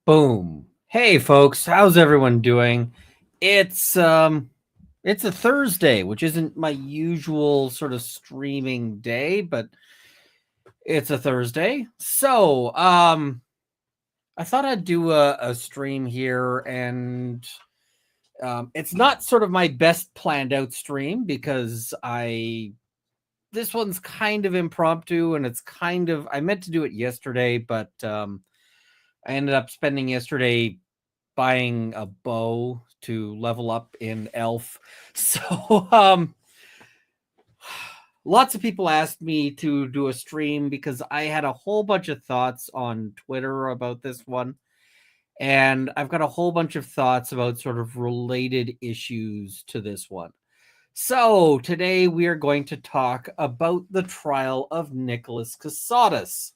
Boom. Hey folks, how's everyone doing? It's a Thursday, which isn't my usual sort of streaming day, but it's a Thursday. I thought I'd do a stream here, and it's not sort of my best planned out stream because this one's kind of impromptu, and I meant to do it yesterday, but I ended up spending yesterday buying a bow to level up in Elf. So lots of people asked me to do a stream because I had a whole bunch of thoughts on Twitter about this one. And I've got a whole bunch of thoughts about sort of related issues to this one. So today we are going to talk about the trial of Nicholas Kassotis.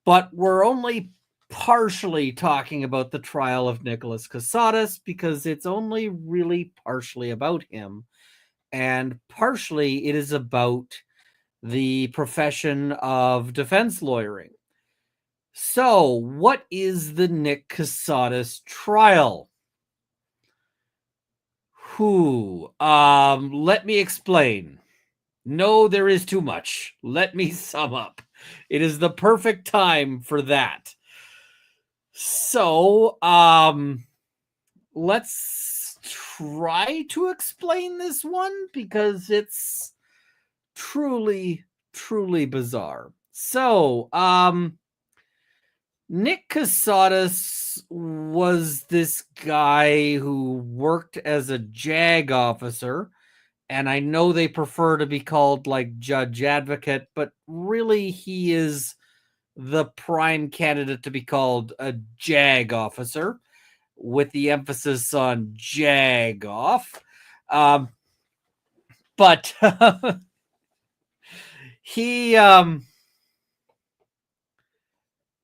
But we're only partially talking about the trial of Nicholas Kassotis because it's only really partially about him. And partially it is about the profession of defense lawyering. So, what is the Nick Kassotis trial? Let me explain. No, there is too much. Let me sum up. It is the perfect time for that. So, let's try to explain this one because it's truly, truly bizarre. So, Nick Kassotis was this guy who worked as a JAG officer, and I know they prefer to be called like judge advocate, but really he is the prime candidate to be called a JAG officer, with the emphasis on jag off. But he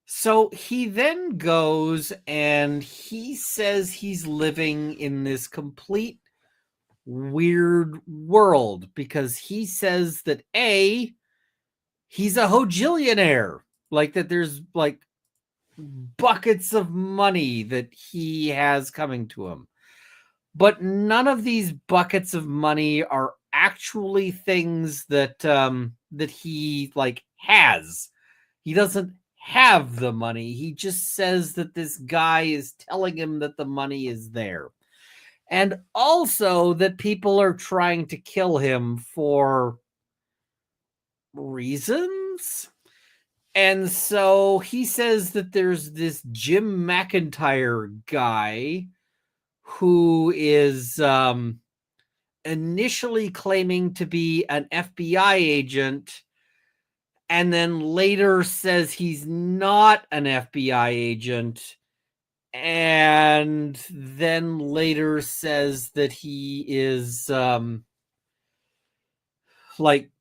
so he then goes and he says he's living in this complete weird world because he says that he's a hojillionaire, like that there's like buckets of money that he has coming to him. But none of these buckets of money are actually things that that he like has. He doesn't have the money. He just says that this guy is telling him that the money is there. And also that people are trying to kill him for reasons. And so he says that there's this Jim McIntyre guy who is initially claiming to be an FBI agent and then later says he's not an FBI agent, and then later says that he is like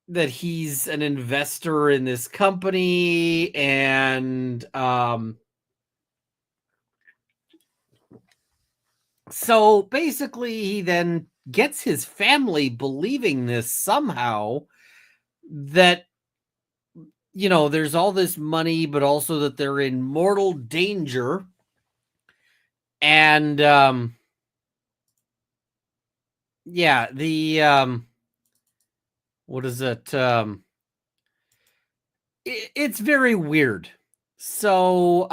that he's an investor in this company, and so basically he then gets his family believing this somehow, that there's all this money, but also that they're in mortal danger. And what is it? It's very weird. So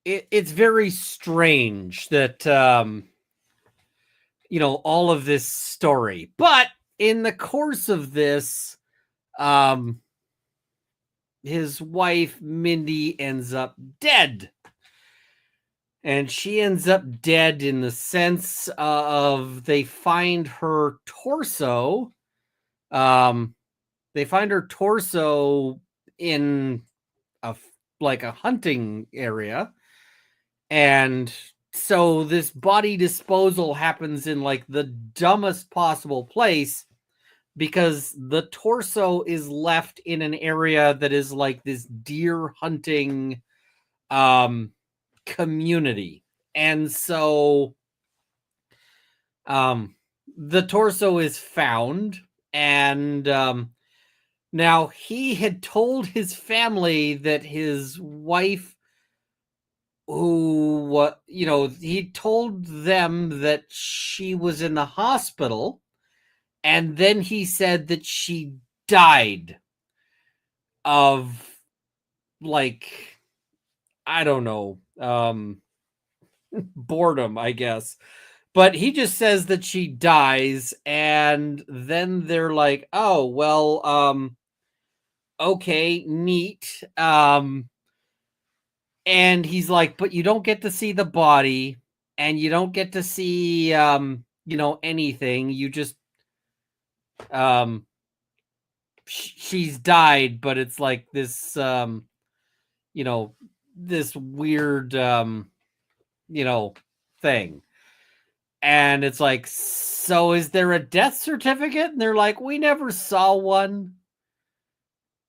it's very strange that all of this story. But in the course of this, his wife Mindy ends up dead. And she ends up dead in the sense of they find her torso. They find her torso in a hunting area. And so this body disposal happens in like the dumbest possible place, because the torso is left in an area that is like this deer hunting community. And so the torso is found, and Now, he had told his family that his wife, he told them that she was in the hospital, and then he said that she died of, like, I don't know, boredom, I guess. But he just says that she dies, and then they're like, oh, well, okay, neat. And he's like, but you don't get to see the body, and you don't get to see, anything. You just, um, she's died, but it's like this, this weird, thing. And it's like, so is there a death certificate? And they're like, we never saw one.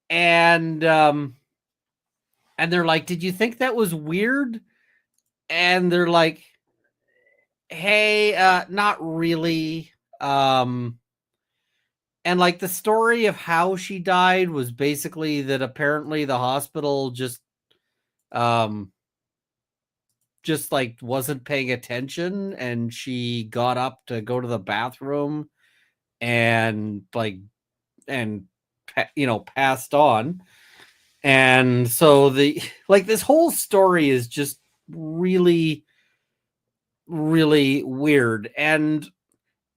And they're like, did you think that was weird? And they're like, hey, not really. And like, the story of how she died was basically that apparently the hospital just like wasn't paying attention, and she got up to go to the bathroom and passed on. And so this whole story is just really, really weird. And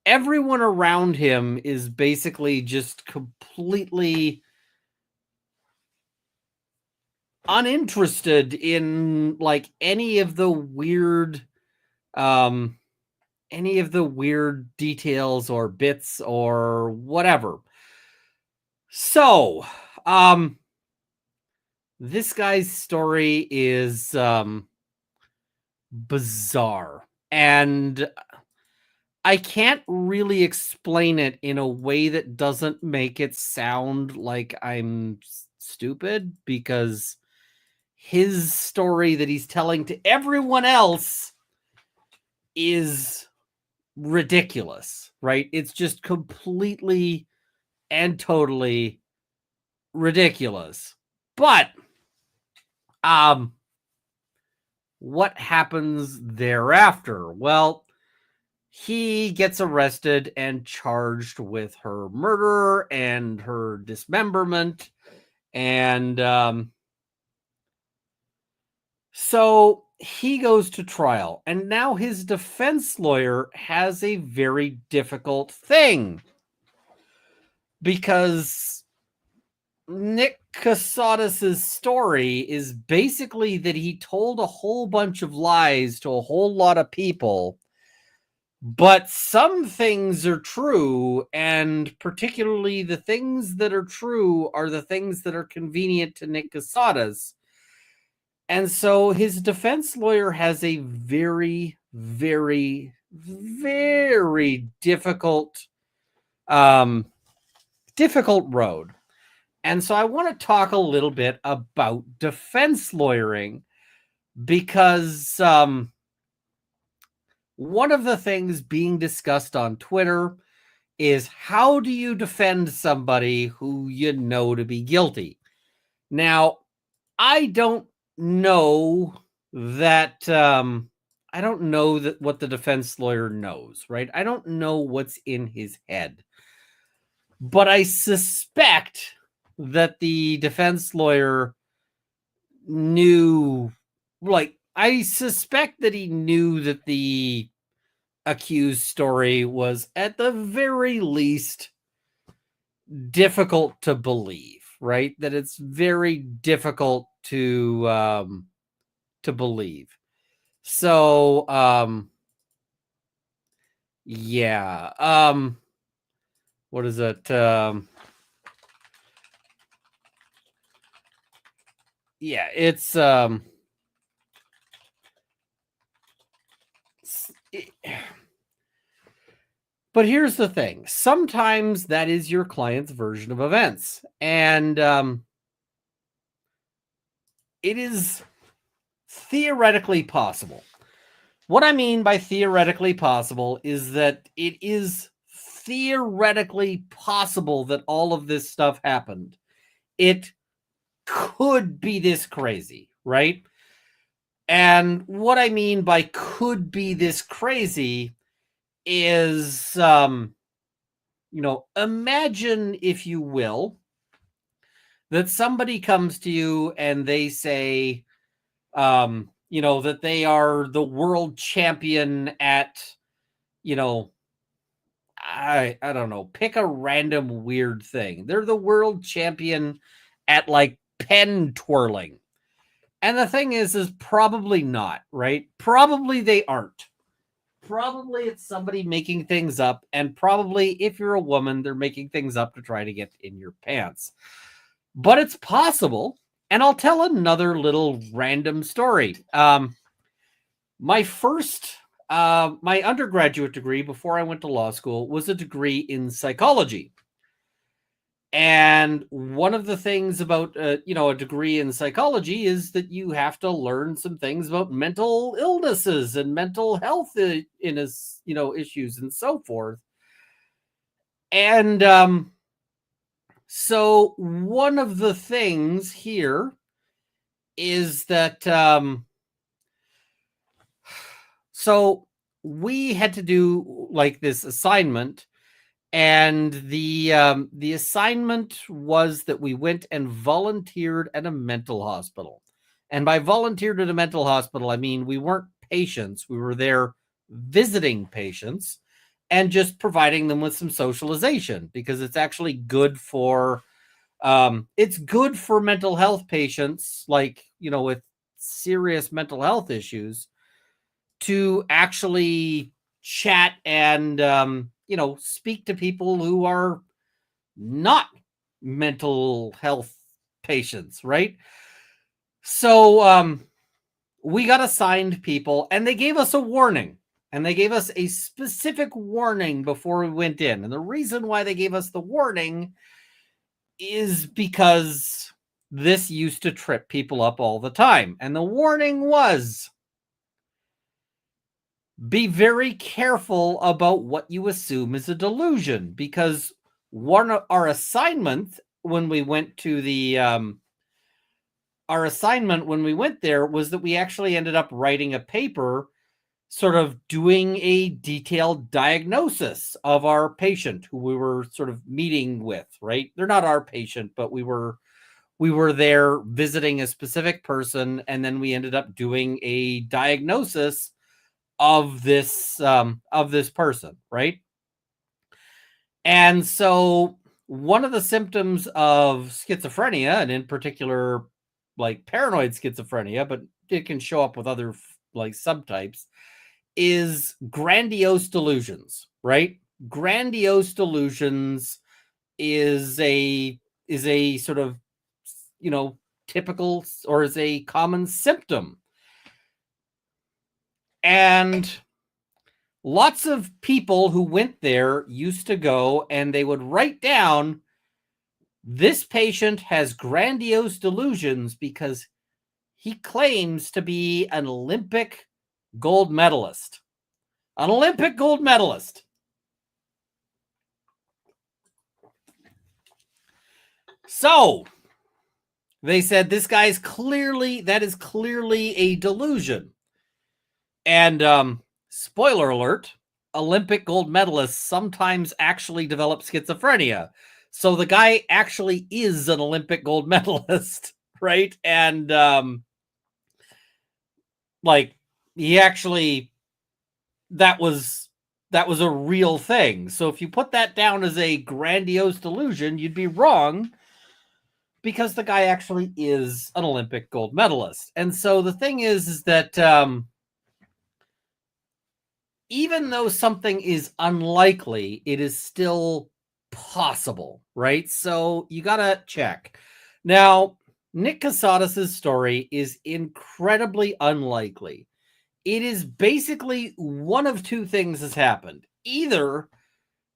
everyone around him is basically just completely uninterested in like any of the weird details or bits or whatever. So, this guy's story is bizarre, and I can't really explain it in a way that doesn't make it sound like I'm stupid, because his story that he's telling to everyone else is ridiculous, right? It's just completely and totally ridiculous. But what happens thereafter? Well, he gets arrested and charged with her murder and her dismemberment. And so he goes to trial. And now his defense lawyer has a very difficult thing, because Nick Kassotis' story is basically that he told a whole bunch of lies to a whole lot of people, but some things are true, and particularly the things that are true are the things that are convenient to Nick Kassotis. And so his defense lawyer has a very, very, very difficult road. And so I want to talk a little bit about defense lawyering, because one of the things being discussed on Twitter is, how do you defend somebody who you know to be guilty? Now, I don't know that what the defense lawyer knows, right? I don't know what's in his head. But I suspect that the defense lawyer knew, I suspect that he knew that the accused story was at the very least difficult to believe, right? That it's very difficult to believe. So, yeah. What is it? Yeah, it's but here's the thing. Sometimes that is your client's version of events, and it is theoretically possible. What I mean by theoretically possible is that it is theoretically possible that all of this stuff happened. It could be this crazy, right? And what I mean by could be this crazy is, imagine, if you will, that somebody comes to you and they say, that they are the world champion at, I don't know, pick a random weird thing. They're the world champion at like pen twirling. And the thing is probably not, right? Probably they aren't. Probably it's somebody making things up. And probably if you're a woman, they're making things up to try to get in your pants. But it's possible. And I'll tell another little random story. My undergraduate degree before I went to law school was a degree in psychology. And one of the things about, a degree in psychology is that you have to learn some things about mental illnesses and mental health issues and so forth. And so one of the things here is that so we had to do like this assignment. And the assignment was that we went and volunteered at a mental hospital. And by volunteered at a mental hospital, I mean we weren't patients. We were there visiting patients and just providing them with some socialization, because it's actually good for mental health patients, like, with serious mental health issues, to actually chat and speak to people who are not mental health patients, right? So we got assigned people, and they gave us a warning, and they gave us a specific warning before we went in. And the reason why they gave us the warning is because this used to trip people up all the time. And the warning was, be very careful about what you assume is a delusion, because our assignment when we went to the there was that we actually ended up writing a paper, sort of doing a detailed diagnosis of our patient who we were sort of meeting with, right? They're not our patient, but we were there visiting a specific person, and then we ended up doing a diagnosis of this person, right? And so one of the symptoms of schizophrenia, and in particular like paranoid schizophrenia, but it can show up with other like subtypes, is grandiose delusions, right? Grandiose delusions is a sort of typical, or is a common symptom. And lots of people who went there used to go and they would write down, this patient has grandiose delusions because he claims to be an Olympic gold medalist. An Olympic gold medalist. So they said, this guy's that is clearly a delusion. And spoiler alert, Olympic gold medalists sometimes actually develop schizophrenia. So the guy actually is an Olympic gold medalist, right? And he actually, that was a real thing. So if you put that down as a grandiose delusion, you'd be wrong, because the guy actually is an Olympic gold medalist. And so the thing is that even though something is unlikely, it is still possible, right? So you got to check. Now, Nick Kassotis' story is incredibly unlikely. It is basically one of two things has happened. Either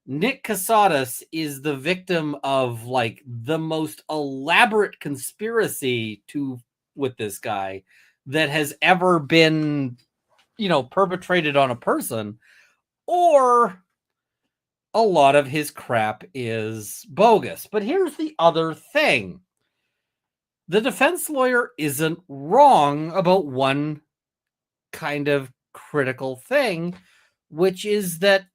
Nick Kassotis is the victim of like the most elaborate conspiracy with this guy that has ever been perpetrated on a person, or a lot of his crap is bogus. But here's the other thing. The defense lawyer isn't wrong about one kind of critical thing, which is that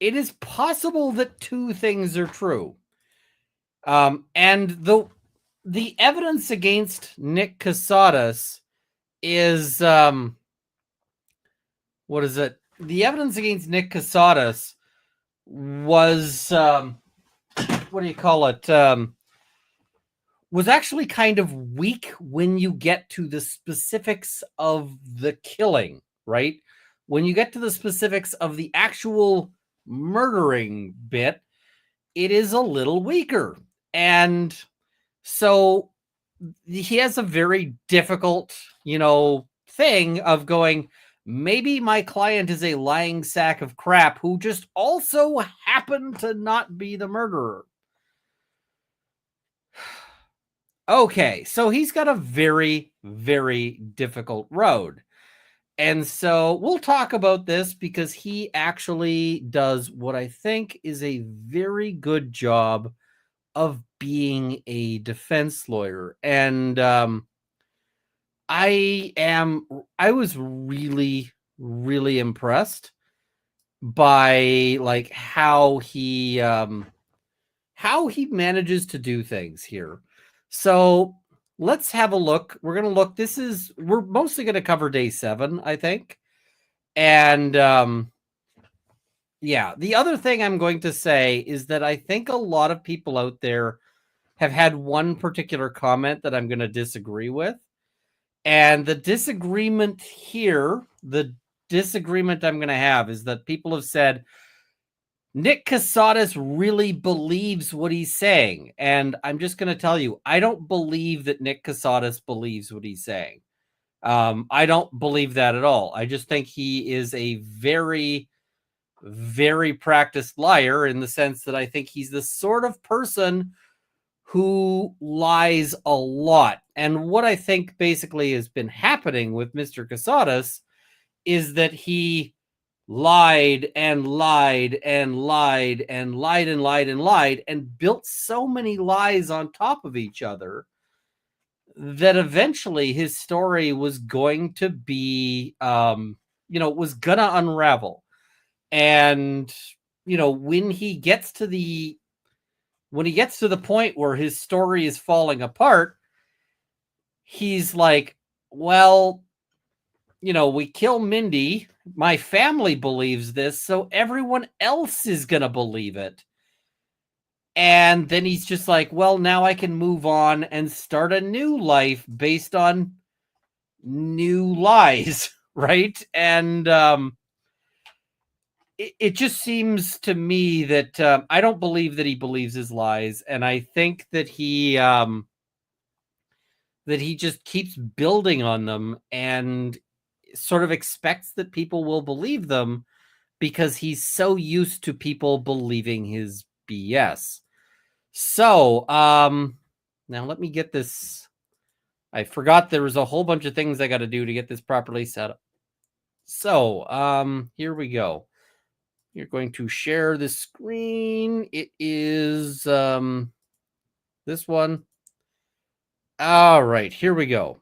it is possible that two things are true. And the evidence against Nick Kassotis is what is it? The evidence against Nick Kassotis was what do you call it? Was actually kind of weak when you get to the specifics of the killing, right? When you get to the specifics of the actual murdering bit, it is a little weaker. And so he has a very difficult, thing of going, maybe my client is a lying sack of crap who just also happened to not be the murderer. Okay, so he's got a very, very difficult road. And so we'll talk about this because he actually does what I think is a very good job of being a defense lawyer. And I was really, really impressed by like how he manages to do things here. So let's have a look. We're going to look. We're mostly going to cover day 7, I think. And yeah, the other thing I'm going to say is that I think a lot of people out there have had one particular comment that I'm going to disagree with. And the disagreement I'm going to have is that people have said, Nick Kassotis really believes what he's saying. And I'm just going to tell you, I don't believe that Nick Kassotis believes what he's saying. I don't believe that at all. I just think he is a very, very practiced liar in the sense that I think he's the sort of person who lies a lot. And what I think basically has been happening with Mr. Kassotis is that he lied and lied and lied and lied and lied and lied and built so many lies on top of each other that eventually his story was going to be, was going to unravel. And, when he gets to the point where his story is falling apart, he's like, well, we kill Mindy. My family believes this, so everyone else is going to believe it. And then he's just like, well, now I can move on and start a new life based on new lies, right? And it just seems to me that I don't believe that he believes his lies, and I think that he just keeps building on them and sort of expects that people will believe them because he's so used to people believing his BS. So, now let me get this. I forgot there was a whole bunch of things I got to do to get this properly set up. So, here we go. You're going to share the screen. It is this one. All right, here we go.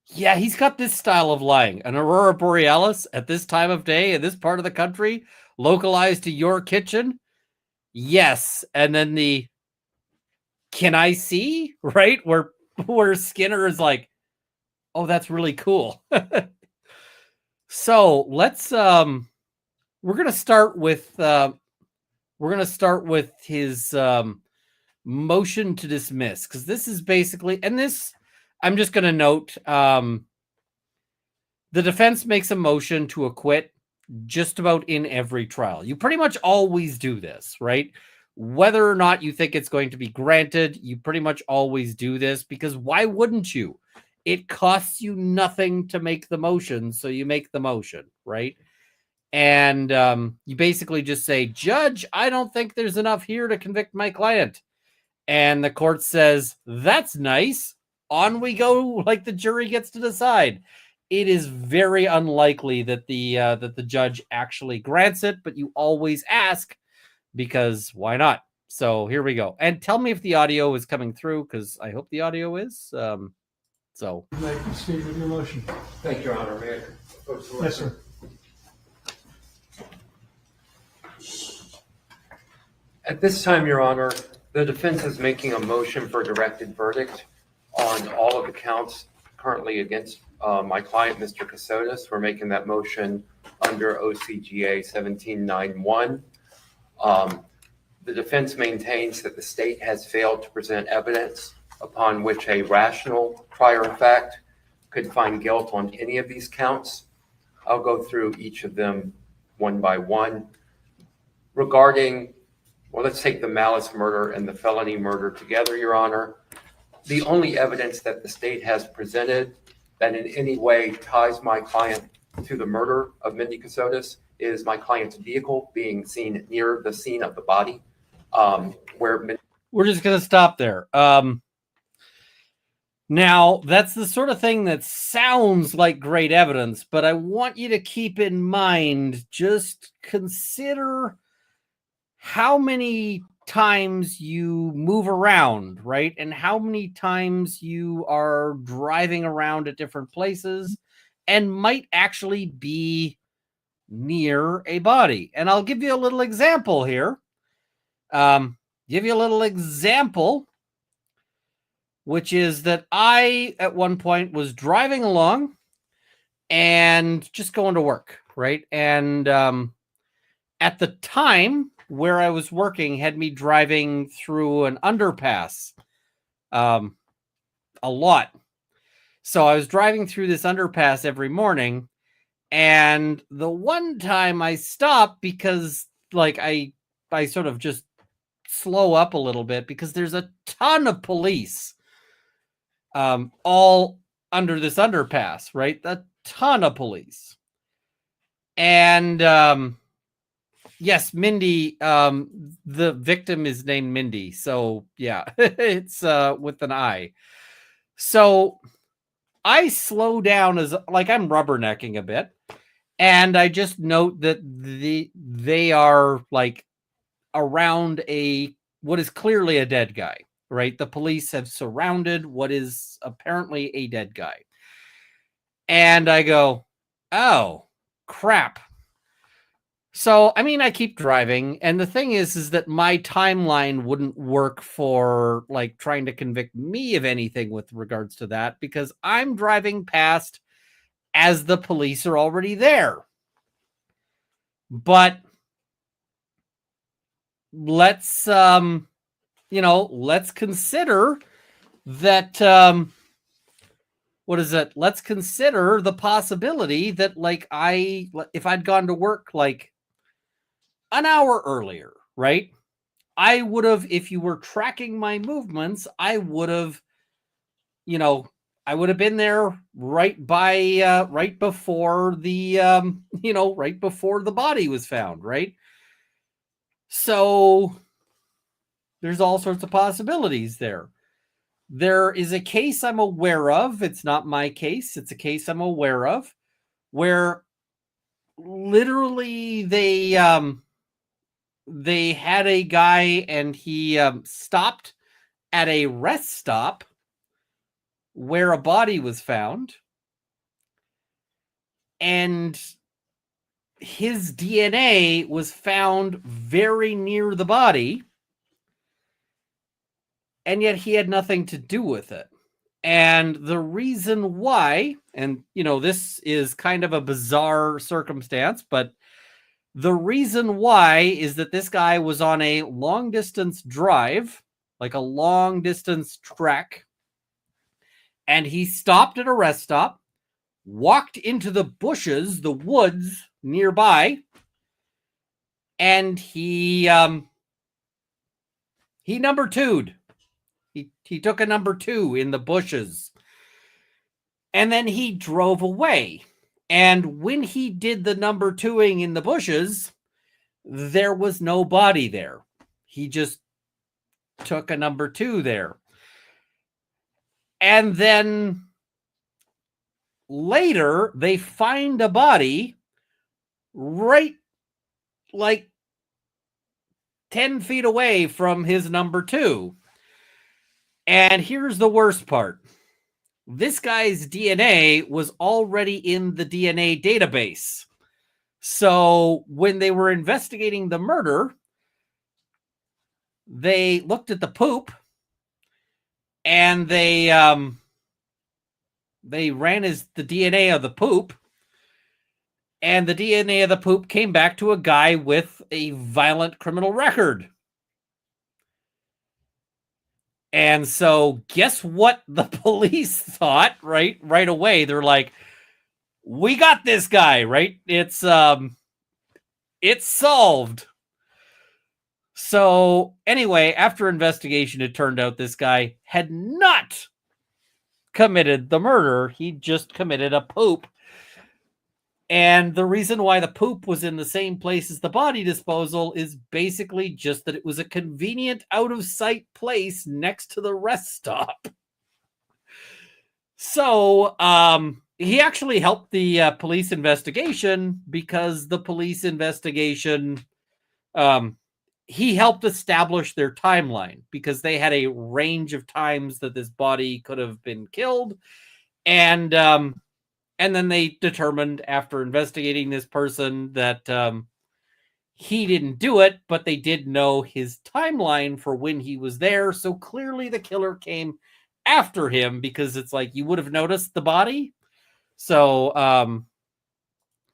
Yeah, he's got this style of lying. An aurora borealis at this time of day in this part of the country, localized to your kitchen. Yes, and then the can I see? Right? Where Skinner is like, "Oh, that's really cool." So, let's we're going to start with his motion to dismiss, cuz this is basically, and this I'm just going to note, the defense makes a motion to acquit just about in every trial. You pretty much always do this, right? Whether or not you think it's going to be granted, you pretty much always do this because why wouldn't you? It costs you nothing to make the motion, so you make the motion, right? And you basically just say, Judge, I don't think there's enough here to convict my client. And the court says, that's nice. On we go, like the jury gets to decide. it is very unlikely that the judge actually grants it, but you always ask because why not? So here we go. And tell me if the audio is coming through, because I hope the audio is. So. Would you like to state your motion? Thank you, Your Honor. May I approach the Yes, sir. At this time, Your Honor, the defense is making a motion for a directed verdict on all of the counts currently against my client, Mr. Kassotis. We're making that motion under OCGA 1791. The defense maintains that the state has failed to present evidence upon which a rational trier of fact could find guilt on any of these counts. I'll go through each of them one by one. Regarding, well, let's take the malice murder and the felony murder together, Your Honor. The only evidence that the state has presented that in any way ties my client to the murder of Mindy Kassotis is my client's vehicle being seen near the scene of the body. We're just going to stop there. Now, that's the sort of thing that sounds like great evidence, but I want you to keep in mind, just consider how many times you move around, right? And how many times you are driving around at different places and might actually be near a body. And I'll give you a little example here. Which is that I, at one point, was driving along and just going to work, right? And at the time where I was working had me driving through an underpass a lot. So I was driving through this underpass every morning, and the one time I stopped because, like, I sort of just slow up a little bit because there's a ton of police all under this underpass, right? A ton of police. And yes, Mindy, the victim is named Mindy. So yeah, it's with an I. So I slow down as like I'm rubbernecking a bit. And I just note that they are like around what is clearly a dead guy, right? The police have surrounded what is apparently a dead guy. And I go, oh, crap. So, I mean, I keep driving. And the thing is that my timeline wouldn't work for like trying to convict me of anything with regards to that, because I'm driving past as the police are already there. But let's, let's consider that, what is it? Let's consider the possibility that like if I'd gone to work like an hour earlier, right? I would have, if you were tracking my movements, I would have been there right before the, right before the body was found, right? So there's all sorts of possibilities there. There is a case I'm aware of. It's not my case. It's a case I'm aware of where literally they had a guy and he stopped at a rest stop where a body was found, and his DNA was found very near the body, and yet he had nothing to do with it. And the reason why, and this is kind of a bizarre circumstance, but the reason why is that this guy was on a long distance drive, like a long distance trek, and he stopped at a rest stop, walked into the bushes, the woods nearby, and he number two'd. He took a number 2 in the bushes. And then he drove away. And when he did the number 2ing in the bushes, there was no body there. He just took a number 2 there. And then later, they find a body right like 10 feet away from his number 2. And here's the worst part. This guy's DNA was already in the DNA database. So when they were investigating the murder, they looked at the poop and they ran the DNA of the poop, and the DNA of the poop came back to a guy with a violent criminal record. And so guess what the police thought right away? They're like, we got this guy, right? It's solved. So anyway, after investigation, it turned out this guy had not committed the murder. He just committed a poop. And the reason why the poop was in the same place as the body disposal is basically just that it was a convenient out-of-sight place next to the rest stop. So he actually helped the police investigation, because the police investigation, he helped establish their timeline, because they had a range of times that this body could have been killed. And then they determined, after investigating this person, that he didn't do it, but they did know his timeline for when he was there. So clearly the killer came after him, because it's like, you would have noticed the body. So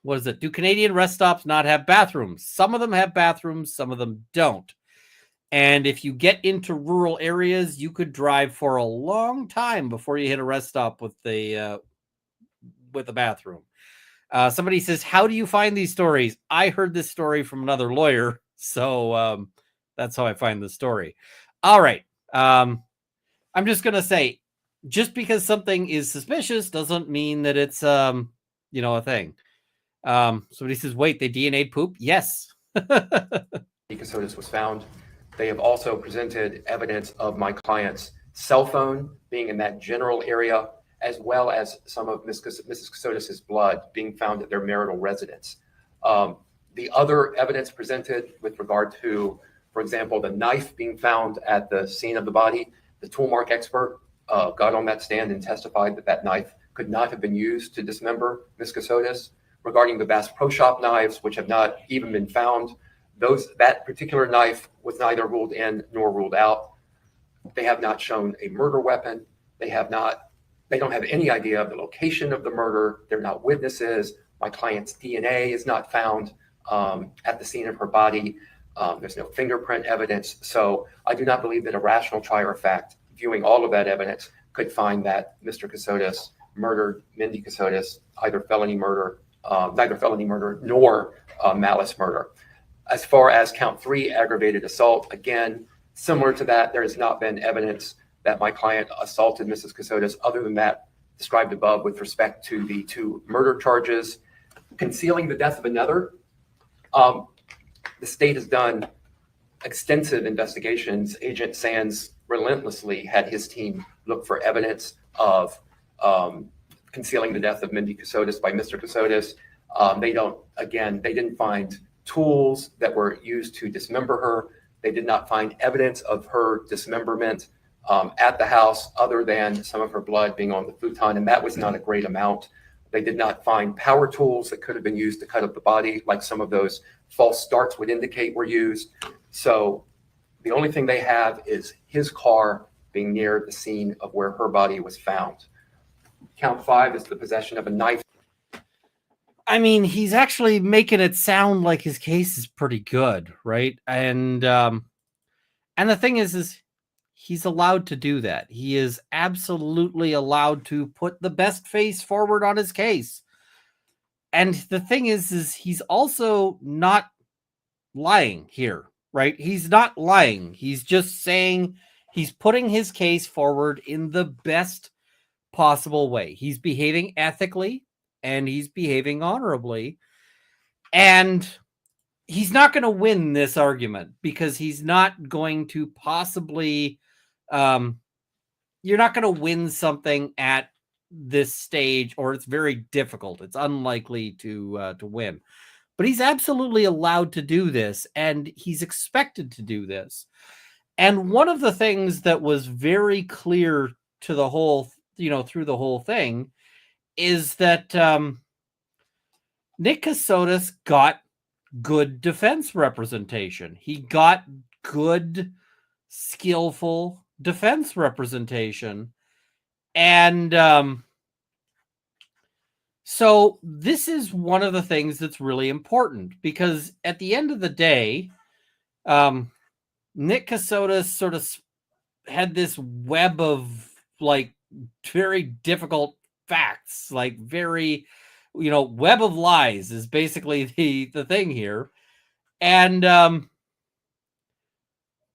what is it? Do Canadian rest stops not have bathrooms? Some of them have bathrooms, some of them don't. And if you get into rural areas, you could drive for a long time before you hit a rest stop with a bathroom. Somebody says, how do you find these stories? I heard this story from another lawyer, so that's how I find the story. All right. I'm just going to say, just because something is suspicious doesn't mean that it's, a thing. Somebody says, wait, they DNA'd poop? Yes. Kassotis was found. They have also presented evidence of my client's cell phone being in that general area, as well as some of Mrs. Kassotis' blood being found at their marital residence. The other evidence presented with regard to, for example, the knife being found at the scene of the body, the tool mark expert got on that stand and testified that that knife could not have been used to dismember Ms. Kassotis. Regarding the Bass Pro Shop knives, which have not even been found, that particular knife was neither ruled in nor ruled out. They have not shown a murder weapon. They don't have any idea of the location of the murder. They're not witnesses. My client's DNA is not found at the scene of her body. There's no fingerprint evidence. So I do not believe that a rational trier of fact, viewing all of that evidence, could find that Mr. Kassotis murdered Mindy Kassotis, neither felony murder nor malice murder. As far as count 3, aggravated assault, again, similar to that, there has not been evidence that my client assaulted Mrs. Kassotis, other than that described above with respect to the 2 murder charges. Concealing the death of another, the state has done extensive investigations. Agent Sands relentlessly had his team look for evidence of concealing the death of Mindy Kassotis by Mr. Kassotis. They didn't find tools that were used to dismember her. They did not find evidence of her dismemberment at the house, other than some of her blood being on the futon, and that was not a great amount. They did not find power tools that could have been used to cut up the body, like some of those false starts would indicate were used. So the only thing they have is his car being near the scene of where her body was found. Count 5 is the possession of a knife. I mean, he's actually making it sound like his case is pretty good, right? And the thing is he's allowed to do that. He is absolutely allowed to put the best face forward on his case. And the thing is he's also not lying here, right? He's not lying. He's just saying he's putting his case forward in the best possible way. He's behaving ethically and he's behaving honorably. And he's not going to win this argument, because he's not going to possibly, you're not going to win something at this stage, or it's very difficult. It's unlikely to win. But he's absolutely allowed to do this, and he's expected to do this. And one of the things that was very clear to the whole, through the whole thing, is that Nick Kassotis got good defense representation. He got good, skillful defense representation. And so this is one of the things that's really important, because at the end of the day, Nick Kassotis sort of had this web of like very difficult facts, like very, web of lies is basically the thing here. And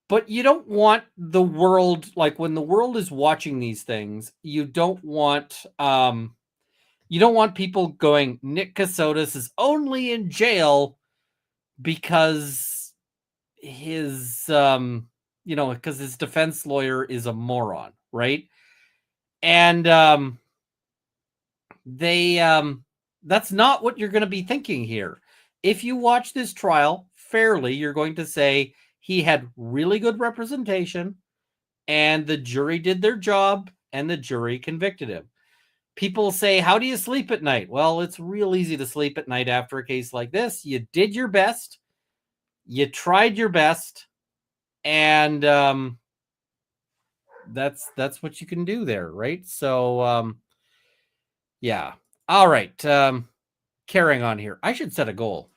but you don't want the world, like when the world is watching these things, you don't want people going, Nick Kassotis is only in jail because his because his defense lawyer is a moron, right? And that's not what you're going to be thinking here. If you watch this trial fairly, you're going to say he had really good representation, and the jury did their job, and the jury convicted him. People say, how do you sleep at night? Well, it's real easy to sleep at night after a case like this. You did your best. You tried your best. And that's what you can do there, right? So, yeah. All right. Carrying on here. I should set a goal.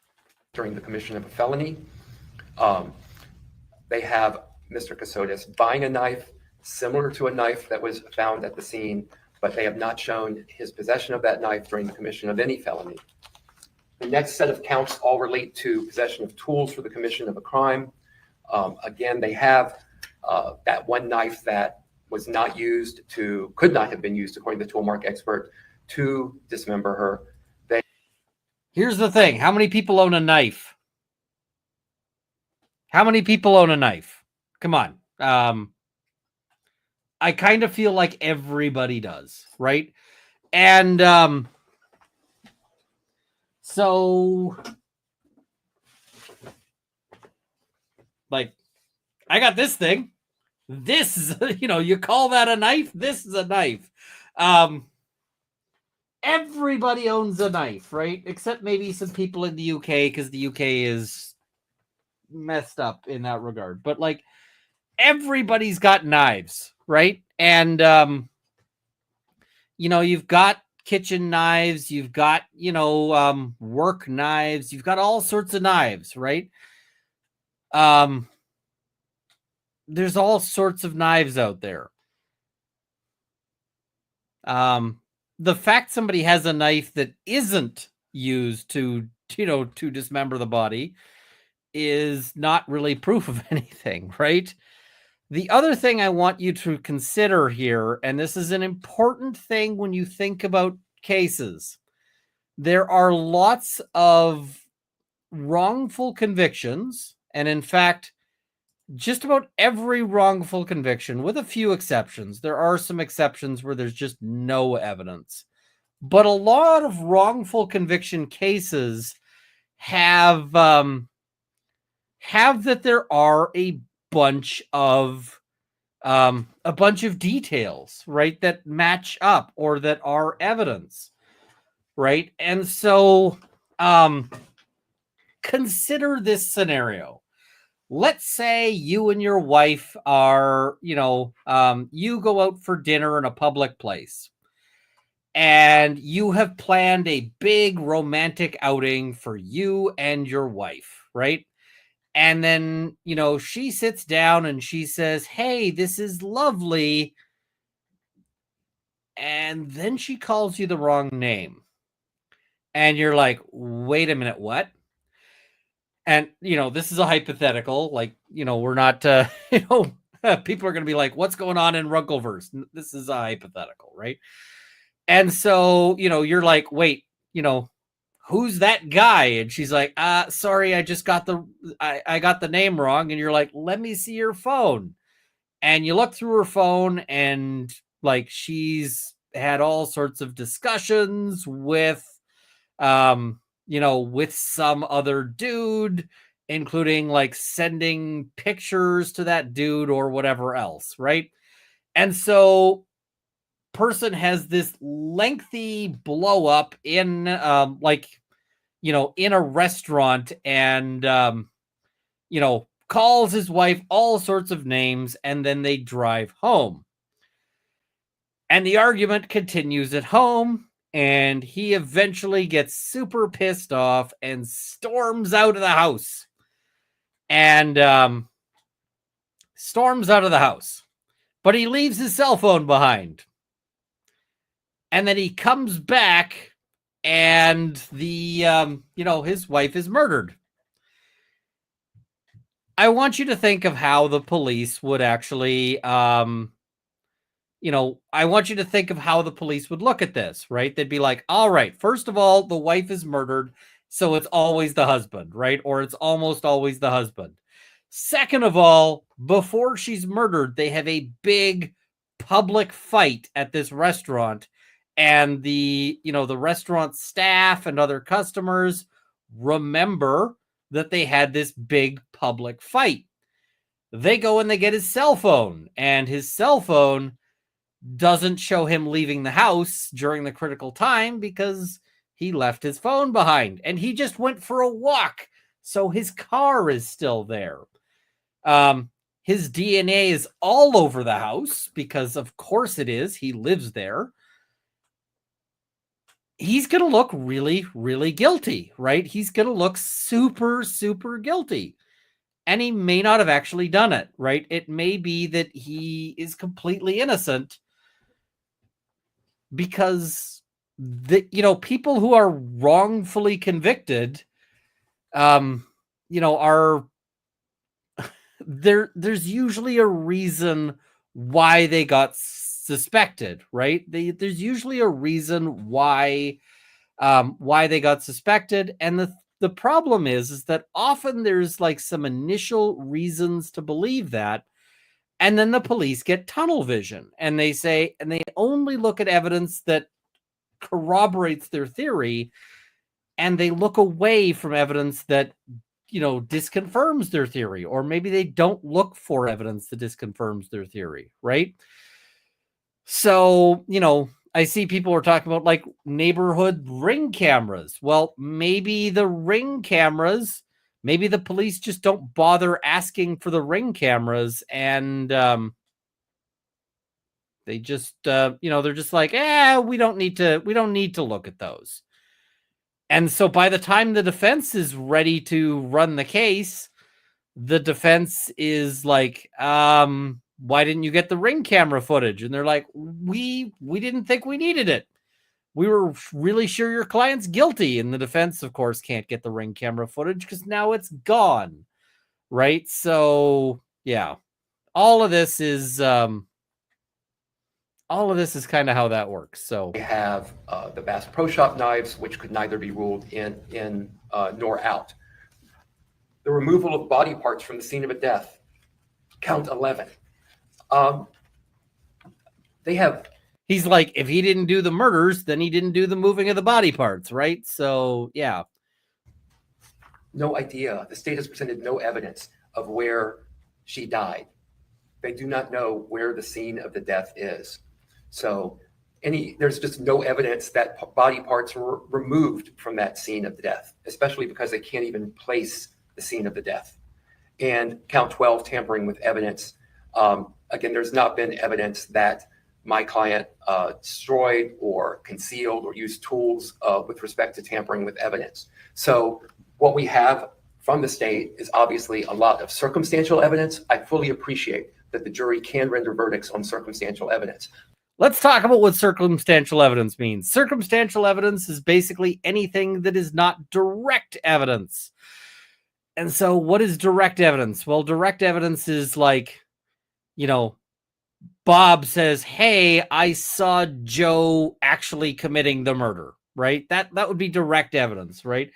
During the commission of a felony, they have Mr. Kassotis buying a knife similar to a knife that was found at the scene, but they have not shown his possession of that knife during the commission of any felony. The next set of counts all relate to possession of tools for the commission of a crime. Again, they have that one knife that was not used could not have been used, according to the tool mark expert, to dismember her. Here's the thing. How many people own a knife? How many people own a knife? Come on. I kind of feel like everybody does, right? And so, like, I got this thing. This is, you call that a knife? This is a knife. Everybody owns a knife, right? Except maybe some people in the UK, because the UK is messed up in that regard. But like, everybody's got knives, right? And you've got kitchen knives, you've got work knives, you've got all sorts of knives, right? There's all sorts of knives out there. The fact somebody has a knife that isn't used to dismember the body is not really proof of anything, right? The other thing I want you to consider here, and this is an important thing when you think about cases, there are lots of wrongful convictions, and in fact, just about every wrongful conviction, with a few exceptions. There are some exceptions where there's just no evidence. But a lot of wrongful conviction cases have that there are a bunch of details, right, that match up or that are evidence, right? And so consider this scenario. Let's say you and your wife are, you go out for dinner in a public place, and you have planned a big romantic outing for you and your wife, right? And then, she sits down and she says, hey, this is lovely. And then she calls you the wrong name. And you're like, wait a minute, what? And, this is a hypothetical. Like, we're not, people are going to be like, what's going on in Runkleverse? This is a hypothetical, right? And so, you're like, wait, who's that guy? And she's like, sorry, I just got I got the name wrong. And you're like, let me see your phone. And you look through her phone, and like, she's had all sorts of discussions with, with some other dude, including like sending pictures to that dude or whatever else, right? And so person has this lengthy blow up in in a restaurant, and calls his wife all sorts of names, and then they drive home. And the argument continues at home, and he eventually gets super pissed off and storms out of the house. And But he leaves his cell phone behind. And then he comes back, and his wife is murdered. I want you to think of how the police would actually, I want you to think of how the police would look at this, right? They'd be like, all right, first of all, the wife is murdered, so it's always the husband, right? Or it's almost always the husband. Second of all, before she's murdered, they have a big public fight at this restaurant, and the restaurant staff and other customers remember that they had this big public fight. They go and they get his cell phone, and his cell phone doesn't show him leaving the house during the critical time because he left his phone behind, and he just went for a walk. So his car is still there. His DNA is all over the house because of course it is. He lives there. He's going to look really, really guilty, right? He's going to look super, super guilty. And he may not have actually done it, right? It may be that he is completely innocent because people who are wrongfully convicted, are there's usually a reason why they got suspected, right? There's usually a reason why they got suspected. And the problem is that often there's like some initial reasons to believe that. And then the police get tunnel vision, and they only look at evidence that corroborates their theory, and they look away from evidence that, disconfirms their theory, or maybe they don't look for evidence that disconfirms their theory, right? So, I see people are talking about like neighborhood ring cameras. Well, maybe the ring cameras, maybe the police just don't bother asking for the ring cameras, and they just, they're just like, we don't need to look at those. And so by the time the defense is ready to run the case, the defense is like, why didn't you get the ring camera footage? And they're like, we didn't think we needed it. We were really sure your client's guilty. And the defense, of course, can't get the ring camera footage because now it's gone. Right. So, yeah, all of this is kind of how that works. So we have the Bass Pro Shop knives, which could neither be ruled in nor out. The removal of body parts from the scene of a death, count 11. He's like, if he didn't do the murders, then he didn't do the moving of the body parts, right? So, yeah. No idea. The state has presented no evidence of where she died. They do not know where the scene of the death is. So there's just no evidence that body parts were removed from that scene of the death, especially because they can't even place the scene of the death. And count 12, tampering with evidence. Again, there's not been evidence that my client destroyed or concealed or used tools with respect to tampering with evidence. So what we have from the state is obviously a lot of circumstantial evidence. I fully appreciate that the jury can render verdicts on circumstantial evidence. Let's talk about what circumstantial evidence means. Circumstantial evidence is basically anything that is not direct evidence. And so what is direct evidence? Well, direct evidence is like, Bob says, hey, I saw Joe actually committing the murder, right? That would be direct evidence, right?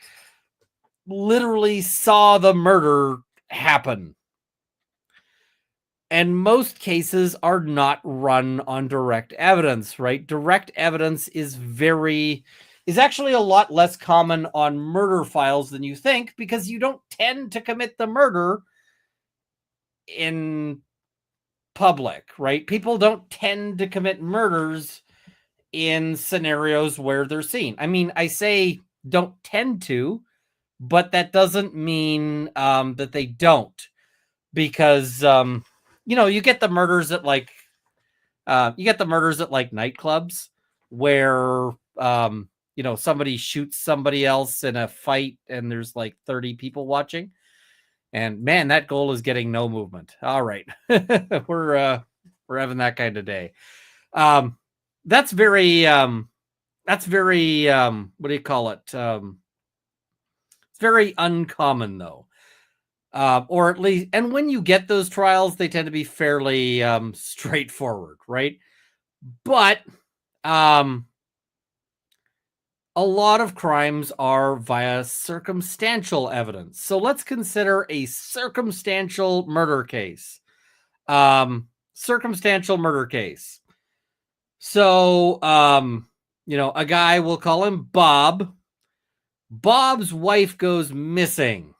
Literally saw the murder happen. And most cases are not run on direct evidence, right? Direct evidence is actually a lot less common on murder files than you think, because you don't tend to commit the murder in public, right? People don't tend to commit murders in scenarios where they're seen. I mean, I say don't tend to, but that doesn't mean that they don't, because you get the murders at nightclubs where somebody shoots somebody else in a fight and there's like 30 people watching, and man, that goal is getting no movement. All right. we're having that kind of day. That's very what do you call it? It's very uncommon, though. Or at least, and when you get those trials, they tend to be fairly straightforward, right? But a lot of crimes are via circumstantial evidence. So let's consider a circumstantial murder case. Circumstantial murder case. So, a guy, we'll call him Bob. Bob's wife goes missing,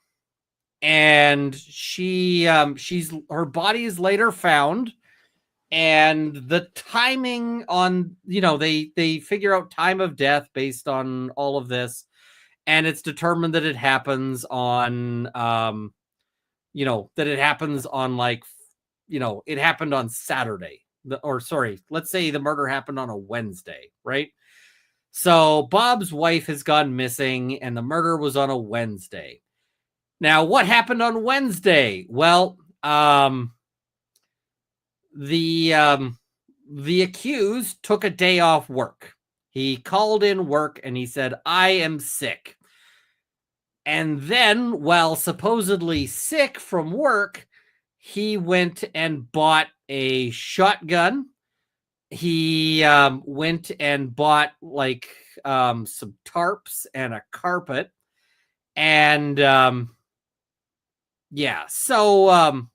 and her body is later found, and the timing on, they figure out time of death based on all of this, and it's determined that it happens on, it happened on Saturday. Let's say the murder happened on a Wednesday, right? So Bob's wife has gone missing and the murder was on a Wednesday. Now, what happened on Wednesday? Well, the accused took a day off work. He called in work and he said, "I am sick." And then, while supposedly sick from work, he went and bought a shotgun. He went and bought some tarps and a carpet. And so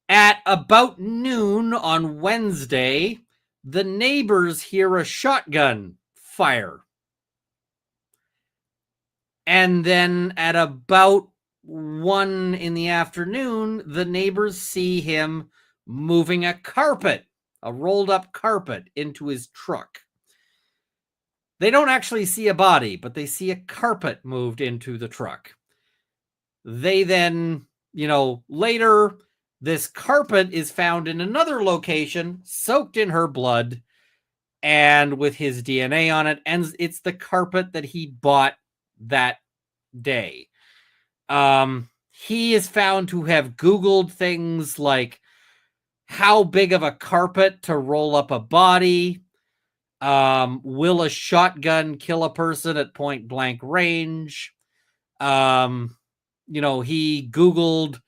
at about noon on Wednesday, the neighbors hear a shotgun fire. And then at about 1 in the afternoon, the neighbors see him moving a rolled up carpet into his truck. They don't actually see a body, but they see a carpet moved into the truck. They then, later, this carpet is found in another location, soaked in her blood, and with his DNA on it, and it's the carpet that he bought that day. He is found to have Googled things like how big of a carpet to roll up a body. Will a shotgun kill a person at point blank range? He Googled,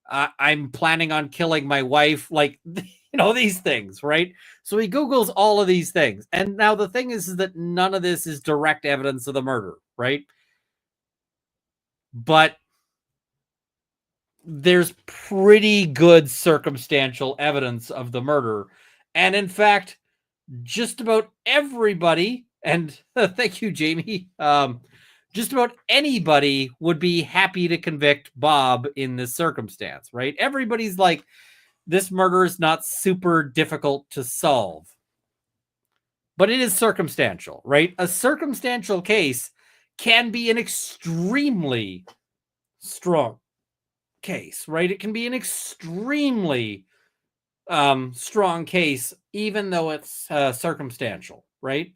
I'm planning on killing my wife. These things, right? So he Googles all of these things. And now the thing is that none of this is direct evidence of the murder, right? But there's pretty good circumstantial evidence of the murder. And in fact, just about everybody, and thank you, Jamie, just about anybody would be happy to convict Bob in this circumstance, right? Everybody's like, this murder is not super difficult to solve. But it is circumstantial, right? A circumstantial case can be an extremely strong case, right? It can be an extremely strong case, even though it's circumstantial, right?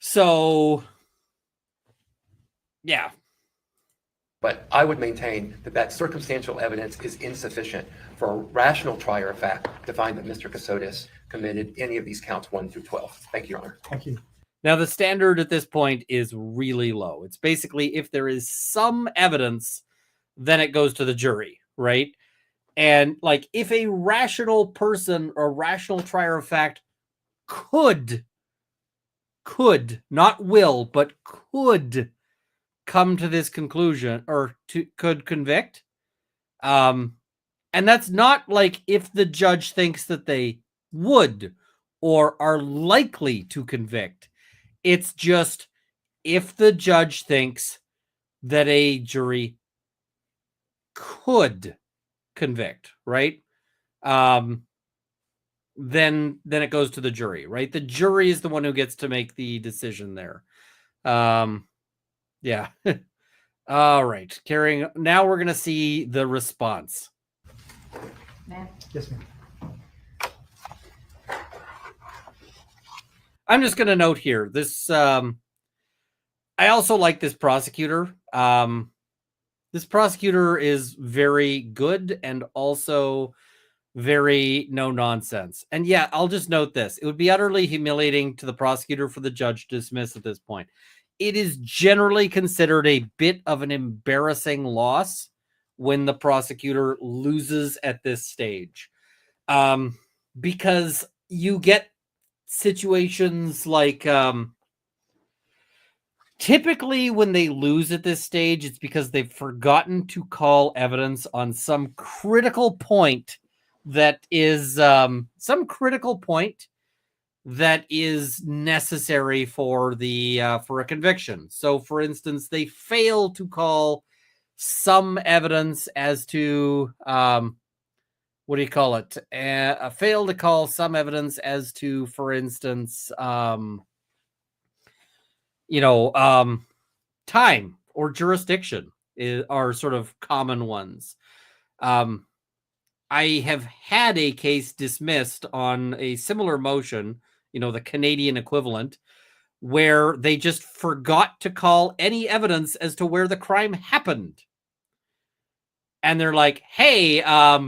So, yeah. But I would maintain that circumstantial evidence is insufficient for a rational trier of fact to find that Mr. Kassotis committed any of these counts 1 through 12. Thank you, Your Honor. Thank you. Now, the standard at this point is really low. It's basically, if there is some evidence, then it goes to the jury, right? And if a rational person or rational trier of fact could, not will, but could come to this conclusion, or could convict, and And that's not like if the judge thinks that they would or are likely to convict. It's just if the judge thinks that a jury could convict, right? Then it goes to the jury, right? The jury is the one who gets to make the decision there. Yeah. All right. Carrying. Now we're going to see the response. Ma'am? Yes, ma'am. I'm just going to note here this. I also like this prosecutor. This prosecutor is very good and also very no nonsense. And yeah, I'll just note this. It would be utterly humiliating to the prosecutor for the judge to dismiss at this point. It is generally considered a bit of an embarrassing loss when the prosecutor loses at this stage. Because you get situations like typically when they lose at this stage, it's because they've forgotten to call evidence on some critical point that is necessary for the for a conviction. So for instance, they fail to call some evidence as to what do you call it? Fail to call some evidence as to, for instance, time or jurisdiction are sort of common ones. I have had a case dismissed on a similar motion, the Canadian equivalent, where they just forgot to call any evidence as to where the crime happened. And they're like, hey, at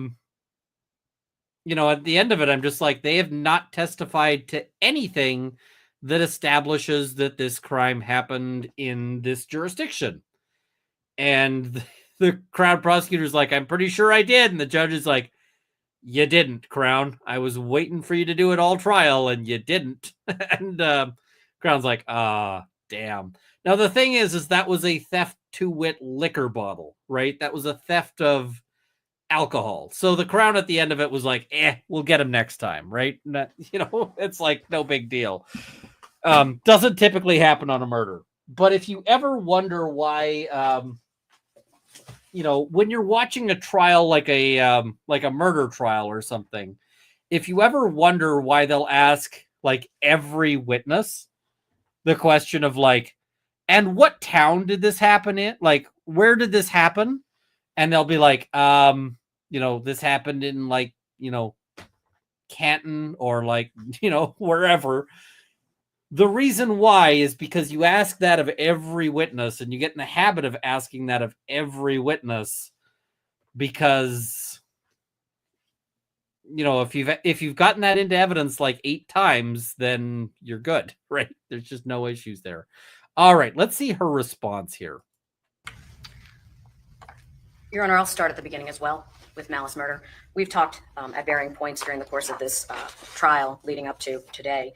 the end of it, I'm just like, they have not testified to anything that establishes that this crime happened in this jurisdiction. And the Crown prosecutor's like, I'm pretty sure I did. And the judge is like, you didn't, Crown. I was waiting for you to do it all trial, and you didn't. And Crown's like, damn. Now, the thing is that was a theft to wit liquor bottle, right? That was a theft of alcohol. So the Crown at the end of it was like, we'll get him next time, right? It's like no big deal. Doesn't typically happen on a murder. But if you ever wonder why, when you're watching a trial like a murder trial or something, if you ever wonder why they'll ask like every witness the question of like, and what town did this happen in? Like, where did this happen? And they'll be like, this happened in like, Canton or like, wherever. The reason why is because you ask that of every witness, and you get in the habit of asking that of every witness because, if you've gotten that into evidence like 8 times, then you're good, right? There's just no issues there. All right, let's see her response here. Your Honor, I'll start at the beginning as well with malice murder. We've talked at varying points during the course of this trial leading up to today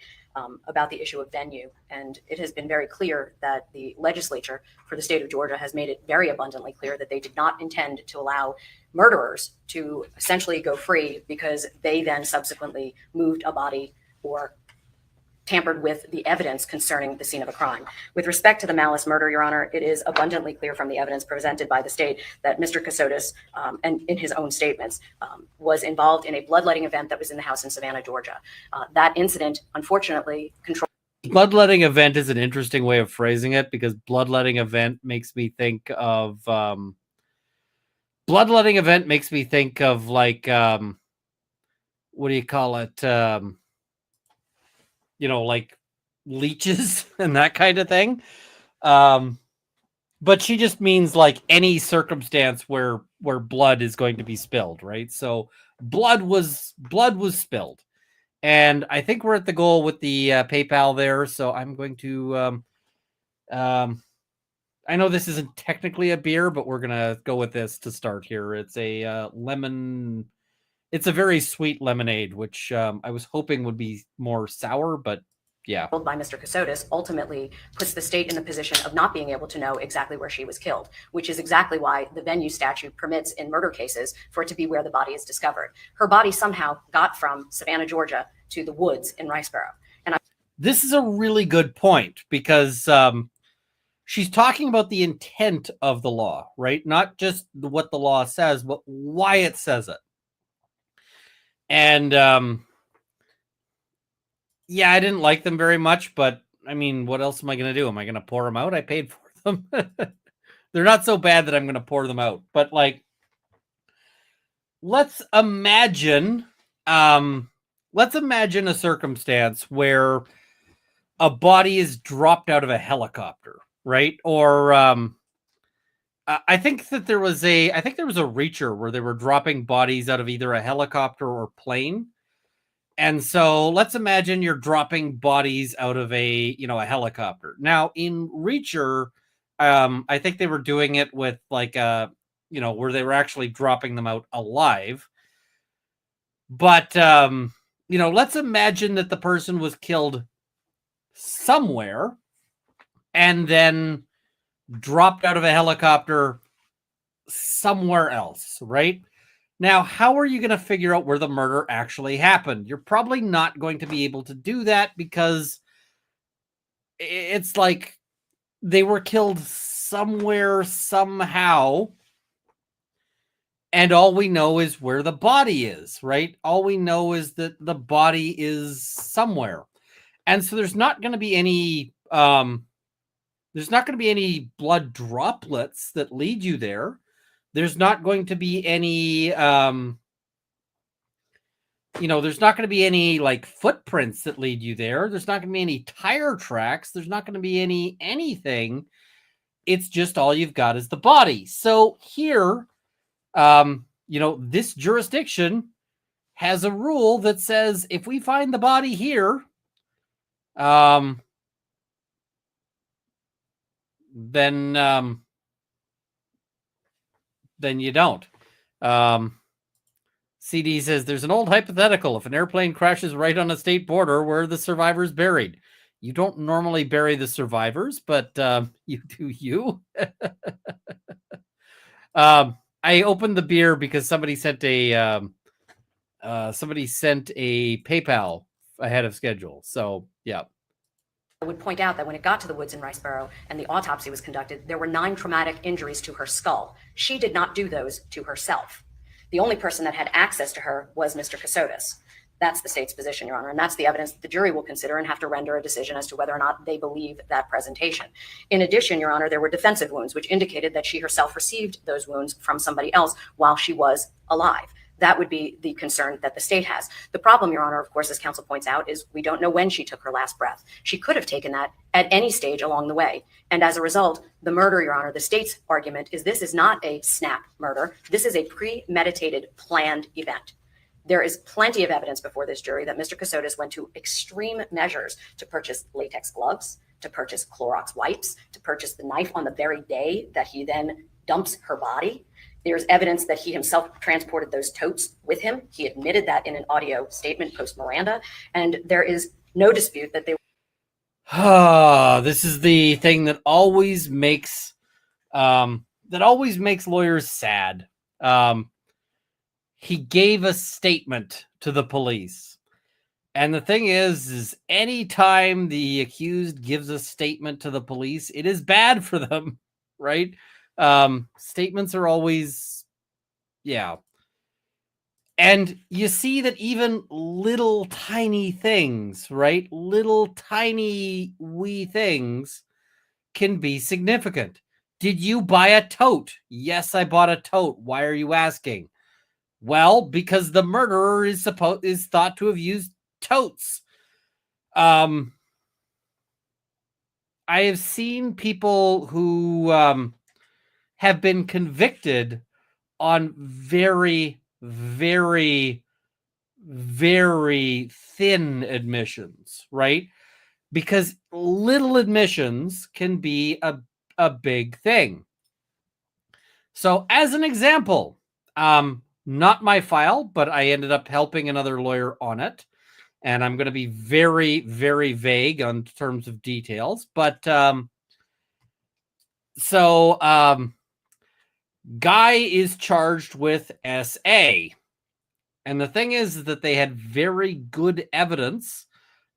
about the issue of venue. And it has been very clear that the legislature for the state of Georgia has made it very abundantly clear that they did not intend to allow murderers to essentially go free because they then subsequently moved a body or tampered with the evidence concerning the scene of a crime. With respect to the malice murder, Your Honor, it is abundantly clear from the evidence presented by the state that Mr. Kassotis, and in his own statements, was involved in a bloodletting event that was in the house in Savannah, Georgia. That incident, unfortunately, Bloodletting event is an interesting way of phrasing it because bloodletting event makes me think of like, what do you call it? Like leeches and that kind of thing. But she just means like any circumstance where blood is going to be spilled, right? So blood was spilled. And I think we're at the goal with the PayPal there. So I'm going to, I know this isn't technically a beer, but we're going to go with this to start here. It's a lemon. It's a very sweet lemonade, which I was hoping would be more sour, but Yeah. By Mr. Kassotis ultimately puts the state in the position of not being able to know exactly where she was killed, which is exactly why the venue statute permits in murder cases for it to be where the body is discovered. Her body somehow got from Savannah, Georgia to the woods in Riceboro. And this is a really good point because she's talking about the intent of the law, right? Not just what the law says, but why it says it. And yeah, I didn't like them very much, but I mean, what else am I going to do? Am I going to pour them out? I paid for them. They're not so bad that I'm going to pour them out. But like, let's imagine a circumstance where a body is dropped out of a helicopter, right? Or I think there was a Reacher where they were dropping bodies out of either a helicopter or plane. And so let's imagine you're dropping bodies out of a helicopter. Now in Reacher, I think they were doing it with like where they were actually dropping them out alive. But let's imagine that the person was killed somewhere and then dropped out of a helicopter somewhere else, right? Now, how are you going to figure out where the murder actually happened? You're probably not going to be able to do that because it's like they were killed somewhere, somehow, and all we know is where the body is, right? All we know is that the body is somewhere. And so there's not going to be any blood droplets that lead you there. There's not going to be any, there's not going to be any like footprints that lead you there. There's not going to be any tire tracks. There's not going to be anything. It's just all you've got is the body. So here, this jurisdiction has a rule that says if we find the body here, then you don't. CD says there's an old hypothetical. If an airplane crashes right on a state border, where are the survivors buried? You don't normally bury the survivors, but you do you. I opened the beer because somebody sent a PayPal ahead of schedule. So yeah. I would point out that when it got to the woods in Riceboro and the autopsy was conducted, there were 9 traumatic injuries to her skull. She did not do those to herself. The only person that had access to her was Mr. Kassotis. That's the state's position, Your Honor, and that's the evidence that the jury will consider and have to render a decision as to whether or not they believe that presentation. In addition, Your Honor, there were defensive wounds, which indicated that she herself received those wounds from somebody else while she was alive. That would be the concern that the state has. The problem, Your Honor, of course, as counsel points out, is we don't know when she took her last breath. She could have taken that at any stage along the way. And as a result, the murder, Your Honor, the state's argument is this is not a snap murder. This is a premeditated, planned event. There is plenty of evidence before this jury that Mr. Kassotis went to extreme measures to purchase latex gloves, to purchase Clorox wipes, to purchase the knife on the very day that he then dumps her body. There's evidence that he himself transported those totes with him. He admitted that in an audio statement post Miranda, and there is no dispute that they. This is the thing that always makes lawyers sad. He gave a statement to the police, and the thing is anytime the accused gives a statement to the police, it is bad for them, right? Statements are always, yeah. And you see that even little tiny things, right? Little tiny wee things can be significant. Did you buy a tote? Yes, I bought a tote. Why are you asking? Well, because the murderer is thought to have used totes. I have seen people who have been convicted on very, very, very thin admissions, right? Because little admissions can be a big thing. So as an example, not my file, but I ended up helping another lawyer on it. and I'm going to be very, very vague on terms of details. But Guy is charged with SA. And the thing is that they had very good evidence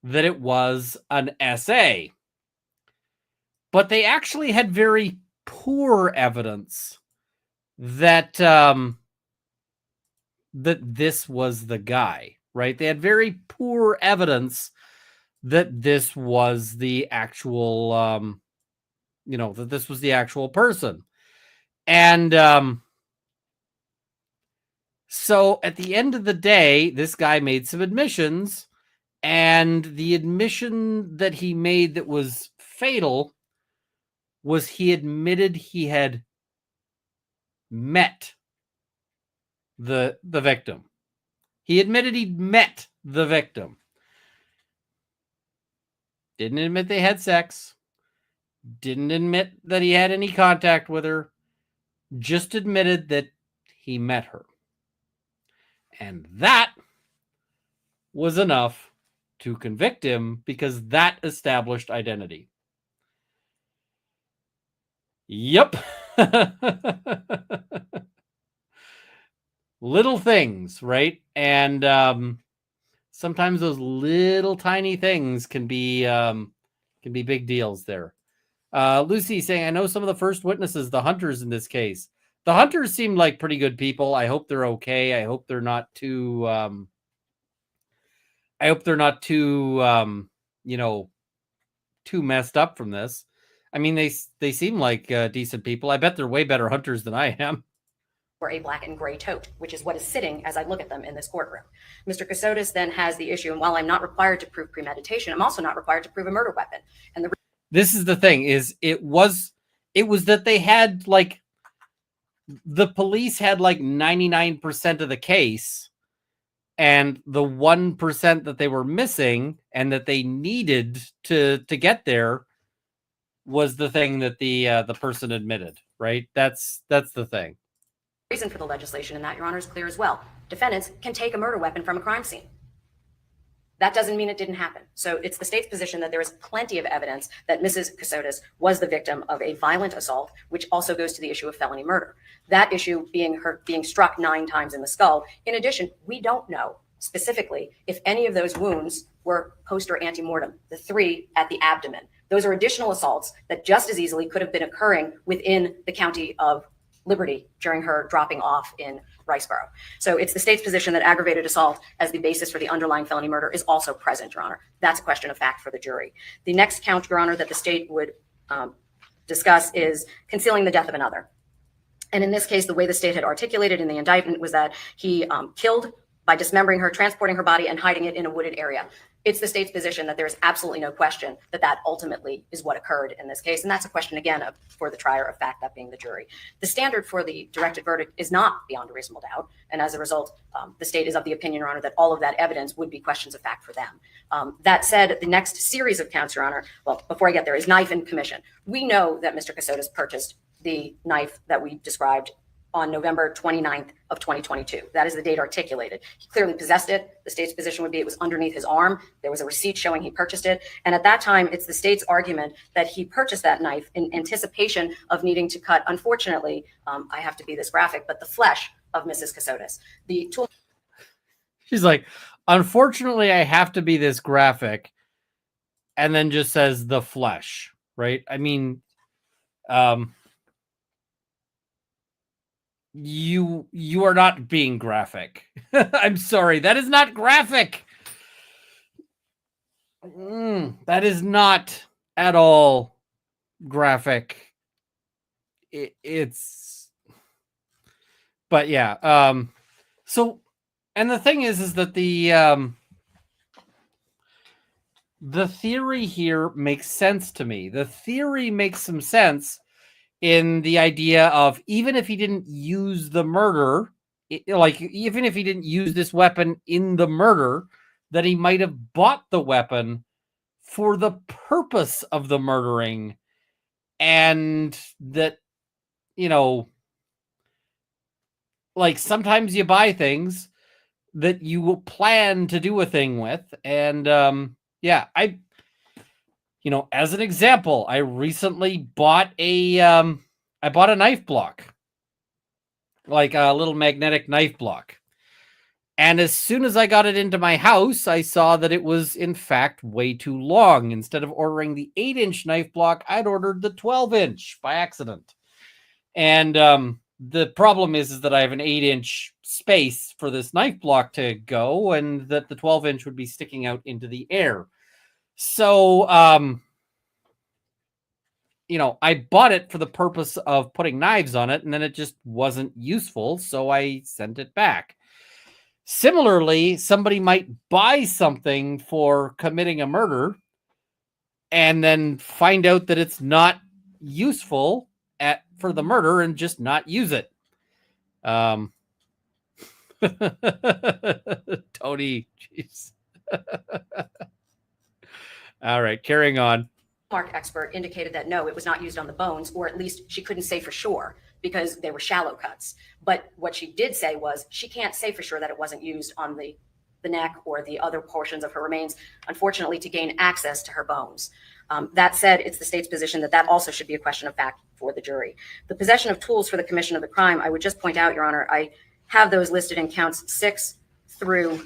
that it was an SA. But they actually had very poor evidence that that this was the guy, right? They had very poor evidence that this was the actual, that this was the actual person. And so at the end of the day, this guy made some admissions, and the admission that he made that was fatal was he admitted he had met the victim. He admitted he'd met the victim. Didn't admit they had sex. Didn't admit that he had any contact with her. Just admitted that he met her. And that was enough to convict him because that established identity. Yep. Little things, right? And sometimes those little tiny things can be big deals there. Lucy saying, I know some of the first witnesses, the hunters in this case. The hunters seemed like pretty good people. I hope they're okay. I hope they're not too too messed up from this. I mean, they seem like decent people. I bet they're way better hunters than I am. Or a black and gray tote, which is what is sitting as I look at them in this courtroom. Mr. Kassotis then has the issue, and while I'm not required to prove premeditation, I'm also not required to prove a murder weapon. And this is the thing: is it was that they had the police had 99% of the case, and the 1% that they were missing and that they needed to get there was the thing that the person admitted. Right? That's the thing. Reason for the legislation in that, Your Honor, is clear as well. Defendants can take a murder weapon from a crime scene. That doesn't mean it didn't happen. So it's the state's position that there is plenty of evidence that Mrs. Kassotis was the victim of a violent assault, which also goes to the issue of felony murder. That issue being her being struck 9 times in the skull. In addition, we don't know specifically if any of those wounds were post or ante-mortem, the 3 at the abdomen. Those are additional assaults that just as easily could have been occurring within the county of Liberty during her dropping off in Riceboro. So it's the state's position that aggravated assault as the basis for the underlying felony murder is also present, Your Honor. That's a question of fact for the jury. The next count, Your Honor, that the state would discuss is concealing the death of another. And in this case, the way the state had articulated in the indictment was that he killed by dismembering her, transporting her body, and hiding it in a wooded area. It's the state's position that there's absolutely no question that that ultimately is what occurred in this case. And that's a question, again, for the trier of fact, that being the jury. The standard for the directed verdict is not beyond a reasonable doubt. And as a result, the state is of the opinion, Your Honor, that all of that evidence would be questions of fact for them. That said, the next series of counts, Your Honor, well, before I get there, is knife and commission. We know that Mr. Kassotis purchased the knife that we described on November 29th of 2022. That is the date articulated. He clearly possessed it. The state's position would be it was underneath his arm. There was a receipt showing he purchased it. And at that time, it's the state's argument that he purchased that knife in anticipation of needing to cut, unfortunately, I have to be this graphic, but the flesh of Mrs. Kassotis. The tool. She's like, unfortunately, I have to be this graphic, and then just says the flesh, right? I mean, you are not being graphic. I'm sorry. That is not graphic. That is not at all graphic. It's, but yeah. So, and the thing is that the theory here makes sense to me. The theory makes some sense in the idea of even if he didn't use the murder, even if he didn't use this weapon in the murder, that he might have bought the weapon for the purpose of the murdering, and that, sometimes you buy things that you will plan to do a thing with. And as an example, I recently bought a knife block, like a little magnetic knife block. And as soon as I got it into my house, I saw that it was, in fact, way too long. Instead of ordering the 8-inch knife block, I'd ordered the 12-inch by accident. And the problem is that I have an 8-inch space for this knife block to go, and that the 12-inch would be sticking out into the air. So, I bought it for the purpose of putting knives on it, and then it just wasn't useful, so I sent it back. Similarly, somebody might buy something for committing a murder and then find out that it's not useful for the murder and just not use it. Tony, jeez. All right, carrying on. Mark expert indicated that no, it was not used on the bones, or at least she couldn't say for sure because they were shallow cuts. But what she did say was she can't say for sure that it wasn't used on the neck or the other portions of her remains, unfortunately, to gain access to her bones. That said, it's the state's position that also should be a question of fact for the jury. The possession of tools for the commission of the crime, I would just point out, Your Honor, I have those listed in counts 6 through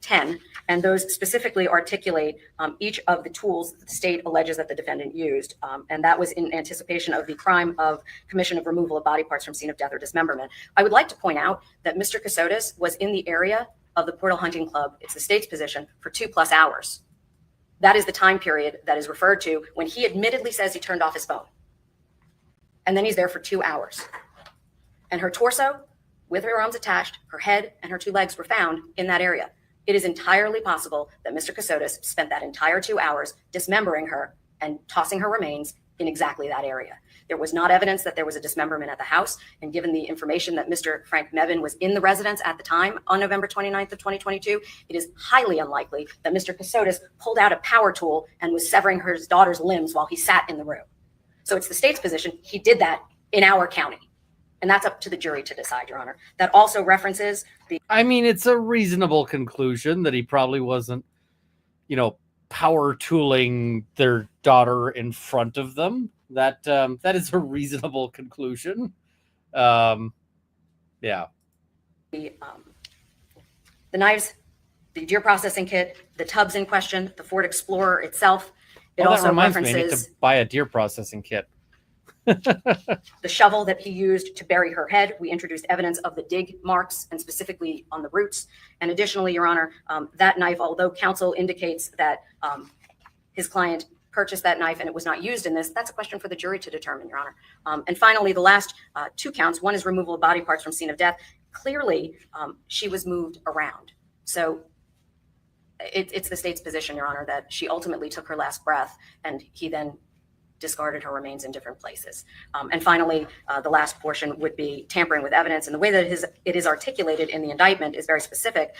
10, and those specifically articulate each of the tools that the state alleges that the defendant used. And that was in anticipation of the crime of commission of removal of body parts from scene of death or dismemberment. I would like to point out that Mr. Kassotis was in the area of the Portal Hunting Club, it's the state's position, for 2+ hours. That is the time period that is referred to when he admittedly says he turned off his phone. And then he's there for 2 hours. And her torso, with her arms attached, her head and her 2 legs were found in that area. It is entirely possible that Mr. Kassotis spent that entire 2 hours dismembering her and tossing her remains in exactly that area. There was not evidence that there was a dismemberment at the house. And given the information that Mr. Frank Mevin was in the residence at the time on November 29th of 2022, it is highly unlikely that Mr. Kassotis pulled out a power tool and was severing his daughter's limbs while he sat in the room. So it's the state's position he did that in our county. And that's up to the jury to decide, Your Honor. That also references the... I mean, it's a reasonable conclusion that he probably wasn't, power tooling their daughter in front of them. That is a reasonable conclusion. Yeah. The knives, the deer processing kit, the tubs in question, the Ford Explorer itself. It also references... me, I need to buy a deer processing kit. The shovel that he used to bury her head. We introduced evidence of the dig marks and specifically on the roots. And additionally, Your Honor, that knife, although counsel indicates that his client purchased that knife and it was not used in this, that's a question for the jury to determine, Your Honor. And finally, the last 2 counts, one is removal of body parts from scene of death. Clearly, she was moved around. So it's the state's position, Your Honor, that she ultimately took her last breath and he then discarded her remains in different places. And finally, the last portion would be tampering with evidence. And the way that it is articulated in the indictment is very specific,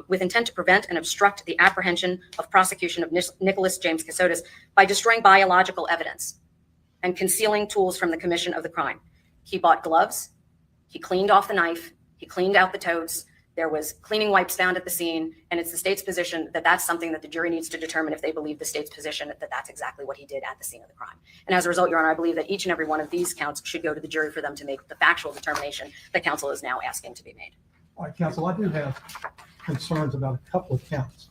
with intent to prevent and obstruct the apprehension of prosecution of Nicholas James Kassotis by destroying biological evidence and concealing tools from the commission of the crime. He bought gloves, he cleaned off the knife, he cleaned out the totes, there was cleaning wipes found at the scene, and it's the state's position that that's something that the jury needs to determine if they believe the state's position that that's exactly what he did at the scene of the crime. And as a result, Your Honor, I believe that each and every one of these counts should go to the jury for them to make the factual determination that counsel is now asking to be made. All right, counsel, I do have concerns about a couple of counts.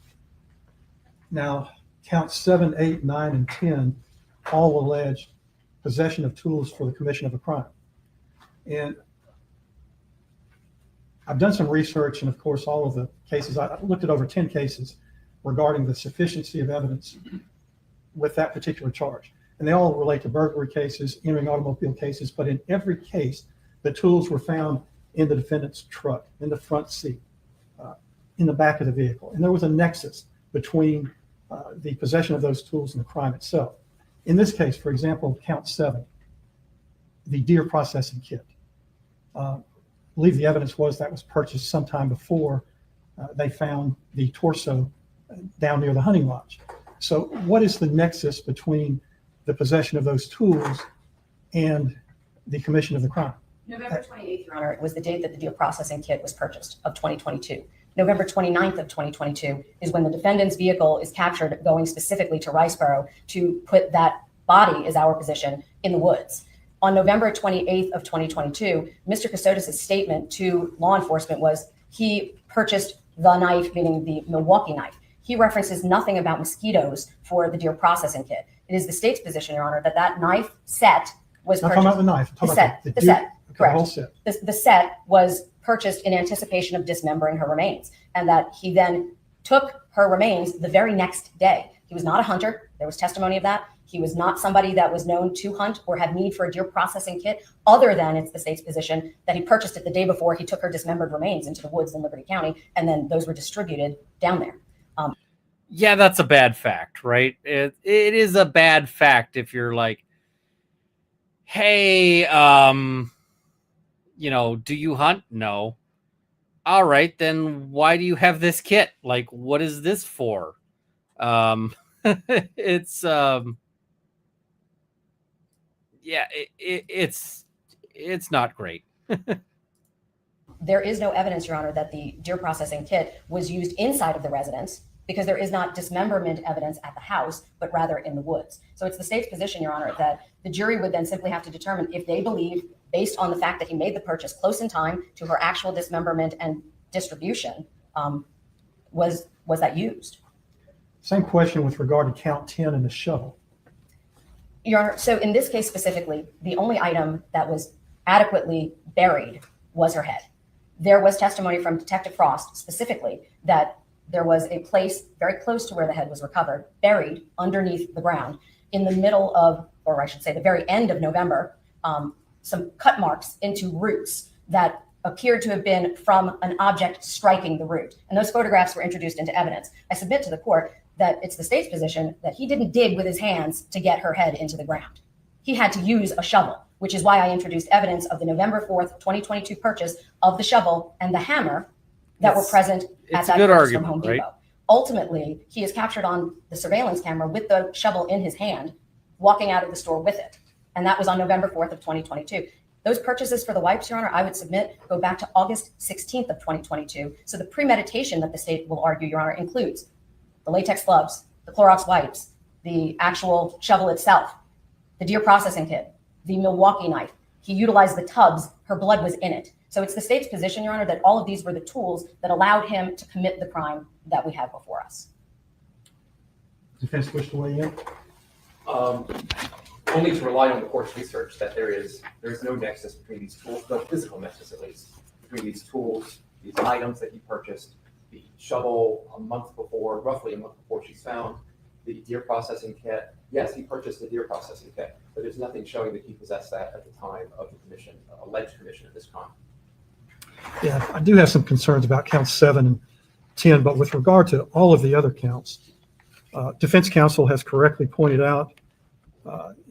Now, counts 7, 8, 9, and 10 all allege possession of tools for the commission of a crime. And I've done some research, and of course, all of the cases, I looked at over 10 cases regarding the sufficiency of evidence with that particular charge. And they all relate to burglary cases, entering automobile cases, but in every case, the tools were found in the defendant's truck, in the front seat, in the back of the vehicle. And there was a nexus between the possession of those tools and the crime itself. In this case, for example, count 7, the deer processing kit. I believe the evidence was that was purchased sometime before they found the torso down near the hunting lodge. So what is the nexus between the possession of those tools and the commission of the crime? November 28th, Your Honor, was the date that the deer processing kit was purchased of 2022. November 29th of 2022 is when the defendant's vehicle is captured going specifically to Riceboro to put that body, is our position, in the woods. On November 28th of 2022, Mr. Kassotis' statement to law enforcement was he purchased the knife, meaning the Milwaukee knife. He references nothing about mosquitoes for the deer processing kit. It is the state's position, Your Honor, that that knife set was Not purchased. talking about the knife. I'm The talking set, about the set, okay, the correct. whole set. The set was purchased in anticipation of dismembering her remains, and that he then took her remains the very next day. He was not a hunter. There was testimony of that. He was not somebody that was known to hunt or had need for a deer processing kit, other than it's the state's position that he purchased it the day before he took her dismembered remains into the woods in Liberty County, and then those were distributed down there. Yeah, that's a bad fact, right? It is a bad fact if you're like, hey, do you hunt? No. All right, then why do you have this kit? Like, what is this for? It's not great. There is no evidence, Your Honor, that the deer processing kit was used inside of the residence, because there is not dismemberment evidence at the house, but rather in the woods. So it's the state's position, Your Honor, that the jury would then simply have to determine if they believe, based on the fact that he made the purchase close in time to her actual dismemberment and distribution, was that used? Same question with regard to count 10 and the shovel. Your Honor, so in this case specifically, the only item that was adequately buried was her head. There was testimony from Detective Frost specifically that there was a place very close to where the head was recovered, buried underneath the ground in the middle of, or I should say the very end of November, some cut marks into roots that appeared to have been from an object striking the root. And those photographs were introduced into evidence. I submit to the court that it's the state's position that he didn't dig with his hands to get her head into the ground. He had to use a shovel, which is why I introduced evidence of the November 4th, 2022 purchase of the shovel and the hammer that were present at that purchase from Home Depot. Right? Ultimately, he is captured on the surveillance camera with the shovel in his hand, walking out of the store with it. And that was on November 4th of 2022. Those purchases for the wipes, Your Honor, I would submit go back to August 16th of 2022. So the premeditation that the state will argue, Your Honor, includes the latex gloves, the Clorox wipes, the actual shovel itself, the deer processing kit, the Milwaukee knife. He utilized the tubs. Her blood was in it. So it's the state's position, Your Honor, that all of these were the tools that allowed him to commit the crime that we have before us. Defense wish to weigh in? Only to rely on the court's research that there's no nexus between these tools, no physical nexus at least, between these tools, these items that he purchased, the shovel roughly a month before she's found, the deer processing kit. Yes, he purchased the deer processing kit, but there's nothing showing that he possessed that at the time of the alleged commission of this crime. Yeah, I do have some concerns about counts 7 and 10, but with regard to all of the other counts, defense counsel has correctly pointed out,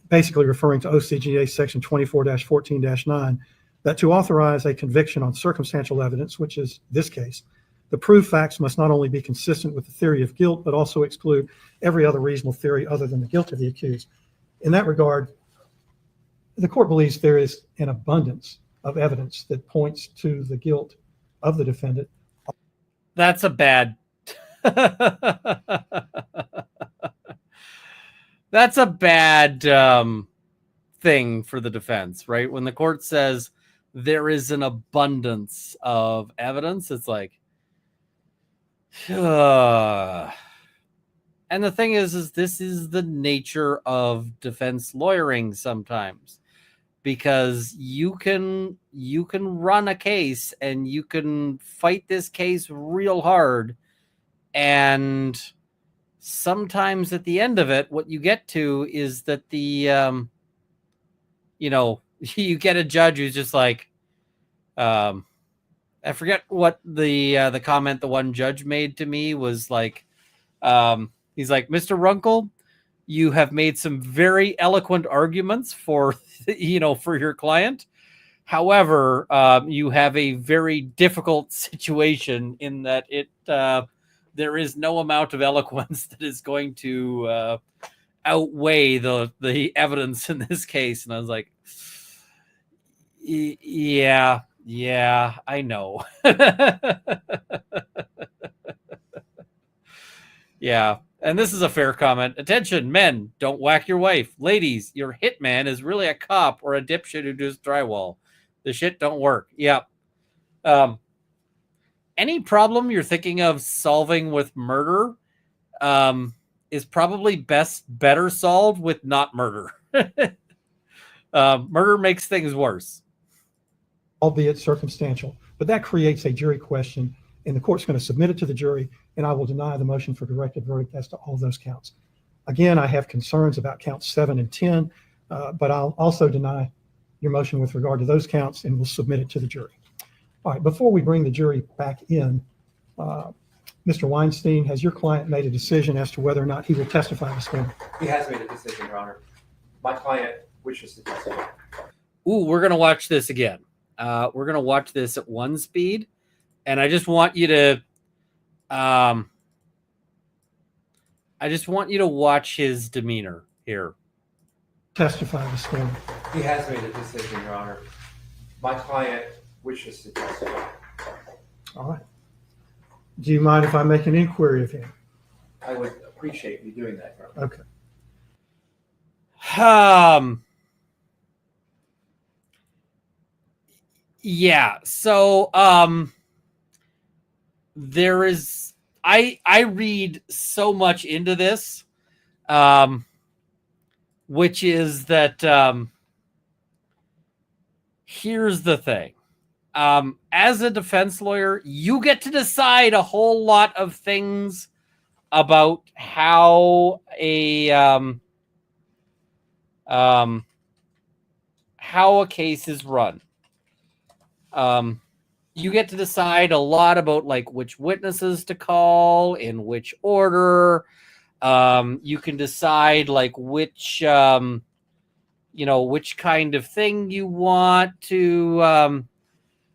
basically referring to OCGA section 24-14-9, that to authorize a conviction on circumstantial evidence, which is this case, the proved facts must not only be consistent with the theory of guilt, but also exclude every other reasonable theory other than the guilt of the accused. In that regard, the court believes there is an abundance of evidence that points to the guilt of the defendant. That's a bad that's a bad thing for the defense, right? When the court says there is an abundance of evidence, it's like, and the thing is this is the nature of defense lawyering sometimes, because you can run a case and you can fight this case real hard, and sometimes at the end of it, what you get to is that the you get a judge who's just like, I forget what the comment the one judge made to me was like, he's like, Mr. Runkle, you have made some very eloquent arguments for for your client. However, you have a very difficult situation in that there is no amount of eloquence that is going to outweigh the evidence in this case. And I was like, yeah, I know. Yeah. And this is a fair comment. Attention, men, don't whack your wife. Ladies, your hitman is really a cop or a dipshit who does drywall. The shit don't work. Yep. Any problem you're thinking of solving with murder is probably better solved with not murder. Murder makes things worse. Albeit circumstantial. But that creates a jury question, and the court's going to submit it to the jury, and I will deny the motion for directed verdict as to all those counts. Again, I have concerns about counts 7 and 10, but I'll also deny your motion with regard to those counts, and we'll submit it to the jury. All right, before we bring the jury back in, Mr. Weinstein, has your client made a decision as to whether or not he will testify this morning? He has made a decision, Your Honor. My client wishes to testify. Ooh, we're going to watch this again. We're going to watch this at 1 speed. And I just want you to, watch his demeanor here. Testify this morning. He has made a decision, Your Honor. My client wishes to testify. All right. Do you mind if I make an inquiry of him? I would appreciate you doing that, Your Honor. Okay. Yeah. So, there is, I read so much into this, which is that, here's the thing. As a defense lawyer, you get to decide a whole lot of things about how a case is run. You get to decide a lot about like which witnesses to call, in which order. You can decide like which kind of thing you want to,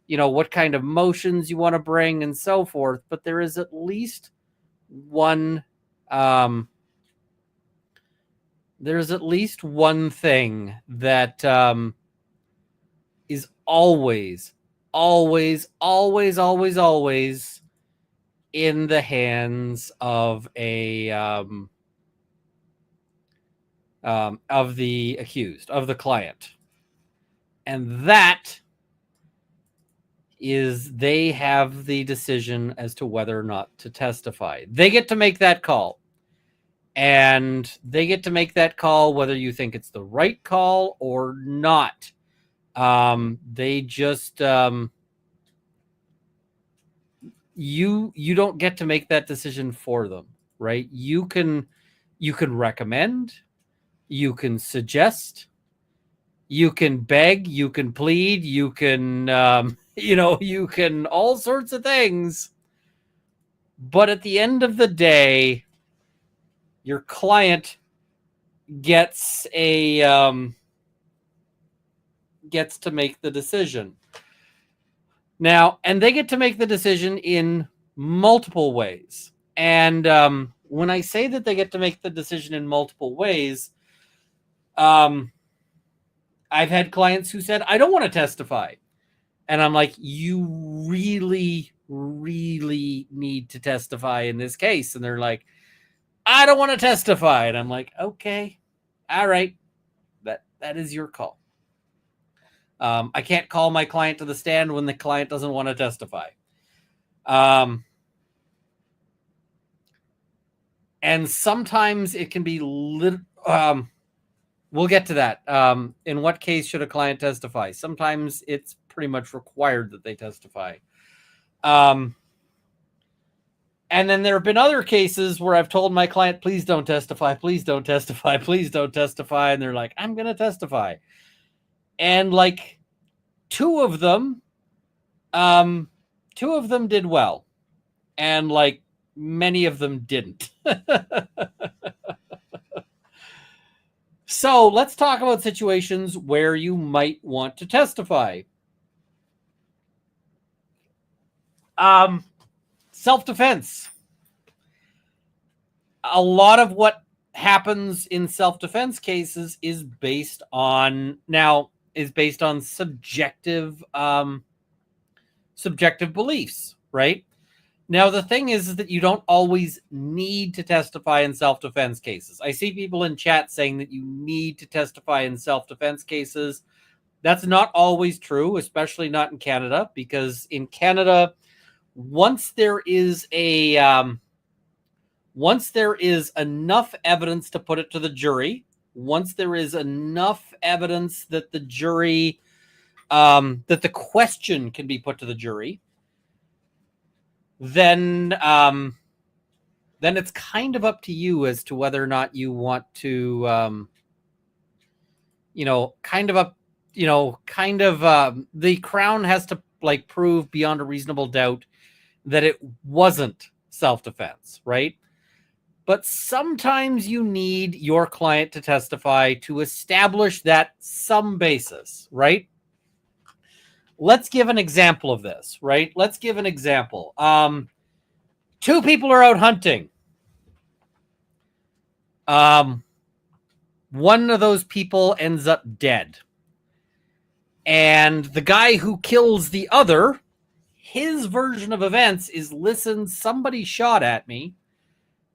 what kind of motions you want to bring and so forth. But there is at least one thing that is always in the hands of the accused, of the client. And that is they have the decision as to whether or not to testify. They get to make that call. And they get to make that call whether you think it's the right call or not. They just you don't get to make that decision for them, right? You can recommend, you can suggest, you can beg, you can plead, you can you can all sorts of things. But at the end of the day, your client gets to make the decision. Now, and they get to make the decision in multiple ways. And when I say that they get to make the decision in multiple ways, I've had clients who said, I don't want to testify. And I'm like, you really, really need to testify in this case. And they're like, I don't want to testify. And I'm like, okay, all right, that is your call. I can't call my client to the stand when the client doesn't want to testify. And sometimes it can be, we'll get to that. In what case should a client testify? Sometimes it's pretty much required that they testify. And then there have been other cases where I've told my client, please don't testify, please don't testify, please don't testify. And they're like, I'm going to testify. And like two of them did well. And like many of them didn't. So let's talk about situations where you might want to testify. Self-defense. A lot of what happens in self-defense cases is based on subjective beliefs, right? Now, the thing is that you don't always need to testify in self-defense cases. I see people in chat saying that you need to testify in self-defense cases. That's not always true, especially not in Canada, because in Canada, once there is enough evidence to put it to the jury, once there is enough evidence that the jury, that the question can be put to the jury, then it's kind of up to you as to whether or not you want to, the Crown has to like prove beyond a reasonable doubt that it wasn't self-defense, right? But sometimes you need your client to testify to establish that some basis, right? Let's give an example of this, right? Let's give an example. Two people are out hunting. One of those people ends up dead. And the guy who kills the other, his version of events is, listen, somebody shot at me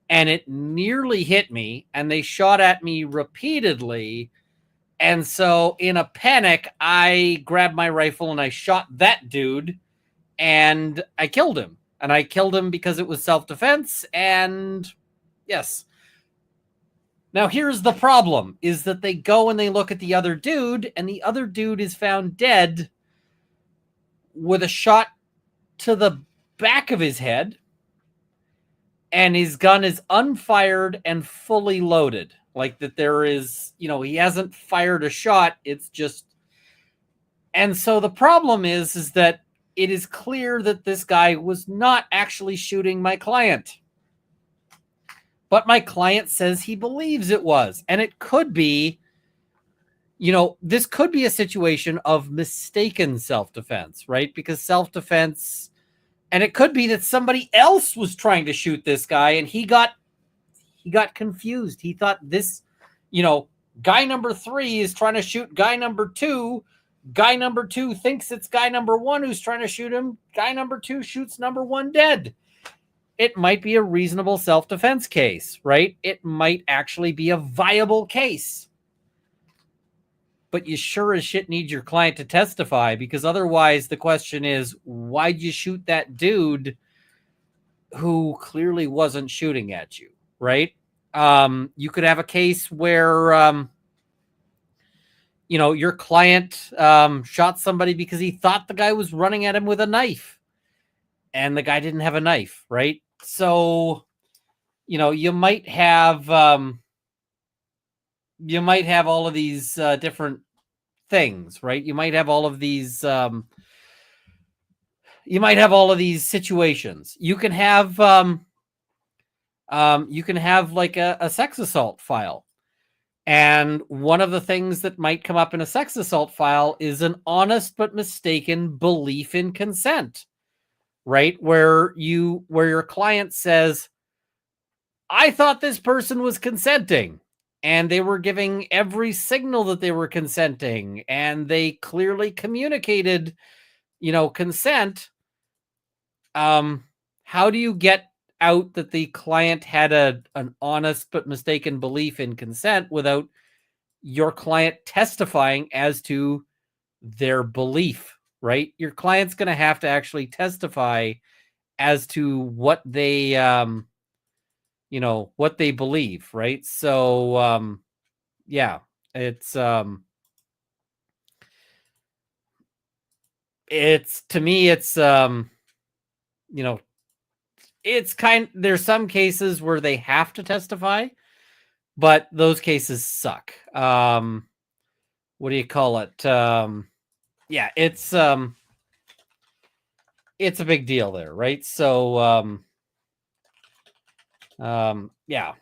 and it nearly hit me and they shot at me repeatedly. And so in a panic, I grabbed my rifle and I shot that dude and I killed him. And I killed him because it was self-defense. And yes. Now, here's the problem, is that they go and they look at the other dude, and the other dude is found dead with a shot to the back of his head, and his gun is unfired and fully loaded. Like that there is, he hasn't fired a shot, it's just... And so the problem is that it is clear that this guy was not actually shooting my client. But my client says he believes it was. And it could be, this could be a situation of mistaken self-defense, right? Because self-defense, and it could be that somebody else was trying to shoot this guy and he got confused. He thought this, guy number 3 is trying to shoot guy number 2. Guy number 2 thinks it's guy number 1 who's trying to shoot him. Guy number 2 shoots number 1 dead. It might be a reasonable self-defense case, right? It might actually be a viable case. But you sure as shit need your client to testify, because otherwise the question is, why'd you shoot that dude who clearly wasn't shooting at you, right? You could have a case where, your client shot somebody because he thought the guy was running at him with a knife and the guy didn't have a knife, right? So, you might have all of these different things, right? You might have all of these situations. You can have like a sex assault file. And one of the things that might come up in a sex assault file is an honest but mistaken belief in consent. Right? Where your client says, I thought this person was consenting, and they were giving every signal that they were consenting, and they clearly communicated, consent. How do you get out that the client had an honest but mistaken belief in consent without your client testifying as to their belief? Right? Your client's going to have to actually testify as to what they, what they believe. Right. So, yeah, it's to me, it's, it's there's some cases where they have to testify, but those cases suck. What do you call it? Yeah, it's a big deal there, right? So, yeah.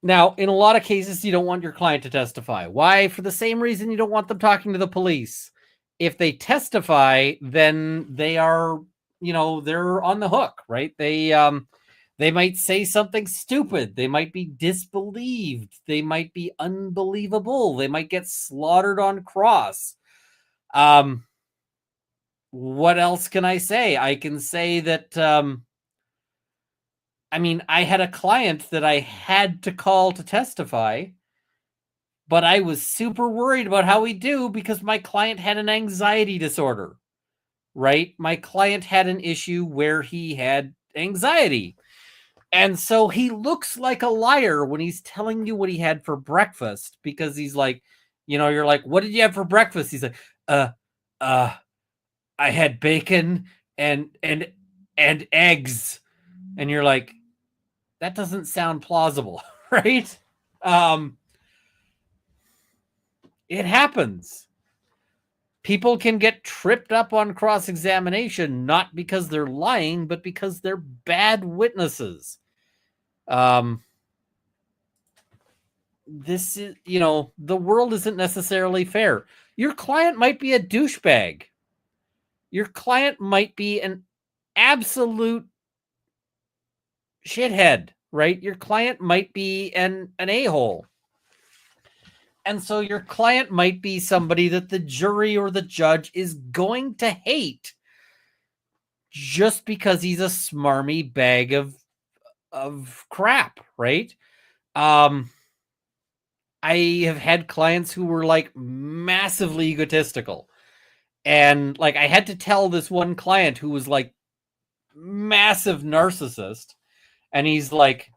Now, in a lot of cases, you don't want your client to testify. Why? For the same reason you don't want them talking to the police. If they testify, then they are, they're on the hook, right? They might say something stupid. They might be disbelieved. They might be unbelievable. They might get slaughtered on cross. what else can I say? I can say that, I mean, I had a client that I had to call to testify, but I was super worried about how he'd do because my client had an anxiety disorder, right? My client had an issue where he had anxiety. And so he looks like a liar when he's telling you what he had for breakfast, because he's like, you're like, what did you have for breakfast? He's like, I had bacon and eggs. And you're like, that doesn't sound plausible, right? It happens. People can get tripped up on cross-examination, not because they're lying, but because they're bad witnesses. This is, the world isn't necessarily fair. Your client might be a douchebag. Your client might be an absolute shithead, right? Your client might be an a-hole. And so your client might be somebody that the jury or the judge is going to hate just because he's a smarmy bag of crap, right? I have had clients who were like massively egotistical. And like I had to tell this one client who was like massive narcissist, and he's like,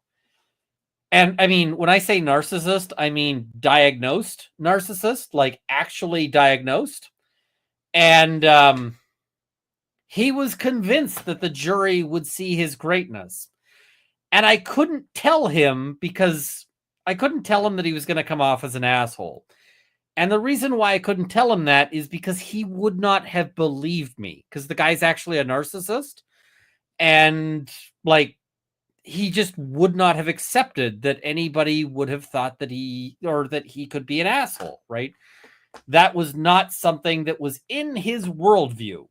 and I mean, when I say narcissist, I mean diagnosed narcissist, like actually diagnosed. And he was convinced that the jury would see his greatness. And I couldn't tell him because I couldn't tell him that he was going to come off as an asshole. And the reason why I couldn't tell him that is because he would not have believed me, because the guy's actually a narcissist. And like, he just would not have accepted that anybody would have thought that he could be an asshole, right? That was not something that was in his worldview.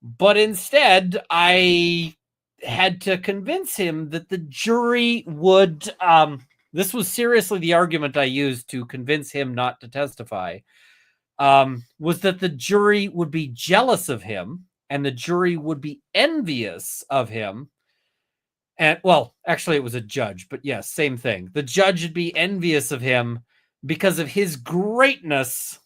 But instead, I had to convince him that the jury would, this was seriously the argument I used to convince him not to testify, was that the jury would be jealous of him and the jury would be envious of him. And well, actually it was a judge, but yes, same thing. The judge would be envious of him because of his greatness.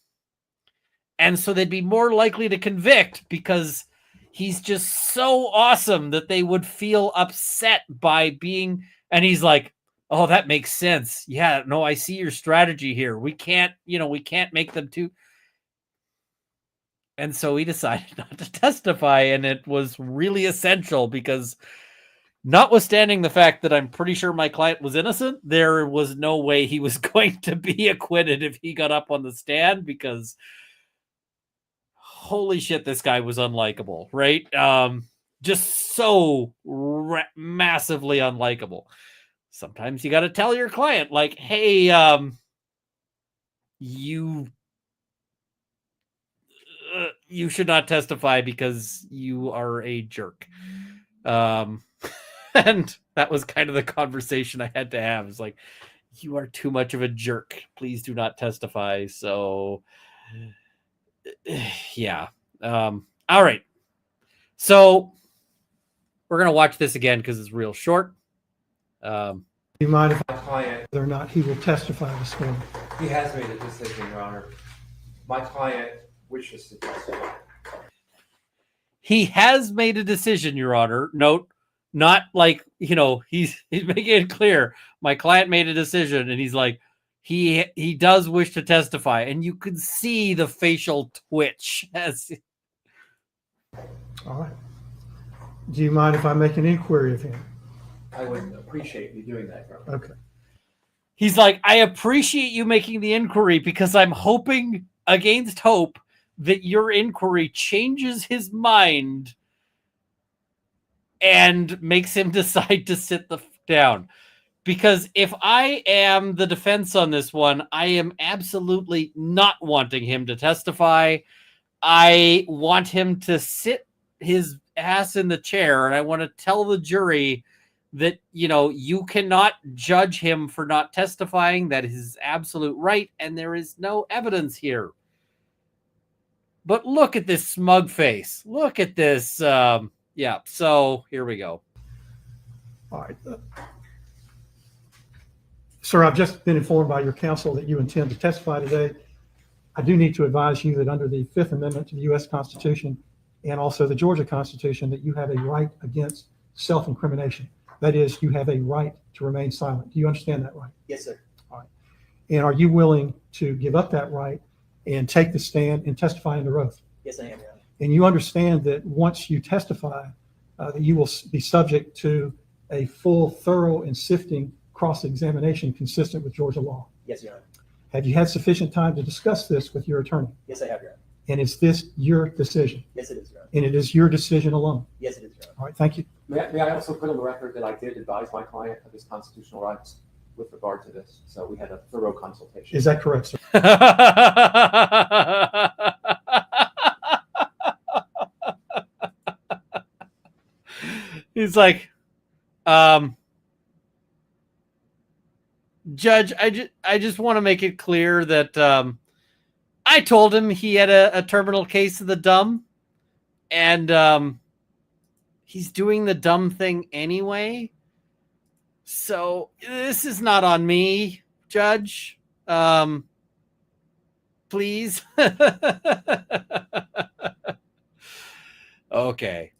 And so they'd be more likely to convict because he's just so awesome that they would feel upset by being, and he's like, oh, that makes sense. Yeah, no, I see your strategy here. We can't make them too. And so he decided not to testify, and it was really essential because, notwithstanding the fact that I'm pretty sure my client was innocent, there was no way he was going to be acquitted if he got up on the stand, because holy shit, this guy was unlikable, right? Just so massively unlikable. Sometimes you got to tell your client, like, hey, you should not testify because you are a jerk. And that was kind of the conversation I had to have. It's like, you are too much of a jerk. Please do not testify. So, yeah. All right. So we're going to watch this again because it's real short. Do you mind if My client, whether or not he will testify this morning? he has made a decision, Your Honor. My client wishes to testify. He has made a decision, Your Honor. Note, not like, he's making it clear. My client made a decision, and he's like, he does wish to testify, and you can see the facial twitch as. All right. Do you mind if I make an inquiry of him? I would appreciate you doing that, Your Honor. Okay. He's like, I appreciate you making the inquiry because I'm hoping against hope that your inquiry changes his mind and makes him decide to sit down. Because if I am the defense on this one, I am absolutely not wanting him to testify. I want him to sit his ass in the chair, and I want to tell the jury that, you cannot judge him for not testifying. That is his absolute right, and there is no evidence here. But look at this smug face. Look at this. Yeah. So here we go. All right. Sir, I've just been informed by your counsel that you intend to testify today. I do need to advise you that under the Fifth Amendment to the U.S. Constitution and also the Georgia Constitution, that you have a right against self-incrimination. That is, you have a right to remain silent. Do you understand that right? Yes, sir. All right. And are you willing to give up that right and take the stand and testify under oath? Yes, I am, Your Honor. And you understand that once you testify, that you will be subject to a full, thorough, and sifting cross-examination consistent with Georgia law. Yes, Your Honor. Have you had sufficient time to discuss this with your attorney? Yes, I have, Your Honor. And is this your decision? Yes, it is, Your Honor. And it is your decision alone? Yes, it is, Your Honor. All right, thank you. May I also put on the record that I did advise my client of his constitutional rights with regard to this? So we had a thorough consultation. Is that correct, sir? He's like, Judge, I just want to make it clear that I told him he had a terminal case of the dumb, and he's doing the dumb thing anyway. So this is not on me, Judge. Please. Okay.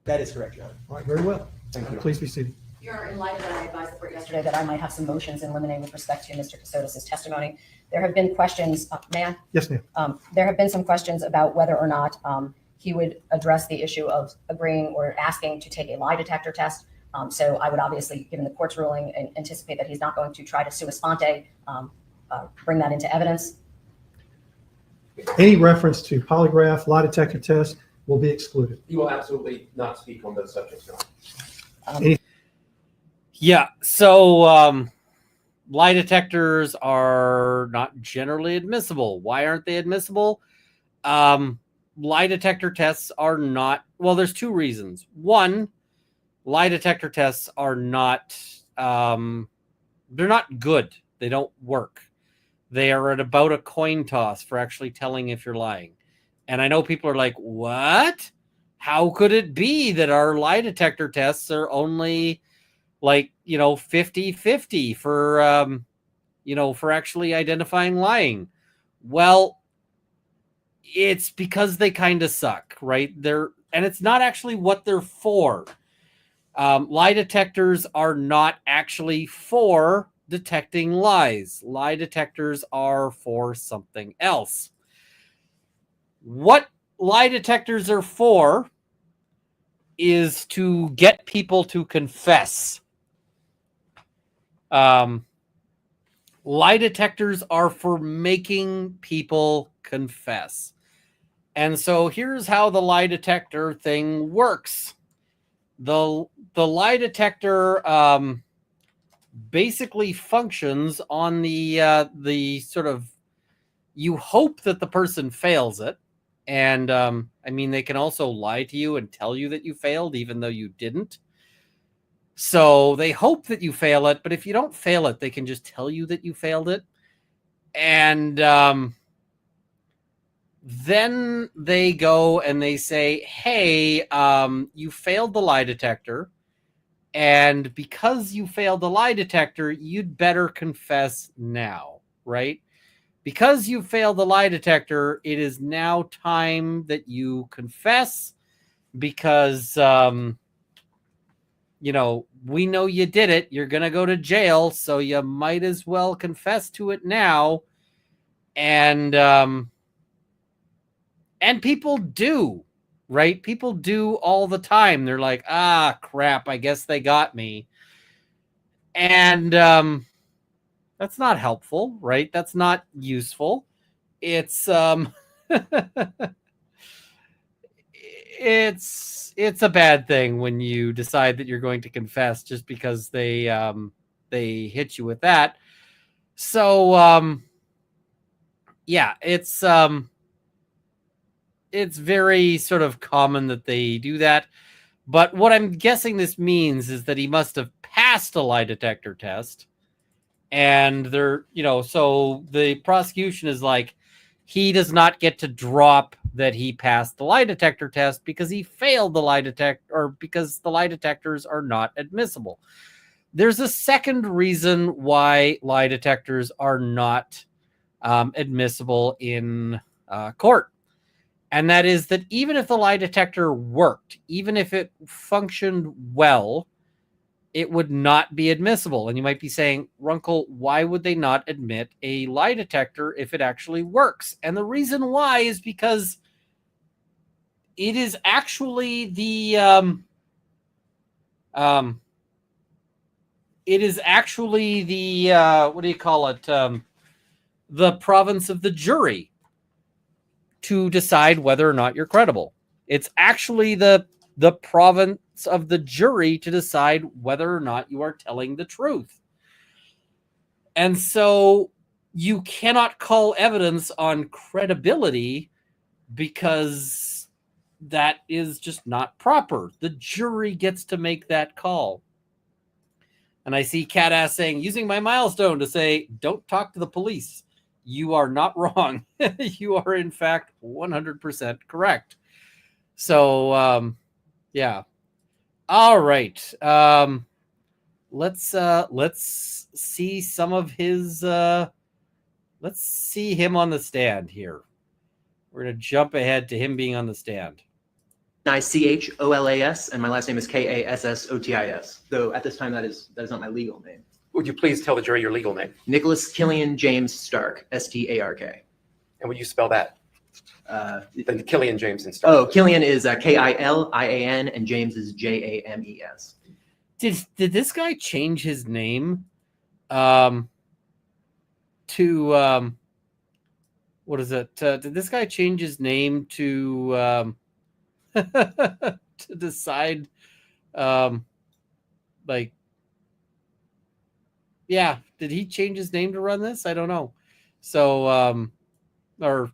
That is correct, Your Honor. All right, very well. Thank you. Please be seated. Your Honor, in light of that, I advised the court yesterday that I might have some motions in limine with respect to Mr. Kassotis' testimony. There have been questions, may I? Yes, ma'am. There have been some questions about whether or not he would address the issue of agreeing or asking to take a lie detector test. So I would obviously, given the court's ruling, anticipate that he's not going to try to sua sponte, bring that into evidence. Any reference to polygraph, lie detector test will be excluded. You will absolutely not speak on those subjects, Your Honor. Yeah. So lie detectors are not generally admissible. Why aren't they admissible? Lie detector tests are not, well, there's two reasons. One, lie detector tests are not, they're not good. They don't work. They are at about a coin toss for actually telling if you're lying. And I know people are like, what? How could it be that our lie detector tests are only like, 50-50 for, for actually identifying lying? Well, it's because they kind of suck, right? And it's not actually what they're for. Lie detectors are not actually for detecting lies. Lie detectors are for something else. What lie detectors are for is to get people to confess. Lie detectors are for making people confess. And so here's how the lie detector thing works. The lie detector basically functions on the sort of, you hope that the person fails it. And they can also lie to you and tell you that you failed, even though you didn't. So they hope that you fail it, but if you don't fail it, they can just tell you that you failed it. And then they go and they say, hey, you failed the lie detector. And because you failed the lie detector, you'd better confess now, right? Because you failed the lie detector, it is now time that you confess because, we know you did it. You're going to go to jail, so you might as well confess to it now. And people do, right? People do all the time. They're like, crap, I guess they got me. And that's not helpful, right? That's not useful. It's it's a bad thing when you decide that you're going to confess just because they hit you with that. So it's very sort of common that they do that. But what I'm guessing this means is that he must have passed a lie detector test. And so the prosecution is like, he does not get to drop that he passed the lie detector test because he failed the lie detector, or because the lie detectors are not admissible. There's a second reason why lie detectors are not admissible in court. And that is that even if the lie detector worked, even if it functioned well, it would not be admissible. And you might be saying, Runkle, why would they not admit a lie detector if it actually works? And the reason why is because it is actually the what do you call it? The province of the jury to decide whether or not you're credible. It's actually the province of the jury to decide whether or not you are telling the truth. And so you cannot call evidence on credibility because that is just not proper. The jury gets to make that call. And I see Catass saying, using my milestone to say, don't talk to the police. You are not wrong. You are, in fact, 100% correct. So, yeah. All right. Let's see some of his. Let's see him on the stand here. We're gonna jump ahead to him being on the stand. Nicholas, and my last name is Kassotis. Though at this time that is not my legal name. Would you please tell the jury your legal name? Nicholas Killian James Stark, Stark. And would you spell that? The Killian James and Stark. Oh, Killian is Kilian and James is James. Did this guy change his name to what is it? Did this guy change his name to to decide like, yeah, did he change his name to run this? I don't know. So or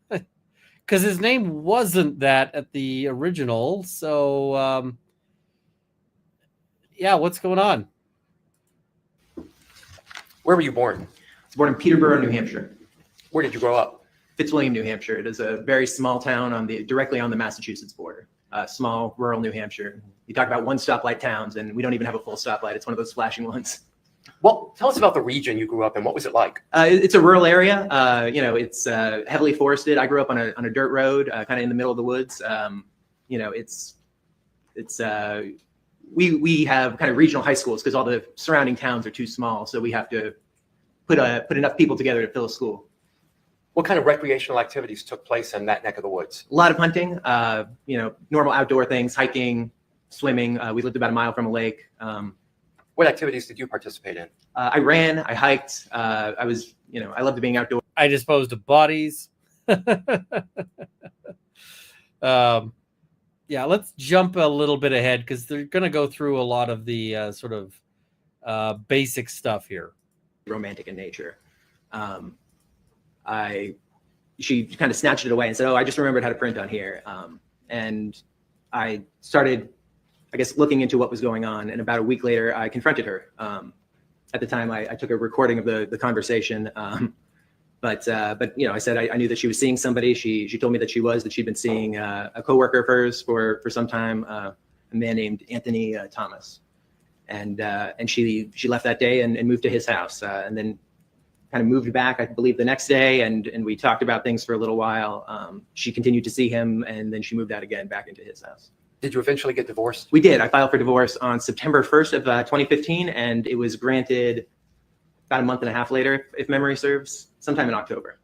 because his name wasn't that at the original. So yeah, what's going on? Where were you born? I was born in Peterborough, New Hampshire. Where did you grow up? Fitzwilliam, New Hampshire. It is a very small town directly on the Massachusetts border. Small rural New Hampshire. You talk about one stoplight towns, and we don't even have a full stoplight. It's one of those flashing ones. Well, tell us about the region you grew up in. What was it like? It's a rural area. It's heavily forested. I grew up on a dirt road, kind of in the middle of the woods. We have kind of regional high schools because all the surrounding towns are too small, so we have to put enough people together to fill a school. What kind of recreational activities took place in that neck of the woods? A lot of hunting, normal outdoor things, hiking, swimming. We lived about a mile from a lake. What activities did you participate in? I ran, I hiked. I loved being outdoors. I disposed of bodies. Yeah, let's jump a little bit ahead because they're going to go through a lot of the sort of basic stuff here. Romantic in nature. She kind of snatched it away and said, "Oh, I just remembered how to print on here." And I started, I guess, looking into what was going on. And about a week later, I confronted her. At the time, I took a recording of the conversation. But I said I knew that she was seeing somebody. She told me that she'd been seeing a coworker of hers for some time, a man named Anthony Thomas. And she left that day and moved to his house, and then kind of moved back, I believe, the next day, and we talked about things for a little while. She continued to see him, and then she moved out again back into his house. Did you eventually get divorced? We did. I filed for divorce on September 1st of 2015, and it was granted about a month and a half later, if memory serves, sometime in October.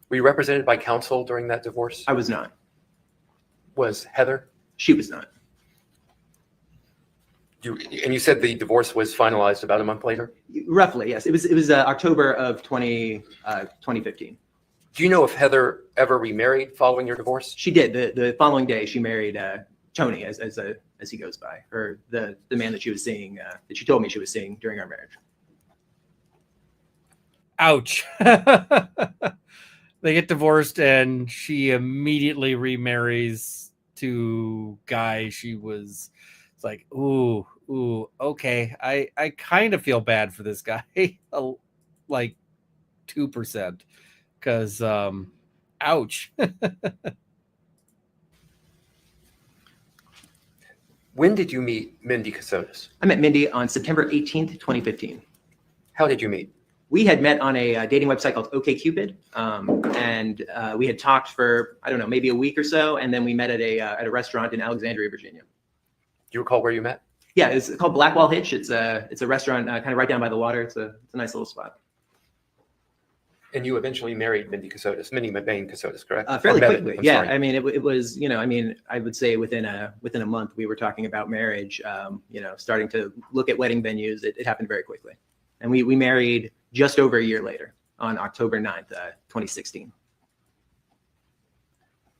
Were you represented by counsel during that divorce? I was not. Was Heather? She was not. And you said the divorce was finalized about a month later? Roughly, yes. It was October of 2015. Do you know if Heather ever remarried following your divorce? She did. The following day, she married Tony, as he goes by, or the man that she was seeing, that she told me she was seeing during our marriage. Ouch. They get divorced and she immediately remarries to guy she was. It's like, ooh, okay. I kind of feel bad for this guy, like 2%, because Ouch. When did you meet Mindy Kassotis? I met Mindy on September 18th, 2015. How did you meet? We had met on a dating website called OkCupid, and we had talked for, I don't know, maybe a week or so, and then we met at a restaurant in Alexandria, Virginia. Do you recall where you met? Yeah, it's called Blackwall Hitch. It's a restaurant kind of right down by the water. It's a nice little spot. And you eventually married Mindy Kassotis, Mindy McBain Kassotis, correct? Fairly Or quickly, I'm yeah. sorry. I mean, it was, I mean, I would say within a month we were talking about marriage. Starting to look at wedding venues. It happened very quickly, and we married just over a year later on October 9th, 2016.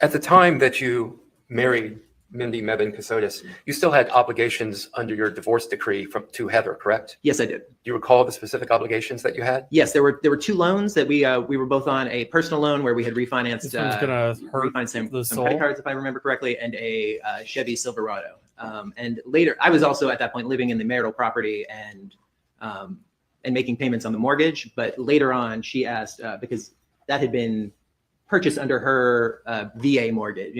At the time that you married Mindy McBain Kassotis, you still had obligations under your divorce decree to Heather, correct? Yes, I did. Do you recall the specific obligations that you had? Yes, there were two loans that we were both on: a personal loan where we had refinanced This one's gonna hurt refinanced some the credit soul. cards, if I remember correctly, and a Chevy Silverado. And later, I was also at that point living in the marital property and making payments on the mortgage. But later on, she asked because that had been purchased under her VA mortgage.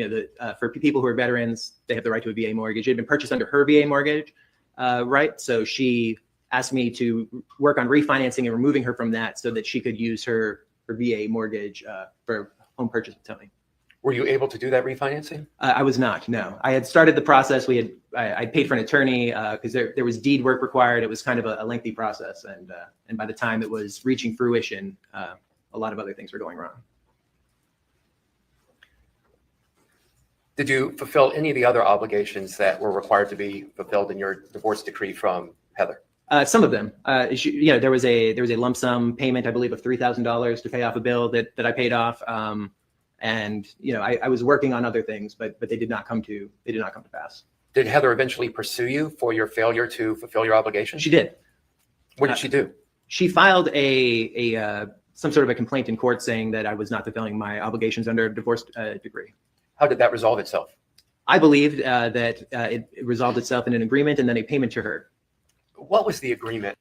For people who are veterans, they have the right to a VA mortgage. It had been purchased under her VA mortgage, right? So she asked me to work on refinancing and removing her from that so that she could use her VA mortgage for home purchase with Tony. Were you able to do that refinancing? I was not, no. I had started the process. I paid for an attorney because there was deed work required. It was kind of a lengthy process. And by the time it was reaching fruition, a lot of other things were going wrong. Did you fulfill any of the other obligations that were required to be fulfilled in your divorce decree from Heather? Some of them, there was a lump sum payment, I believe, of $3,000 to pay off a bill that I paid off. I was working on other things, but they did not come to pass. Did Heather eventually pursue you for your failure to fulfill your obligations? She did. What did she do? She filed some sort of a complaint in court saying that I was not fulfilling my obligations under a divorce decree. How did that resolve itself? I believed that it resolved itself in an agreement and then a payment to her. What was the agreement?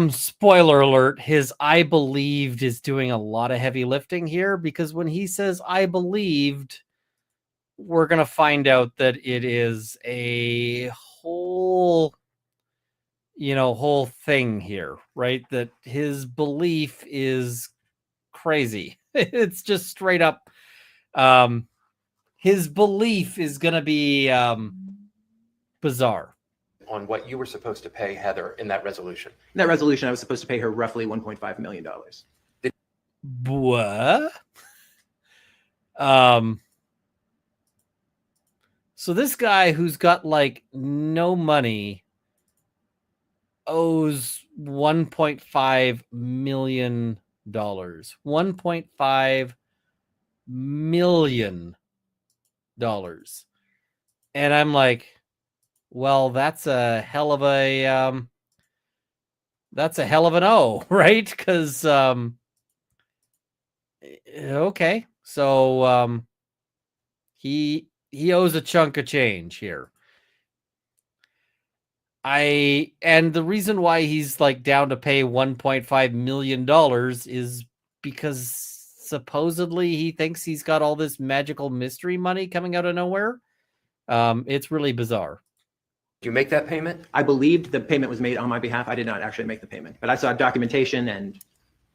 Spoiler alert, his I believed is doing a lot of heavy lifting here, because when he says I believed, we're going to find out that it is a whole thing here, right? That his belief is crazy. It's just straight up. His belief is going to be bizarre. On what you were supposed to pay Heather in that resolution. In that resolution, I was supposed to pay her roughly $1.5 million. What? So this guy who's got like no money owes $1.5 million. $1.5 million. And I'm like, well, that's a hell of an O, right? Because okay, so he owes a chunk of change here. And the reason why he's like down to pay $1.5 million is because supposedly he thinks he's got all this magical mystery money coming out of nowhere. It's really bizarre. Did you make that payment? I believed the payment was made on my behalf. I did not actually make the payment, but I saw documentation and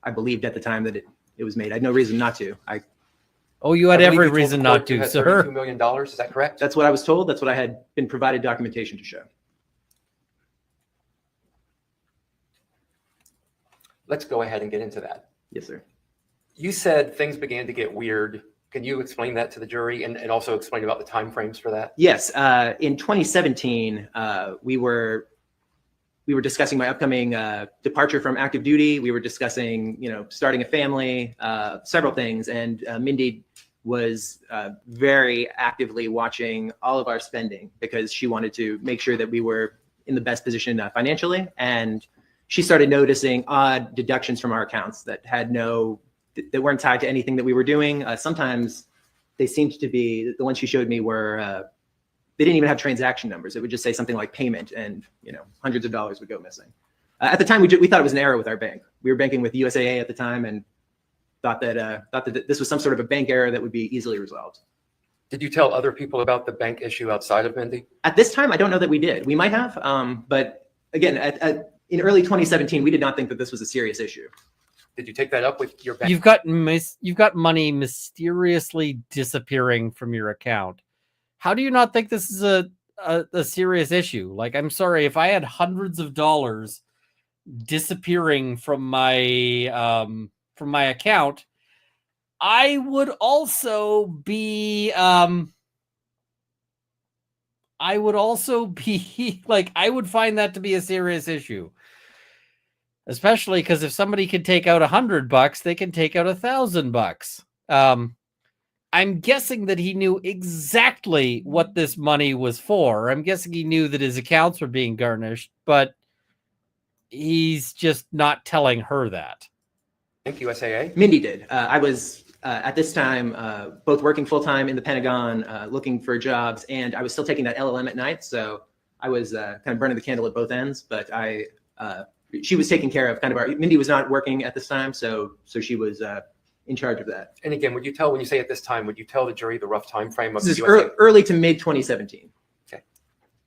I believed at the time that it was made. I had no reason not to. You had I believe every you told reason the court not you to, had sir. $32 million, is that correct? That's what I was told. That's what I had been provided documentation to show. Let's go ahead and get into that. Yes, sir. You said things began to get weird. Can you explain that to the jury and also explain about the timeframes for that? Yes. In 2017, we were discussing my upcoming departure from active duty. We were discussing, starting a family, several things. And Mindy was very actively watching all of our spending because she wanted to make sure that we were in the best position financially. And she started noticing odd deductions from our accounts that weren't tied to anything that we were doing. Sometimes they seemed to be, the ones she showed me were, they didn't even have transaction numbers. It would just say something like payment and, hundreds of dollars would go missing. At the time, we thought it was an error with our bank. We were banking with USAA at the time, and thought that this was some sort of a bank error that would be easily resolved. Did you tell other people about the bank issue outside of Mindy? At this time, I don't know that we did. We might have, but again, in early 2017, we did not think that this was a serious issue. Did you take that up with your bank? You've got money mysteriously disappearing from your account. How do you not think this is a serious issue? Like, I'm sorry, if I had hundreds of dollars disappearing from my account, I would also be like, I would find that to be a serious issue. Especially because if somebody can take out $100, they can take out $1,000. I'm guessing that he knew exactly what this money was for. I'm guessing he knew that his accounts were being garnished, but he's just not telling her that. Thank you, USAA. Mindy did. I was at this time both working full time in the Pentagon, looking for jobs, and I was still taking that LLM at night. So I was kind of burning the candle at both ends. But she was taking care of Mindy was not working at this time, so she was in charge of that. And again, when you say at this time, would you tell the jury the rough time frame of This the is USAA? early to mid 2017. Okay.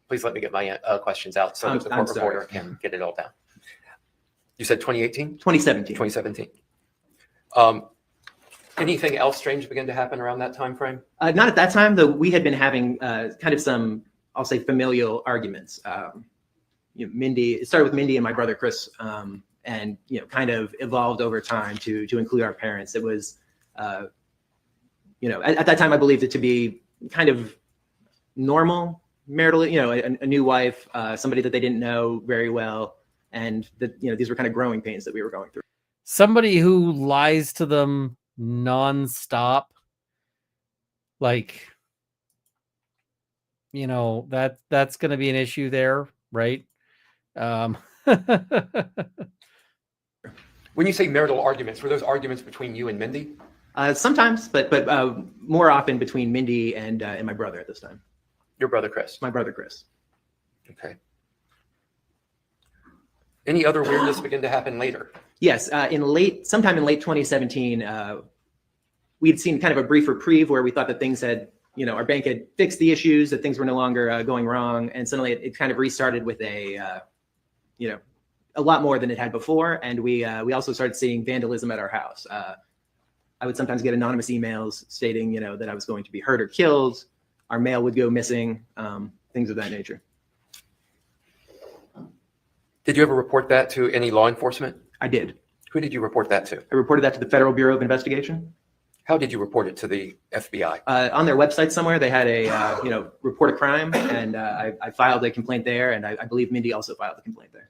Please let me get my questions out so that the court reporter can get it all down. You said 2018? 2017. 2017. Anything else strange begin to happen around that time frame? Not at that time, though. We had been having kind of some, I'll say, familial arguments. It started with Mindy and my brother Chris, and kind of evolved over time to include our parents. It was, at that time I believed it to be kind of normal marital, a new wife, somebody that they didn't know very well, and that these were kind of growing pains that we were going through. Somebody who lies to them nonstop, like, that's going to be an issue there, right? When you say marital arguments, were those arguments between you and Mindy? Sometimes, but more often between Mindy and my brother at this time. Your brother Chris? My brother Chris. Okay. Any other weirdness begin to happen later? Yes, sometime in late 2017, we had seen kind of a brief reprieve where we thought that things had, our bank had fixed the issues, that things were no longer going wrong, and suddenly it kind of restarted with a lot more than it had before, and we also started seeing vandalism at our house. I would sometimes get anonymous emails stating, that I was going to be hurt or killed. Our mail would go missing, things of that nature. Did you ever report that to any law enforcement? I did. Who did you report that to? I reported that to the Federal Bureau of Investigation. How did you report it to the FBI? On their website somewhere, they had a, report a crime, and I filed a complaint there, and I believe Mindy also filed a complaint there.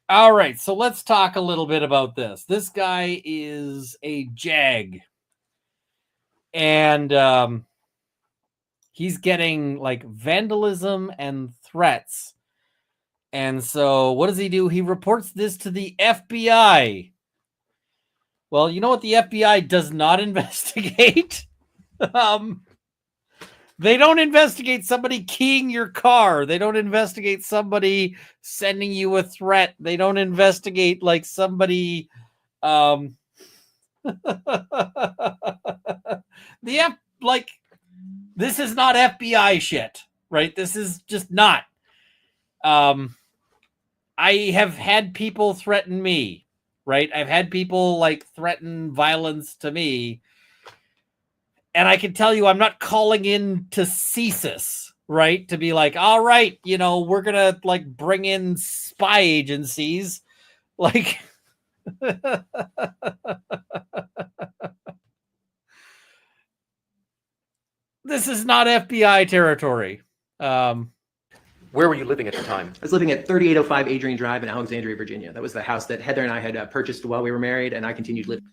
All right, so let's talk a little bit about this. This guy is a jag, and he's getting like vandalism and threats. And so what does he do? He reports this to the FBI. Well, you know what the FBI does not investigate? They don't investigate somebody keying your car. They don't investigate somebody sending you a threat. They don't investigate like somebody this is not FBI shit, right? This is just not. I have had people threaten me, right? I've had people like threaten violence to me. And I can tell you, I'm not calling in to CSIS, right? To be like, all right, we're going to like bring in spy agencies. Like, this is not FBI territory. Where were you living at the time? I was living at 3805 Adrian Drive in Alexandria, Virginia. That was the house that Heather and I had purchased while we were married, and I continued living.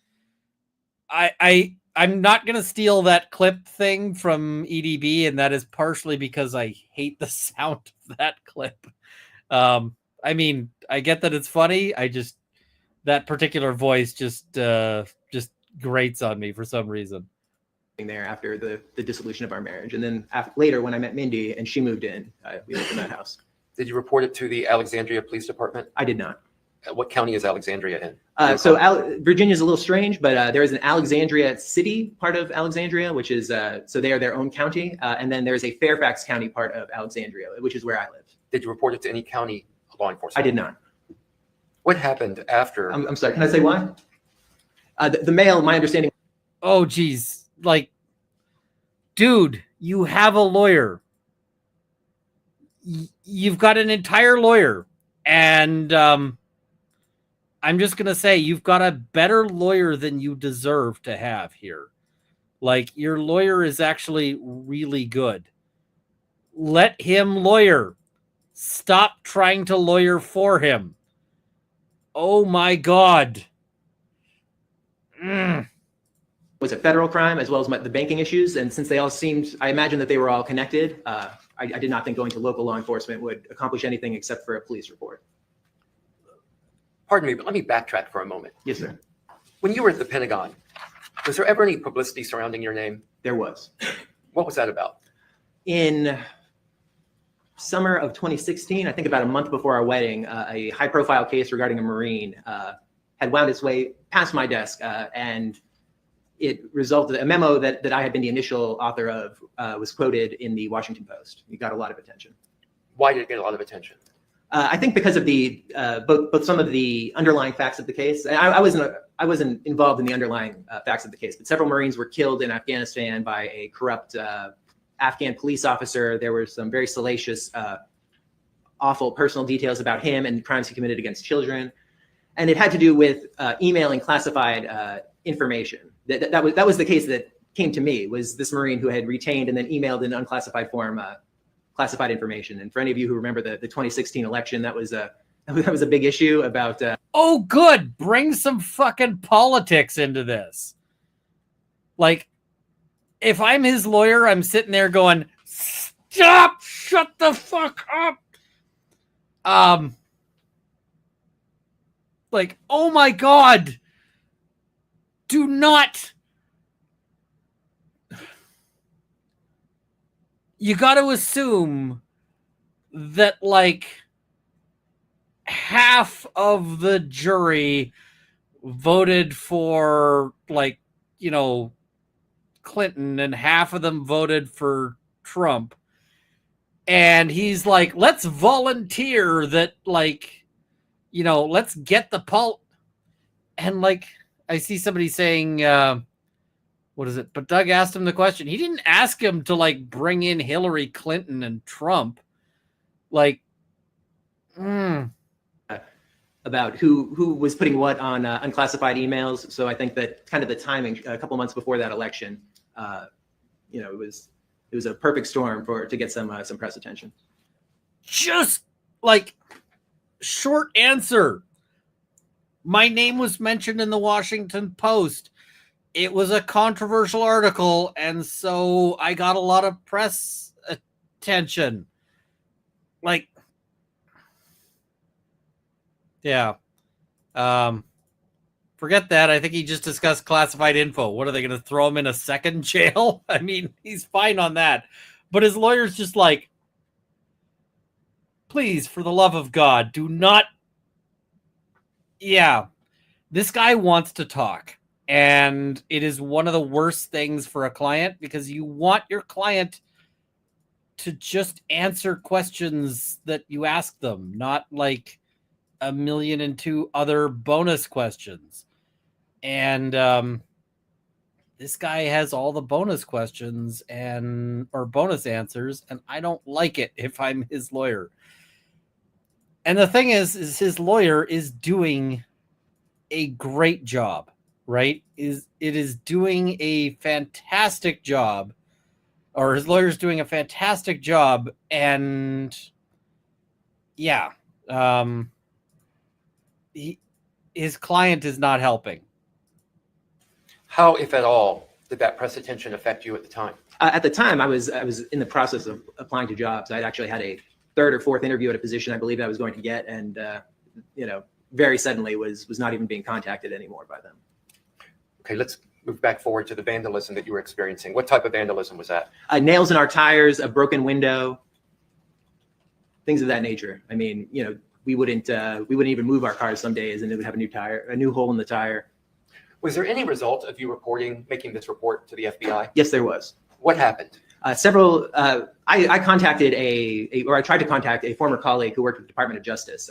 I'm not going to steal that clip thing from EDB, and that is partially because I hate the sound of that clip. I mean, I get that it's funny. That particular voice just grates on me for some reason. There after the dissolution of our marriage, and then later when I met Mindy and she moved in, we lived in that house. Did you report it to the Alexandria Police Department? I did not. What county is Alexandria in? Virginia is a little strange, but there is an Alexandria City part of Alexandria, which is, so they are their own county. And then there's a Fairfax County part of Alexandria, which is where I live. Did you report it to any county law enforcement? I did not. What happened after? I'm sorry, can I say why? The mail, my understanding. Oh, geez. Like, dude, you have a lawyer. You've got an entire lawyer. And I'm just going to say, you've got a better lawyer than you deserve to have here. Like, your lawyer is actually really good. Let him lawyer. Stop trying to lawyer for him. Oh, my God. Was a federal crime as well as the banking issues. And since they all seemed, I imagine that they were all connected. I did not think going to local law enforcement would accomplish anything except for a police report. Pardon me, but let me backtrack for a moment. Yes, sir. When you were at the Pentagon, was there ever any publicity surrounding your name? There was. What was that about? In summer of 2016, I think about a month before our wedding, a high-profile case regarding a Marine had wound its way past my desk, and it resulted, a memo that I had been the initial author of was quoted in the Washington Post. It got a lot of attention. Why did it get a lot of attention? I think because of the both some of the underlying facts of the case. I wasn't involved in the underlying facts of the case, but several Marines were killed in Afghanistan by a corrupt Afghan police officer. There were some very salacious, awful personal details about him and crimes he committed against children, and it had to do with emailing classified information. That was the case that came to me, was this Marine who had retained and then emailed in unclassified form classified information. And for any of you who remember the 2016 election, that was a big issue about. Oh, good. Bring some fucking politics into this. Like, if I'm his lawyer, I'm sitting there going, stop, shut the fuck up. Like, oh my God. Do not. You got to assume that, like, half of the jury voted for, like, you know, Clinton, and half of them voted for Trump. And he's like, let's volunteer that, like, you know, let's get the poll. And, like, I see somebody saying, what is it? But Doug asked him the question. He didn't ask him to, like, bring in Hillary Clinton and Trump. Like, about who was putting what on unclassified emails. So I think that kind of the timing, a couple months before that election, you know, it was a perfect storm to get some press attention. Just like, short answer. My name was mentioned in the Washington Post. It was a controversial article, and so I got a lot of press attention. Like, yeah. Forget that. I think he just discussed classified info. What are they going to throw him in a second jail? I mean, he's fine on that. But his lawyer's just like, please, for the love of God, do not. Yeah. This guy wants to talk. And it is one of the worst things for a client, because you want your client to just answer questions that you ask them, not like 1,000,002 other bonus questions. And this guy has all the bonus questions or bonus answers, and I don't like it if I'm his lawyer. And the thing is his lawyer is doing a great job. Right? It is doing a fantastic job, or his lawyer's doing a fantastic job, and yeah, his client is not helping. How, if at all, did that press attention affect you at the time? At the time, I was in the process of applying to jobs. I'd actually had a third or fourth interview at a position I believed I was going to get, and you know, very suddenly was not even being contacted anymore by them. Okay, let's move back forward to the vandalism that you were experiencing. What type of vandalism was that? Nails in our tires, a broken window, things of that nature. I mean, you know, we wouldn't even move our cars some days, and it would have a new hole in the tire. Was there any result of you making this report to the FBI? Yes, there was. What happened? I contacted I tried to contact a former colleague who worked with the Department of Justice.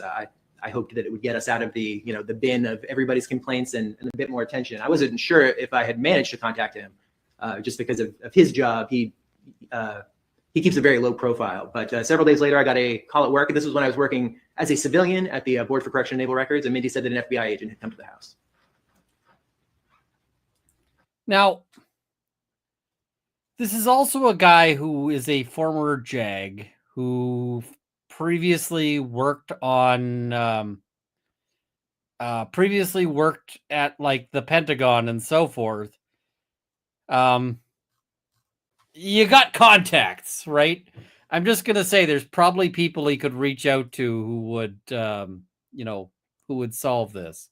I hoped that it would get us out of the bin of everybody's complaints and a bit more attention. I wasn't sure if I had managed to contact him, just because of his job. He keeps a very low profile. But several days later, I got a call at work, and this was when I was working as a civilian at the Board for Correction and Naval Records, and Mindy said that an FBI agent had come to the house. Now, this is also a guy who is a former JAG who previously worked at like the Pentagon and so forth. You got contacts, right? I'm just going to say there's probably people he could reach out to who would solve this.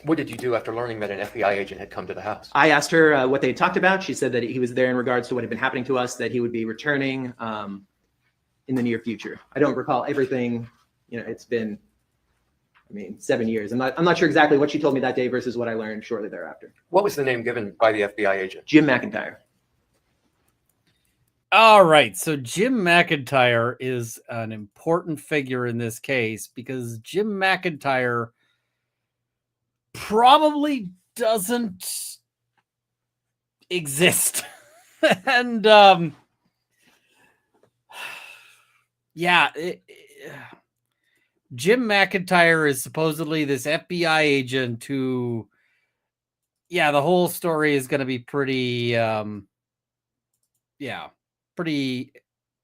What did you do after learning that an FBI agent had come to the house? I asked her what they talked about. She said that he was there in regards to what had been happening to us, that he would be returning in the near future. I don't recall everything. It's been, 7 years. I'm not sure exactly what she told me that day versus what I learned shortly thereafter. What was the name given by the FBI agent? Jim McIntyre. All right. So Jim McIntyre is an important figure in this case because Jim McIntyre probably doesn't exist. And Jim McIntyre is supposedly this FBI agent who, the whole story is going to be pretty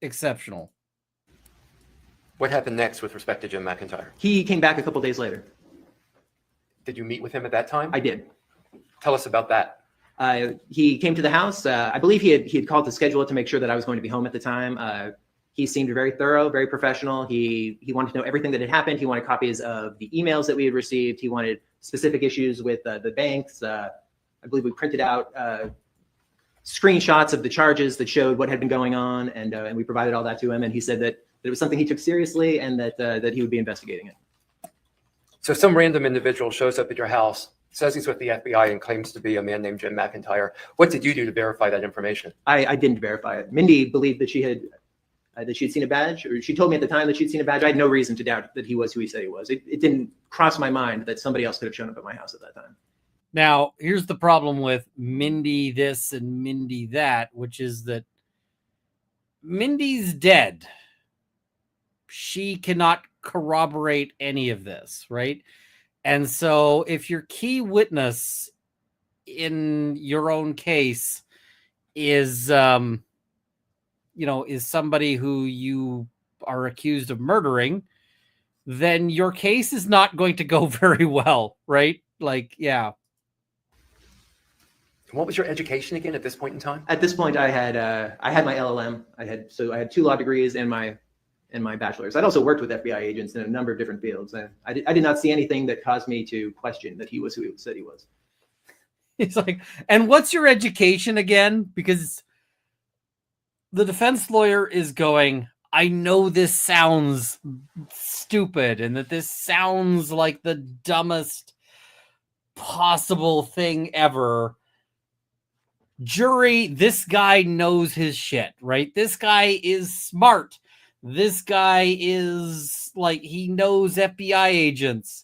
exceptional. What happened next with respect to Jim McIntyre? He came back a couple days later. Did you meet with him at that time? I did. Tell us about that. He came to the house. I believe he had called to schedule it to make sure that I was going to be home at the time. He seemed very thorough, very professional. He wanted to know everything that had happened. He wanted copies of the emails that we had received. He wanted specific issues with the banks. I believe we printed out screenshots of the charges that showed what had been going on, and we provided all that to him. And he said that it was something he took seriously and that he would be investigating it. So some random individual shows up at your house, says he's with the FBI, and claims to be a man named Jim McIntyre. What did you do to verify that information? I didn't verify it. Mindy believed that she had seen a badge, or she told me at the time that she'd seen a badge. I had no reason to doubt that he was who he said he was. It didn't cross my mind that somebody else could have shown up at my house at that time. Now, here's the problem with Mindy this and Mindy that, which is that Mindy's dead. She cannot corroborate any of this, right? And so if your key witness in your own case is somebody who you are accused of murdering, then your case is not going to go very well, right? What was your education again at this point in time? At this point, I had my LLM. I had 2 law degrees and my bachelor's. I'd also worked with FBI agents in a number of different fields, and I did not see anything that caused me to question that he was who he said he was. He's like, and what's your education again? Because the defense lawyer is going, I know this sounds stupid and that this sounds like the dumbest possible thing ever. Jury, this guy knows his shit, right? This guy is smart. This guy is he knows FBI agents.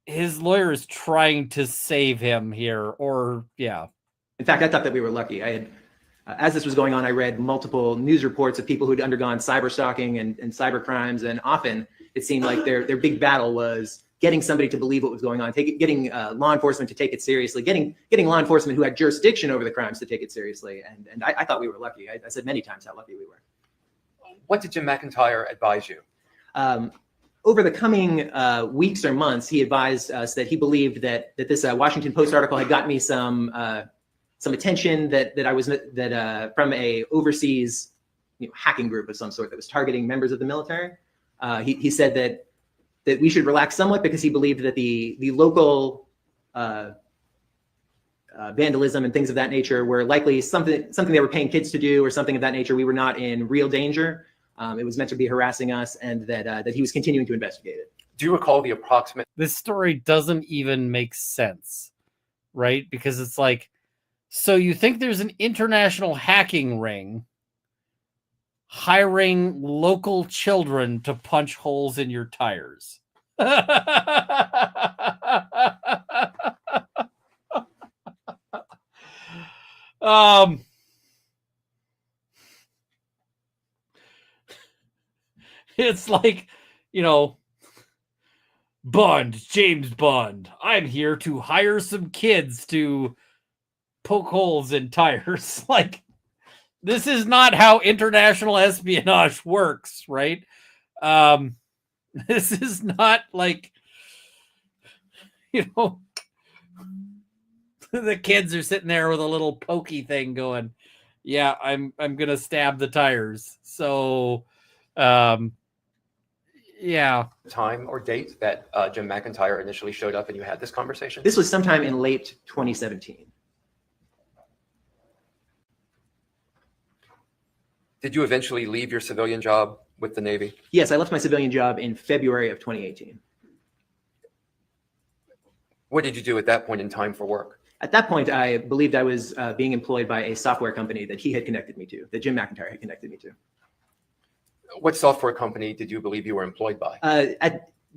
His lawyer is trying to save him here, In fact, I thought that we were lucky. I had, as this was going on, I read multiple news reports of people who'd undergone cyber stalking and cyber crimes, and often it seemed like their big battle was getting somebody to believe what was going on, getting law enforcement to take it seriously, getting law enforcement who had jurisdiction over the crimes to take it seriously. And I thought we were lucky. I said many times how lucky we were. What did Jim McIntyre advise you? Over the coming weeks or months, he advised us that he believed that this Washington Post article had gotten me some attention that from a overseas hacking group of some sort that was targeting members of the military. He said that we should relax somewhat because he believed that the local vandalism and things of that nature were likely something they were paying kids to do or something of that nature. We were not in real danger. It was meant to be harassing us, and that he was continuing to investigate it. Do you recall the approximate? This story doesn't even make sense, right? Because it's like, so you think there's an international hacking ring hiring local children to punch holes in your tires. It's like, James Bond, I'm here to hire some kids to poke holes in tires. Like, this is not how international espionage works, right? This is not like, the kids are sitting there with a little pokey thing going, yeah, I'm going to stab the tires. So, yeah. Time or date that Jim McIntyre initially showed up and you had this conversation? This was sometime in late 2017. Did you eventually leave your civilian job with the Navy? Yes, I left my civilian job in February of 2018. What did you do at that point in time for work? At that point, I believed I was being employed by a software company that he had connected me to, that Jim McIntyre had connected me to. What software company did you believe you were employed by?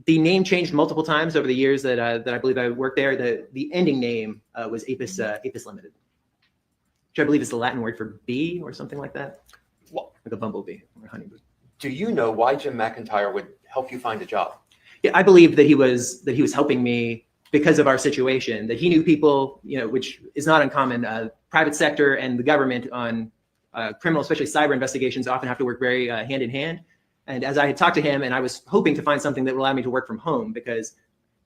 The name changed multiple times over the years that I believe I worked there. The ending name was Apis Limited, which I believe is the Latin word for bee or something like that, like a bumblebee or a honeybee. Do you know why Jim McIntyre would help you find a job? Yeah, I believe that he was helping me because of our situation, that he knew people, which is not uncommon. Private sector and the government on criminal, especially cyber investigations, often have to work very hand in hand. And as I had talked to him, and I was hoping to find something that would allow me to work from home, because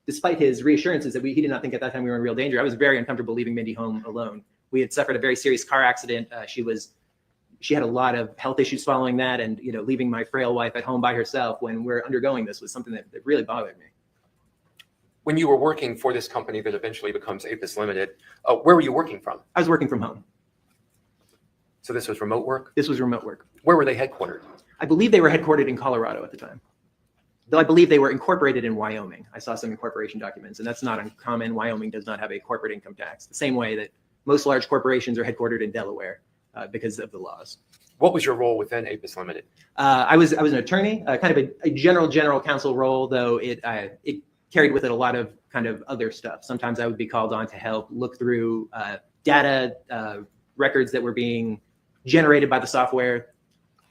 despite his reassurances that he did not think at that time we were in real danger, I was very uncomfortable leaving Mindy home alone. We had suffered a very serious car accident. She had a lot of health issues following that, and leaving my frail wife at home by herself when we're undergoing this was something that really bothered me. When you were working for this company that eventually becomes Apis Limited, where were you working from? I was working from home. So this was remote work? This was remote work. Where were they headquartered? I believe they were headquartered in Colorado at the time, though I believe they were incorporated in Wyoming. I saw some incorporation documents, and that's not uncommon. Wyoming does not have a corporate income tax, the same way that most large corporations are headquartered in Delaware because of the laws. What was your role within Apis Limited? I was an attorney, kind of a general counsel role, though it carried with it a lot of kind of other stuff. Sometimes I would be called on to help look through data records that were being generated by the software.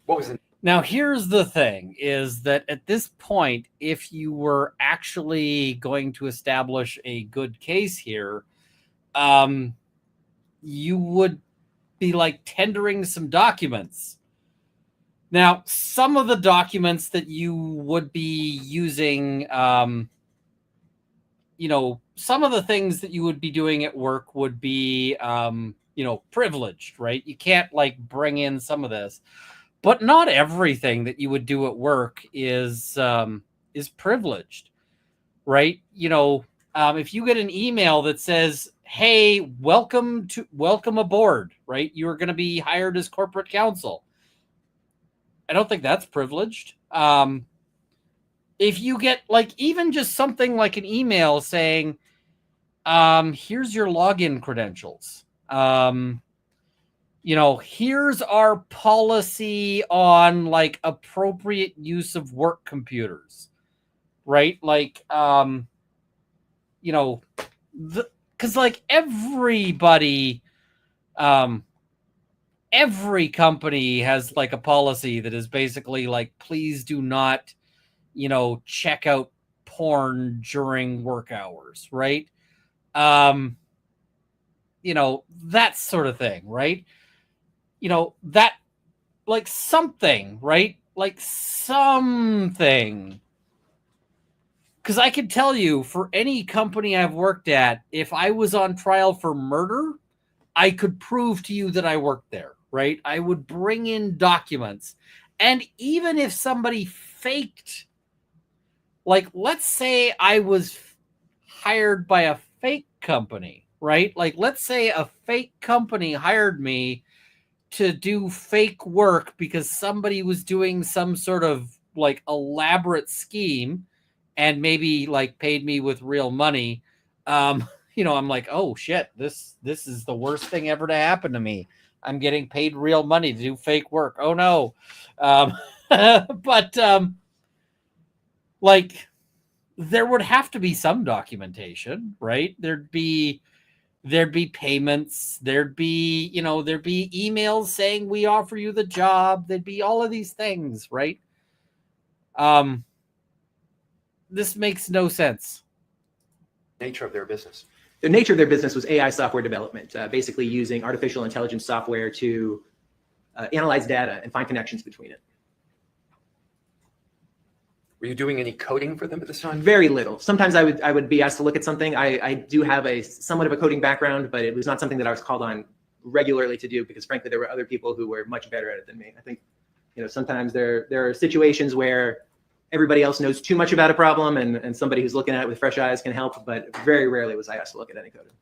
What was it? Now, here's the thing, is that at this point, if you were actually going to establish a good case here, you would be like tendering some documents. Now, some of the documents that you would be using, some of the things that you would be doing at work would be, privileged, right? You can't like bring in some of this. But not everything that you would do at work is privileged, right? If you get an email that says, "Hey, welcome aboard," right? You are going to be hired as corporate counsel. I don't think that's privileged. If you get like even just something like an email saying, "Here's your login credentials." Here's our policy on like appropriate use of work computers, right? Like, because like everybody, every company has like a policy that is basically like, please do not, check out porn during work hours, right? That sort of thing, right? That like something, right? Like something. Because I can tell you, for any company I've worked at, if I was on trial for murder, I could prove to you that I worked there, right? I would bring in documents. And even if somebody faked, like, let's say I was hired by a fake company, right? Like, let's say a fake company hired me to do fake work because somebody was doing some sort of like elaborate scheme and maybe like paid me with real money, you know, I'm like, oh shit, this is the worst thing ever to happen to me. I'm getting paid real money to do fake work. Oh no. But like there would have to be some documentation, right? There'd be payments, there'd be emails saying we offer you the job, there'd be all of these things, right? This makes no sense. Nature of their business. The nature of their business was AI software development, basically using artificial intelligence software to analyze data and find connections between it. Were you doing any coding for them at this time? Very little. Sometimes I would be asked to look at something. I do have a somewhat of a coding background, but it was not something that I was called on regularly to do because frankly, there were other people who were much better at it than me. I think, sometimes there are situations where everybody else knows too much about a problem and somebody who's looking at it with fresh eyes can help, but very rarely was I asked to look at any coding.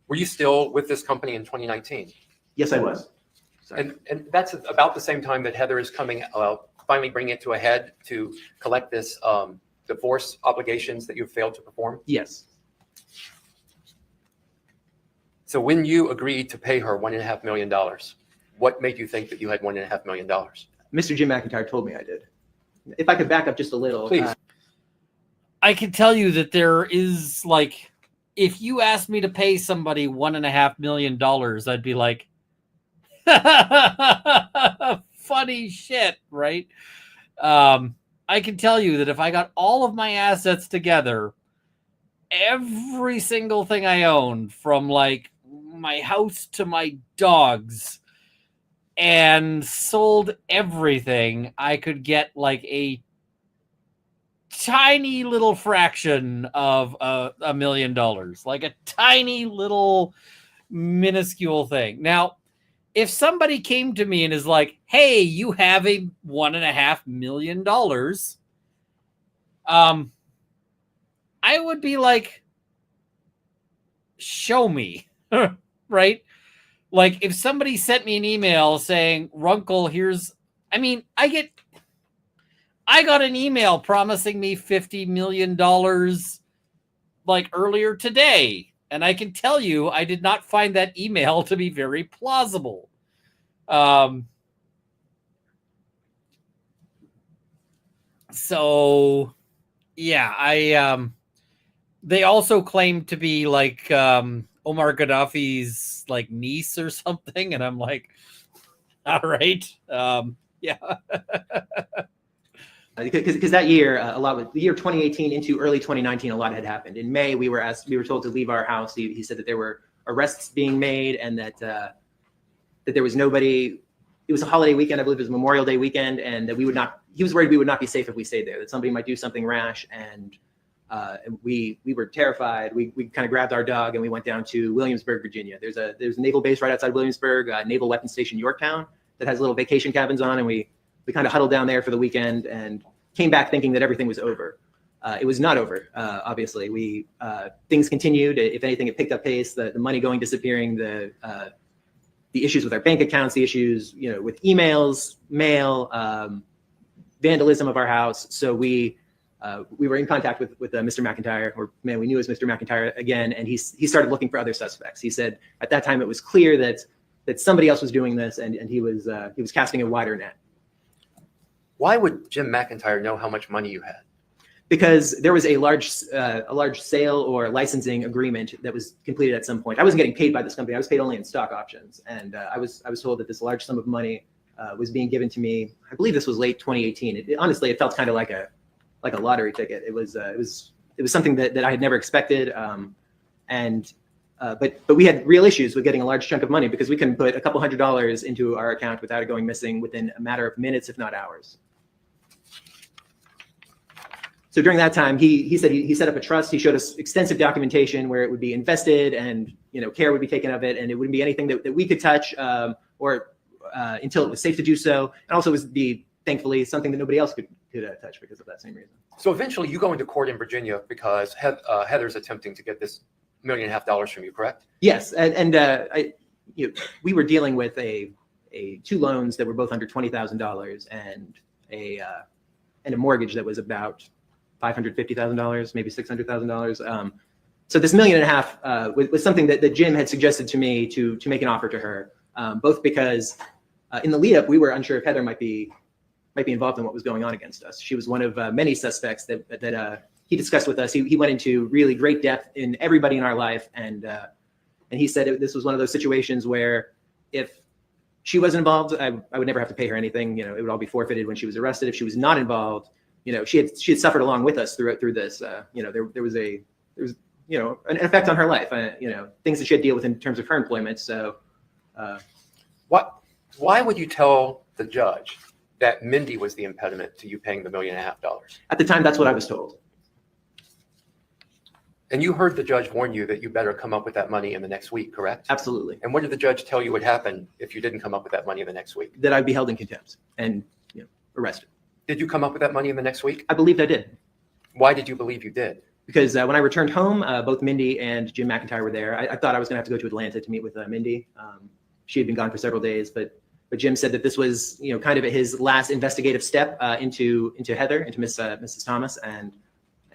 Were you still with this company in 2019? Yes, I was. Sorry. And that's about the same time that Heather is coming, finally bringing it to a head to collect this divorce obligations that you failed to perform? Yes. So when you agreed to pay her $1.5 million, what made you think that you had $1.5 million? Mr. Jim McIntyre told me I did. If I could back up just a little. Please. I can tell you that there is like, if you asked me to pay somebody $1.5 million, I'd be like, funny shit, right? I can tell you that if I got all of my assets together, every single thing I owned, from like my house to my dogs, and sold everything, I could get like a tiny little fraction of $1 million, like a tiny little minuscule thing. Now, if somebody came to me and is like, hey, you have a $1.5 million, I would be like, show me, right? Like if somebody sent me an email saying, Runkle, I got an email promising me $50 million like earlier today. And I can tell you, I did not find that email to be very plausible. So yeah, they also claim to be like, Omar Gaddafi's like niece or something. And I'm like, all right. Yeah. Because that year, the year 2018 into early 2019, a lot had happened. In May, we were told to leave our house. He said that there were arrests being made and that there was nobody. It was a holiday weekend, I believe it was Memorial Day weekend, and that he was worried we would not be safe if we stayed there, that somebody might do something rash. And we were terrified. We kind of grabbed our dog and we went down to Williamsburg, Virginia. There's a naval base right outside Williamsburg, Naval Weapons Station Yorktown, that has little vacation cabins on, and we kind of huddled down there for the weekend and came back thinking that everything was over. It was not over, obviously. Things continued. If anything, it picked up pace. The money disappearing, the issues with our bank accounts, the issues with emails, mail, vandalism of our house. So we were in contact with Mr. McIntyre, or man, we knew it was Mr. McIntyre again, and he started looking for other suspects. He said at that time it was clear that somebody else was doing this, and he was casting a wider net. Why would Jim McIntyre know how much money you had? Because there was a large sale or licensing agreement that was completed at some point. I wasn't getting paid by this company. I was paid only in stock options, and I was told that this large sum of money was being given to me. I believe this was late 2018. Honestly, it felt kind of like a lottery ticket. It was something that I had never expected, but we had real issues with getting a large chunk of money because we couldn't put a couple $100s into our account without it going missing within a matter of minutes, if not hours. So during that time, he said he set up a trust. He showed us extensive documentation where it would be invested and care would be taken of it, and it wouldn't be anything that we could touch or until it was safe to do so, and also was thankfully something that nobody else could touch because of that same reason. So eventually you go into court in Virginia because Heather's attempting to get this $1.5 million from you, correct? Yes, and we were dealing with a two loans that were both under $20,000 and a mortgage that was about $550,000, maybe $600,000. So this $1.5 million was something that Jim had suggested to me to make an offer to her, both because in the lead up we were unsure if Heather might be involved in what was going on against us. She was one of many suspects that he discussed with us. He went into really great depth in everybody in our life, and he said this was one of those situations where if she wasn't involved, I would never have to pay her anything. It would all be forfeited when she was arrested. If she was not involved, she had suffered along with us through this. There was an effect on her life. Things that she had to deal with in terms of her employment. So, why would you tell the judge that Mindy was the impediment to you paying the $1.5 million? At the time, that's what I was told. And you heard the judge warn you that you better come up with that money in the next week, correct? Absolutely. And what did the judge tell you would happen if you didn't come up with that money in the next week? That I'd be held in contempt and arrested. Did you come up with that money in the next week? I believed I did. Why did you believe you did? Because when I returned home, both Mindy and Jim McIntyre were there. I thought I was going to have to go to Atlanta to meet with Mindy. She had been gone for several days, but Jim said that this was, kind of his last investigative step into Heather, into Mrs. Thomas, and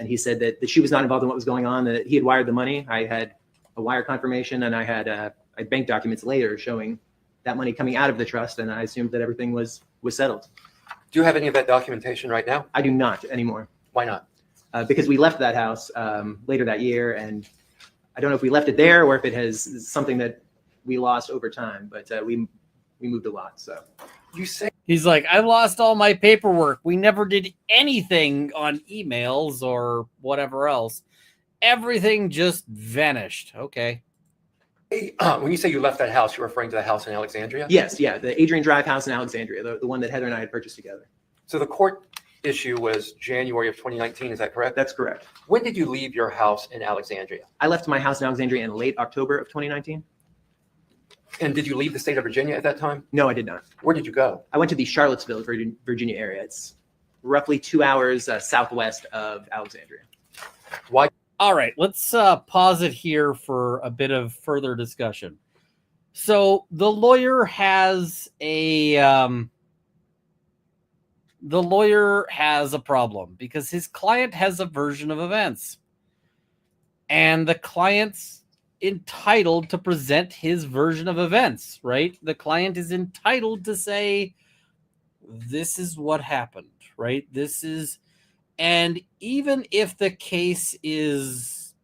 he said that she was not involved in what was going on. That he had wired the money. I had a wire confirmation, and I had bank documents later showing that money coming out of the trust, and I assumed that everything was settled. Do you have any of that documentation right now? I do not anymore. Why not? Because we left that house later that year, and I don't know if we left it there or if it has something that we lost over time, but we moved a lot. So You say He's like, I lost all my paperwork. We never did anything on emails or whatever else. Everything just vanished. Okay. when you say you left that house, you're referring to the house in Alexandria? yes, yeah, the Adrian Drive house in Alexandria, the one that Heather and I had purchased together. So the court issue was January of 2019, is that correct? That's correct. When did you leave your house in Alexandria? I left my house in Alexandria in late October of 2019. And did you leave the state of Virginia at that time? No, I did not. Where did you go? I went to the Charlottesville, Virginia area. It's roughly 2 hours southwest of Alexandria. Why? All right, let's pause it here for a bit of further discussion. So the lawyer has a problem because his client has a version of events, and the client's entitled to present his version of events, right? The client is entitled to say, this is what happened, right? This is, and even if the case is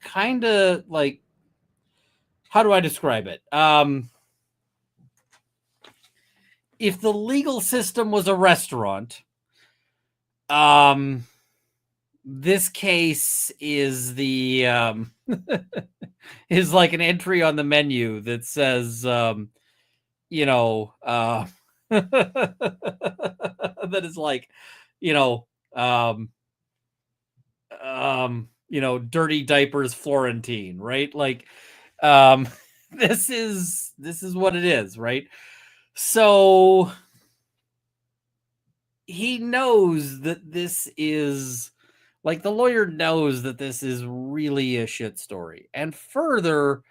kind of like, how do I describe it? If the legal system was a restaurant, this case is the is like an entry on the menu that says, that is like, dirty diapers Florentine, right? Like, this is what it is, right? So he knows that this is, like, the lawyer knows that this is really a shit story. And further,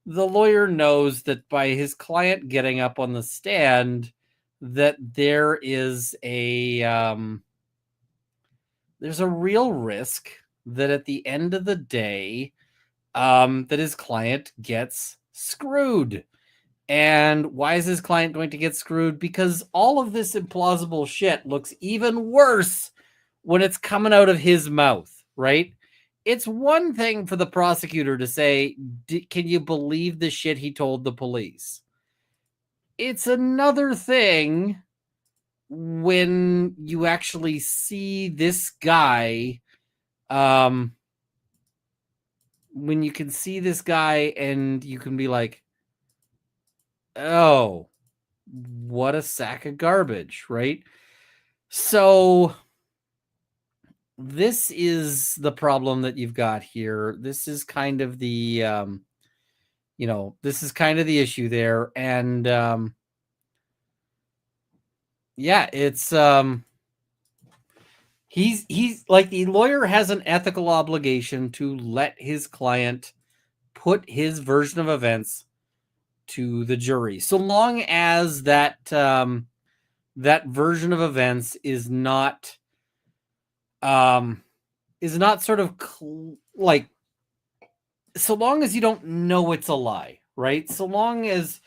the lawyer knows that by his client getting up on the stand, that there is there's a real risk that at the end of the day, that his client gets screwed. And why is his client going to get screwed? Because all of this implausible shit looks even worse when it's coming out of his mouth, right? It's one thing for the prosecutor to say, can you believe the shit he told the police? It's another thing when you actually see this guy, when you can see this guy and you can be like, oh, what a sack of garbage, right? So this is the problem that you've got here. This is kind of the, this is kind of the issue there. And it's, he's like, the lawyer has an ethical obligation to let his client put his version of events to the jury, so long as that that version of events is not sort of like, so long as you don't know it's a lie, right? So long as,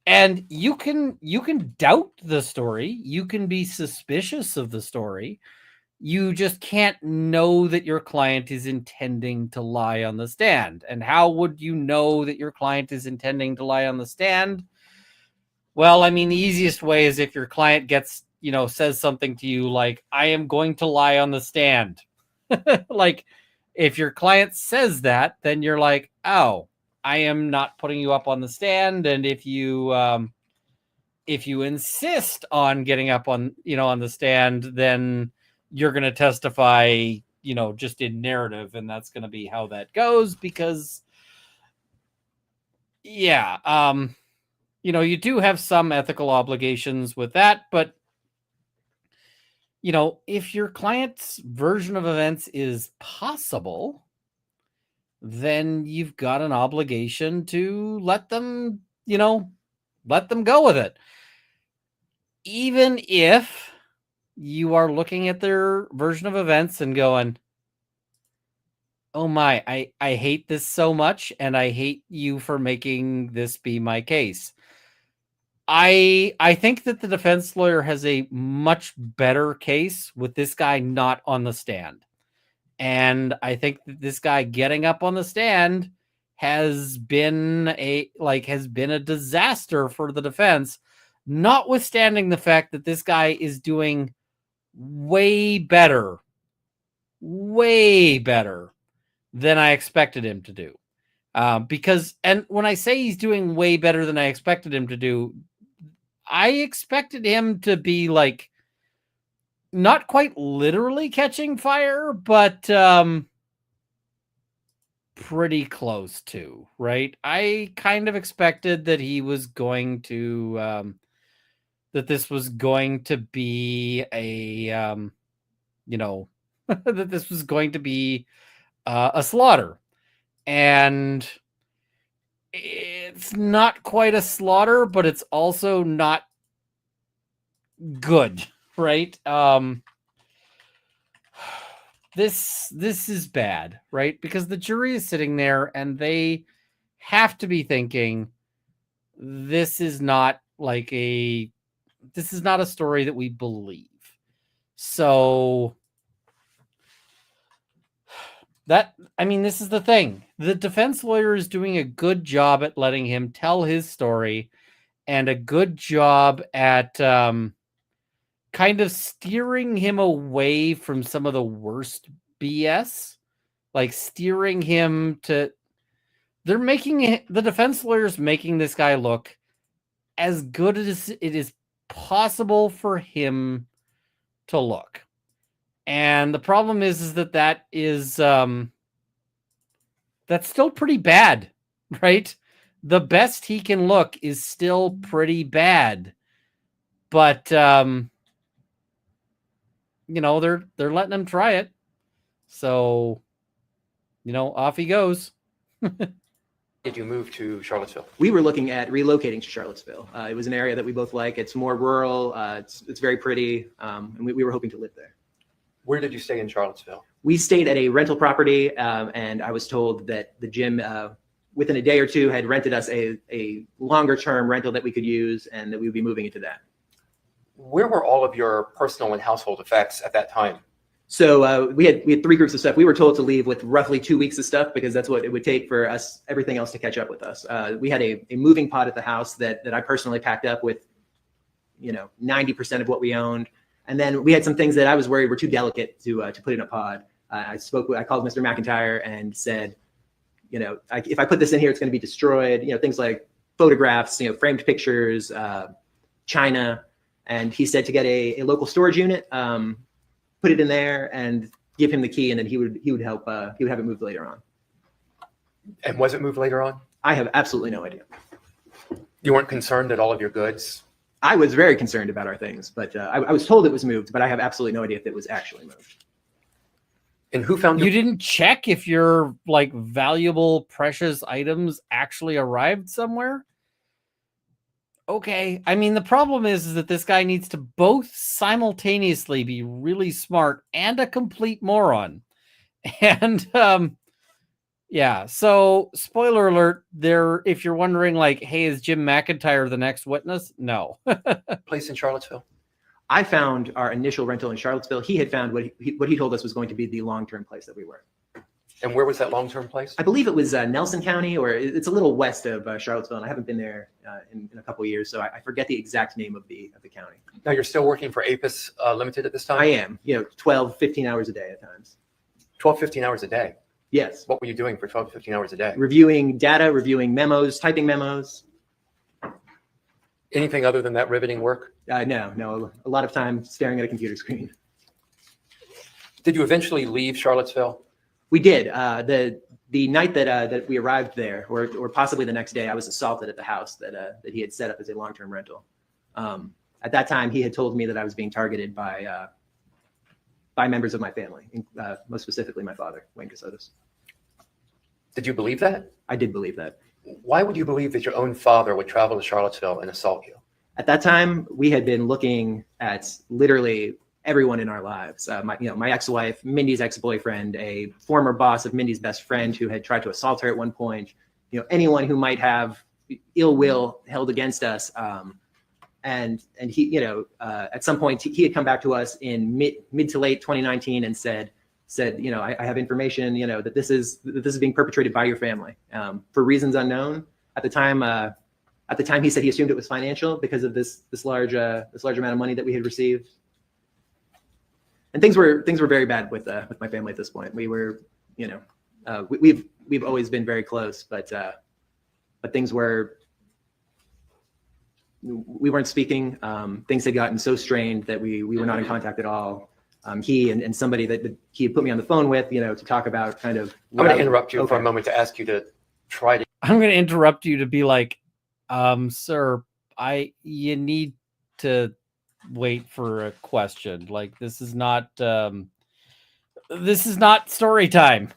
and you can doubt the story, you can be suspicious of the story, you just can't know that your client is intending to lie on the stand. And how would you know that your client is intending to lie on the stand? Well, I mean, the easiest way is if your client gets, says something to you like, I am going to lie on the stand. Like, if your client says that, then you're like, oh, I am not putting you up on the stand. And if you insist on getting up on, on the stand, then you're going to testify, just in narrative. And that's going to be how that goes because, yeah, you do have some ethical obligations with that, but if your client's version of events is possible, then you've got an obligation to let them go with it. Even if you are looking at their version of events and going, oh my, I hate this so much, and I hate you for making this be my case. I think that the defense lawyer has a much better case with this guy not on the stand. And I think that this guy getting up on the stand has been a disaster for the defense, notwithstanding the fact that this guy is doing way better than I expected him to do. And when I say he's doing way better than I expected him to do, I expected him to be like, not quite literally catching fire, but pretty close to, right? I kind of expected that he was going to, that this was going to be a, that this was going to be a slaughter. And it's not quite a slaughter, but it's also not good, right? This is bad, right? Because the jury is sitting there and they have to be thinking, this is not a story that we believe. So this is the thing. The defense lawyer is doing a good job at letting him tell his story and a good job at kind of steering him away from some of the worst BS, like steering him to, the defense lawyer's making this guy look as good as it is possible for him to look. And the problem is that is, that's still pretty bad, right? The best he can look is still pretty bad, but, they're letting him try it. So, off he goes. Did you move to Charlottesville? We were looking at relocating to Charlottesville. It was an area that we both like. It's more rural. It's very pretty. And we were hoping to live there. Where did you stay in Charlottesville? We stayed at a rental property, and I was told that the gym, within a day or two, had rented us a longer-term rental that we could use, and that we would be moving into that. Where were all of your personal and household effects at that time? So we had 3 groups of stuff. We were told to leave with roughly 2 weeks of stuff because that's what it would take for us, everything else to catch up with us. We had a moving pod at the house that I personally packed up with, 90% of what we owned. And then we had some things that I was worried were too delicate to put in a pod. I called Mr. McIntyre and said, if I put this in here, it's going to be destroyed. Things like photographs, framed pictures, china. And he said to get a local storage unit, put it in there, and give him the key, and then he would help. He would have it moved later on. And was it moved later on? I have absolutely no idea. You weren't concerned that all of your goods? I was very concerned about our things, but I was told it was moved, but I have absolutely no idea if it was actually moved. And who found you didn't check if your valuable, precious items actually arrived somewhere? Okay. I mean, the problem is that this guy needs to both simultaneously be really smart and a complete moron. And yeah, so spoiler alert, there, if you're wondering, like, hey, is Jim McIntyre the next witness? No. Place in Charlottesville? I found our initial rental in Charlottesville. He had found what he told us was going to be the long-term place that we were. And where was that long-term place? I believe it was Nelson County, or it's a little west of Charlottesville, and I haven't been there in a couple of years, so I forget the exact name of the county. Now, you're still working for APIS Limited at this time? I am, 12, 15 hours a day at times. 12, 15 hours a day? Yes. What were you doing for 12, 15 hours a day? Reviewing data, reviewing memos, typing memos. Anything other than that riveting work? No, a lot of time staring at a computer screen. Did you eventually leave Charlottesville? We did. The night that we arrived there, or possibly the next day, I was assaulted at the house that he had set up as a long-term rental. At that time, he had told me that I was being targeted by members of my family, most specifically my father, Wayne Kassotis. Did you believe that? I did believe that. Why would you believe that your own father would travel to Charlottesville and assault you? At that time, we had been looking at literally everyone in our lives. My ex-wife, Mindy's ex-boyfriend, a former boss of Mindy's best friend who had tried to assault her at one point. Anyone who might have ill will held against us. And he, at some point he had come back to us in mid to late 2019 and said, I have information, that this is being perpetrated by your family for reasons unknown. At the time, he said he assumed it was financial because of this large amount of money that we had received. And things were very bad with my family at this point. We were, we've always been very close, but things were. We weren't speaking. Things had gotten so strained that we were not in contact at all. He and somebody that he had put me on the phone with, to talk about kind of. I'm going to interrupt you for a moment to ask you to try to. I'm going to interrupt you to be like, sir, you need to wait for a question. Like, this is not story time.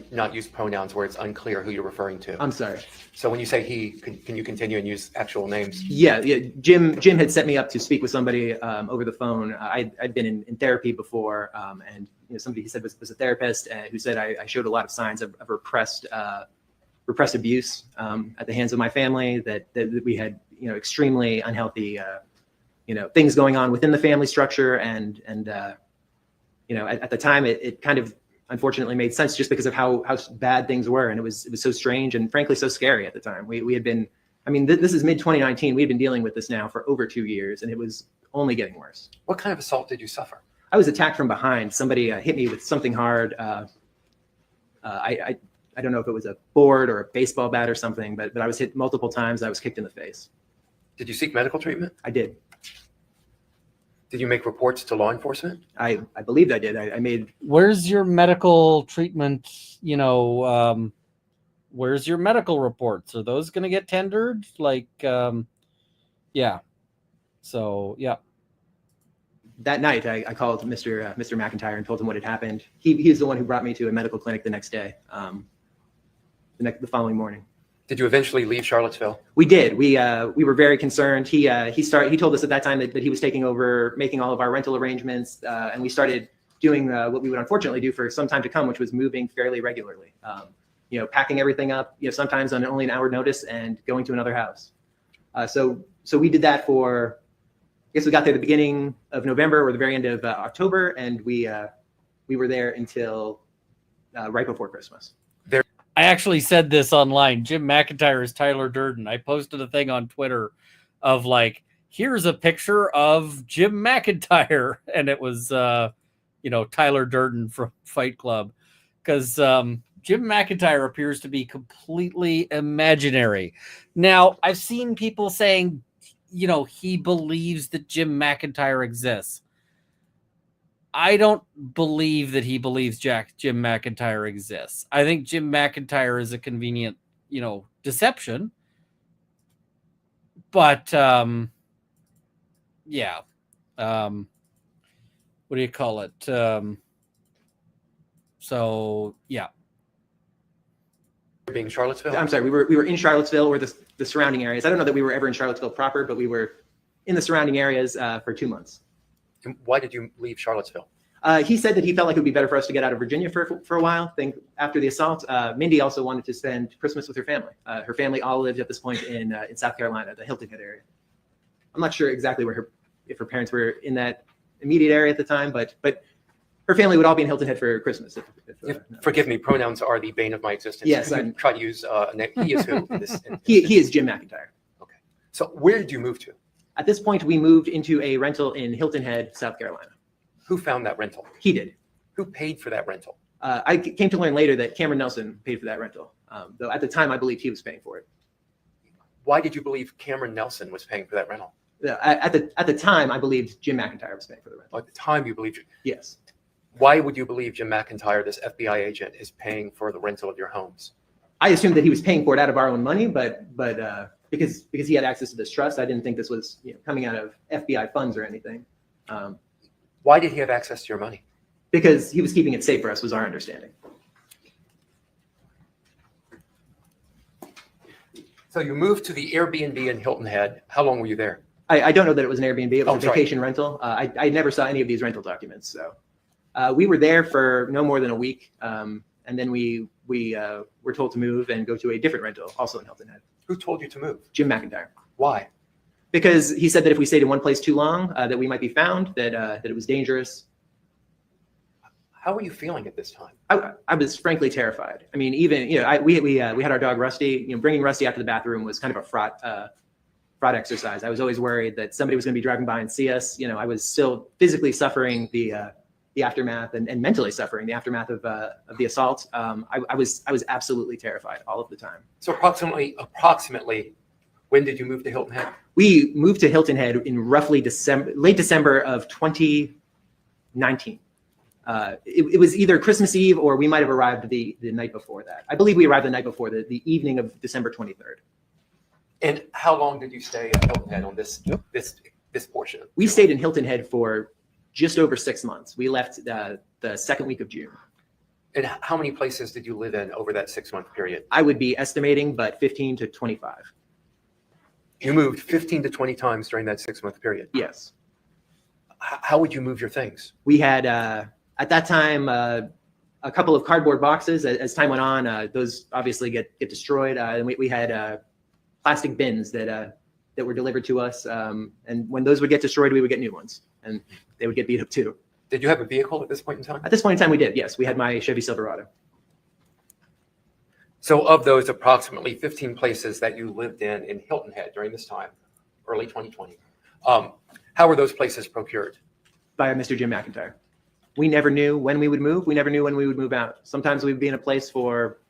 Not use pronouns where it's unclear who you're referring to. I'm sorry. So when you say he, can you continue and use actual names? Yeah. Jim had set me up to speak with somebody over the phone. I'd been in therapy before, and somebody he said was a therapist who said I showed a lot of signs of repressed abuse at the hands of my family. That we had extremely unhealthy things going on within the family structure, and at the time it kind of unfortunately made sense just because of how bad things were. And it was so strange and frankly so scary at the time. We had been, this is mid 2019. We had been dealing with this now for over 2 years, and it was only getting worse. What kind of assault did you suffer? I was attacked from behind. Somebody hit me with something hard. I don't know if it was a board or a baseball bat or something, but I was hit multiple times. I was kicked in the face. Did you seek medical treatment? I did. Did you make reports to law enforcement? I believed I did. I made. Where's your medical treatment? Where's your medical reports? Are those going to get tendered? Yeah. So, yeah. That night, I called Mr. McIntyre and told him what had happened. He's the one who brought me to a medical clinic the next day, the following morning. Did you eventually leave Charlottesville? We did. We were very concerned. He told us at that time that he was taking over, making all of our rental arrangements, and we started doing what we would unfortunately do for some time to come, which was moving fairly regularly. Packing everything up, sometimes on only an hour notice and going to another house. So we did that for, I guess we got there at the beginning of November or the very end of October, and we were there until right before Christmas. I actually said this online. Jim McIntyre is Tyler Durden. I posted a thing on Twitter of here's a picture of Jim McIntyre. And it was, Tyler Durden from Fight Club. Because Jim McIntyre appears to be completely imaginary. Now, I've seen people saying, he believes that Jim McIntyre exists. I don't believe that he believes Jim McIntyre exists. I think Jim McIntyre is a convenient, deception. But, yeah. What do you call it? So, yeah. being Charlottesville? I'm sorry, we were in Charlottesville or the surrounding areas. I don't know that we were ever in Charlottesville proper, but we were in the surrounding areas for 2 months. And why did you leave Charlottesville? He said that he felt like it would be better for us to get out of Virginia for a while. I think after the assault, Mindy also wanted to spend Christmas with her family. Her family all lived at this point in South Carolina, the Hilton Head area. I'm not sure exactly if her parents were in that immediate area at the time, but her family would all be in Hilton Head for Christmas. Forgive me, pronouns are the bane of my existence. Yes, Could you try to use he is who in this. He is Jim McIntyre. Okay. So where did you move to? At this point, we moved into a rental in Hilton Head, South Carolina. Who found that rental? He did. Who paid for that rental? I came to learn later that Cameron Nelson paid for that rental, though at the time I believed he was paying for it. Why did you believe Cameron Nelson was paying for that rental? At the time, I believed Jim McIntyre was paying for the rental. At the time, you believed. Yes. Why would you believe Jim McIntyre, this FBI agent, is paying for the rental of your homes? I assumed that he was paying for it out of our own money, but because he had access to this trust, I didn't think this was coming out of FBI funds or anything. Why did he have access to your money? Because he was keeping it safe for us, was our understanding. So you moved to the Airbnb in Hilton Head. How long were you there? I don't know that it was an Airbnb. It was a sorry. vacation rental. I never saw any of these rental documents. So we were there for no more than a week. And then we were told to move and go to a different rental, also in Hilton Head. Who told you to move? Jim McIntyre. Why? Because he said that if we stayed in one place too long, that we might be found, that it was dangerous. How were you feeling at this time? I was frankly terrified. I mean, even we had our dog Rusty. Bringing Rusty out to the bathroom was kind of a fraught exercise. I was always worried that somebody was going to be driving by and see us. I was still physically suffering the aftermath and mentally suffering the aftermath of the assault. I was absolutely terrified all of the time. So approximately, when did you move to Hilton Head? We moved to Hilton Head in roughly late December of 2019. It was either Christmas Eve or we might have arrived the night before that. I believe we arrived the night before, the evening of December 23rd. And how long did you stay at Hilton Head on this portion? We stayed in Hilton Head for just over 6 months. We left the second week of June. And how many places did you live in over that 6-month period? I would be estimating, but 15 to 25. You moved 15 to 20 times during that 6-month period. Yes. How would you move your things? We had, at that time, a couple of cardboard boxes. As time went on, those obviously get destroyed. And we had plastic bins that were delivered to us. And when those would get destroyed, we would get new ones. And they would get beat up too. Did you have a vehicle at this point in time? At this point in time, we did. Yes, we had my Chevy Silverado. So of those approximately 15 places that you lived in Hilton Head during this time, early 2020, how were those places procured? By Mr. Jim McIntyre. We never knew when we would move. We never knew when we would move out. Sometimes we'd be in a place for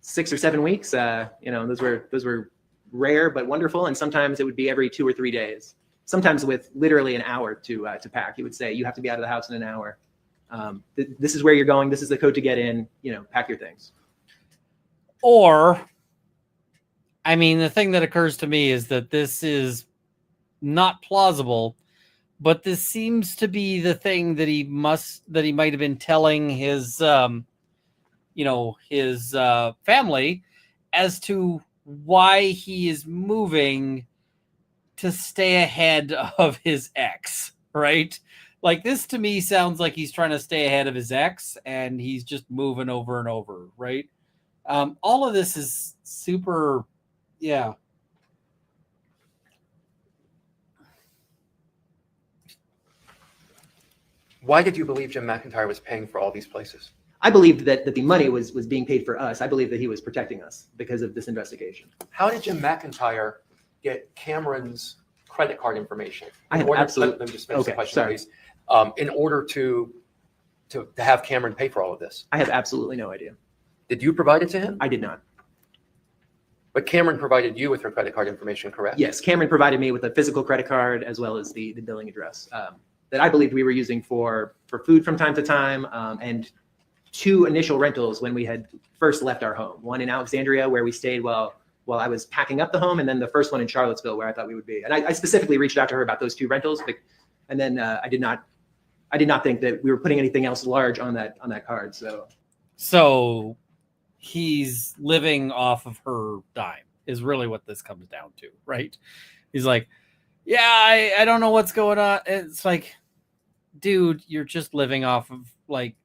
6 or 7 weeks. Those were rare but wonderful. And sometimes it would be every 2 or 3 days. Sometimes with literally an hour to pack. He would say, you have to be out of the house in an hour. This is where you're going. This is the code to get in. Pack your things. Or, I mean, the thing that occurs to me is that this is not plausible, but this seems to be the thing that he might have been telling his, his family as to why he is moving to stay ahead of his ex, right? Like, this to me sounds like he's trying to stay ahead of his ex and he's just moving over and over, right? All of this is super, yeah. Why did you believe Jim McIntyre was paying for all these places? I believed that the money was being paid for us. I believe that he was protecting us because of this investigation. How did Jim McIntyre get Cameron's credit card information? I have absolutely. Let me just finish the Okay, question, sorry. please. In order to have Cameron pay for all of this, I have absolutely no idea. did you provide it to him? I did not. But Cameron provided you with her credit card information, correct? Yes, Cameron provided me with a physical credit card as well as the billing address that I believed we were using for food from time to time, and 2 initial rentals when we had first left our home. One in Alexandria where we stayed while I was packing up the home, and then the first one in Charlottesville where I thought we would be. And I specifically reached out to her about those 2 rentals, and then I did not think that we were putting anything else large on that card. So he's living off of her dime is really what this comes down to, right? He's like, yeah, I don't know what's going on. It's like, dude, you're just living off of, like,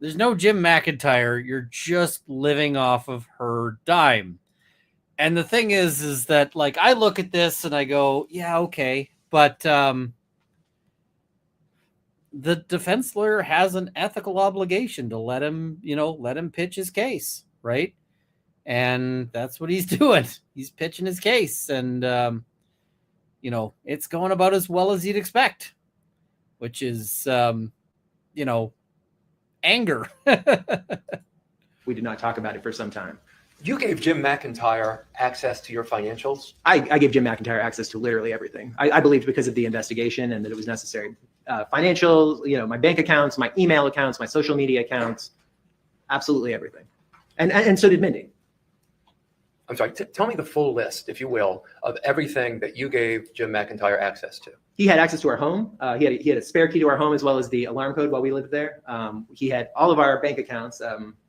there's no Jim McIntyre. You're just living off of her dime. And the thing is that, like, I look at this and I go, yeah, okay. But the defense lawyer has an ethical obligation to let him pitch his case, right? And that's what he's doing. He's pitching his case. And, it's going about as well as you'd expect, which is, anger. We did not talk about it for some time. You gave Jim McIntyre access to your financials? I gave Jim McIntyre access to literally everything. I believed because of the investigation and that it was necessary. Financial, my bank accounts, my email accounts, my social media accounts, absolutely everything. And so did Mindy. I'm sorry, tell me the full list, if you will, of everything that you gave Jim McIntyre access to. He had access to our home. He had a spare key to our home as well as the alarm code while we lived there. He had all of our bank accounts,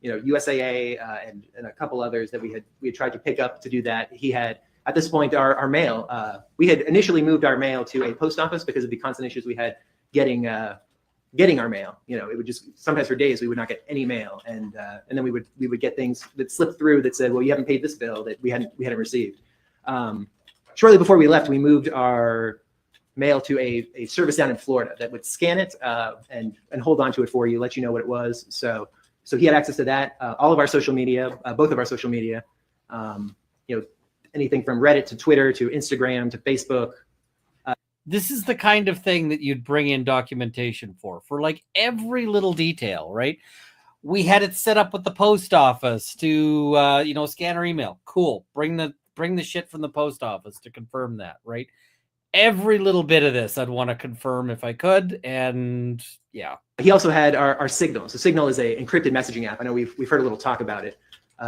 USAA and a couple others that we had tried to pick up to do that. He had, at this point, our mail. We had initially moved our mail to a post office because of the constant issues we had getting our mail. It would just, sometimes for days we would not get any mail, and then we would get things that slipped through that said, well, you haven't paid this bill that we hadn't received. Shortly before we left, we moved our mail to a service down in Florida that would scan it and hold on to it for you, let you know what it was. So he had access to that. All of our social media, both of our social media, anything from Reddit to Twitter to Instagram to Facebook. This is the kind of thing that you'd bring in documentation for like every little detail, right? We had it set up with the post office to, scan our email. Cool. Bring the shit from the post office to confirm that, right? Every little bit of this I'd want to confirm if I could. And yeah. He also had our Signal. So Signal is a encrypted messaging app. I know we've heard a little talk about it.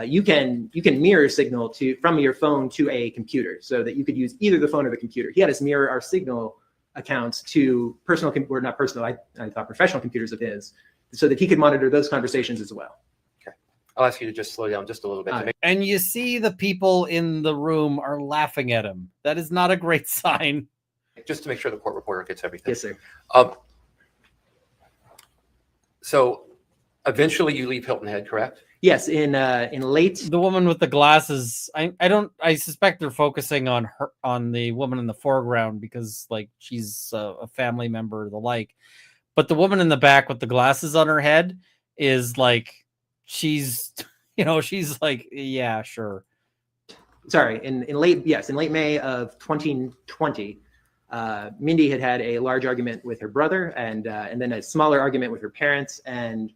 You can mirror Signal from your phone to a computer so that you could use either the phone or the computer. He had us mirror our Signal accounts to professional computers of his so that he could monitor those conversations as well. Okay. I'll ask you to just slow down just a little bit. And you see the people in the room are laughing at him. That is not a great sign. Just to make sure the court reporter gets everything. Yes, sir. So eventually you leave Hilton Head, correct? Yes, in late. The woman with the glasses, I suspect they're focusing on her, on the woman in the foreground because like she's a family member or the like. But the woman in the back with the glasses on her head is like, she's like, yeah, sure. Sorry, in late May of 2020, Mindy had a large argument with her brother and then a smaller argument with her parents, and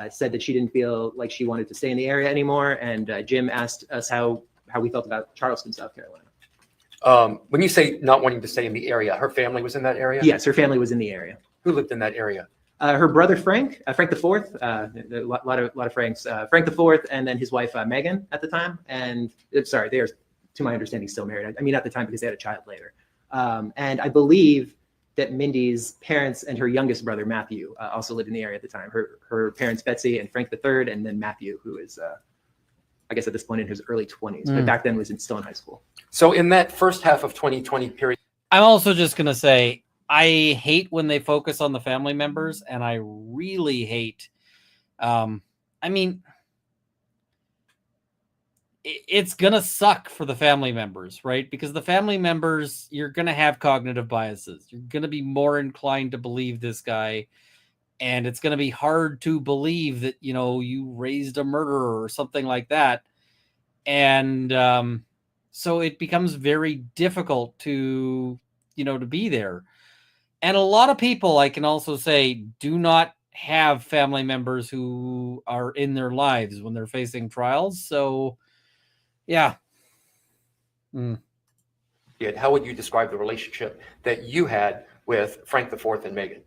said that she didn't feel like she wanted to stay in the area anymore. And Jim asked us how we felt about Charleston, South Carolina. When you say not wanting to stay in the area, her family was in that area? Yes, her family was in the area. Who lived in that area? Her brother Frank the Fourth, a lot of Franks, Frank the Fourth, and then his wife Megan at the time. And sorry, they are, to my understanding, still married. I mean, at the time because they had a child later. And I believe that Mindy's parents and her youngest brother Matthew also lived in the area at the time. Her parents Betsy and Frank the Third, and then Matthew, who is I guess at this point in his early 20s, but back then was still in high school. So in that first half of 2020 period, I'm also just gonna say I hate when they focus on the family members, and I really hate. It's gonna suck for the family members, right? Because the family members, you're gonna have cognitive biases. You're gonna be more inclined to believe this guy, and it's gonna be hard to believe that you raised a murderer or something like that. And so it becomes very difficult to be there. And a lot of people, I can also say, do not have family members who are in their lives when they're facing trials. So yeah. How would you describe the relationship that you had with Frank the Fourth and Megan?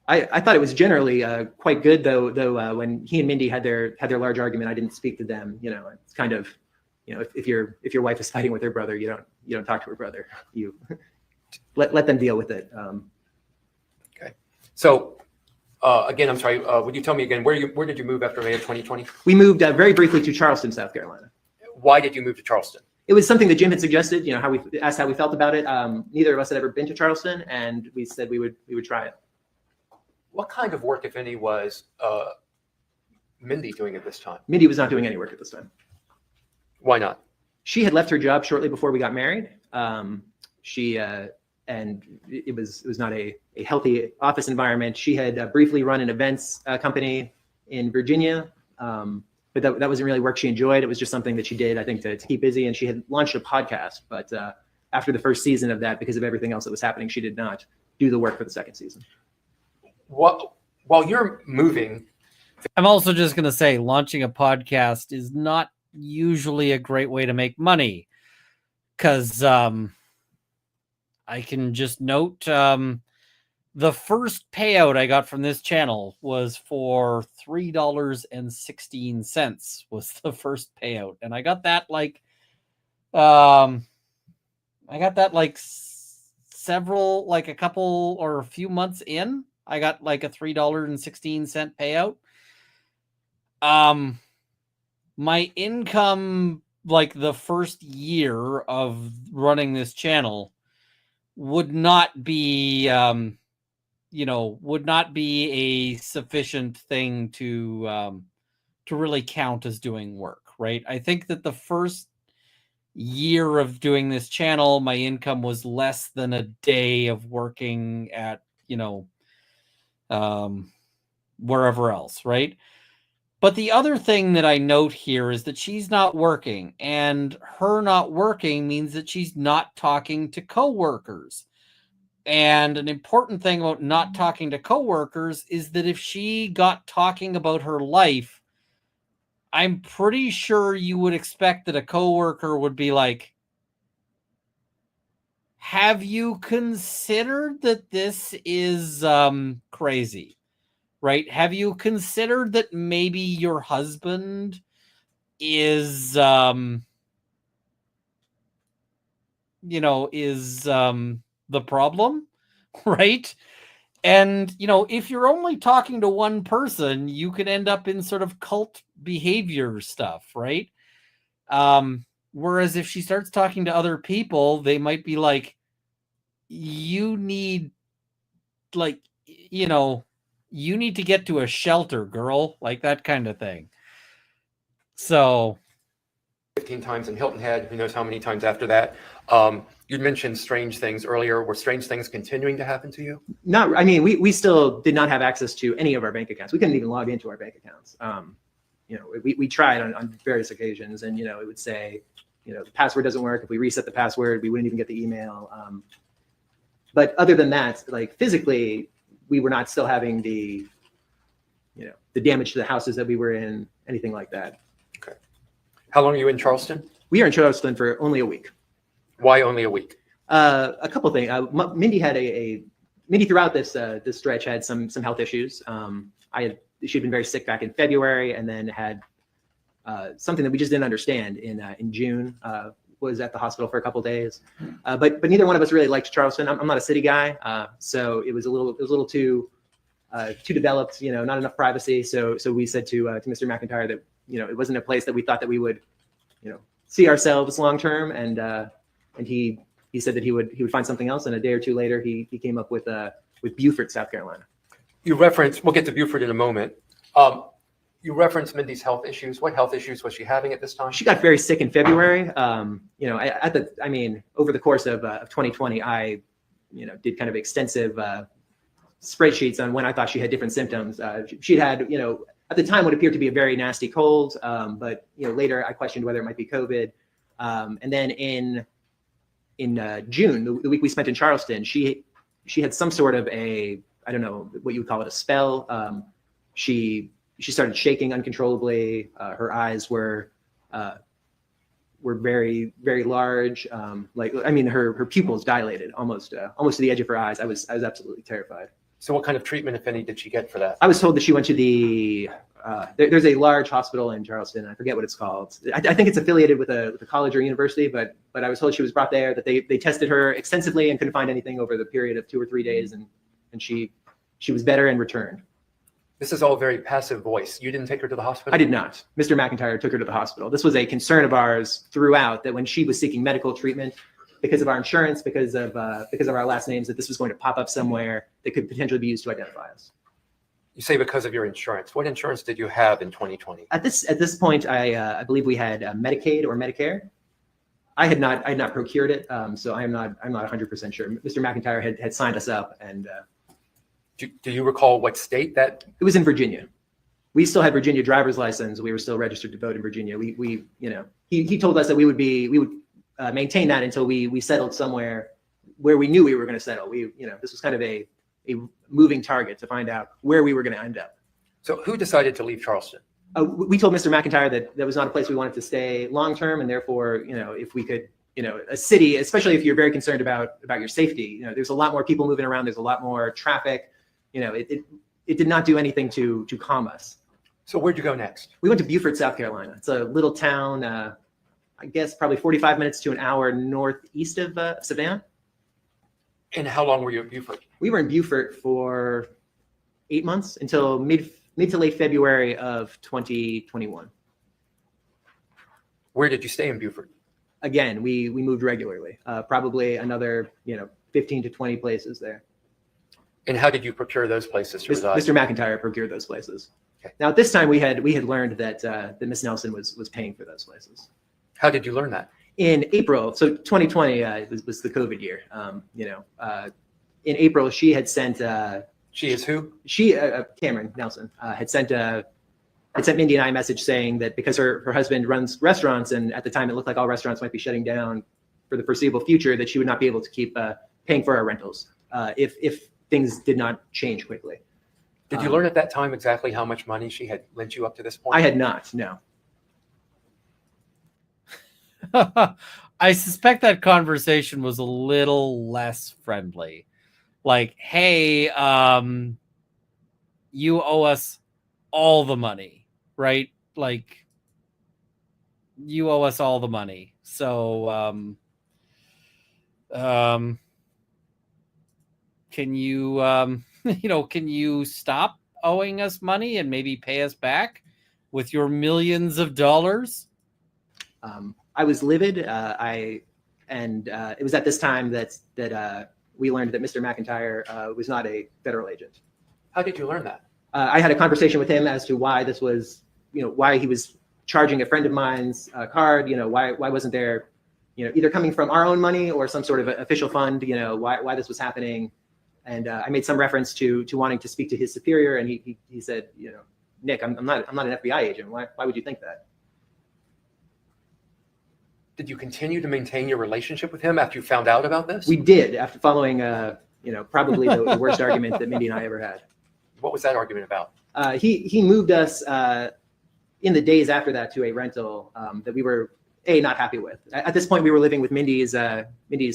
I thought it was generally quite good, though when he and Mindy had their large argument, I didn't speak to them. It's kind of, if your wife is fighting with her brother, you don't talk to her brother. You let them deal with it. Okay. So Again, I'm sorry, would you tell me again, where did you move after May of 2020? We moved very briefly to Charleston, South Carolina. Why did you move to Charleston? It was something that Jim had suggested, you know, how we asked how we felt about it. Neither of us had ever been to Charleston, and we said we would try it. What kind of work, if any, was Mindy doing at this time? Mindy was not doing any work at this time. Why not? She had left her job shortly before we got married. And it was not a healthy office environment. She had briefly run an events company in Virginia, but that wasn't really work she enjoyed. It was just something that she did, I think, to keep busy. And she had launched a podcast, but after the first season of that, because of everything else that was happening, she did not do the work for the second season. While you're moving, I'm also just going to say launching a podcast is not usually a great way to make money, because I can just note the first payout I got from this channel was for $3.16 was the first payout. And I got that like a couple or a few months in. I got like a $3.16 payout. My income, like the first year of running this channel, would not be a sufficient thing to really count as doing work, right? I think that the first year of doing this channel, my income was less than a day of working at, wherever else, right? But the other thing that I note here is that she's not working, and her not working means that she's not talking to coworkers. And an important thing about not talking to coworkers is that if she got talking about her life, I'm pretty sure you would expect that a coworker would be like, have you considered that this is crazy? Right? Have you considered that maybe your husband is, the problem, right? And, if you're only talking to one person, you can end up in sort of cult behavior stuff, right? Whereas if she starts talking to other people, they might be like, you need, you need to get to a shelter, girl, like that kind of thing. So 15 times in Hilton Head, who knows how many times after that. You mentioned strange things earlier. Were strange things continuing to happen to you? No, I mean, we still did not have access to any of our bank accounts. We couldn't even log into our bank accounts. We tried on various occasions, and, it would say, the password doesn't work. If we reset the password, we wouldn't even get the email. But other than that, like physically, we were not still having the damage to the houses that we were in, anything like that. Okay. How long are you in Charleston? We are in Charleston for only a week. Why only a week? A couple things. Mindy had Mindy throughout this stretch had some health issues. She'd been very sick back in February, and then had something that we just didn't understand in June. Was at the hospital for a couple days, but neither one of us really liked Charleston. I'm not a city guy, so it was a little too developed. Not enough privacy. So we said to Mr. McIntyre that it wasn't a place that we thought that we would see ourselves long term, and he said that he would find something else. And a day or two later, he came up with Beaufort, South Carolina. We'll get to Beaufort in a moment. You referenced Mindy's health issues. What health issues was she having at this time? She got very sick in February. Over the course of 2020, I, did kind of extensive spreadsheets on when I thought she had different symptoms. She'd had, at the time, what appeared to be a very nasty cold, but later I questioned whether it might be COVID. And then in June, the week we spent in Charleston, she had some sort of I don't know what you would call it, a spell. She started shaking uncontrollably. Her eyes were very, very large. Her pupils dilated almost to the edge of her eyes. I was absolutely terrified. So what kind of treatment, if any, did she get for that? I was told that she went to there's a large hospital in Charleston. I forget what it's called. I think it's affiliated with a college or university, but I was told she was brought there, that they tested her extensively and couldn't find anything over the period of 2 or 3 days. And she was better and returned. This is all very passive voice. You didn't take her to the hospital? I did not. Mr. McIntyre took her to the hospital. This was a concern of ours throughout, that when she was seeking medical treatment, because of our insurance, because of our last names, that this was going to pop up somewhere that could potentially be used to identify us. You say because of your insurance. What insurance did you have in 2020? At this point, I believe we had Medicaid or Medicare. I had not procured it, so I'm not 100% sure. Mr. McIntyre had signed us up, and Do you recall what state that? it was in Virginia. We still had Virginia driver's license. We were still registered to vote in Virginia. We he told us that we would maintain that until we settled somewhere where we knew we were going to settle. This was kind of a moving target to find out where we were going to end up. So who decided to leave Charleston? We told Mr. McIntyre that was not a place we wanted to stay long term, and therefore, if we could, a city, especially if you're very concerned about your safety, there's a lot more people moving around. There's a lot more traffic. It did not do anything to calm us. So where'd you go next? We went to Beaufort, South Carolina. It's a little town, I guess probably 45 minutes to an hour northeast of Savannah. And how long were you at Beaufort? We were in Beaufort for 8 months until mid to late February of 2021. Where did you stay in Beaufort? Again, we moved regularly, probably another 15 to 20 places there. And how did you procure those places to reside? Mr. McIntyre procured those places. Okay. Now at this time we had learned that Miss Nelson was paying for those places. How did you learn that? In April, so 2020 was the COVID year. In April she had sent. She is who? Cameron Nelson had sent Mindy and I a message saying that because her husband runs restaurants, and at the time it looked like all restaurants might be shutting down for the foreseeable future, that she would not be able to keep paying for our rentals if things did not change quickly. Did you learn at that time exactly how much money she had lent you up to this point? I had not, no. I suspect that conversation was a little less friendly. Like, hey, you owe us all the money, right? Like, you owe us all the money. So, can you, can you stop owing us money and maybe pay us back with your millions of dollars? I was livid. It was at this time that we learned that Mr. McIntyre was not a federal agent. How did you learn that? I had a conversation with him as to why this was, why he was charging a friend of mine's card. Why wasn't there, either coming from our own money or some sort of official fund. Why this was happening. And I made some reference to wanting to speak to his superior, and he said, Nick, I'm not an FBI agent. Why would you think that? Did you continue to maintain your relationship with him after you found out about this? We did, after following, probably the worst argument that Mindy and I ever had. What was that argument about? He moved us in the days after that to a rental that we were not happy with. At this point, we were living with Mindy's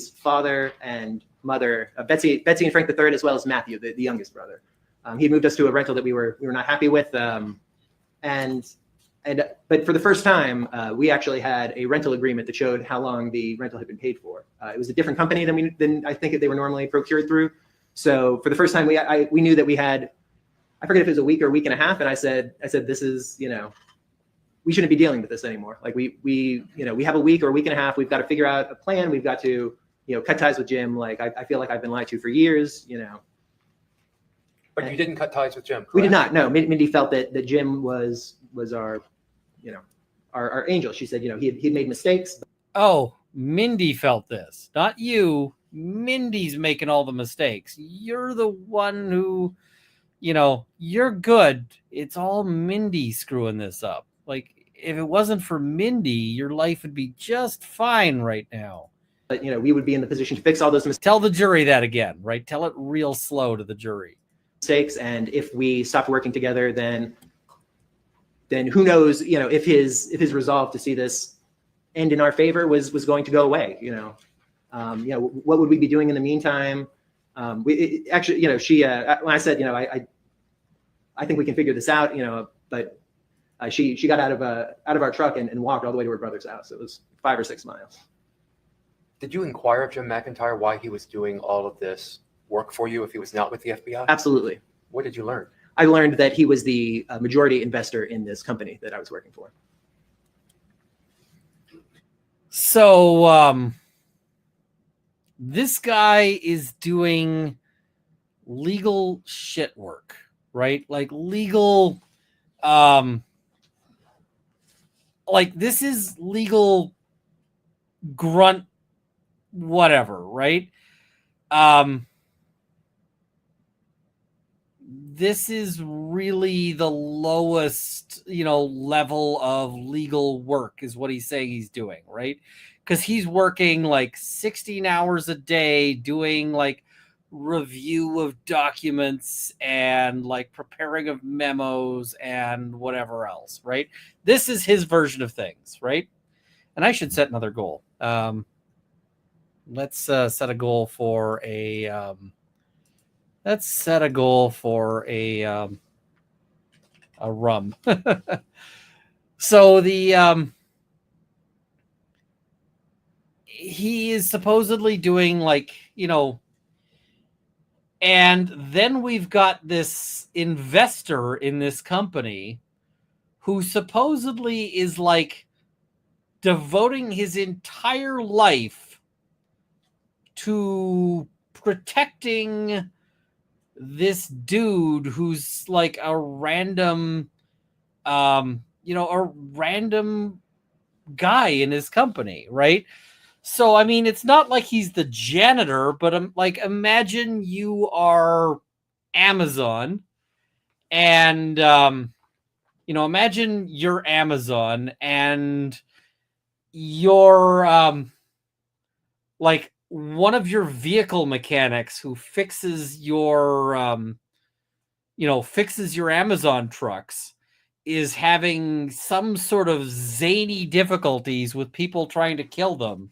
father and mother, Betsy and Frank III, as well as Matthew, the youngest brother. He moved us to a rental that we were not happy with, but for the first time, we actually had a rental agreement that showed how long the rental had been paid for. It was a different company than I think they were normally procured through. So for the first time, we knew that we had, I forget if it was a week or a week and a half, and I said, this is, we shouldn't be dealing with this anymore. Like we have a week or a week and a half. We've got to figure out a plan. We've got to, cut ties with Jim. Like I feel like I've been lied to for years. But you didn't cut ties with Jim, correct? We did not. No, Mindy felt that Jim was our, our angel. She said, he'd made mistakes. Oh, Mindy felt this, not you. Mindy's making all the mistakes. You're the one who, you're good. It's all Mindy screwing this up. Like, if it wasn't for Mindy, your life would be just fine right now. But, we would be in the position to fix all those mistakes. Tell the jury that again, right? Tell it real slow to the jury. And if we stopped working together, then who knows, if his resolve to see this end in our favor was going to go away, what would we be doing in the meantime? She, when I said, I think we can figure this out, but she got out of our truck and walked all the way to her brother's house. It was 5 or 6 miles. Did you inquire of Jim McIntyre why he was doing all of this work for you if he was not with the FBI? Absolutely. What did you learn? I learned that he was the majority investor in this company that I was working for. So this guy is doing legal shit work, right? Like legal, like this is legal grunt whatever, right? This is really the lowest, level of legal work is what he's saying he's doing, right? Because he's working like 16 hours a day doing like review of documents and like preparing of memos and whatever else, right? This is his version of things, right? And I should set another goal. Let's set a goal for a rum. So he is supposedly doing like, and then we've got this investor in this company who supposedly is like devoting his entire life to protecting this dude who's like a random a random guy in his company, right? So I mean, it's not like he's the janitor, but like imagine you are Amazon and imagine you're Amazon and you're like one of your vehicle mechanics who fixes your Amazon trucks is having some sort of zany difficulties with people trying to kill them.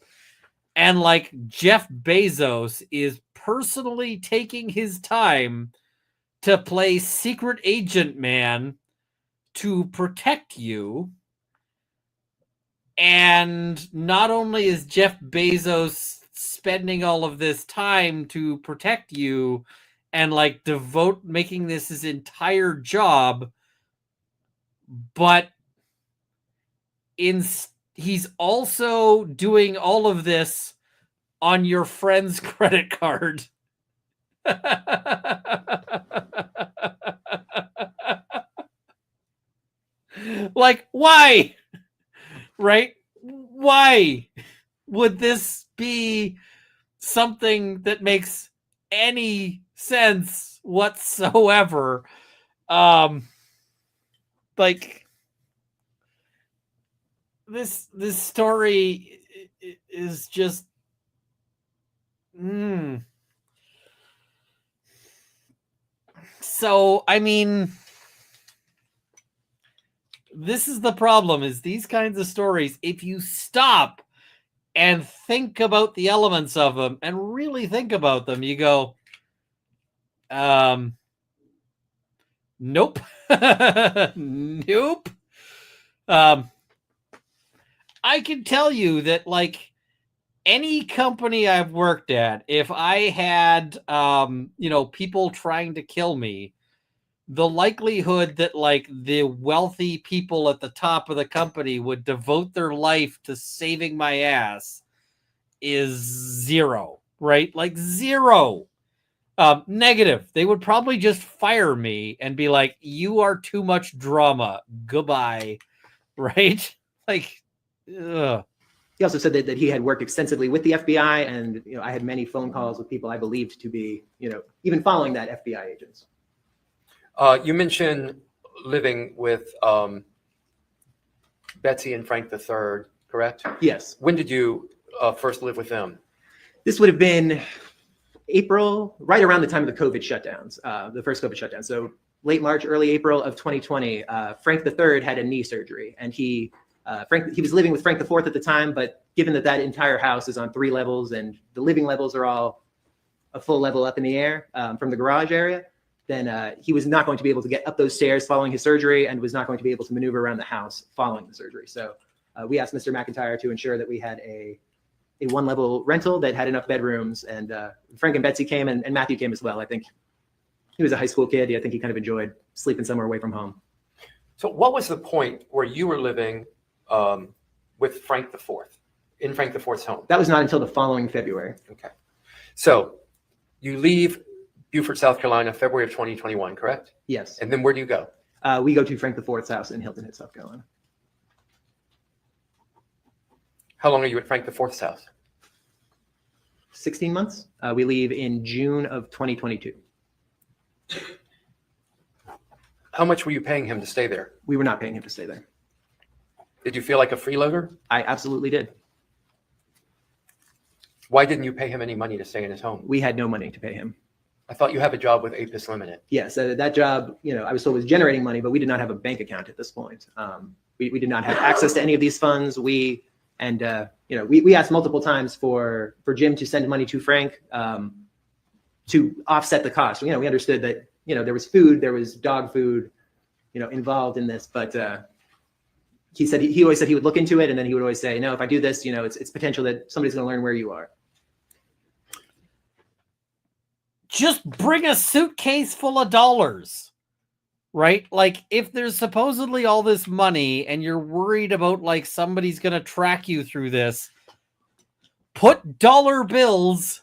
And like Jeff Bezos is personally taking his time to play secret agent man to protect you. And not only is Jeff Bezos spending all of this time to protect you and like making this his entire job, but he's also doing all of this on your friend's credit card. Like, why? Right? Why would this be something that makes any sense whatsoever? Like this story is just So I mean, this is the problem, is these kinds of stories, if you stop and think about the elements of them and really think about them, you go, nope. Nope. I can tell you that like any company I've worked at, if I had people trying to kill me, the likelihood that like the wealthy people at the top of the company would devote their life to saving my ass is zero, right? Like zero. Negative. They would probably just fire me and be like, you are too much drama. Goodbye. Right? Like, ugh. He also said that he had worked extensively with the FBI, and I had many phone calls with people I believed to be, even following that FBI agents. You mentioned living with Betsy and Frank III, correct? Yes. When did you first live with them? This would have been April, right around the time of the COVID shutdowns, the first COVID shutdown. So late March, early April of 2020, Frank III had a knee surgery, and he was living with Frank IV at the time, but given that entire house is on 3 levels and the living levels are all a full level up in the air from the garage area, then he was not going to be able to get up those stairs following his surgery and was not going to be able to maneuver around the house following the surgery. So we asked Mr. McIntyre to ensure that we had a 1-level rental that had enough bedrooms, and Frank and Betsy came, and Matthew came as well. I think He was a high school kid. I think he kind of enjoyed sleeping somewhere away from home. So what was the point where you were living with Frank the Fourth, in Frank the Fourth's home? That was not until the following February. Okay. So you leave Beaufort, South Carolina, February of 2021, correct? Yes. And then where do you go? We go to Frank the Fourth's house in Hilton Head, South Carolina. How long are you at Frank the Fourth's house? 16 months. We leave in June of 2022. How much were you paying him to stay there? We were not paying him to stay there. Did you feel like a freeloader? I absolutely did. Why didn't you pay him any money to stay in his home? We had no money to pay him. I thought you have a job with Apis Limited. Yes, that job, I was told was generating money, but we did not have a bank account at this point. We did not have access to any of these funds. We asked multiple times for Jim to send money to Frank to offset the cost. We understood that there was food, there was dog food, involved in this, but he said he always said he would look into it, and then he would always say, no, if I do this, it's potential that somebody's going to learn where you are. Just bring a suitcase full of dollars, right? Like, if there's supposedly all this money and you're worried about like somebody's going to track you through this, put dollar bills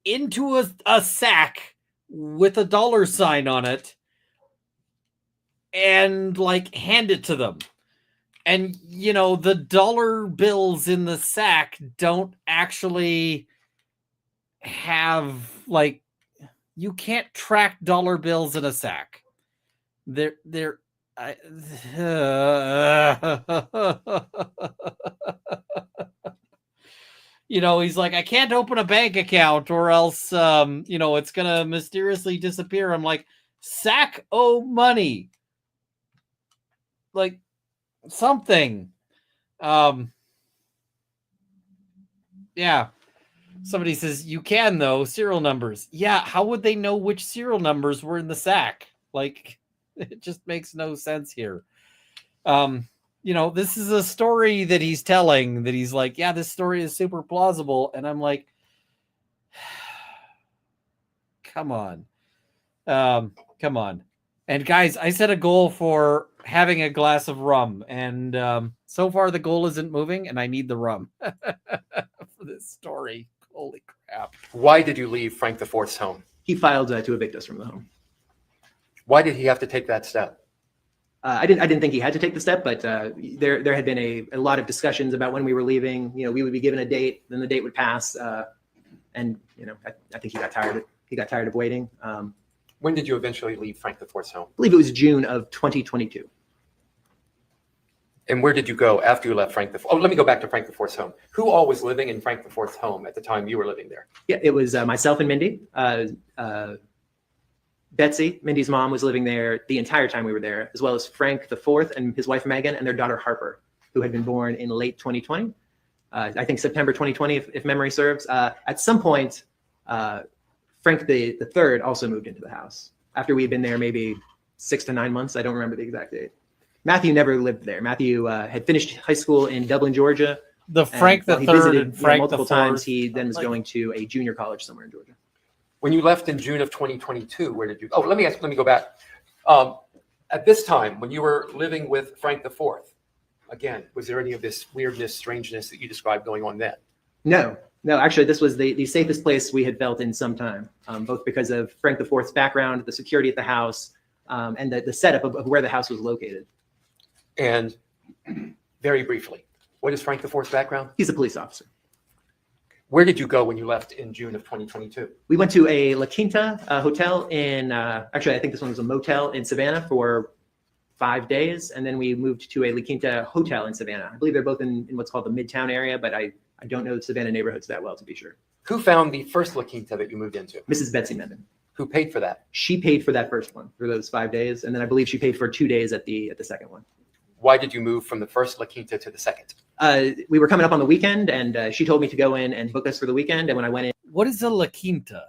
into a sack with a dollar sign on it and like hand it to them. And, the dollar bills in the sack don't actually have like, you can't track dollar bills in a sack. He's like, I can't open a bank account or else, it's going to mysteriously disappear. I'm like, sack money. Like something. Yeah. Somebody says, you can, though, serial numbers. Yeah, how would they know which serial numbers were in the sack? Like, it just makes no sense here. This is a story that he's telling that he's like, yeah, this story is super plausible. And I'm like, come on. Come on. And guys, I set a goal for having a glass of rum. And so far, the goal isn't moving, and I need the rum for this story. Holy crap. Why did you leave Frank the Fourth's home? He filed to evict us from the home. Why did he have to take that step? I didn't think he had to take the step, but there had been a lot of discussions about when we were leaving. We would be given a date, then the date would pass, and I think he got tired. He got tired of waiting. When did you eventually leave Frank the Fourth's home? I believe it was June of 2022. And where did you go after you left Frank the Fourth? Oh, let me go back to Frank the Fourth's home. Who all was living in Frank the Fourth's home at the time you were living there? Yeah, it was myself and Mindy. Betsy, Mindy's mom, was living there the entire time we were there, as well as Frank the Fourth and his wife Megan and their daughter Harper, who had been born in late 2020. I think September 2020, if memory serves. At some point, Frank the Third also moved into the house after we had been there maybe 6 to 9 months. I don't remember the exact date. Matthew never lived there. Matthew had finished high school in Dublin, Georgia. The Frank the Third and Frank multiple the Fourth. times. He then was going to a junior college somewhere in Georgia. When you left in June of 2022, where did you? Oh, let me go back. At this time, when you were living with Frank the Fourth, again, was there any of this weirdness, strangeness that you described going on then? No. Actually, this was the safest place we had felt in some time, both because of Frank the Fourth's background, the security at the house, and the setup of where the house was located. And very briefly, what is Frank the Fourth's background? He's a police officer. Where did you go when you left in June of 2022? We went to a La Quinta hotel in, actually, I think this one was a motel in Savannah for 5 days. And then we moved to a La Quinta hotel in Savannah. I believe they're both in what's called the Midtown area, but I don't know the Savannah neighborhoods that well, to be sure. Who found the first La Quinta that you moved into? Mrs. Betsy Mendon. Who paid for that? She paid for that first one for those 5 days. And then I believe she paid for 2 days at the second one. Why did you move from the first La Quinta to the second? We were coming up on the weekend, and she told me to go in and book us for the weekend. And when I went in, What is a La Quinta?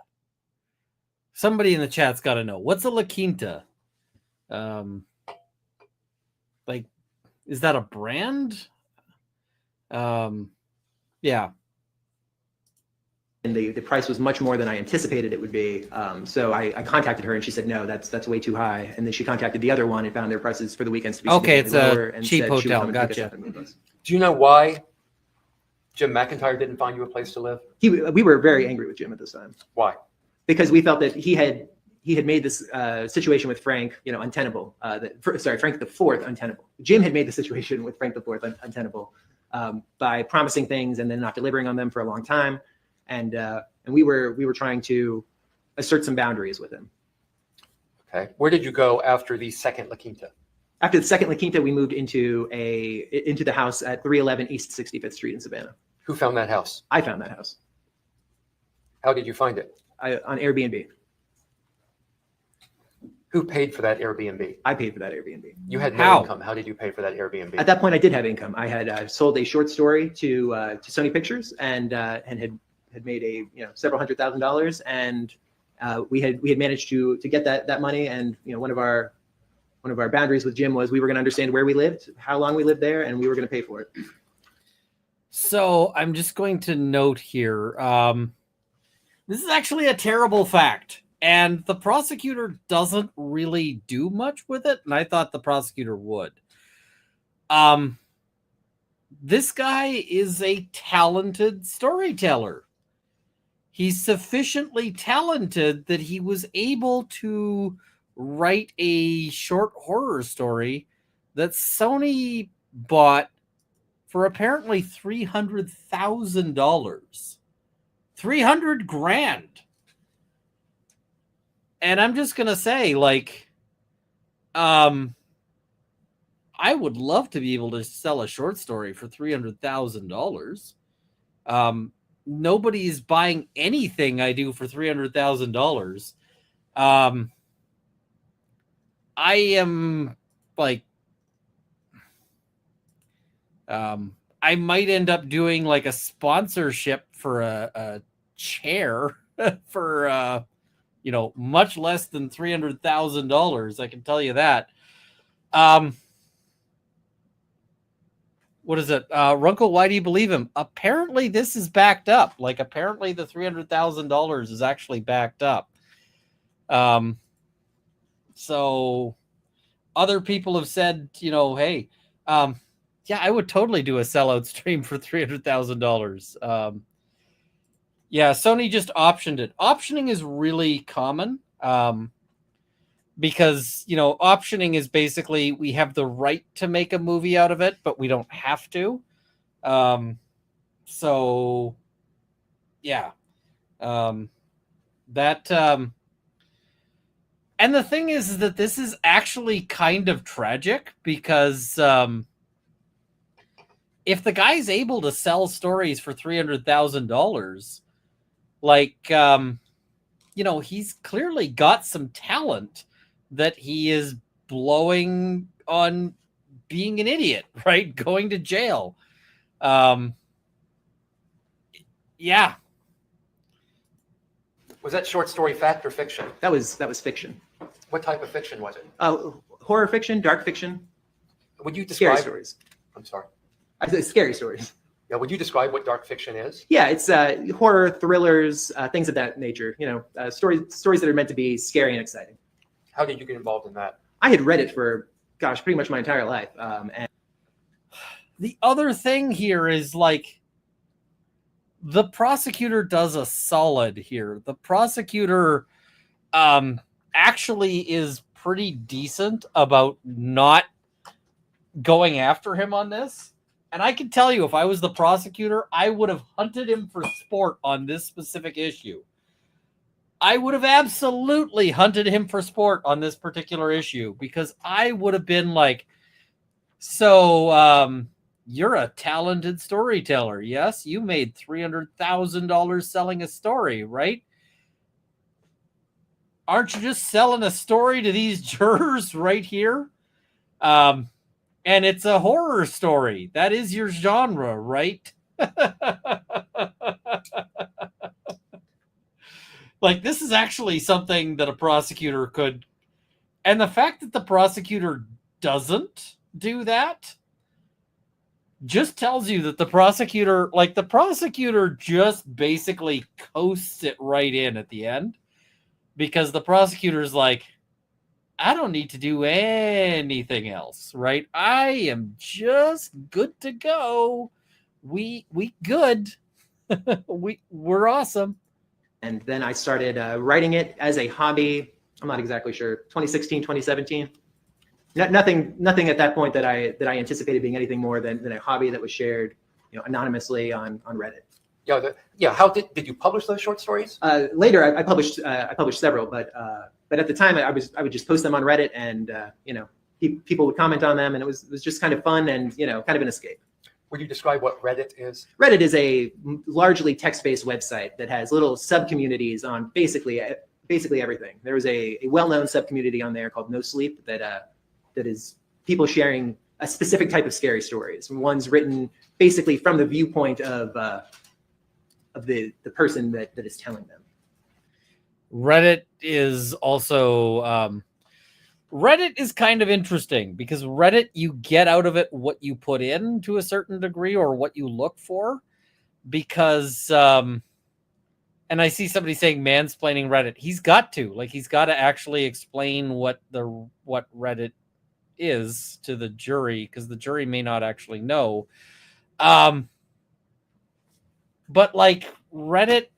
Somebody in the chat's got to know. What's a La Quinta? Like, is that a brand? Yeah. and the price was much more than I anticipated it would be. So I contacted her and she said, no, that's way too high. And then she contacted the other one and found their prices for the weekends to be Okay, it's significantly a lower and cheap said she would hotel. come and pick us Gotcha. up and move us. Do you know why Jim McIntyre didn't find you a place to live? We were very angry with Jim at this time Why? because we felt that he had made this situation with Frank, untenable. Frank the Fourth untenable. Jim had made the situation with Frank the Fourth untenable by promising things and then not delivering on them for a long time. And we were trying to assert some boundaries with him. Okay. Where did you go after the second La Quinta? After the second La Quinta, we moved into the house at 311 East 65th Street in Savannah. Who found that house? I found that house How did you find it? on Airbnb. Who paid for that Airbnb? I paid for that Airbnb. You had no How? income. How did you pay for that Airbnb? At that point, I did have income. I had sold a short story to Sony Pictures and had made several $100,000, and we had managed to get that money. And one of our boundaries with Jim was we were going to understand where we lived, how long we lived there, and we were going to pay for it. So I'm just going to note here. This is actually a terrible fact, and the prosecutor doesn't really do much with it. And I thought the prosecutor would. This guy is a talented storyteller. He's sufficiently talented that he was able to write a short horror story that Sony bought for apparently $300,000. $300,000. And I'm just going to say, I would love to be able to sell a short story for $300,000. Nobody is buying anything I do for $300,000. I am I might end up doing a sponsorship for a chair for much less than $300,000. I can tell you that. What is it? Runkle, why do you believe him? Apparently this is backed up. Apparently the $300,000 is actually backed up. So other people have said, hey, yeah, I would totally do a sellout stream for $300,000. Yeah, Sony just optioned it. Optioning is really common because, optioning is basically we have the right to make a movie out of it, but we don't have to. So, yeah. And the thing is that this is actually kind of tragic because if the guy's able to sell stories for $300,000, he's clearly got some talent that he is blowing on being an idiot, right? Going to jail. Yeah. Was that short story fact or fiction? That was fiction. What type of fiction was it? Horror fiction, dark fiction, Would you scary describe? stories. I'm sorry. I said scary stories. Yeah. Would you describe what dark fiction is? Yeah, it's horror, thrillers, things of that nature. Stories that are meant to be scary and exciting. How did you get involved in that? I had read it for, pretty much my entire life. And The other thing here is the prosecutor does a solid here. The prosecutor actually is pretty decent about not going after him on this. And I can tell you, if I was the prosecutor, I would have hunted him for sport on this specific issue. I would have absolutely hunted him for sport on this particular issue because I would have been so you're a talented storyteller. Yes, you made $300,000 selling a story, right? Aren't you just selling a story to these jurors right here? And it's a horror story. That is your genre, right? This is actually something that a prosecutor could. And the fact that the prosecutor doesn't do that just tells you that the prosecutor just basically coasts it right in at the end, because the prosecutor's like, I don't need to do anything else, right? I am just good to go. We good. We're awesome. And then I started writing it as a hobby. I'm not exactly sure, 2016, 2017. Nothing at that point that I anticipated being anything more than a hobby that was shared, anonymously on Reddit. Yeah. How did you publish those short stories? Later, I published several, but at the time I would just post them on Reddit, and people would comment on them, and it was just kind of fun and kind of an escape. Would you describe what Reddit is? Reddit is a largely text-based website that has little sub-communities on basically everything. There was a well-known sub-community on there called No Sleep that is people sharing a specific type of scary stories. One's written basically from the viewpoint of the person that is telling them. Reddit is also Reddit is kind of interesting, because Reddit, you get out of it what you put in to a certain degree, or what you look for, because and I see somebody saying mansplaining Reddit. He's got to actually explain what Reddit is to the jury, because the jury may not actually know. But like Reddit,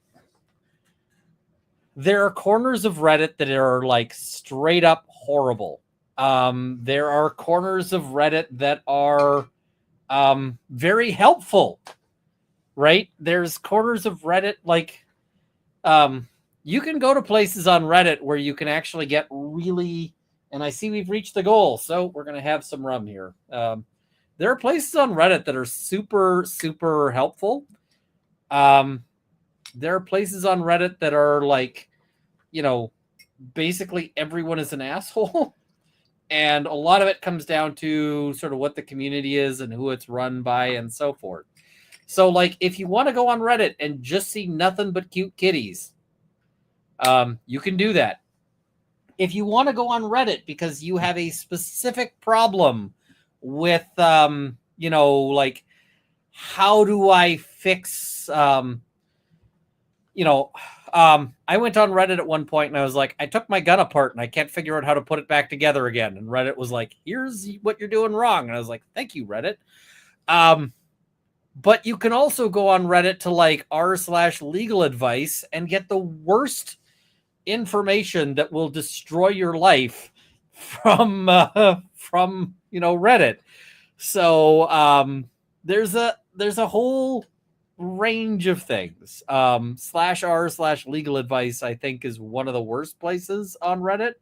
there are corners of Reddit that are like straight up horrible. There are corners of Reddit that are very helpful, right? There's corners of Reddit like you can go to places on Reddit where you can actually get really, and I see we've reached the goal, so we're going to have some rum here. There are places on Reddit that are super, super helpful. There are places on Reddit that are like, basically everyone is an asshole. And a lot of it comes down to sort of what the community is and who it's run by and so forth. So like, if you want to go on Reddit and just see nothing but cute kitties, you can do that. If you want to go on Reddit because you have a specific problem with, like, how do I fix, I went on Reddit at one point and I was like, I took my gun apart and I can't figure out how to put it back together again. And Reddit was like, here's what you're doing wrong. And I was like, thank you, Reddit. But you can also go on Reddit to like r/legal advice and get the worst information that will destroy your life from Reddit. So there's a whole range of things. /r/legal advice, I think, is one of the worst places on Reddit,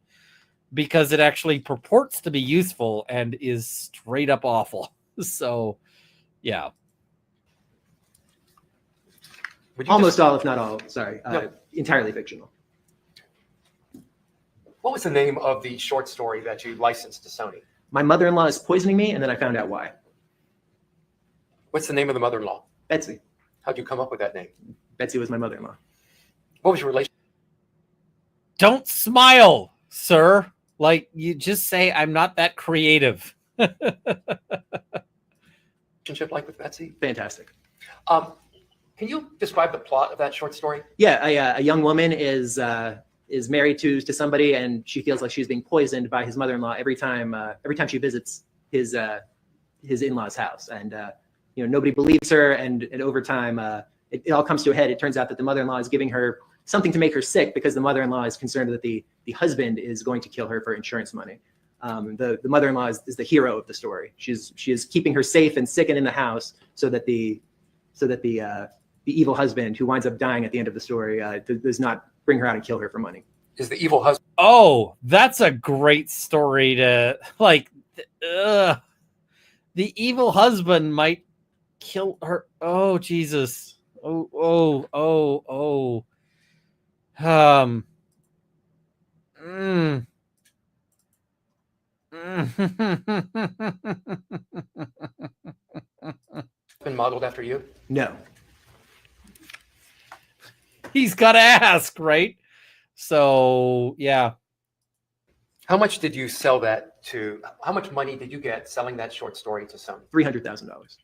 because it actually purports to be useful and is straight up awful. So yeah. Almost all, if not all, sorry, entirely fictional. What was the name of the short story that you licensed to Sony? My mother-in-law is poisoning me, and then I found out why. What's the name of the mother-in-law? Betsy. How'd you come up with that name? Betsy was my mother-in-law. What was your relationship? Don't smile, sir. Like, you just say, I'm not that creative. Like with Betsy? Fantastic. Can you describe the plot of that short story? Yeah, a young woman is married to somebody, and she feels like she's being poisoned by his mother-in-law every time she visits his in-laws' house, and nobody believes her, and over time it all comes to a head. It turns out that the mother-in-law is giving her something to make her sick, because the mother-in-law is concerned that the husband is going to kill her for insurance money. The mother-in-law is the hero of the story. She is keeping her safe and sick and in the house so that the evil husband, who winds up dying at the end of the story, does not bring her out and kill her for money. Is the evil husband? Oh, that's a great story to like. The evil husband might kill her. Oh, Jesus. Oh. Been modeled after you? No. He's got to ask, right? So, yeah. How much did you sell that to? How much money did you get selling that short story to Sony? $300,000.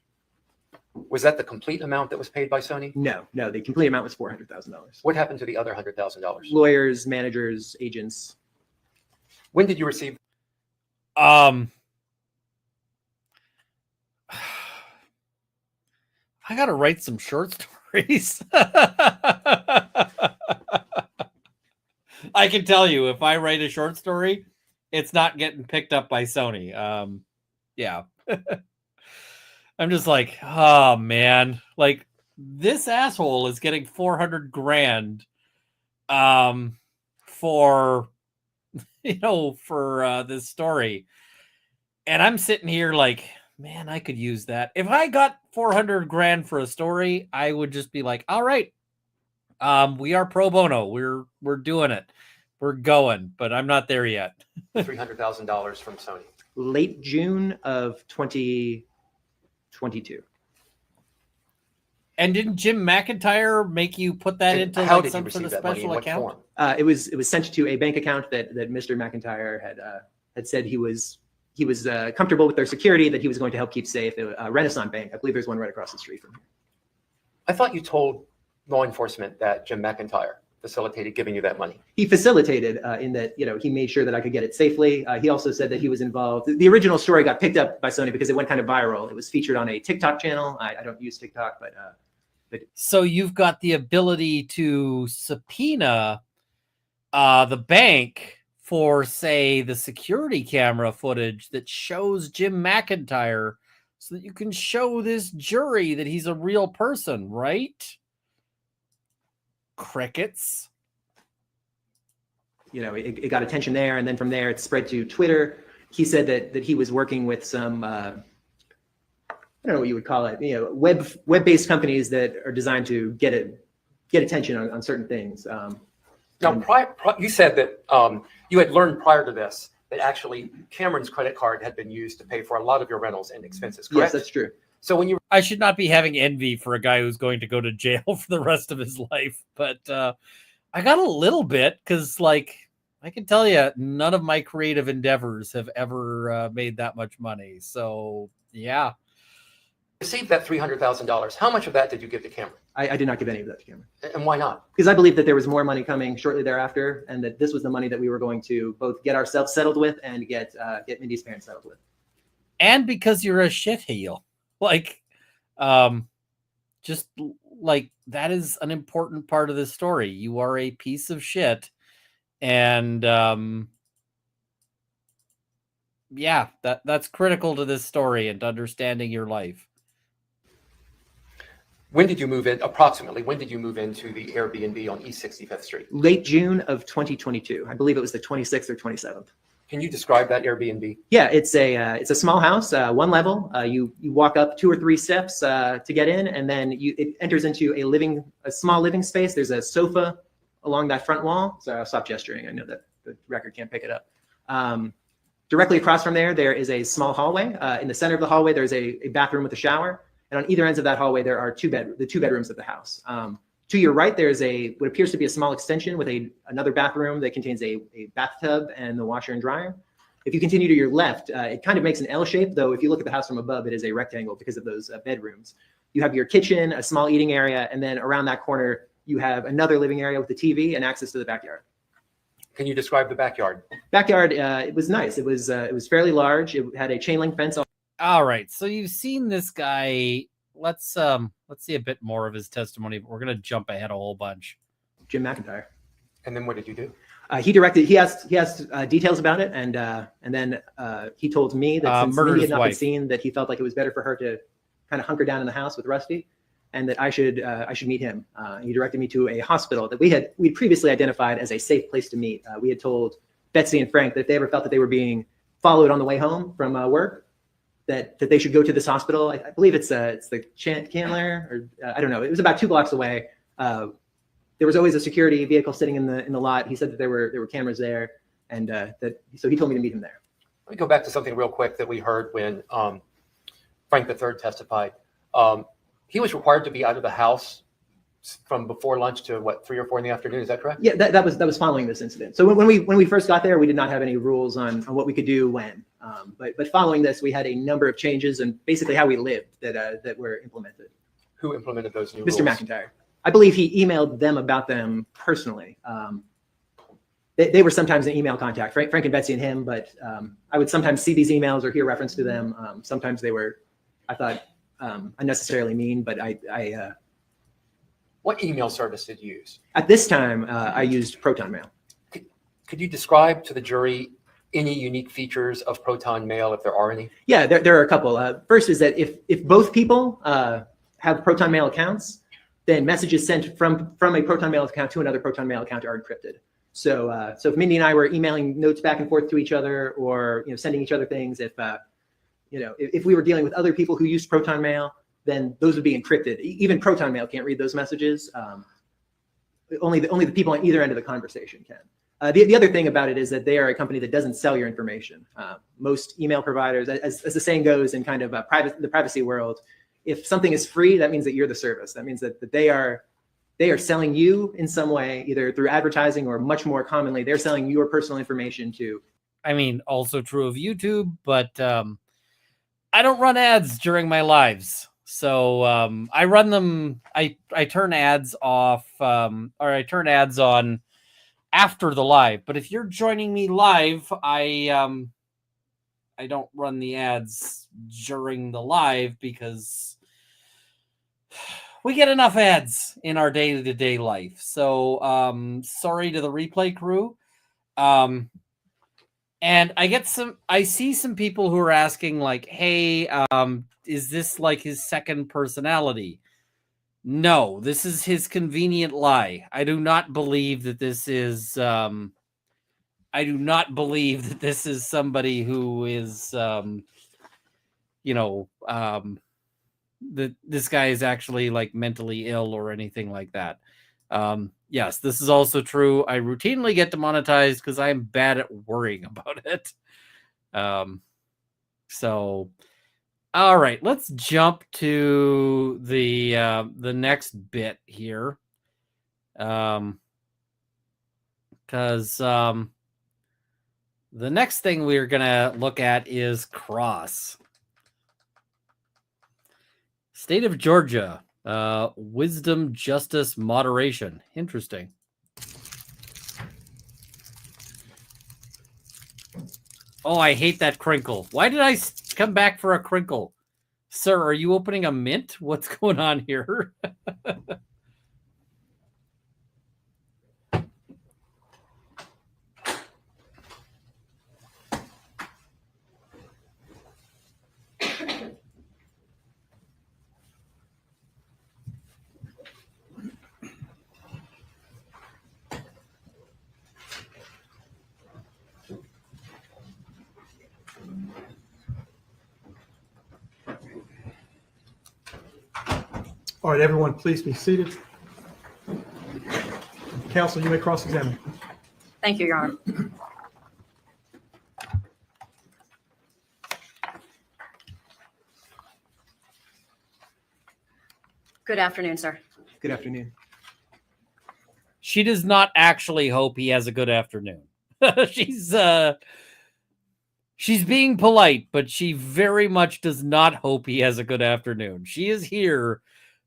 Was that the complete amount that was paid by Sony? No, the complete amount was $400,000. What happened to the other $100,000? Lawyers, managers, agents. When did you receive? I gotta write some short stories. I can tell you, if I write a short story, it's not getting picked up by Sony. Yeah. I'm just like, oh man, like this asshole is getting $400,000 for this story. And I'm sitting here like, man, I could use that. If I got $400,000 for a story, I would just be like, all right, we are pro bono. We're doing it. We're going, but I'm not there yet. $300,000 from Sony. Late June of 2022. And didn't Jim McIntyre make you put that into How like did you some sort receive of that money? In special what account? form? It was sent to a bank account that Mr. McIntyre had said he was comfortable with their security, that he was going to help keep safe. Renaissance Bank, I believe there's one right across the street from here. I thought you told law enforcement that Jim McIntyre facilitated giving you that money. He facilitated in that, he made sure that I could get it safely. He also said that he was involved. The original story got picked up by Sony because it went kind of viral. It was featured on a TikTok channel. I don't use TikTok, but So you've got the ability to subpoena the bank for, say, the security camera footage that shows Jim McIntyre so that you can show this jury that he's a real person, right? Crickets. it got attention there, and then from there it spread to Twitter. He said that he was working with some I don't know what you would call it, web-based companies that are designed to get attention on certain things. Now, you said that you had learned prior to this that actually Cameron's credit card had been used to pay for a lot of your rentals and expenses, correct? Yes, that's true. So when you I should not be having envy for a guy who's going to go to jail for the rest of his life, but I got a little bit because, like, I can tell you, none of my creative endeavors have ever made that much money. So, yeah. received that $300,000, how much of that did you give to Cameron? I did not give any of that to Cameron. And why not? Because I believe that there was more money coming shortly thereafter, and that this was the money that we were going to both get ourselves settled with and get Mindy's parents settled with. And because you're a shitheel. Like, just like that is an important part of this story. You are a piece of shit. And yeah, that's critical to this story and to understanding your life. When did you move in, approximately, when did you move into the Airbnb on East 65th Street? Late June of 2022. I believe it was the 26th or 27th. Can you describe that Airbnb? Yeah, it's a small house, one level. You walk up 2 or 3 steps to get in, and then it enters into a small living space. There's a sofa along that front wall. So I'll stop gesturing. I know that the record can't pick it up. Directly across from there is a small hallway. In the center of the hallway, there's a bathroom with a shower. And on either ends of that hallway, there are the two bedrooms of the house. To your right, there's what appears to be a small extension with another bathroom that contains a bathtub and the washer and dryer. If you continue to your left, it kind of makes an L shape, though if you look at the house from above, it is a rectangle because of those bedrooms. You have your kitchen, a small eating area, and then around that corner, you have another living area with a TV and access to the backyard. Can you describe the backyard? Backyard, it was nice. It was fairly large. It had a chain link fence. All right, so you've seen this guy. Let's see a bit more of his testimony. But we're gonna jump ahead a whole bunch. Jim McIntyre. And then what did you do? He asked details about it, and then he told me that since murdered Mindy his had not been wife. seen, that he felt like it was better for her to kind of hunker down in the house with Rusty, and that I should meet him. He directed me to a hospital that we'd previously identified as a safe place to meet. We had told Betsy and Frank that if they ever felt that they were being followed on the way home from work, that they should go to this hospital. I believe it's the Chandler, or I don't know. It was about 2 blocks away. There was always a security vehicle sitting in the lot. He said that there were cameras there, and so he told me to meet him there. Let me go back to something real quick that we heard when Frank III testified. He was required to be out of the house from before lunch to 3 or 4 in the afternoon. Is that correct? Yeah, that was following this incident. So when we first got there, we did not have any rules on what we could do when. But following this, we had a number of changes and basically how we lived that were implemented. Who implemented those new rules? Mr. McIntyre. I believe he emailed them about them personally. They were sometimes in email contact, Frank and Betsy and him, but I would sometimes see these emails or hear reference to them. Sometimes they were, I thought, unnecessarily mean, but I What email service did you use? at this time, I used Proton Mail. Could you describe to the jury any unique features of Proton Mail, if there are any? Yeah, there are a couple. First is that if both people have Proton Mail accounts, then messages sent from a Proton Mail account to another Proton Mail account are encrypted. So if Mindy and I were emailing notes back and forth to each other, or sending each other things, if we were dealing with other people who used Proton Mail, then those would be encrypted. Even Proton Mail can't read those messages. Only the people on either end of the conversation can. The other thing about it is that they are a company that doesn't sell your information. Most email providers, as the saying goes in kind of the privacy world, if something is free, that means that you're the service. That means that they are selling you in some way, either through advertising or much more commonly, they're selling your personal information to. I mean, also true of YouTube, but I don't run ads during my lives. So I run them, I turn ads off, or I turn ads on after the live. But if you're joining me live, I don't run the ads during the live because we get enough ads in our day-to-day life. So sorry to the replay crew. And I see some people who are asking like, hey, is this like his second personality? No, this is his convenient lie. I do not believe that this is somebody who is that this guy is actually like mentally ill or anything like that. Yes, this is also true. I routinely get demonetized because I'm bad at worrying about it. So, all right, let's jump to the next bit here. Because the next thing we're gonna look at is cross. State of Georgia. Wisdom, justice, moderation. Interesting. Oh, I hate that crinkle. Why did I come back for a crinkle? Sir, are you opening a mint? What's going on here? All right, everyone, please be seated. Counsel, you may cross-examine. Thank you, Your Honor. Good afternoon, sir. Good afternoon. She does not actually hope he has a good afternoon. She's being polite, but she very much does not hope he has a good afternoon. She is here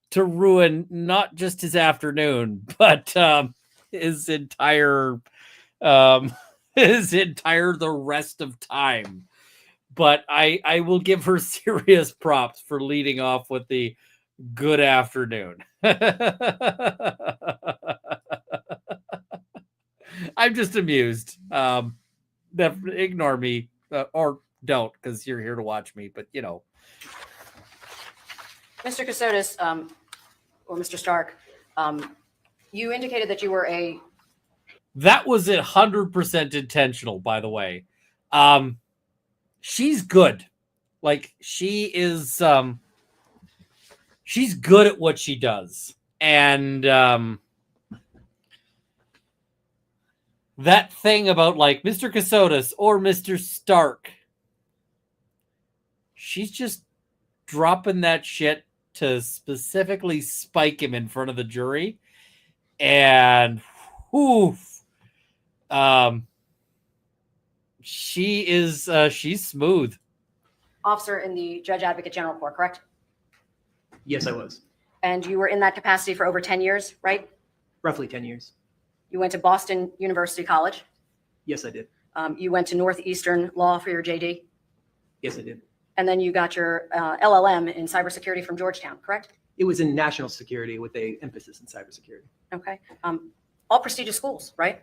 to ruin not just his afternoon, but his entire the rest of time. But I will give her serious props for leading off with the good afternoon. I'm just amused. Ignore me or don't, because you're here to watch me. But Mr. Kassotis, or Mr. Stark, you indicated that you were that was 100% intentional, by the way. She's good. Like, she is she's good at what she does. And that thing about like Mr. Kassotis or Mr. Stark, she's just dropping that shit to specifically spike him in front of the jury. And she's smooth. Officer in the Judge Advocate General Corps, correct? Yes, I was. And you were in that capacity for over 10 years, right? Roughly 10 years. You went to Boston University College. Yes, I did. You went to Northeastern Law for your JD. Yes, I did. And then you got your LLM in cybersecurity from Georgetown, correct? It was in national security with a emphasis in cybersecurity. Okay. All prestigious schools, right?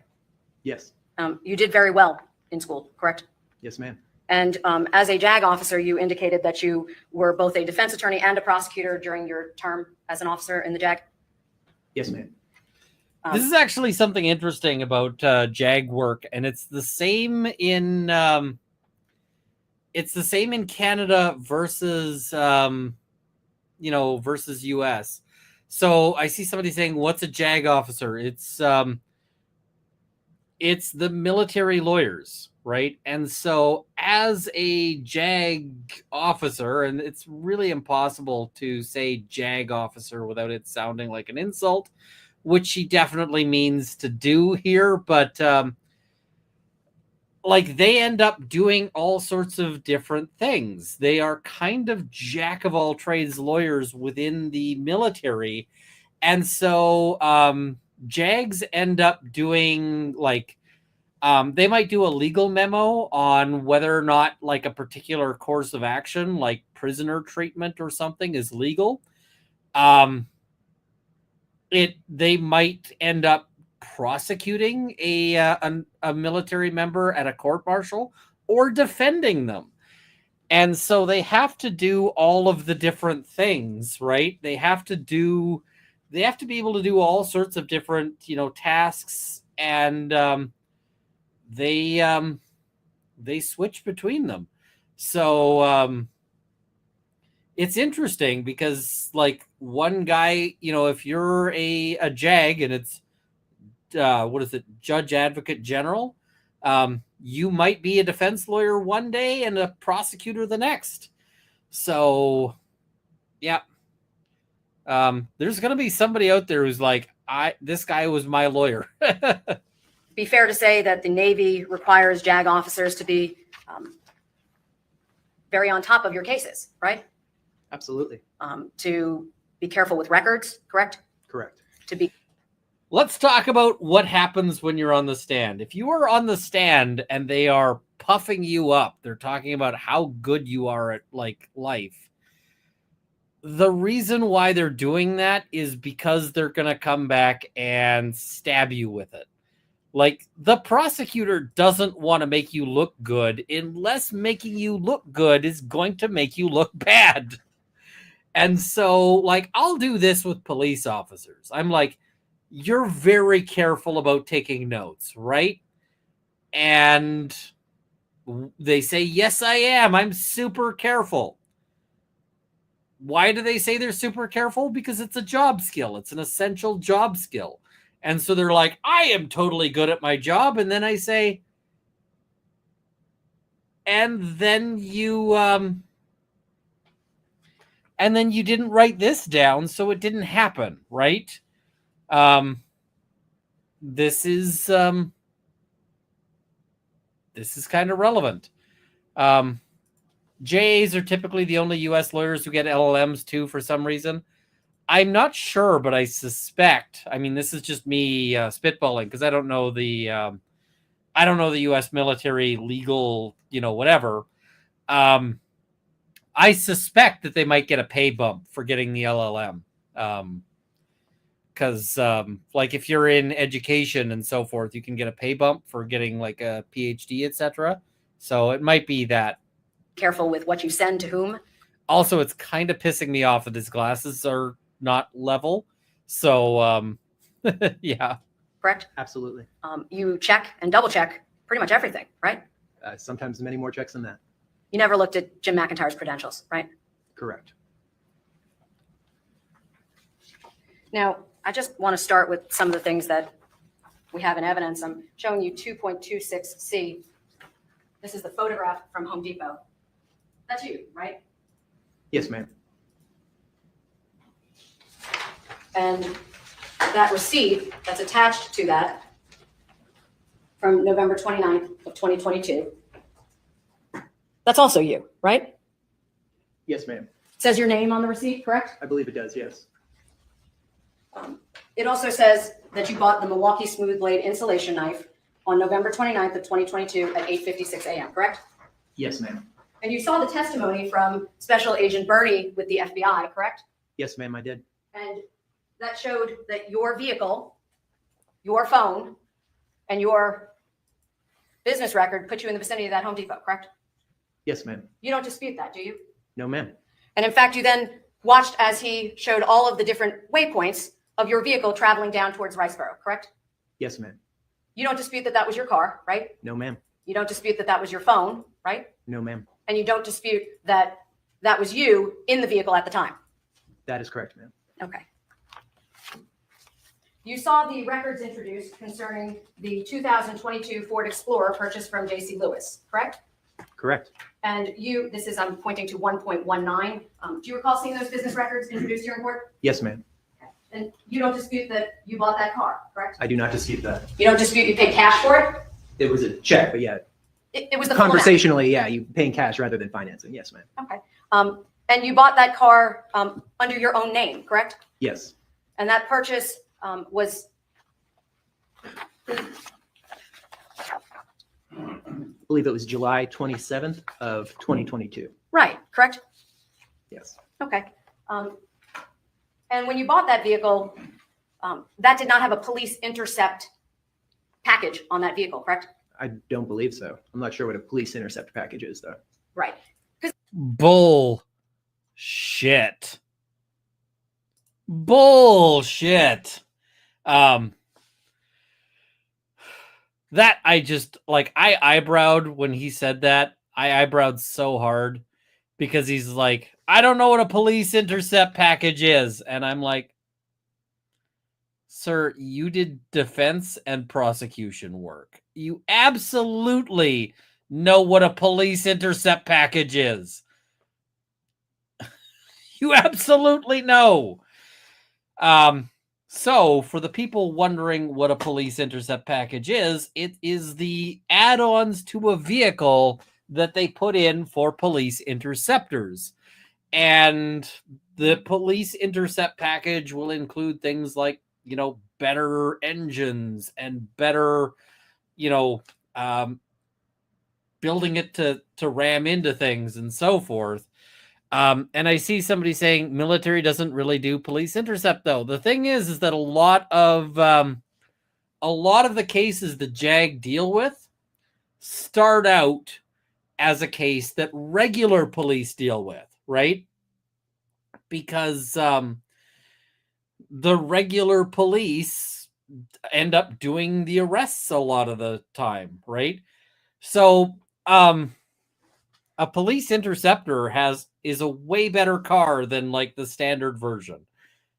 Yes. You did very well in school, correct? Yes, ma'am. And as a JAG officer, you indicated that you were both a defense attorney and a prosecutor during your term as an officer in the JAG. Yes, ma'am. This is actually something interesting about JAG work, and it's the same in Canada versus versus US. So I see somebody saying, "What's a JAG officer?" It's the military lawyers, right? And so as a JAG officer, and it's really impossible to say JAG officer without it sounding like an insult, which she definitely means to do here, but like they end up doing all sorts of different things. They are kind of jack of all trades lawyers within the military. And so JAGs end up doing like, they might do a legal memo on whether or not like a particular course of action, like prisoner treatment or something, is legal. They might end up prosecuting a military member at a court martial or defending them. And so they have to do all of the different things, right? They have to be able to do all sorts of different, tasks, and they switch between them. So it's interesting because like one guy, if you're a JAG and it's Judge Advocate General, you might be a defense lawyer one day and a prosecutor the next. So yeah. There's going to be somebody out there who's like, this guy was my lawyer. Be fair to say that the Navy requires JAG officers to be very on top of your cases, right? Absolutely. To be careful with records, correct? Correct. Let's talk about what happens when you're on the stand. If you are on the stand and they are puffing you up, they're talking about how good you are at like life. The reason why they're doing that is because they're going to come back and stab you with it. Like, the prosecutor doesn't want to make you look good unless making you look good is going to make you look bad. And so, like, I'll do this with police officers. I'm like, you're very careful about taking notes, right? And they say, yes, I am. I'm super careful. Why do they say they're super careful? Because it's a job skill. It's an essential job skill. And so they're like, I am totally good at my job. And then I say, and then you didn't write this down, so it didn't happen, right? This is kind of relevant. JAs are typically the only U.S. lawyers who get LLMs too, for some reason. I'm not sure, but I suspect. I mean, this is just me spitballing because I don't know the U.S. military legal, whatever. I suspect that they might get a pay bump for getting the LLM, because like if you're in education and so forth, you can get a pay bump for getting like a PhD, etc. So it might be that. Careful with what you send to whom. Also, it's kind of pissing me off that his glasses are not level. So, yeah. Correct? Absolutely. You check and double check pretty much everything, right? Sometimes many more checks than that. You never looked at Jim McIntyre's credentials, right? Correct. Now, I just want to start with some of the things that we have in evidence. I'm showing you 2.26C. This is the photograph from Home Depot. That's you, right? Yes, ma'am. And that receipt that's attached to that from November 29th of 2022 That's also you, right? Yes, ma'am. It says your name on the receipt, correct? I believe it does, yes. It also says that you bought the Milwaukee Smooth Blade insulation knife on November 29th of 2022 at 8:56 a.m., correct? Yes, ma'am. And you saw the testimony from Special Agent Bernie with the FBI, correct? Yes, ma'am, I did. And that showed that your vehicle, your phone, and your business record put you in the vicinity of that Home Depot, correct? Yes, ma'am. You don't dispute that, do you? No, ma'am. And in fact, you then watched as he showed all of the different waypoints of your vehicle traveling down towards Riceboro, correct? Yes, ma'am. You don't dispute that that was your car, right? No, ma'am. You don't dispute that that was your phone, right? No, ma'am. And you don't dispute that that was you in the vehicle at the time. That is correct, ma'am. Okay. You saw the records introduced concerning the 2022 Ford Explorer purchased from J.C. Lewis, correct? Correct. And I'm pointing to 1.19. Do you recall seeing those business records introduced here in court? Yes, ma'am. And you don't dispute that you bought that car, correct? I do not dispute that. You don't dispute you paid cash for it? It was a check, but yeah, It was the full amount. conversationally, yeah, you paying cash rather than financing. Yes, ma'am. Okay. And you bought that car under your own name, correct? Yes. And that purchase was, I believe it was July 27th of 2022. right, correct? Yes. Okay. And when you bought that vehicle, that did not have a police intercept package on that vehicle, correct? I don't believe so. I'm not sure what a police intercept package is, though. Right. Bullshit. Bullshit. That I just like I eyebrowed when he said that. I eyebrowed so hard because he's like, I don't know what a police intercept package is. And I'm like, sir, you did defense and prosecution work. You absolutely know what a police intercept package is. You absolutely know. So for the people wondering what a police intercept package is, it is the add-ons to a vehicle that they put in for police interceptors. And the police intercept package will include things like, better engines and better, building it to ram into things and so forth. And I see somebody saying military doesn't really do police intercept, though. The thing is that a lot of the cases that JAG deal with start out as a case that regular police deal with, right? Because the regular police end up doing the arrests a lot of the time, right? So a police interceptor is a way better car than like the standard version.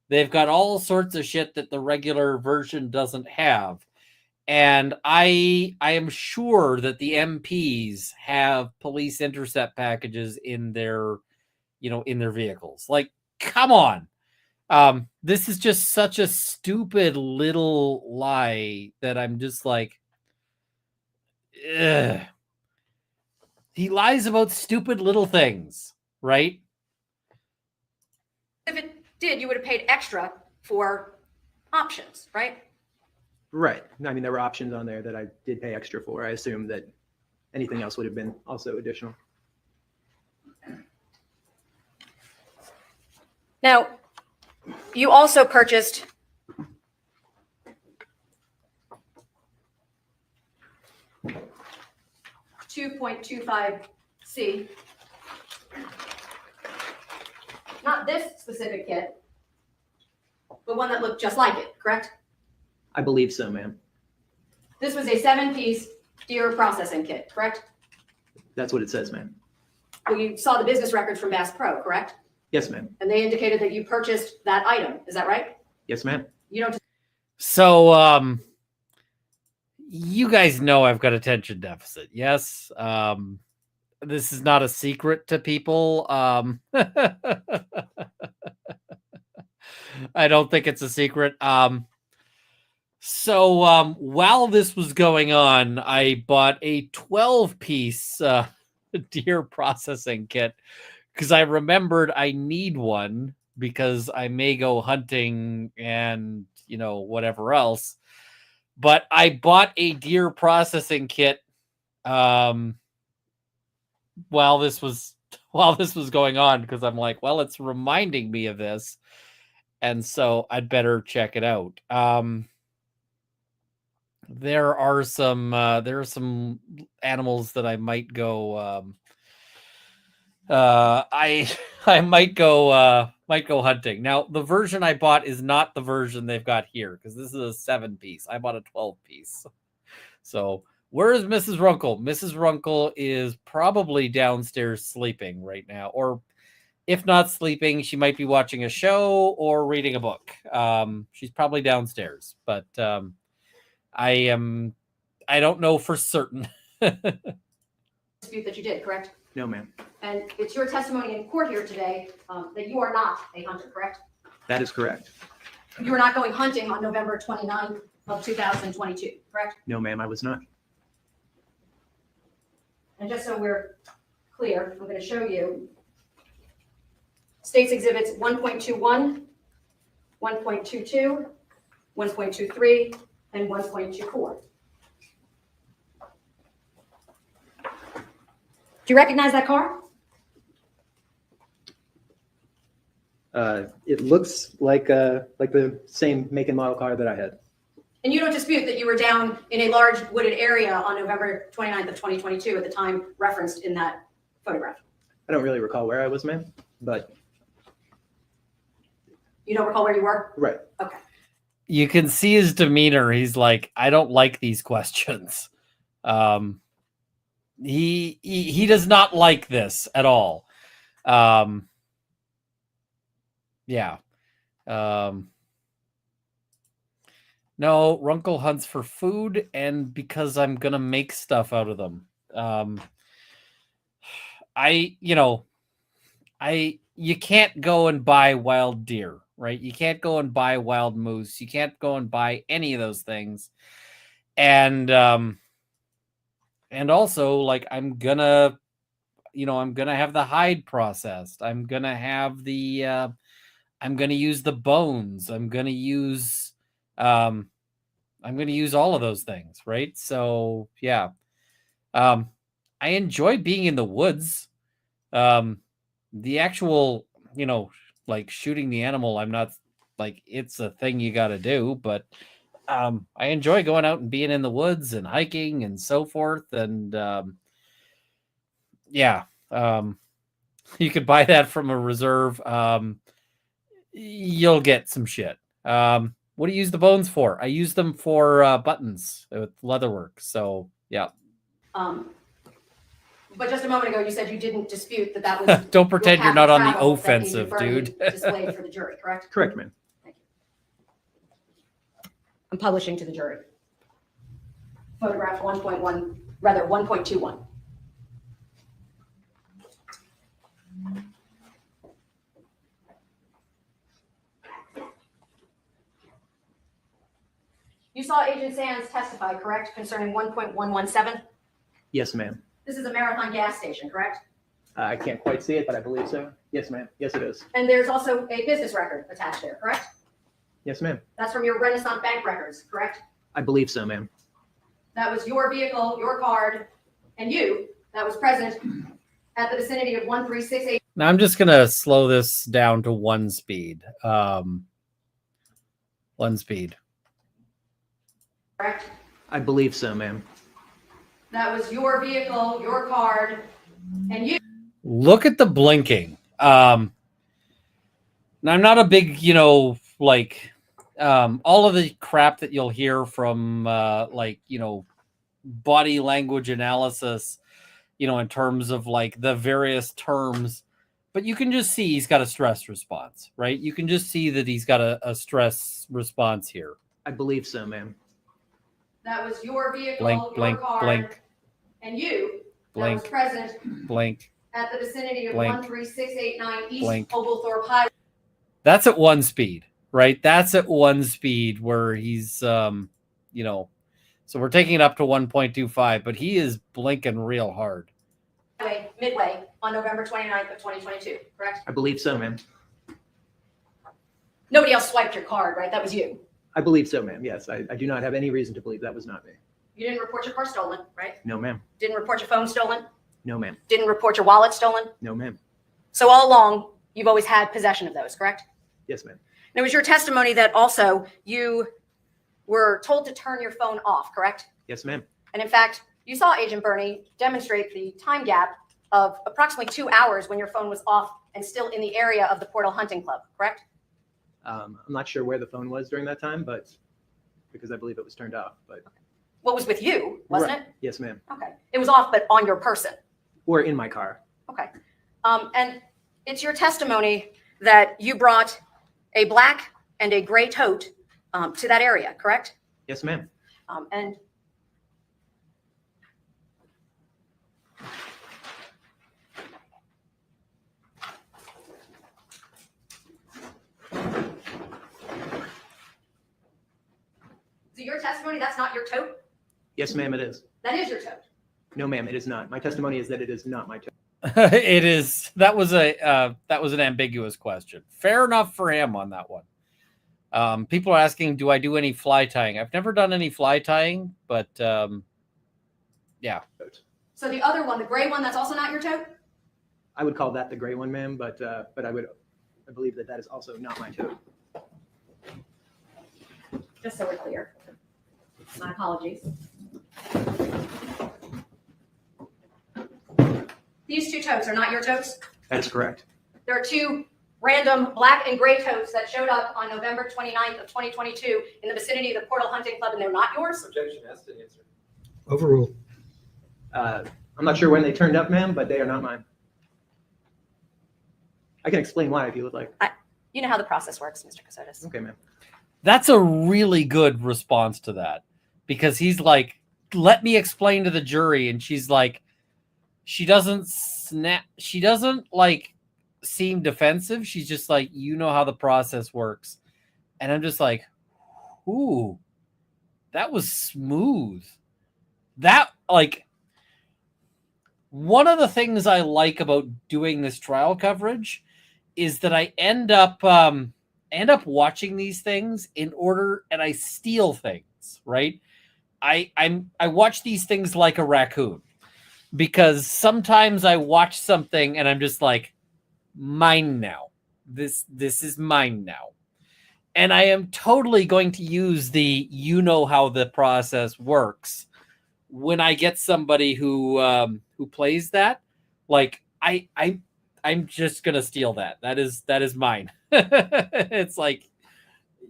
They've got all sorts of shit that the regular version doesn't have. And I am sure that the MPs have police intercept packages in their vehicles. Like, come on. This is just such a stupid little lie that I'm just like, ugh. He lies about stupid little things, right? If it did, you would have paid extra for options, right? Right. I mean, there were options on there that I did pay extra for. I assume that anything else would have been also additional. Now, you also purchased .25C, not this specific kit, but one that looked just like it, correct? I believe so, ma'am. This was a 7-piece deer processing kit, correct? That's what it says, ma'am. Well, you saw the business records from Bass Pro, correct? Yes, ma'am. And they indicated that you purchased that item. Is that right? Yes, ma'am. You don't. So, you guys know I've got attention deficit. Yes. This is not a secret to people. I don't think it's a secret. So while this was going on, I bought a 12-piece deer processing kit because I remembered I need one because I may go hunting and, whatever else. But I bought a deer processing kit while this was going on because I'm like, well, it's reminding me of this. And so I'd better check it out. There are some animals that I might go I might go hunting. Now the version I bought is not the version they've got here because this is a 7-piece. I bought a 12-piece. So where is Mrs. Runkle? Mrs. Runkle is probably downstairs sleeping right now, or if not sleeping, she might be watching a show or reading a book. She's probably downstairs, but I don't know for certain. Dispute that you did, correct? No, ma'am. And it's your testimony in court here today that you are not a hunter, correct? That is correct. You were not going hunting on November 29th of 2022, correct? No, ma'am, I was not. And just so we're clear, I'm going to show you States Exhibits 1.21, 1.22, 1.23, and 1.24. Do you recognize that car? It looks like the same make and model car that I had. And you don't dispute that you were down in a large wooded area on November 29th of 2022 at the time referenced in that photograph? I don't really recall where I was, ma'am, but You don't recall where you were? right. Okay. You can see his demeanor. He's like, I don't like these questions. He does not like this at all. Yeah. No, Runkle hunts for food and because I'm gonna make stuff out of them. You can't go and buy wild deer, right? You can't go and buy wild moose. You can't go and buy any of those things. And also, like, I'm gonna have the hide processed. I'm gonna have I'm gonna use the bones. I'm gonna use all of those things, right? So yeah. I enjoy being in the woods. The actual, like shooting the animal, I'm not like it's a thing you got to do, but I enjoy going out and being in the woods and hiking and so forth. And yeah, you could buy that from a reserve. You'll get some shit. What do you use the bones for? I use them for buttons with leatherwork. So yeah. But just a moment ago, you said you didn't dispute that was. Don't pretend you're not on the travel that offensive, Adrian dude. Burney displayed for the jury, correct? Correct, ma'am. Thank you. I'm publishing to the jury. Photograph 1.21. You saw Agent Sands testify, correct, concerning 1.117? Yes, ma'am. This is a Marathon gas station, correct? I can't quite see it, but I believe so. Yes, ma'am. Yes, it is. And there's also a business record attached there, correct? Yes, ma'am. That's from your Renaissance Bank records, correct? I believe so, ma'am. That was your vehicle, your card, and you that was present at the vicinity of 1368. Now I'm just gonna slow this down to 1 speed. 1 speed. Correct? I believe so, ma'am. That was your vehicle, your card, and you. Look at the blinking. Now I'm not a big, all of the crap that you'll hear from body language analysis, in terms of like the various terms, but you can just see he's got a stress response, right? You can just see that he's got a stress response here. I believe so, ma'am. That was your vehicle, Blink, your blink, card, blink, and you blink, that was present blink. at the vicinity of Blink. 13689 East Blink. Oglethorpe Highway. That's at 1 speed, right? That's at 1 speed where he's, so we're taking it up to 1.25, but he is blinking real hard. Midway on November 29th of 2022, correct? I believe so, ma'am. Nobody else swiped your card, right? That was you. I believe so, ma'am. Yes, I do not have any reason to believe that was not me. You didn't report your car stolen, right? No, ma'am. Didn't report your phone stolen? No, ma'am. Didn't report your wallet stolen? No, ma'am. So all along, you've always had possession of those, correct? Yes, ma'am. And it was your testimony that also you were told to turn your phone off, correct? Yes, ma'am. And in fact, you saw Agent Burney demonstrate the time gap of approximately 2 hours when your phone was off and still in the area of the Portal Hunting Club, correct? I'm not sure where the phone was during that time, but because I believe it was turned off. But What was with you, wasn't Right. Yes, ma'am. it? Okay. It was off, but on your person. Or in my car. Okay. And it's your testimony that you brought a black and a gray tote to that area, correct? Yes, ma'am. And so your testimony, that's not your tote? Yes, ma'am. It is. That is your tote. No, ma'am. It is not. My testimony is that it is not my tote. It is. That was an ambiguous question. Fair enough for him on that one. People are asking, do I do any fly tying? I've never done any fly tying, but yeah. So the other one, the gray one, that's also not your tote? I would call that the gray one, ma'am, but I believe that is also not my tote. Just so we're clear. My apologies. These two totes are not your totes? That is correct. There are two random black and gray totes that showed up on November 29th of 2022 in the vicinity of the Portal Hunting Club, and they're not yours? Objection, asked and answered. Overruled. I'm not sure when they turned up, ma'am, but they are not mine. I can explain why if you would like. You know how the process works, Mr. Kassotis. Okay, ma'am. That's a really good response to that, because he's like, let me explain to the jury. And she's like, she doesn't like seem defensive. She's just like, you know how the process works. And I'm just like, ooh, that was smooth. That, like, one of the things I like about doing this trial coverage is that I end up watching these things in order, and I steal things, right? I watch these things like a raccoon, because sometimes I watch something and I'm just like, mine now. This is mine now. And I am totally going to use the, you know how the process works, when I get somebody who plays that. Like, I'm just gonna steal that. That is mine. It's like,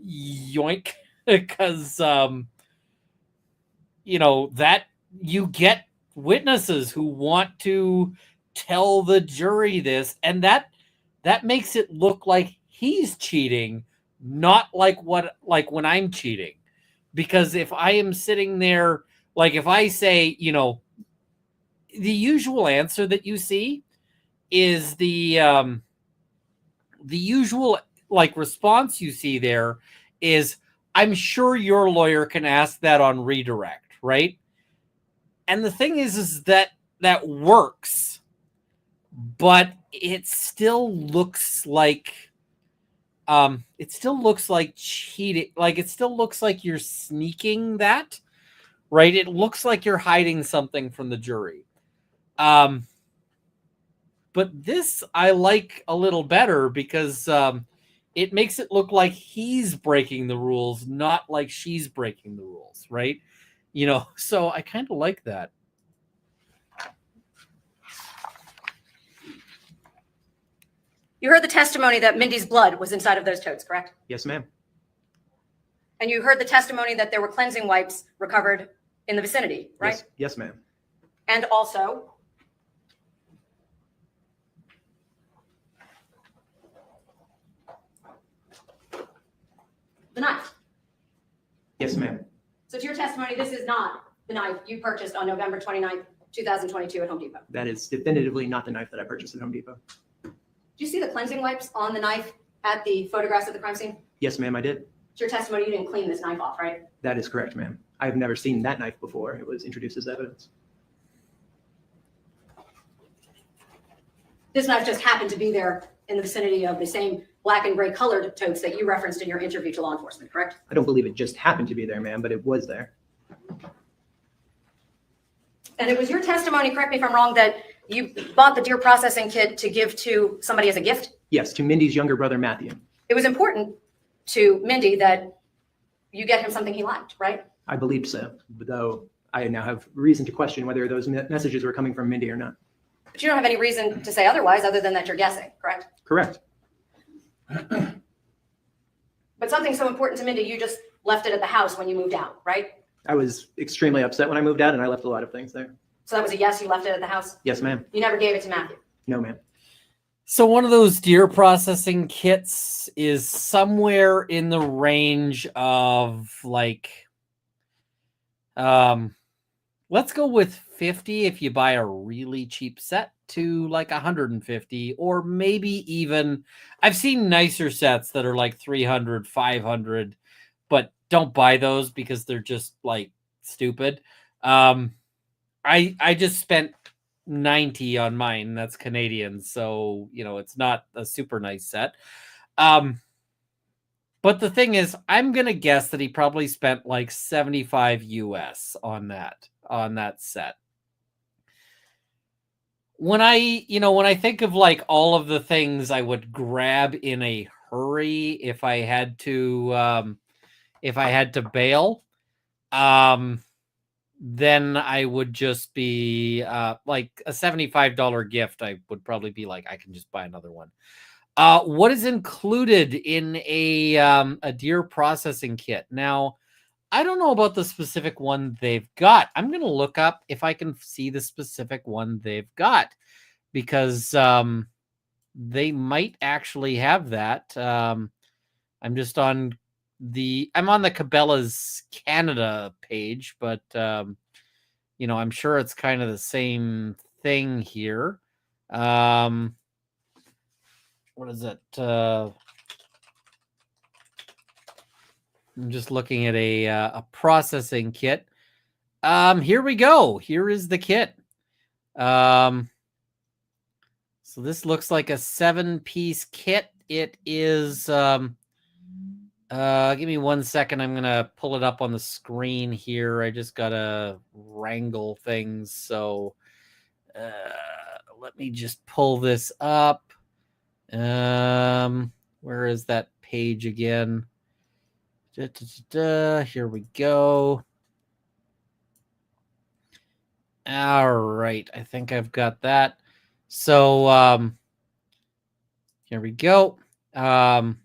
yoink, because that you get witnesses who want to tell the jury this, and that makes it look like he's cheating, not like when I'm cheating. Because if I am sitting there, like if I say, the usual answer that you see is the usual response you see there is, I'm sure your lawyer can ask that on redirect, right? And the thing is that works, but it still looks like cheating. Like, it still looks like you're sneaking that, right? It looks like you're hiding something from the jury. But this I like a little better, because it makes it look like he's breaking the rules, not like she's breaking the rules, right? So I kind of like that. You heard the testimony that Mindy's blood was inside of those totes, correct? Yes, ma'am. And you heard the testimony that there were cleansing wipes recovered in the vicinity, right? Yes, ma'am. And also, the knife. Yes, ma'am. So to your testimony, this is not the knife you purchased on November 29th, 2022 at Home Depot. That is definitively not the knife that I purchased at Home Depot. Do you see the cleansing wipes on the knife at the photographs of the crime scene? Yes, ma'am, I did. It's your testimony you didn't clean this knife off, right? That is correct, ma'am. I've never seen that knife before. It was introduced as evidence. This knife just happened to be there in the vicinity of the same black and gray colored totes that you referenced in your interview to law enforcement, correct? I don't believe it just happened to be there, ma'am, but it was there. And it was your testimony, correct me if I'm wrong, that you bought the deer processing kit to give to somebody as a gift? Yes, to Mindy's younger brother, Matthew. It was important to Mindy that you get him something he liked, right? I believed so, though I now have reason to question whether those messages were coming from Mindy or not. But you don't have any reason to say otherwise other than that you're guessing, correct? Correct. But something so important to Mindy, you just left it at the house when you moved out, right? I was extremely upset when I moved out, and I left a lot of things there. So that was a yes, you left it at the house? Yes, ma'am. You never gave it to Matthew? No, ma'am. So one of those deer processing kits is somewhere in the range of like, let's go with 50 if you buy a really cheap set, to like 150, or maybe even, I've seen nicer sets that are like 300, 500, but don't buy those because they're just like stupid. I just spent 90 on mine. That's Canadian, so you know it's not a super nice set. But the thing is, I'm gonna guess that he probably spent like 75 US on that set. When I think of like all of the things I would grab in a hurry if I had to bail, then I would just be like a $75 gift. I would probably be like, I can just buy another one. What is included in a deer processing kit? Now, I don't know about the specific one they've got. I'm going to look up if I can see the specific one they've got, because they might actually have that. I'm on the Cabela's Canada page, but I'm sure it's kind of the same thing here. What is it? I'm just looking at a processing kit. Here we go. Here is the kit. So this looks like a 7-piece kit. It is. Give me 1 second. I'm gonna pull it up on the screen here. I just gotta wrangle things. So let me just pull this up. Where is that page again? Here we go. All right, I think I've got that. So here we go. What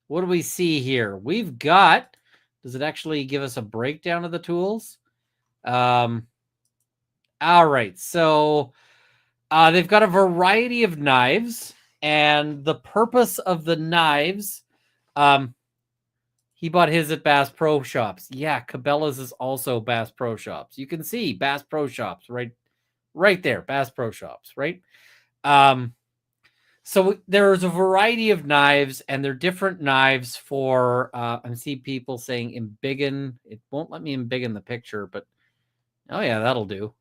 do we see here? We've got, does it actually give us a breakdown of the tools? All right, so they've got a variety of knives, and the purpose of the knives, he bought his at Bass Pro Shops. Yeah, Cabela's is also Bass Pro Shops. You can see Bass Pro Shops right there, Bass Pro Shops, right? So there's a variety of knives, and they're different knives for, I see people saying embiggen. It won't let me embiggen the picture, but oh yeah, that'll do.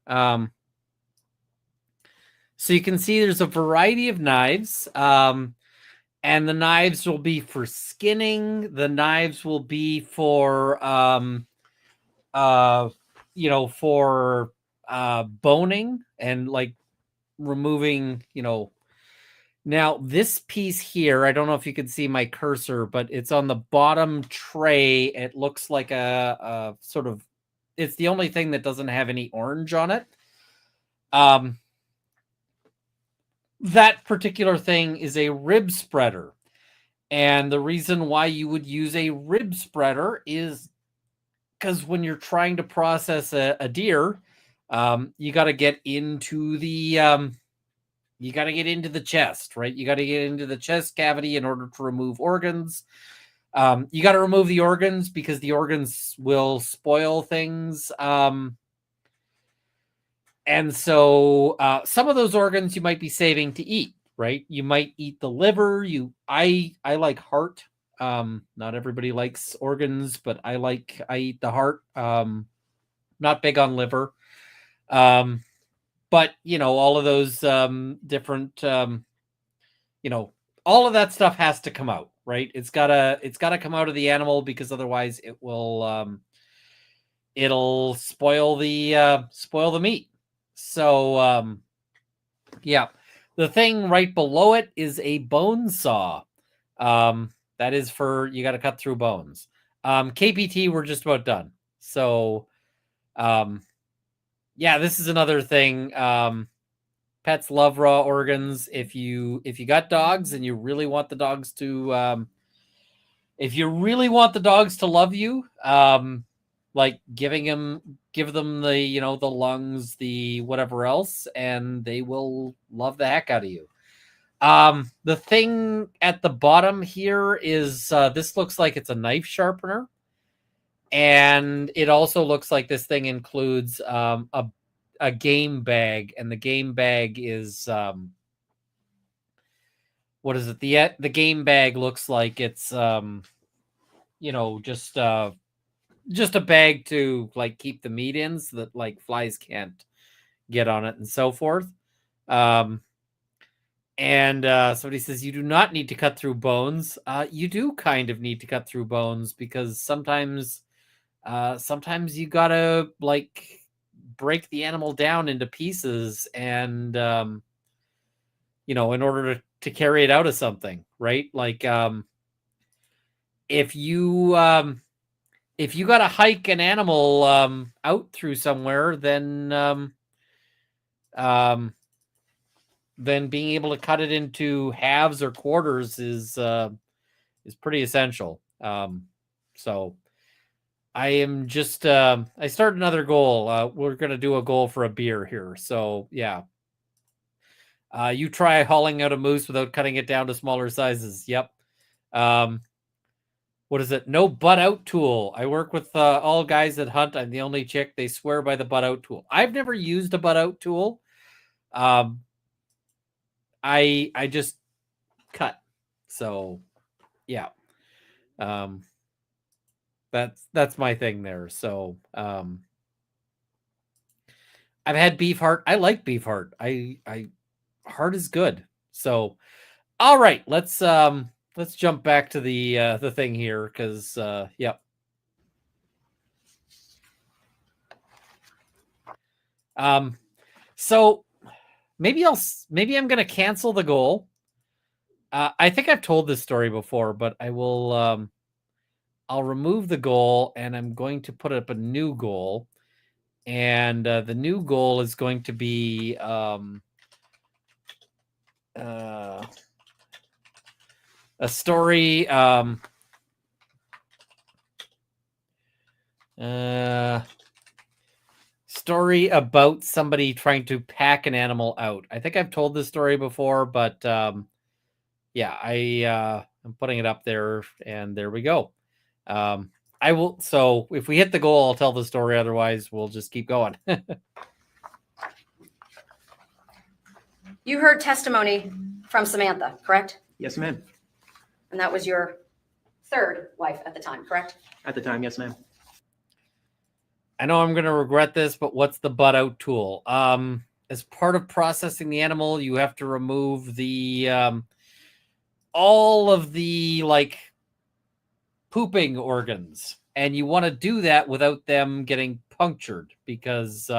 So you can see there's a variety of knives, and the knives will be for skinning. The knives will be for, for boning and like removing, Now, this piece here, I don't know if you can see my cursor, but it's on the bottom tray. It looks like a sort of, it's the only thing that doesn't have any orange on it. That particular thing is a rib spreader. And the reason why you would use a rib spreader is because when you're trying to process a deer, you got to get into the... You got to get into the chest, right? You got to get into the chest cavity in order to remove organs. You got to remove the organs because the organs will spoil things. And so some of those organs you might be saving to eat, right? You might eat the liver. I like heart. Not everybody likes organs, but I eat the heart. Not big on liver. but all of those different all of that stuff has to come out, right? It's gotta come out of the animal, because otherwise it will it'll spoil the meat. So yeah, the thing right below it is a bone saw. That is for, you got to cut through bones. KPT, we're just about done. So yeah, this is another thing. Pets love raw organs. If you got dogs and you really want the dogs to love you, like give them the the lungs, the whatever else, and they will love the heck out of you. The thing at the bottom here is this looks like it's a knife sharpener, and it also looks like this thing includes a game bag, and the game bag is what is it? The game bag looks like it's just a bag to like keep the meat in, so that like flies can't get on it and so forth. And somebody says, you do not need to cut through bones. You do kind of need to cut through bones, because sometimes you gotta like break the animal down into pieces, and in order to carry it out of something, right? Like if you gotta hike an animal out through somewhere, then being able to cut it into halves or quarters is pretty essential. So I am just I started another goal. We're gonna do a goal for a beer here. So yeah. You try hauling out a moose without cutting it down to smaller sizes. Yep. What is it? No butt out tool. I work with all guys that hunt. I'm the only chick. They swear by the butt out tool. I've never used a butt out tool. I just cut. So yeah. That's my thing there. So I've had beef heart. I like beef heart. I heart is good. So all right, let's jump back to the thing here, because yep. So maybe I'm gonna cancel the goal. I think I've told this story before, but I will I'll remove the goal, and I'm going to put up a new goal, and the new goal is going to be a story story about somebody trying to pack an animal out. I think I've told this story before, but yeah, I'm putting it up there, and there we go. I will, so if we hit the goal, I'll tell the story, otherwise we'll just keep going. You heard testimony from Samantha, correct? Yes, ma'am. And that was your third wife at the time, correct? At the time, yes, ma'am. I know I'm going to regret this, but what's the butt out tool? As part of processing the animal, you have to remove the all of the like pooping organs, and you want to do that without them getting punctured, because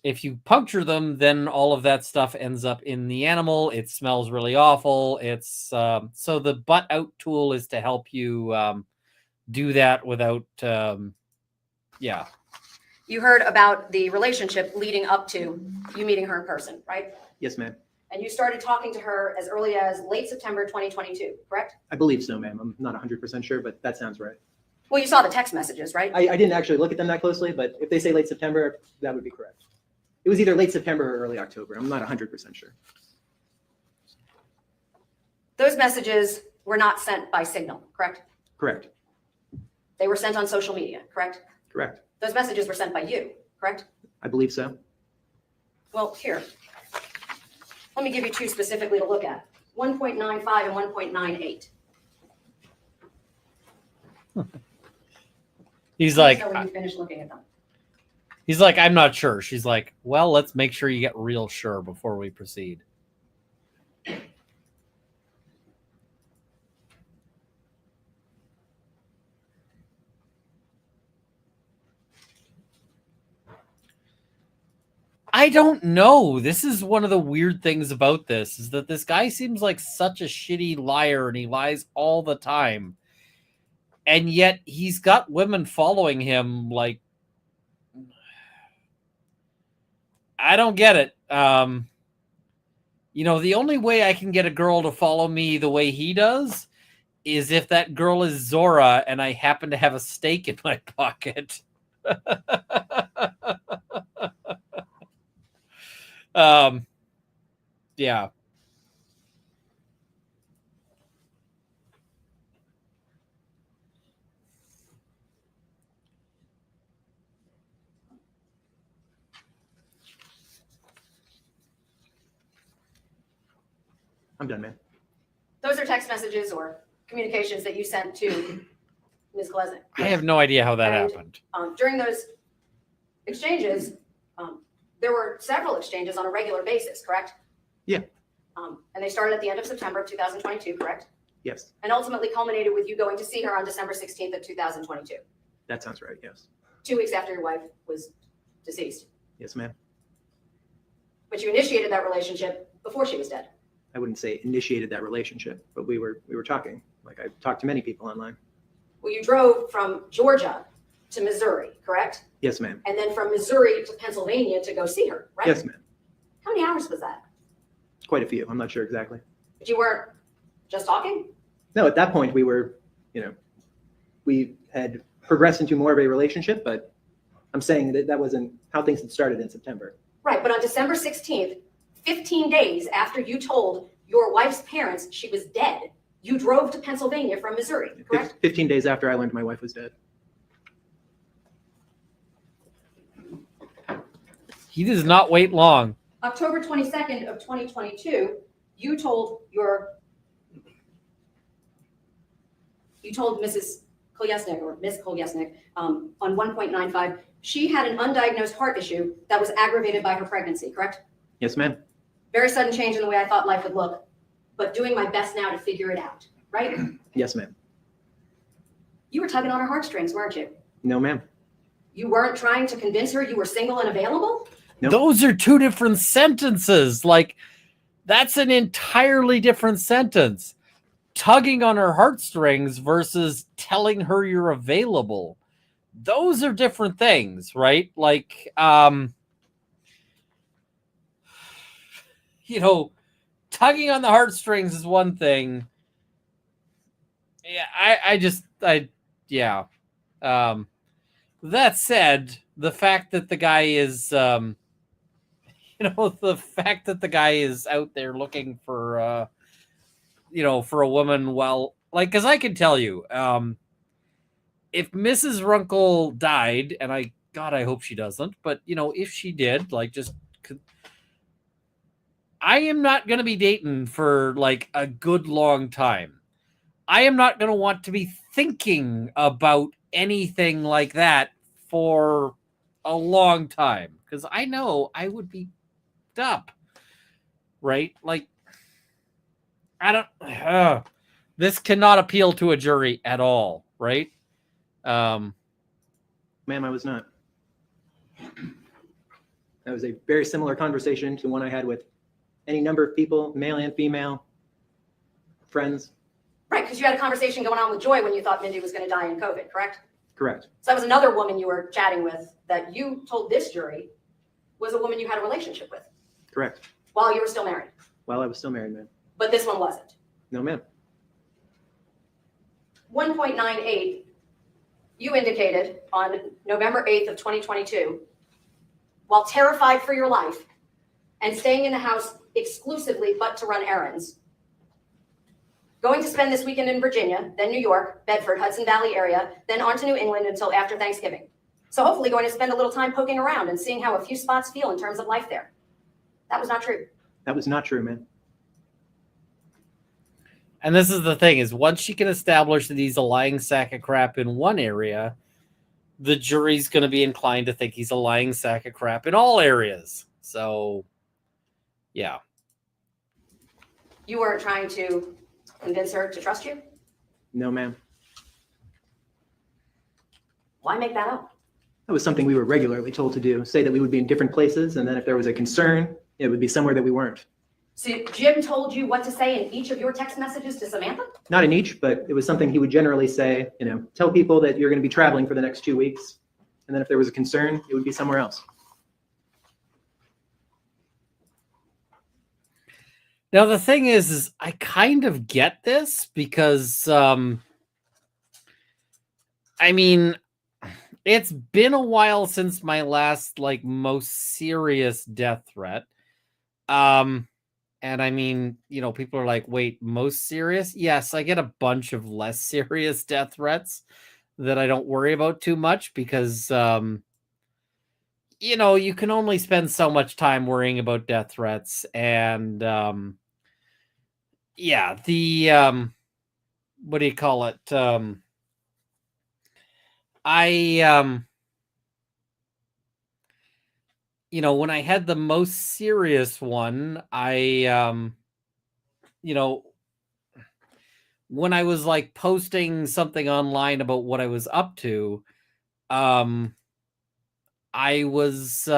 if you puncture them, then all of that stuff ends up in the animal. It smells really awful. It's so the butt out tool is to help you do that without yeah. You heard about the relationship leading up to you meeting her in person, right? Yes, ma'am. And you started talking to her as early as late September 2022, correct? I believe so, ma'am. I'm not 100% sure, but that sounds right. Well, you saw the text messages, right? I didn't actually look at them that closely, but if they say late September, that would be correct. It was either late September or early October. I'm not 100% sure. Those messages were not sent by Signal, correct? Correct. They were sent on social media, correct? Correct. Those messages were sent by you, correct? I believe so. Well, here. Let me give you two specifically to look at. 1.95 and 1.98. He's Let like, me know when you finish looking at them. He's like, I'm not sure. She's like, well, let's make sure you get real sure before we proceed. I don't know. This is one of the weird things about this, is that this guy seems like such a shitty liar, and he lies all the time. And yet he's got women following him. Like, I don't get it. The only way I can get a girl to follow me the way he does is if that girl is Zora and I happen to have a steak in my pocket. Yeah. I'm done, man. Those are text messages or communications that you sent to Ms. Glesnick. I have no idea how that And, happened. During those exchanges, there were several exchanges on a regular basis, correct? Yeah. And they started at the end of September of 2022, correct? Yes, And ultimately culminated with you going to see her on December 16th of 2022, that sounds right. Yes. 2 weeks after your wife was deceased. Yes, ma'am. But you initiated that relationship before she was dead. I wouldn't say initiated that relationship, but we were talking. Like, I talked to many people online. Well, you drove from Georgia to Missouri, correct? Yes, ma'am. And then from Missouri to Pennsylvania to go see her, right? Yes, ma'am. How many hours was that? Quite a few. I'm not sure exactly. But you weren't just talking? No, at that point we were, we had progressed into more of a relationship, but I'm saying that that wasn't how things had started in September. Right, but on December 16th, 15 days after you told your wife's parents she was dead, you drove to Pennsylvania from Missouri, correct? 15 days after I learned my wife was dead. He does not wait long. October 22nd of 2022, you told Mrs. Kolyesnik, or Miss Kolyesnik, on 1.95, she had an undiagnosed heart issue that was aggravated by her pregnancy, correct? Yes, ma'am. Very sudden change in the way I thought life would look, but doing my best now to figure it out, right? Yes, ma'am. You were tugging on her heartstrings, weren't you? No, ma'am. You weren't trying to convince her you were single and available? Nope. Those are two different sentences. Like, that's an entirely different sentence. Tugging on her heartstrings versus telling her you're available. Those are different things, right? Like, tugging on the heartstrings is one thing. Yeah, that said, the fact that the guy is, the fact that the guy is out there looking for, for a woman, because I can tell you, if Mrs. Runkle died, and I hope she doesn't, but, if she did, I am not going to be dating for, a good long time. I am not going to want to be thinking about anything like that for a long time, because I know I would be up, right? Like, I don't, this cannot appeal to a jury at all, right? Ma'am, I was not. That was a very similar conversation to the one I had with any number of people, male and female, friends. Right, because you had a conversation going on with Joy when you thought Mindy was going to die in COVID, correct? Correct. So that was another woman you were chatting with that you told this jury was a woman you had a relationship with Correct. while you were still married. While I was still married, ma'am. But this one wasn't. No, ma'am. 1.98, you indicated on November 8th of 2022, while terrified for your life and staying in the house exclusively but to run errands, going to spend this weekend in Virginia, then New York, Bedford, Hudson Valley area, then on to New England until after Thanksgiving. So hopefully going to spend a little time poking around and seeing how a few spots feel in terms of life there. That was not true. That was not true, ma'am. And this is the thing, is once she can establish that he's a lying sack of crap in one area, the jury's going to be inclined to think he's a lying sack of crap in all areas. So, yeah. You weren't trying to convince her to trust you? No, ma'am. Why make that up? That was something we were regularly told to do. Say that we would be in different places, and then if there was a concern, it would be somewhere that we weren't. So Jim told you what to say in each of your text messages to Samantha? Not in each, but it was something he would generally say, tell people that you're going to be traveling for the next 2 weeks. And then if there was a concern, it would be somewhere else. Now, the thing is I kind of get this because, I mean, it's been a while since my last, most serious death threat. And I mean, people are like, wait, most serious? Yes, I get a bunch of less serious death threats that I don't worry about too much because, you can only spend so much time worrying about death threats. And, yeah, what do you call it? When I had the most serious one, when I was posting something online about what I was up to, I was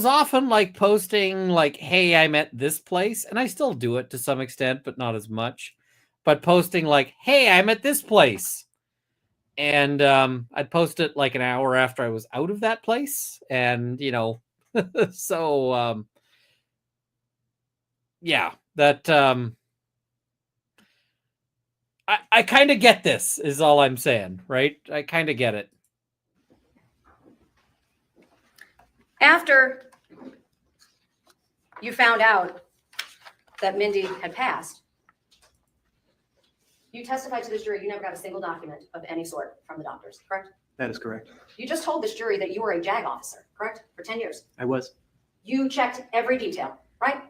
often posting hey, I'm at this place, and I still do it to some extent, but not as much. But posting hey, I'm at this place. And I'd post it an hour after I was out of that place. And, so, yeah, that I kind of get this is all I'm saying, right? I kind of get it. After you found out that Mindy had passed, you testified to this jury you never got a single document of any sort from the doctors, correct? That is correct. You just told this jury that you were a JAG officer, correct? For 10 years. I was. You checked every detail, right?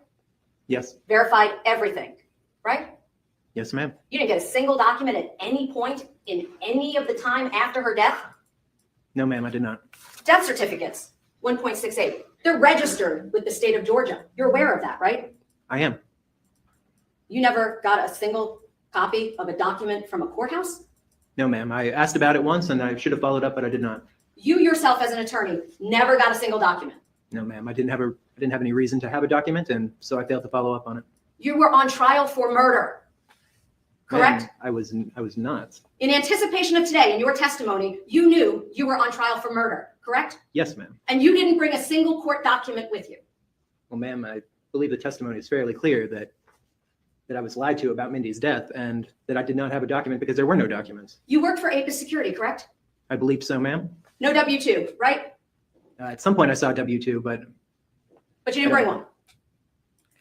Yes. Verified everything, right? Yes, ma'am. You didn't get a single document at any point in any of the time after her death? No, ma'am, I did not. Death certificates, 1.68. They're registered with the state of Georgia. You're aware of that, right? I am. You never got a single copy of a document from a courthouse? No, ma'am. I asked about it once and I should have followed up, but I did not. You yourself as an attorney never got a single document. No, ma'am. I didn't have any reason to have a document, and so I failed to follow up on it. You were on trial for murder, correct? Ma'am, I was not. In anticipation of today, in your testimony, you knew you were on trial for murder, correct? Yes, ma'am. And you didn't bring a single court document with you. Well, ma'am, I believe the testimony is fairly clear that I was lied to about Mindy's death and that I did not have a document because there were no documents. You worked for APIS Security, correct? I believe so, ma'am. No W-2, right? At some point I saw a W-2, but But you didn't bring one.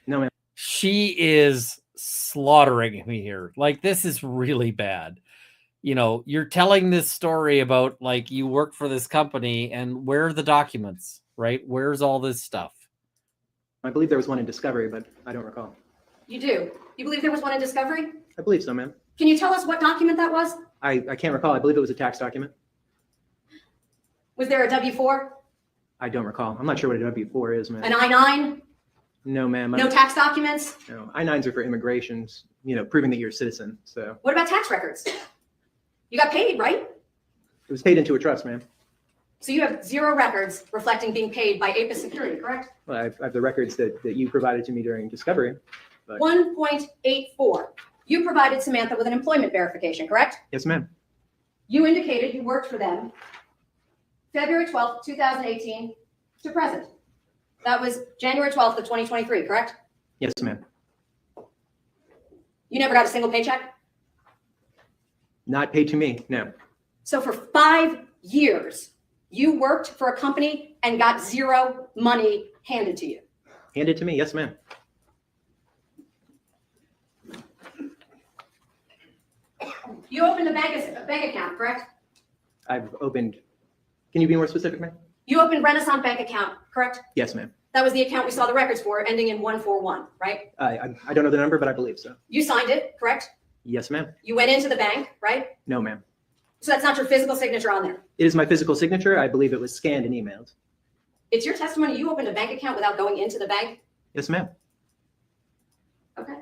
no, ma'am. She is slaughtering me here. This is really bad. You're telling this story about you work for this company, and where are the documents, right? Where's all this stuff? I believe there was one in Discovery, but I don't recall. You do? You believe there was one in Discovery? I believe so, ma'am. Can you tell us what document that was? I can't recall. I believe it was a tax document. Was there a W-4? I don't recall. I'm not sure what a W-4 is, ma'am. An I-9? No, ma'am. No tax documents? No. I-9s are for immigrations, proving that you're a citizen. So What about tax records? You got paid, right? it was paid into a trust, ma'am. So you have zero records reflecting being paid by APIS Security, correct? Well, I have the records that you provided to me during Discovery. But 1.84. You provided Samantha with an employment verification, correct? yes, ma'am. You indicated you worked for them February 12th, 2018 to present. That was January 12th of 2023, correct? Yes, ma'am. You never got a single paycheck? Not paid to me, no. So for 5 years, you worked for a company and got zero money handed to you. Handed to me, yes, ma'am. You opened a bank account, correct? I've opened, can you be more specific, ma'am? You opened Renaissance bank account, correct? Yes, ma'am. That was the account we saw the records for, ending in 141, right? I don't know the number, but I believe so. You signed it, correct? Yes, ma'am. You went into the bank, right? No, ma'am. So that's not your physical signature on there. It is my physical signature. I believe it was scanned and emailed. It's your testimony you opened a bank account without going into the bank? Yes, ma'am. Okay.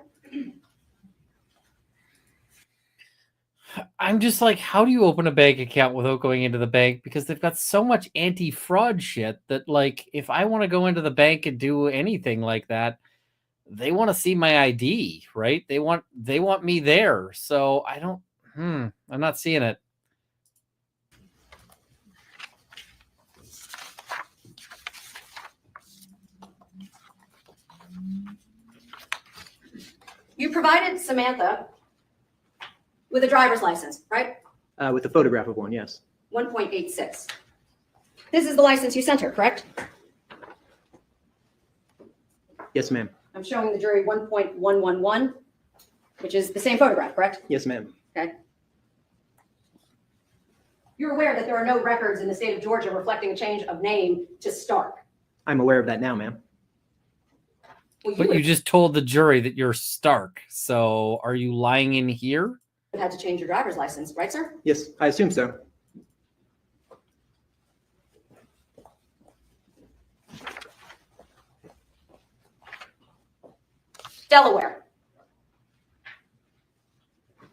I'm just like, how do you open a bank account without going into the bank? Because they've got so much anti-fraud shit that, like, if I want to go into the bank and do anything like that, they want to see my ID, right? They want me there. So I don't. I'm not seeing it. You provided Samantha with a driver's license, right? With a photograph of one, yes. 1.86. This is the license you sent her, correct? Yes, ma'am. I'm showing the jury 1.111, which is the same photograph, correct? Yes, ma'am. Okay. You're aware that there are no records in the state of Georgia reflecting a change of name to Stark. I'm aware of that now, ma'am. Well, But would you just told the jury that you're Stark. So are you lying in here? have had to change your driver's license, right, sir? Yes, I assume so. Delaware.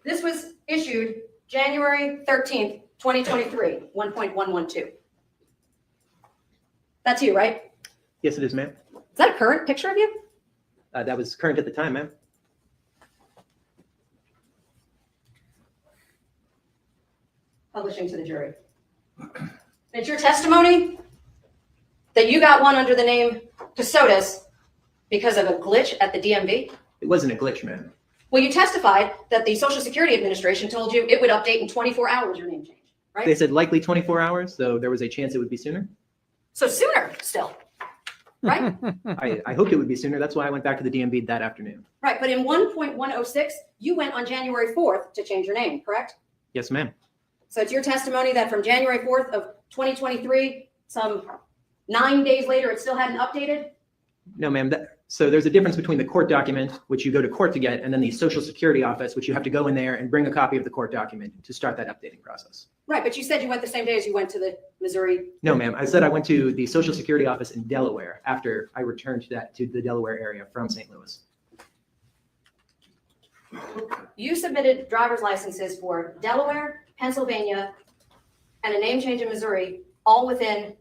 This was issued January 13th, 2023, 1.112. That's you, right? Yes, it is, ma'am. Is that a current picture of you? That was current at the time, ma'am. Publishing to the jury. It's your testimony that you got one under the name Kassotis because of a glitch at the DMV? It wasn't a glitch, ma'am. Well, you testified that the Social Security Administration told you it would update in 24 hours your name change, right? They said likely 24 hours, so there was a chance it would be sooner. So sooner still, right? I hoped it would be sooner. That's why I went back to the DMV that afternoon. Right, but in 1.106, you went on January 4th to change your name, correct? Yes, ma'am. So it's your testimony that from January 4th of 2023, some 9 days later, it still hadn't updated? No, ma'am. So there's a difference between the court document, which you go to court to get, and then the Social Security office, which you have to go in there and bring a copy of the court document to start that updating process. Right, but you said you went the same day as you went to the Missouri. No, ma'am. I said I went to the Social Security office in Delaware after I returned to the Delaware area from St. Louis. You submitted driver's licenses for Delaware, Pennsylvania, and a name change in Missouri, all within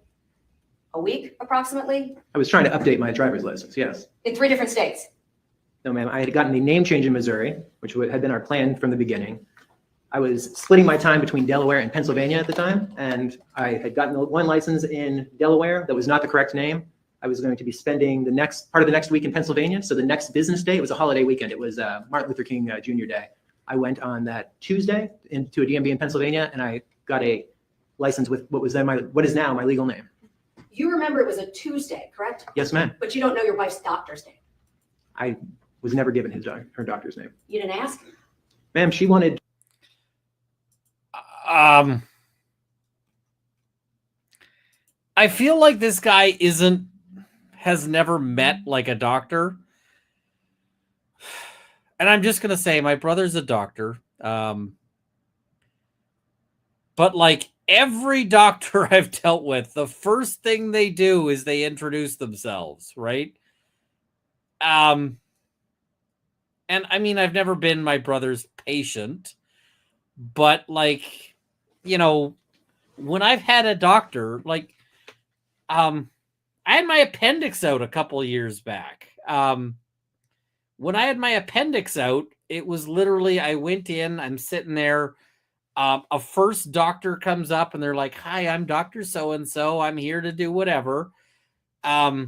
a week approximately, I was trying to update my driver's license, yes. in 3 different states. No, ma'am. I had gotten the name change in Missouri, which had been our plan from the beginning. I was splitting my time between Delaware and Pennsylvania at the time, and I had gotten one license in Delaware that was not the correct name. I was going to be spending the next part of the next week in Pennsylvania. So the next business day, it was a holiday weekend. It was Martin Luther King Jr. Day. I went on that Tuesday into a DMV in Pennsylvania, and I got a license with what is now my legal name. You remember it was a Tuesday, correct? Yes, ma'am. But you don't know your wife's doctor's name. I was never given her doctor's name. You didn't ask? Ma'am, she wanted. I feel like this guy has never met like a doctor. And I'm just going to say my brother's a doctor. But like every doctor I've dealt with, the first thing they do is they introduce themselves, right? And I mean, I've never been my brother's patient, but like, you know, when I've had a doctor, like, I had my appendix out a couple of years back. When I had my appendix out, it was literally, I went in, I'm sitting there. A first doctor comes up and they're like, "Hi, I'm Dr. So-and-so. I'm here to do whatever." I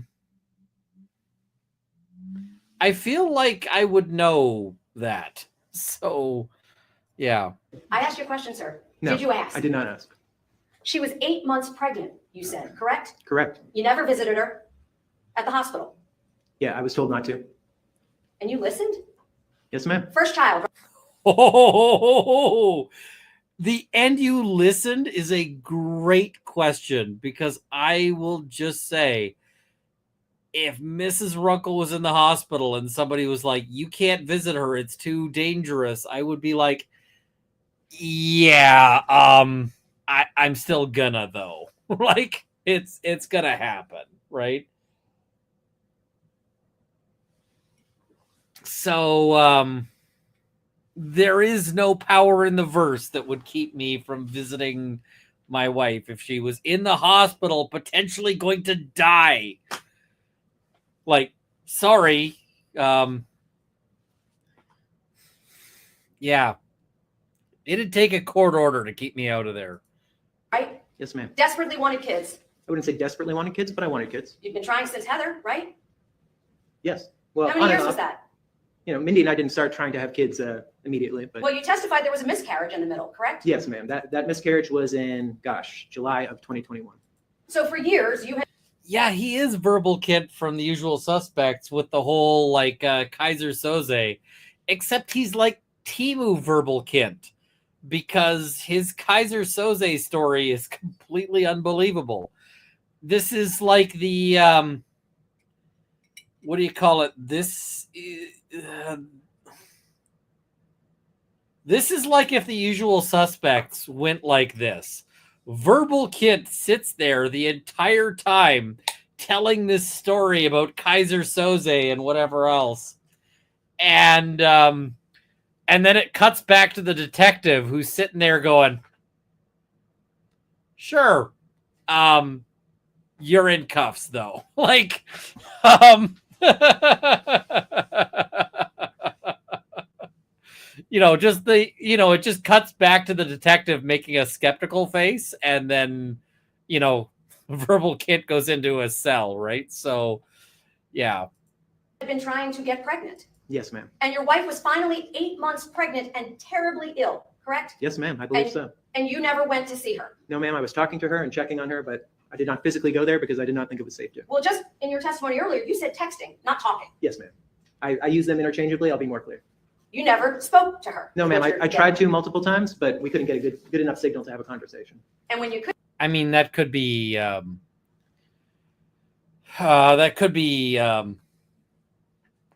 feel like I would know that. So, yeah. I asked you a question, sir. No, Did you ask? I did not ask. She was 8 months pregnant, you said, correct? Correct. You never visited her at the hospital. Yeah, I was told not to. And you listened? Yes, ma'am. First child. Oh, the "and you listened" is a great question, because I will just say, if Mrs. Runkle was in the hospital and somebody was like, "You can't visit her, it's too dangerous," I would be like, Yeah, I'm still gonna though. Like it's gonna happen, right? So there is no power in the verse that would keep me from visiting my wife if she was in the hospital potentially going to die. Like, sorry. Yeah. It'd take a court order to keep me out of there. Right? Yes, ma'am. Desperately wanted kids. I wouldn't say desperately wanted kids, but I wanted kids. You've been trying since Heather, right? Yes. Well, How many on and years was off. that? You know, Mindy and I didn't start trying to have kids immediately, but Well, you testified there was a miscarriage in the middle, correct? yes, ma'am. That miscarriage was in, July of 2021. So for years, you had Yeah, he is Verbal Kit from The Usual Suspects with the whole like Kaiser Soze, except he's like Timu Verbal Kit because his Kaiser Soze story is completely unbelievable. This is like the what do you call it? This is like if The Usual Suspects went like this. Verbal Kit sits there the entire time telling this story about Kaiser Soze and whatever else. And then it cuts back to the detective who's sitting there going, sure. You're in cuffs though. Like, it just cuts back to the detective making a skeptical face, and then, Verbal Kit goes into a cell, right? So, yeah. been trying to get pregnant. Yes, ma'am. And your wife was finally 8 months pregnant and terribly ill, correct? Yes, ma'am. I believe so. And you never went to see her. No, ma'am. I was talking to her and checking on her, but I did not physically go there because I did not think it was safe to. Well, just in your testimony earlier, you said texting, not talking. Yes, ma'am. I use them interchangeably. I'll be more clear. You never spoke to her. No, ma'am. What you're I tried getting. to multiple times, but we couldn't get a good enough signal to have a conversation. And when you could, I mean, that could be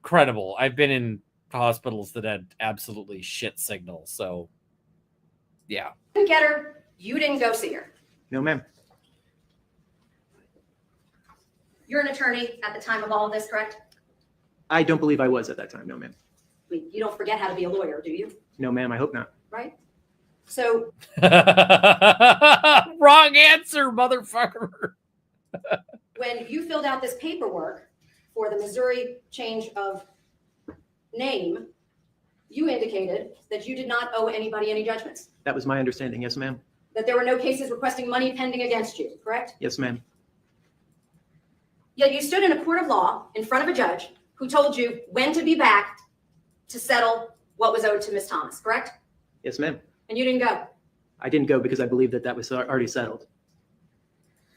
credible. I've been in hospitals that had absolutely shit signal. So, yeah. get her, you didn't go see her. No, ma'am. You're an attorney at the time of all of this, correct? I don't believe I was at that time. No, ma'am. I mean, you don't forget how to be a lawyer, do you? No, ma'am. I hope not. Right? So Wrong answer, motherfucker. when you filled out this paperwork for the Missouri change of name, you indicated that you did not owe anybody any judgments, That was my understanding. Yes, ma'am. that there were no cases requesting money pending against you, correct? Yes, ma'am. Yet you stood in a court of law in front of a judge who told you when to be back to settle what was owed to Ms. Thomas, correct? Yes, ma'am. And you didn't go. I didn't go because I believed that was already settled.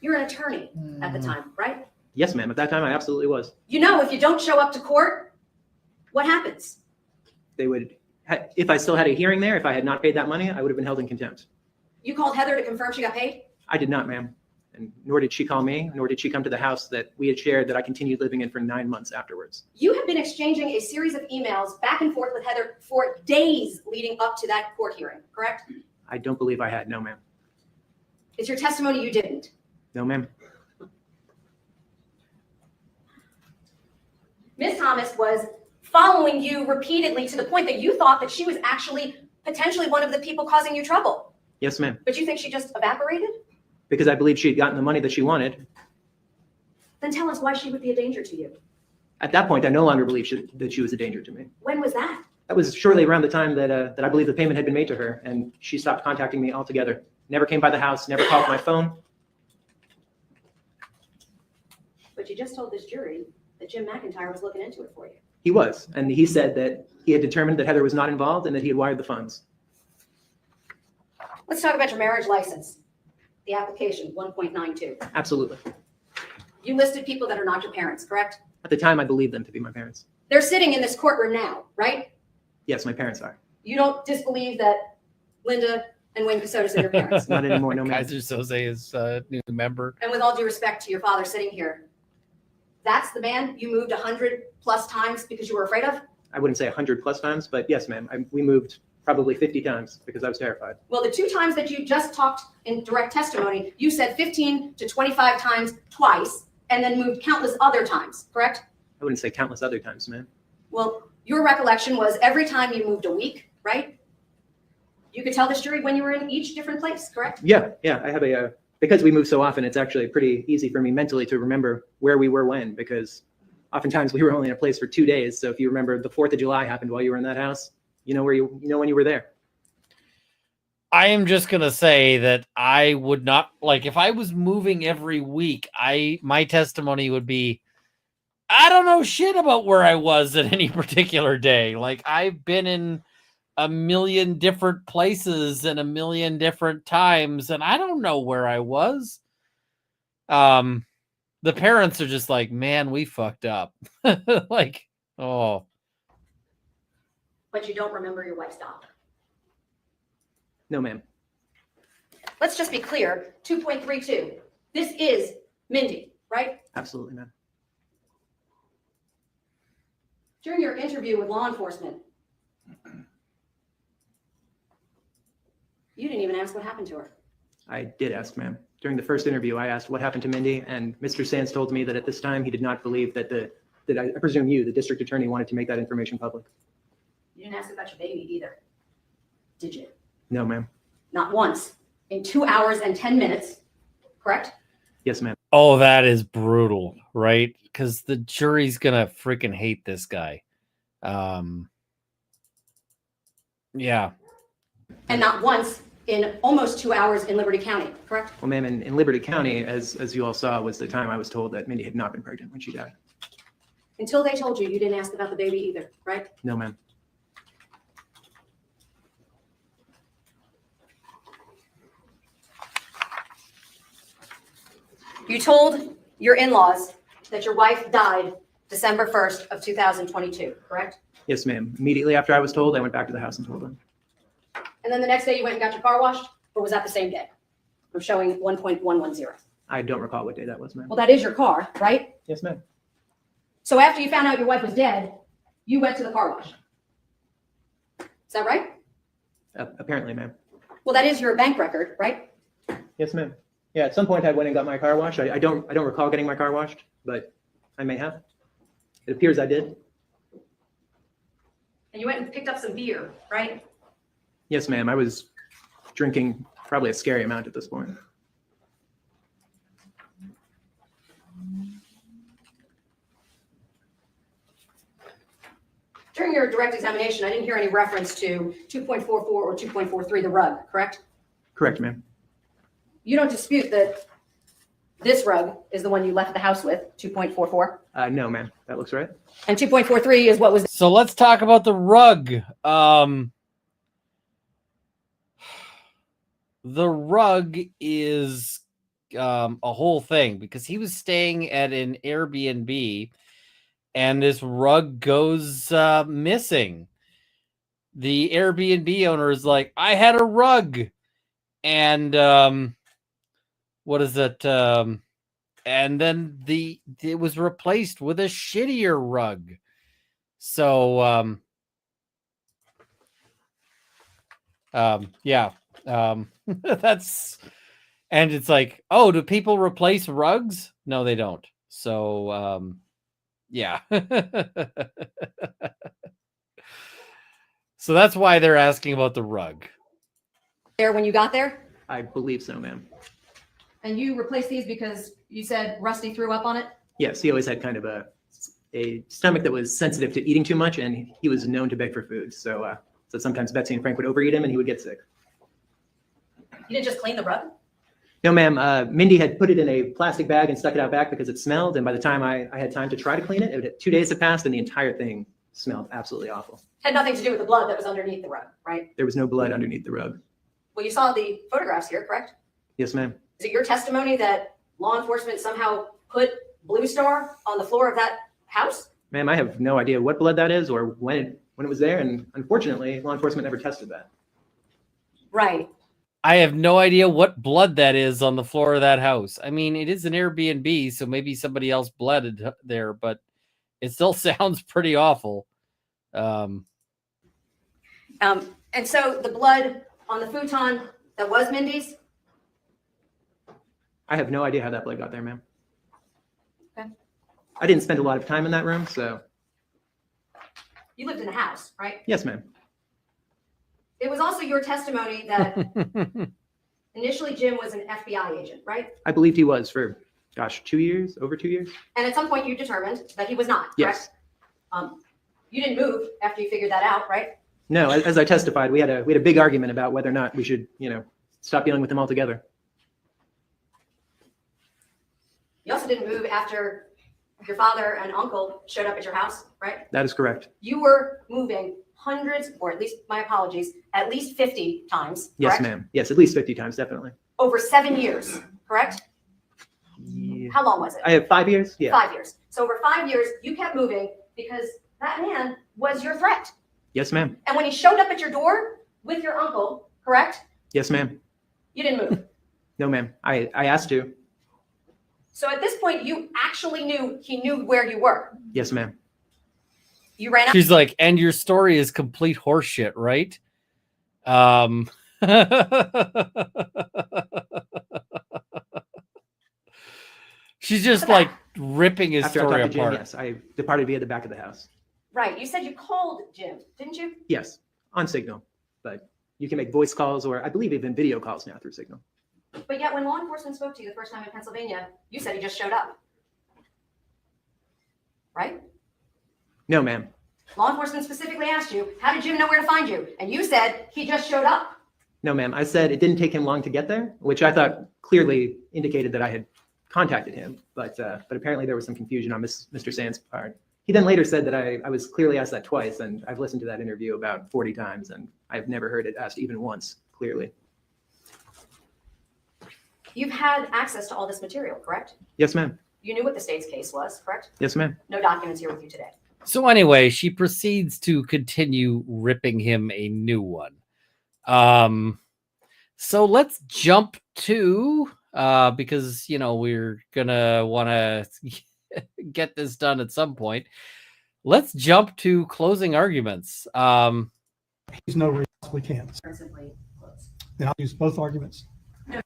You're an attorney at the time, right? Yes, ma'am. At that time, I absolutely was. You know, if you don't show up to court, what happens? They would, if I still had a hearing there, if I had not paid that money, I would have been held in contempt. You called Heather to confirm she got paid? I did not, ma'am. And nor did she call me, nor did she come to the house that we had shared that I continued living in for 9 months afterwards. You have been exchanging a series of emails back and forth with Heather for days leading up to that court hearing, correct? I don't believe I had. No, ma'am. It's your testimony you didn't. No, ma'am. Ms. Thomas was following you repeatedly to the point that you thought that she was actually potentially one of the people causing you trouble. Yes, ma'am. But you think she just evaporated? Because I believed she had gotten the money that she wanted. Then tell us why she would be a danger to you. At that point, I no longer believed that she was a danger to me. When was that? That was shortly around the time that I believe the payment had been made to her, and she stopped contacting me altogether. Never came by the house, never called my phone. But you just told this jury that Jim McIntyre was looking into it for you. He was, and he said that he had determined that Heather was not involved and that he had wired the funds. Let's talk about your marriage license, the application 1.92. Absolutely. You listed people that are not your parents, correct? At the time, I believed them to be my parents. They're sitting in this courtroom now, right? Yes, my parents are. You don't disbelieve that Linda and Wayne Kassotis are your parents. Not anymore, no, ma'am. Kaiser Soze is a new member. And with all due respect to your father sitting here, that's the man you moved 100+ times because you were afraid of? I wouldn't say 100+ times, but yes, ma'am. We moved probably 50 times because I was terrified. Well, the 2 times that you just talked in direct testimony, you said 15 to 25 times twice, and then moved countless other times, correct? I wouldn't say countless other times, man. Well, your recollection was every time you moved a week, right? You could tell this jury when you were in each different place, correct? Yeah. I have because we move so often, it's actually pretty easy for me mentally to remember where we were when, because oftentimes we were only in a place for 2 days. So if you remember the 4th of July happened while you were in that house, you know when you were there. I am just going to say that I would not, like, if I was moving every week, my testimony would be, I don't know shit about where I was at any particular day. Like, I've been in a million different places and a million different times, and I don't know where I was. The parents are just like, man, we fucked up. Like, oh. But you don't remember your wife's doctor. No, ma'am. Let's just be clear, 2.32, this is Mindy, right? Absolutely, ma'am. During your interview with law enforcement, you didn't even ask what happened to her. I did ask, ma'am. During the first interview, I asked what happened to Mindy, and Mr. Sands told me that at this time he did not believe that I presume you, the district attorney, wanted to make that information public. You didn't ask about your baby either, did you? No, ma'am. Not once, in 2 hours and 10 minutes, correct? Yes, ma'am. Oh, that is brutal, right? Because the jury's gonna freaking hate this guy. Yeah. And not once in almost 2 hours in Liberty County, correct? Well, ma'am, in Liberty County, as you all saw, was the time I was told that Mindy had not been pregnant when she died. Until they told you, you didn't ask about the baby either, right? No, ma'am. You told your in-laws that your wife died December 1st of 2022, correct? Yes, ma'am. Immediately after I was told, I went back to the house and told them. And then the next day you went and got your car washed, or was that the same day? I'm showing 1.110. I don't recall what day that was, ma'am. Well, that is your car, right? Yes, ma'am. So after you found out your wife was dead, you went to the car wash. Is that right? Apparently, ma'am. Well, that is your bank record, right? Yes, ma'am. Yeah, at some point I went and got my car washed. I don't recall getting my car washed, but I may have. It appears I did. And you went and picked up some beer, right? Yes, ma'am. I was drinking probably a scary amount at this point. During your direct examination, I didn't hear any reference to 2.44 or 2.43, the rug, correct? Correct, ma'am. You don't dispute that this rug is the one you left the house with, 2.44? No, ma'am. That looks right. And 2.43 is what was So let's talk about the rug. The rug is a whole thing because he was staying at an Airbnb and this rug goes missing. The Airbnb owner is like, I had a rug. And what is it? And then it was replaced with a shittier rug. So yeah. That's, and it's like, oh, do people replace rugs? No, they don't. So yeah. So that's why they're asking about the rug. there when you got there? I believe so, ma'am. And you replaced these because you said Rusty threw up on it? Yes, he always had kind of a stomach that was sensitive to eating too much, and he was known to beg for food. So sometimes Betsy and Frank would overeat him, and he would get sick. You didn't just clean the rug? No, ma'am. Mindy had put it in a plastic bag and stuck it out back because it smelled. And by the time I had time to try to clean it, 2 days had passed, and the entire thing smelled absolutely awful. Had nothing to do with the blood that was underneath the rug, right? There was no blood underneath the rug. Well, you saw the photographs here, correct? Yes, ma'am. Is it your testimony that law enforcement somehow put Blue Star on the floor of that house? Ma'am, I have no idea what blood that is or when it was there. And unfortunately, law enforcement never tested that. Right. I have no idea what blood that is on the floor of that house. I mean, it is an Airbnb, so maybe somebody else bled there, but it still sounds pretty awful. And And so the blood on the futon that was Mindy's? I have no idea how that blood got there, ma'am. Okay. I didn't spend a lot of time in that room, so You lived in the house, right? yes, ma'am. It was also your testimony that initially Jim was an FBI agent, right? I believed he was for, gosh, 2 years, over 2 years. And at some point you determined that he was not, Yes. correct? You didn't move after you figured that out, right? No, as I testified, we had a big argument about whether or not we should, stop dealing with him altogether. You also didn't move after your father and uncle showed up at your house, right? That is correct. You were moving hundreds, or at least, my apologies, at least 50 times, Yes, correct? ma'am. Yes, at least 50 times, definitely. Over 7 years, correct? Yeah. How long was it? I have 5 years. Yeah. 5 years. So over 5 years, you kept moving because that man was your threat. Yes, ma'am. And when he showed up at your door with your uncle, correct? Yes, ma'am. You didn't move. No, ma'am. I asked to. So at this point, you actually knew he knew where you were. Yes, ma'am. You ran out. She's like, and your story is complete horseshit, right? She's just like ripping his After I story talked to Jim, apart. yes, I departed via the back of the house. Right. You said you called Jim, didn't you? Yes, on Signal. But you can make voice calls or I believe even video calls now through Signal. But yet when law enforcement spoke to you the first time in Pennsylvania, you said he just showed up. Right? No, ma'am. Law enforcement specifically asked you, how did Jim know where to find you? And you said he just showed up. No, ma'am. I said it didn't take him long to get there, which I thought clearly indicated that I had contacted him. But apparently there was some confusion on Mr. Sand's part. He then later said that I was clearly asked that twice, and I've listened to that interview about 40 times, and I've never heard it asked even once, clearly. You've had access to all this material, correct? Yes, ma'am. You knew what the state's case was, correct? Yes, ma'am. No documents here with you today. So anyway, she proceeds to continue ripping him a new one. So let's jump to because we're gonna want to get this done at some point. Let's jump to closing arguments. He's no reason we can. Or simply close. Then I'll use both arguments. No.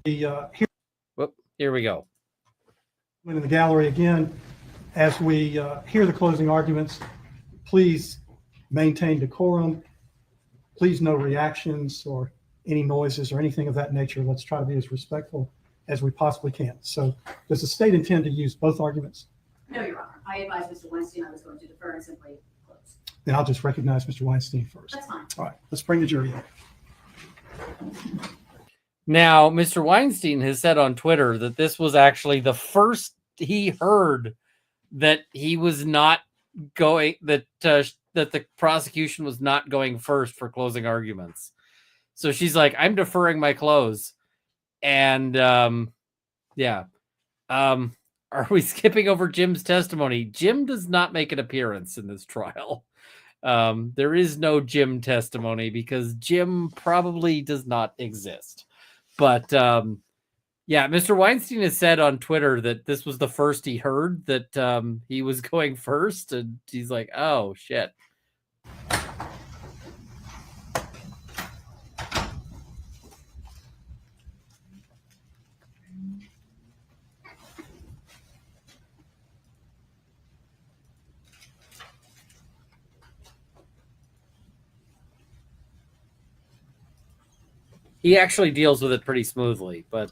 Here we go. In the gallery again, as we hear the closing arguments, please maintain decorum. Please no reactions or any noises or anything of that nature. Let's try to be as respectful as we possibly can. So does the state intend to use both arguments? No, Your Honor. I advised Mr. Weinstein I was going to defer and simply close. Then I'll just recognize Mr. Weinstein first. That's fine. All right, let's bring the jury in. Now, Mr. Weinstein has said on Twitter that this was actually the first he heard that he was not going, that the prosecution was not going first for closing arguments. So she's like, I'm deferring my close. And are we skipping over Jim's testimony? Jim does not make an appearance in this trial. There is no Jim testimony because Jim probably does not exist. But Mr. Weinstein has said on Twitter that this was the first he heard that he was going first. And he's like, oh, shit. He actually deals with it pretty smoothly, but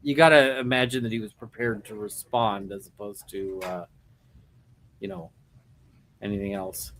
you got to imagine that he was prepared to respond as opposed to, anything else.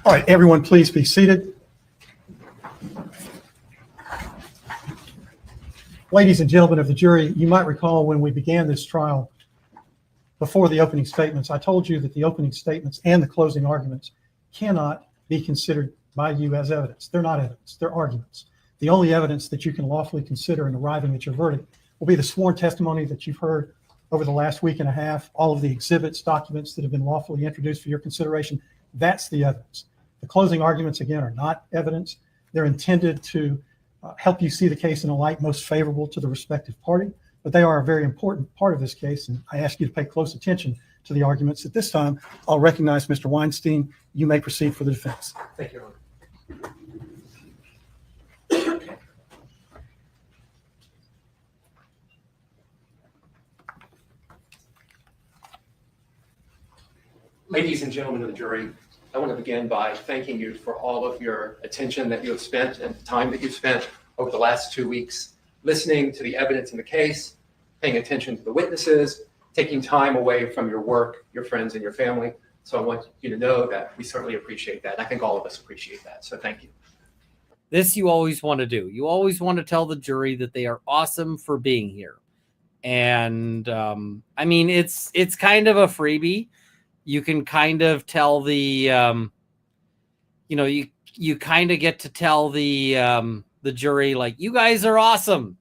All right, everyone, please be seated. Ladies and gentlemen of the jury, you might recall when we began this trial, before the opening statements, I told you that the opening statements and the closing arguments cannot be considered by you as evidence. They're not evidence, they're arguments. The only evidence that you can lawfully consider in arriving at your verdict will be the sworn testimony that you've heard over the last week and a half, all of the exhibits, documents that have been lawfully introduced for your consideration. That's the evidence. The closing arguments, again, are not evidence. They're intended to help you see the case in a light most favorable to the respective party, but they are a very important part of this case, and I ask you to pay close attention to the arguments. At this time, I'll recognize Mr. Weinstein. You may proceed for the defense. Thank you, Your Honor. Ladies and gentlemen of the jury, I want to begin by thanking you for all of your attention that you have spent and the time that you've spent over the last 2 weeks listening to the evidence in the case, paying attention to the witnesses, taking time away from your work, your friends, and your family. So I want you to know that we certainly appreciate that. I think all of us appreciate that. So thank you. This you always want to do. You always want to tell the jury that they are awesome for being here. And I mean, it's kind of a freebie. You can kind of tell the, you kind of get to tell the jury, like, you guys are awesome.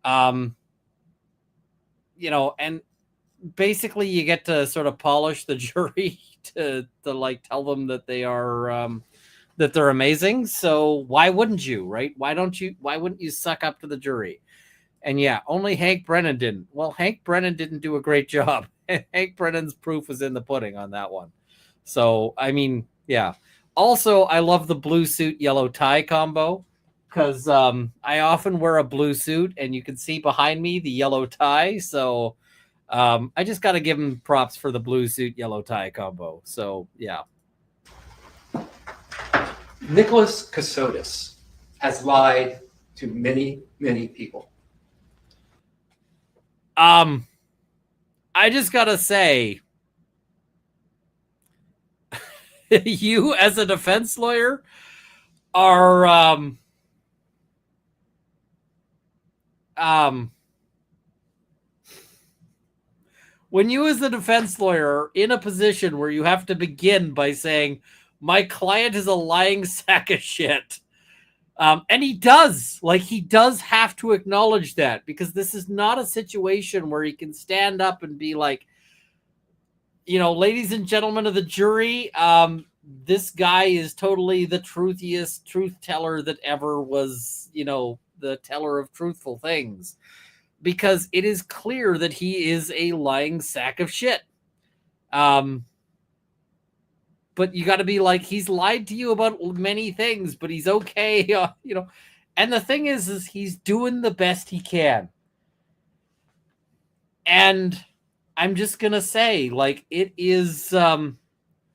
And basically you get to sort of polish the jury to like tell them that they are, that they're amazing. So why wouldn't you, right? Why wouldn't you suck up to the jury? And yeah, only Hank Brennan didn't. Well, Hank Brennan didn't do a great job. Hank Brennan's proof was in the pudding on that one. So, I mean, yeah. Also, I love the blue suit, yellow tie combo because I often wear a blue suit and you can see behind me the yellow tie. So I just got to give him props for the blue suit, yellow tie combo. So, yeah. Nicholas Kassotis has lied to many, many people. I just gotta say, you as a defense lawyer are when you as a defense lawyer are in a position where you have to begin by saying, my client is a lying sack of shit. And he does have to acknowledge that, because this is not a situation where he can stand up and be like, ladies and gentlemen of the jury, this guy is totally the truthiest truth teller that ever was, the teller of truthful things, because it is clear that he is a lying sack of shit. But you got to be like, he's lied to you about many things, but he's okay, And the thing is he's doing the best he can. And I'm just going to say, like, it is,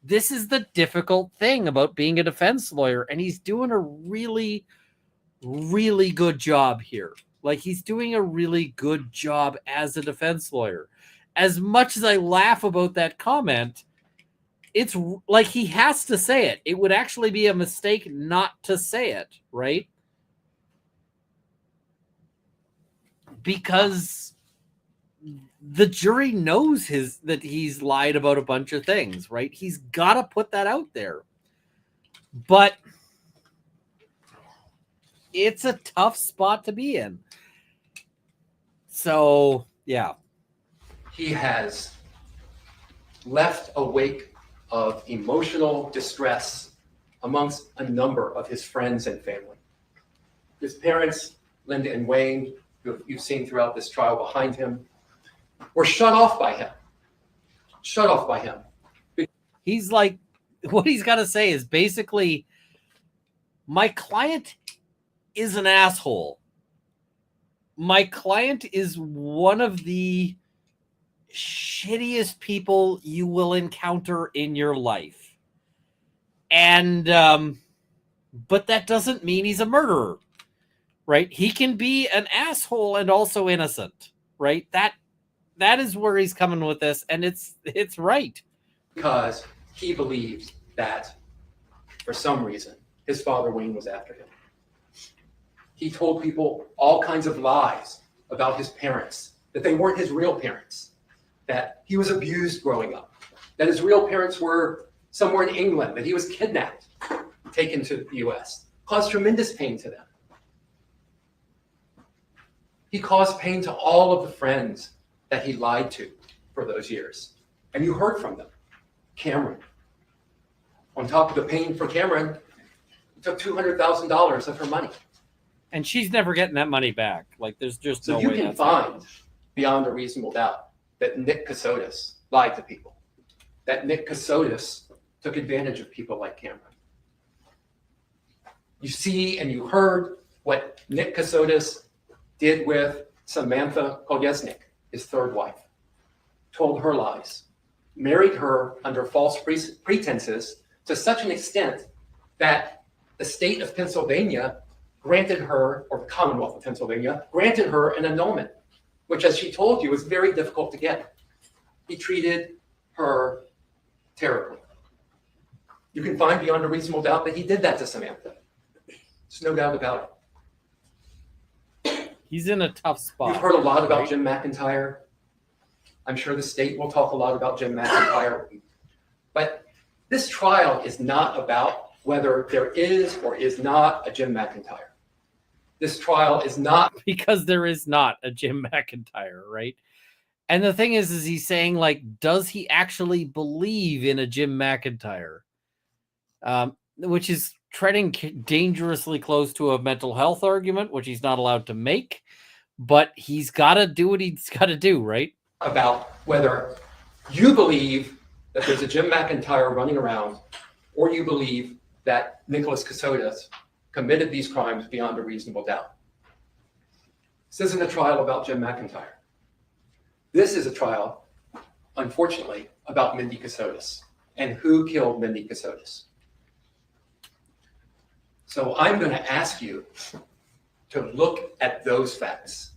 this is the difficult thing about being a defense lawyer. And he's doing a really, really good job here. Like, he's doing a really good job as a defense lawyer. As much as I laugh about that comment, it's like he has to say it. It would actually be a mistake not to say it, right? Because the jury knows that he's lied about a bunch of things, right? He's got to put that out there. But it's a tough spot to be in. So, yeah. He has left a wake of emotional distress amongst a number of his friends and family. His parents, Linda and Wayne, who you've seen throughout this trial behind him, were shut off by him. He's like, what he's got to say is basically, my client is an asshole. My client is one of the shittiest people you will encounter in your life. And, but that doesn't mean he's a murderer, right? He can be an asshole and also innocent, right? That is where he's coming with this. And it's right. Because he believes that for some reason, his father Wayne was after him. He told people all kinds of lies about his parents, that they weren't his real parents, that he was abused growing up, that his real parents were somewhere in England, that he was kidnapped. taken to the US, caused tremendous pain to them. He caused pain to all of the friends that he lied to for those years. And you heard from them. Cameron. On top of the pain for Cameron, he took $200,000 of her money. And she's never getting that money back. Like, there's just So no you way can that's find, happening. beyond a reasonable doubt, that Nick Kassotis lied to people. That Nick Kassotis took advantage of people like Cameron. You see and you heard what Nick Kassotis did with Samantha Kolyesnik, his third wife. Told her lies, married her under false pretenses to such an extent that the state of Pennsylvania granted her, or the Commonwealth of Pennsylvania, granted her an annulment, which, as she told you, was very difficult to get. He treated her terribly. You can find beyond a reasonable doubt that he did that to Samantha. There's no doubt about it. He's in a tough spot. You've heard a lot about right? Jim McIntyre. I'm sure the state will talk a lot about Jim McIntyre. But this trial is not about whether there is or is not a Jim McIntyre. This trial is not Because there is not a Jim McIntyre, right? And the thing is he's saying, like, does he actually believe in a Jim McIntyre? Which is treading dangerously close to a mental health argument, which he's not allowed to make, but he's got to do what he's got to do, right? about whether you believe that there's a Jim McIntyre running around, or you believe that Nicholas Kassotis committed these crimes beyond a reasonable doubt. This isn't a trial about Jim McIntyre. This is a trial, unfortunately, about Mindy Kassotis and who killed Mindy Kassotis. So I'm going to ask you to look at those facts.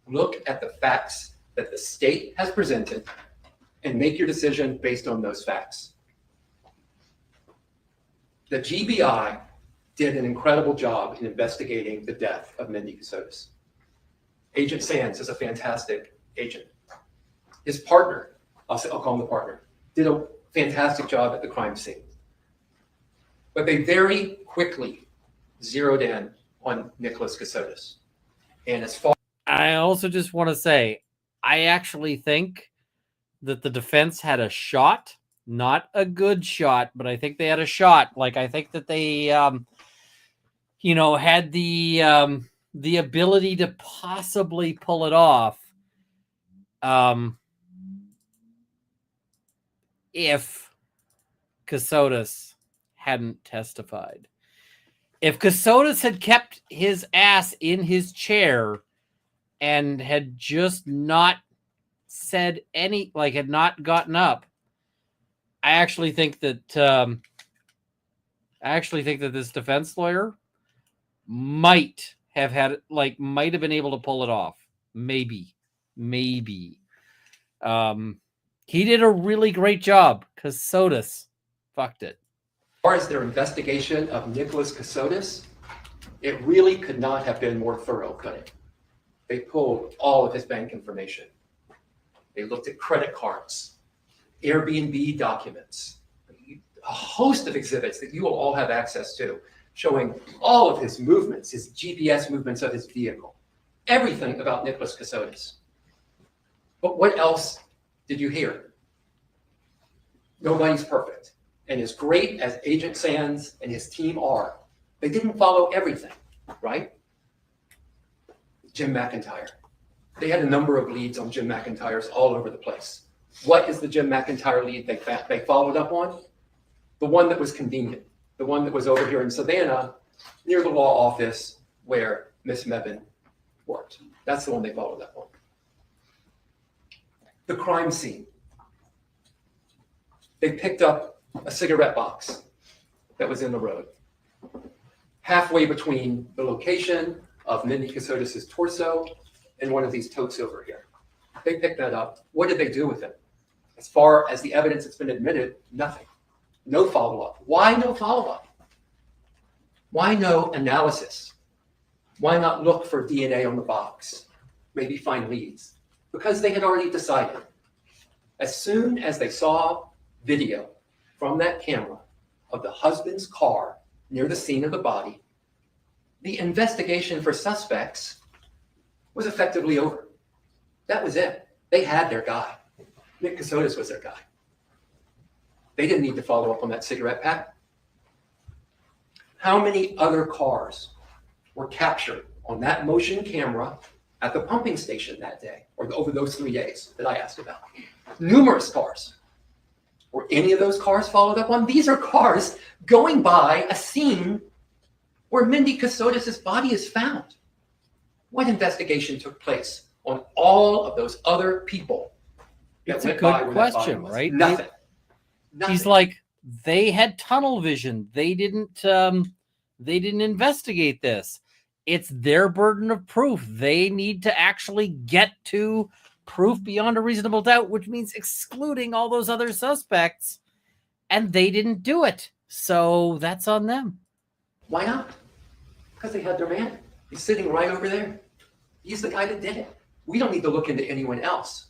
Look at the facts that the state has presented and make your decision based on those facts. The GBI did an incredible job in investigating the death of Mindy Kassotis. Agent Sands is a fantastic agent. His partner, I'll call him the partner, did a fantastic job at the crime scene. But they very quickly zeroed in on Nicholas Kassotis. And as far I also just want to say, I actually think that the defense had a shot, not a good shot, but I think they had a shot. Like, I think that they, had the ability to possibly pull it off. If Kassotis hadn't testified. If Kassotis had kept his ass in his chair and had just not said had not gotten up, I actually think that this defense lawyer might have been able to pull it off. Maybe. He did a really great job. Kassotis fucked it. far as their investigation of Nicholas Kassotis, it really could not have been more thorough, could it? They pulled all of his bank information. They looked at credit cards, Airbnb documents, a host of exhibits that you will all have access to, showing all of his movements, his GPS movements of his vehicle, everything about Nicholas Kassotis. But what else did you hear? Nobody's perfect. And as great as Agent Sands and his team are, they didn't follow everything, right? Jim McIntyre. They had a number of leads on Jim McIntyre's all over the place. What is the Jim McIntyre lead they followed up on? The one that was convenient, the one that was over here in Savannah near the law office where Miss Mebane worked. That's the one they followed up on. The crime scene. They picked up a cigarette box that was in the road, halfway between the location of Mindy Kassotis' torso and one of these totes over here. They picked that up. What did they do with it? As far as the evidence that's been admitted, nothing. No follow-up. Why no follow-up? Why no analysis? Why not look for DNA on the box? Maybe find leads? Because they had already decided. As soon as they saw video from that camera of the husband's car near the scene of the body, the investigation for suspects was effectively over. That was it. They had their guy. Nick Kassotis was their guy. They didn't need to follow up on that cigarette pack. How many other cars were captured on that motion camera at the pumping station that day, or over those 3 days that I asked about? Numerous cars. Were any of those cars followed up on? These are cars going by a scene where Mindy Kassotis' body is found. What investigation took place on all of those other people? that It's a went by good where that body question, was? right? Nothing. Nothing. He's like, they had tunnel vision. They didn't investigate this. It's their burden of proof. They need to actually get to proof beyond a reasonable doubt, which means excluding all those other suspects. And they didn't do it. So that's on them. Why not? Because they had their man. He's sitting right over there. He's the guy that did it. We don't need to look into anyone else.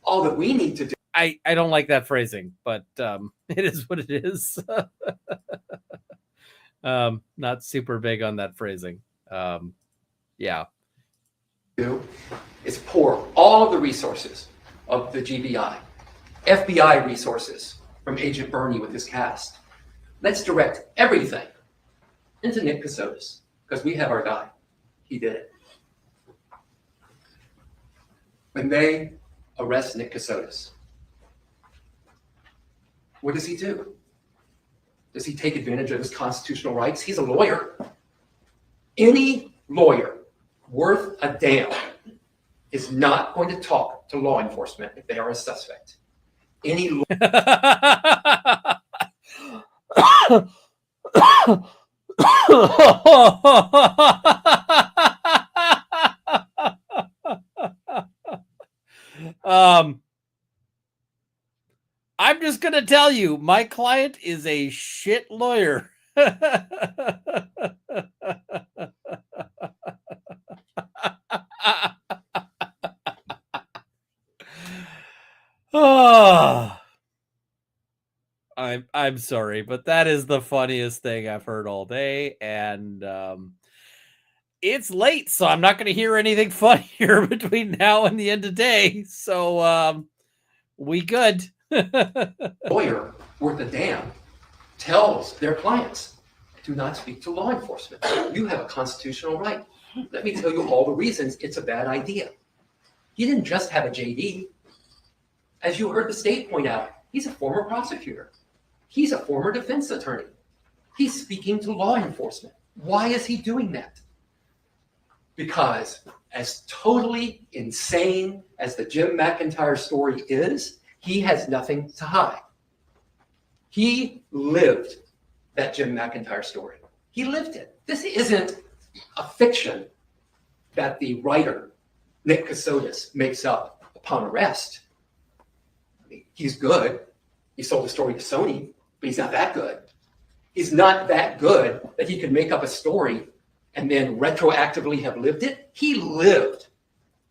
All that we need to do. I don't like that phrasing, but it is what it is. Not super big on that phrasing. Yeah. Is pour all of the resources of the GBI, FBI resources from Agent Bernie with his cast. Let's direct everything into Nick Kassotis because we have our guy. He did it. When they arrest Nick Kassotis, what does he do? Does he take advantage of his constitutional rights? He's a lawyer. Any lawyer worth a damn is not going to talk to law enforcement if they are a suspect. Any I'm just going to tell you, my client is a shit lawyer. Oh, I'm sorry, but that is the funniest thing I've heard all day, and it's late, so I'm not going to hear anything funnier between now and the end of the day. So we good. lawyer worth a damn tells their clients, do not speak to law enforcement. You have a constitutional right. Let me tell you all the reasons it's a bad idea. He didn't just have a JD. As you heard the state point out, he's a former prosecutor. He's a former defense attorney. He's speaking to law enforcement. Why is he doing that? Because as totally insane as the Jim McIntyre story is, he has nothing to hide. He lived that Jim McIntyre story. He lived it. This isn't a fiction that the writer, Nick Kassotis, makes up upon arrest. I mean, he's good. He sold the story to Sony, but he's not that good. He's not that good that he could make up a story and then retroactively have lived it. He lived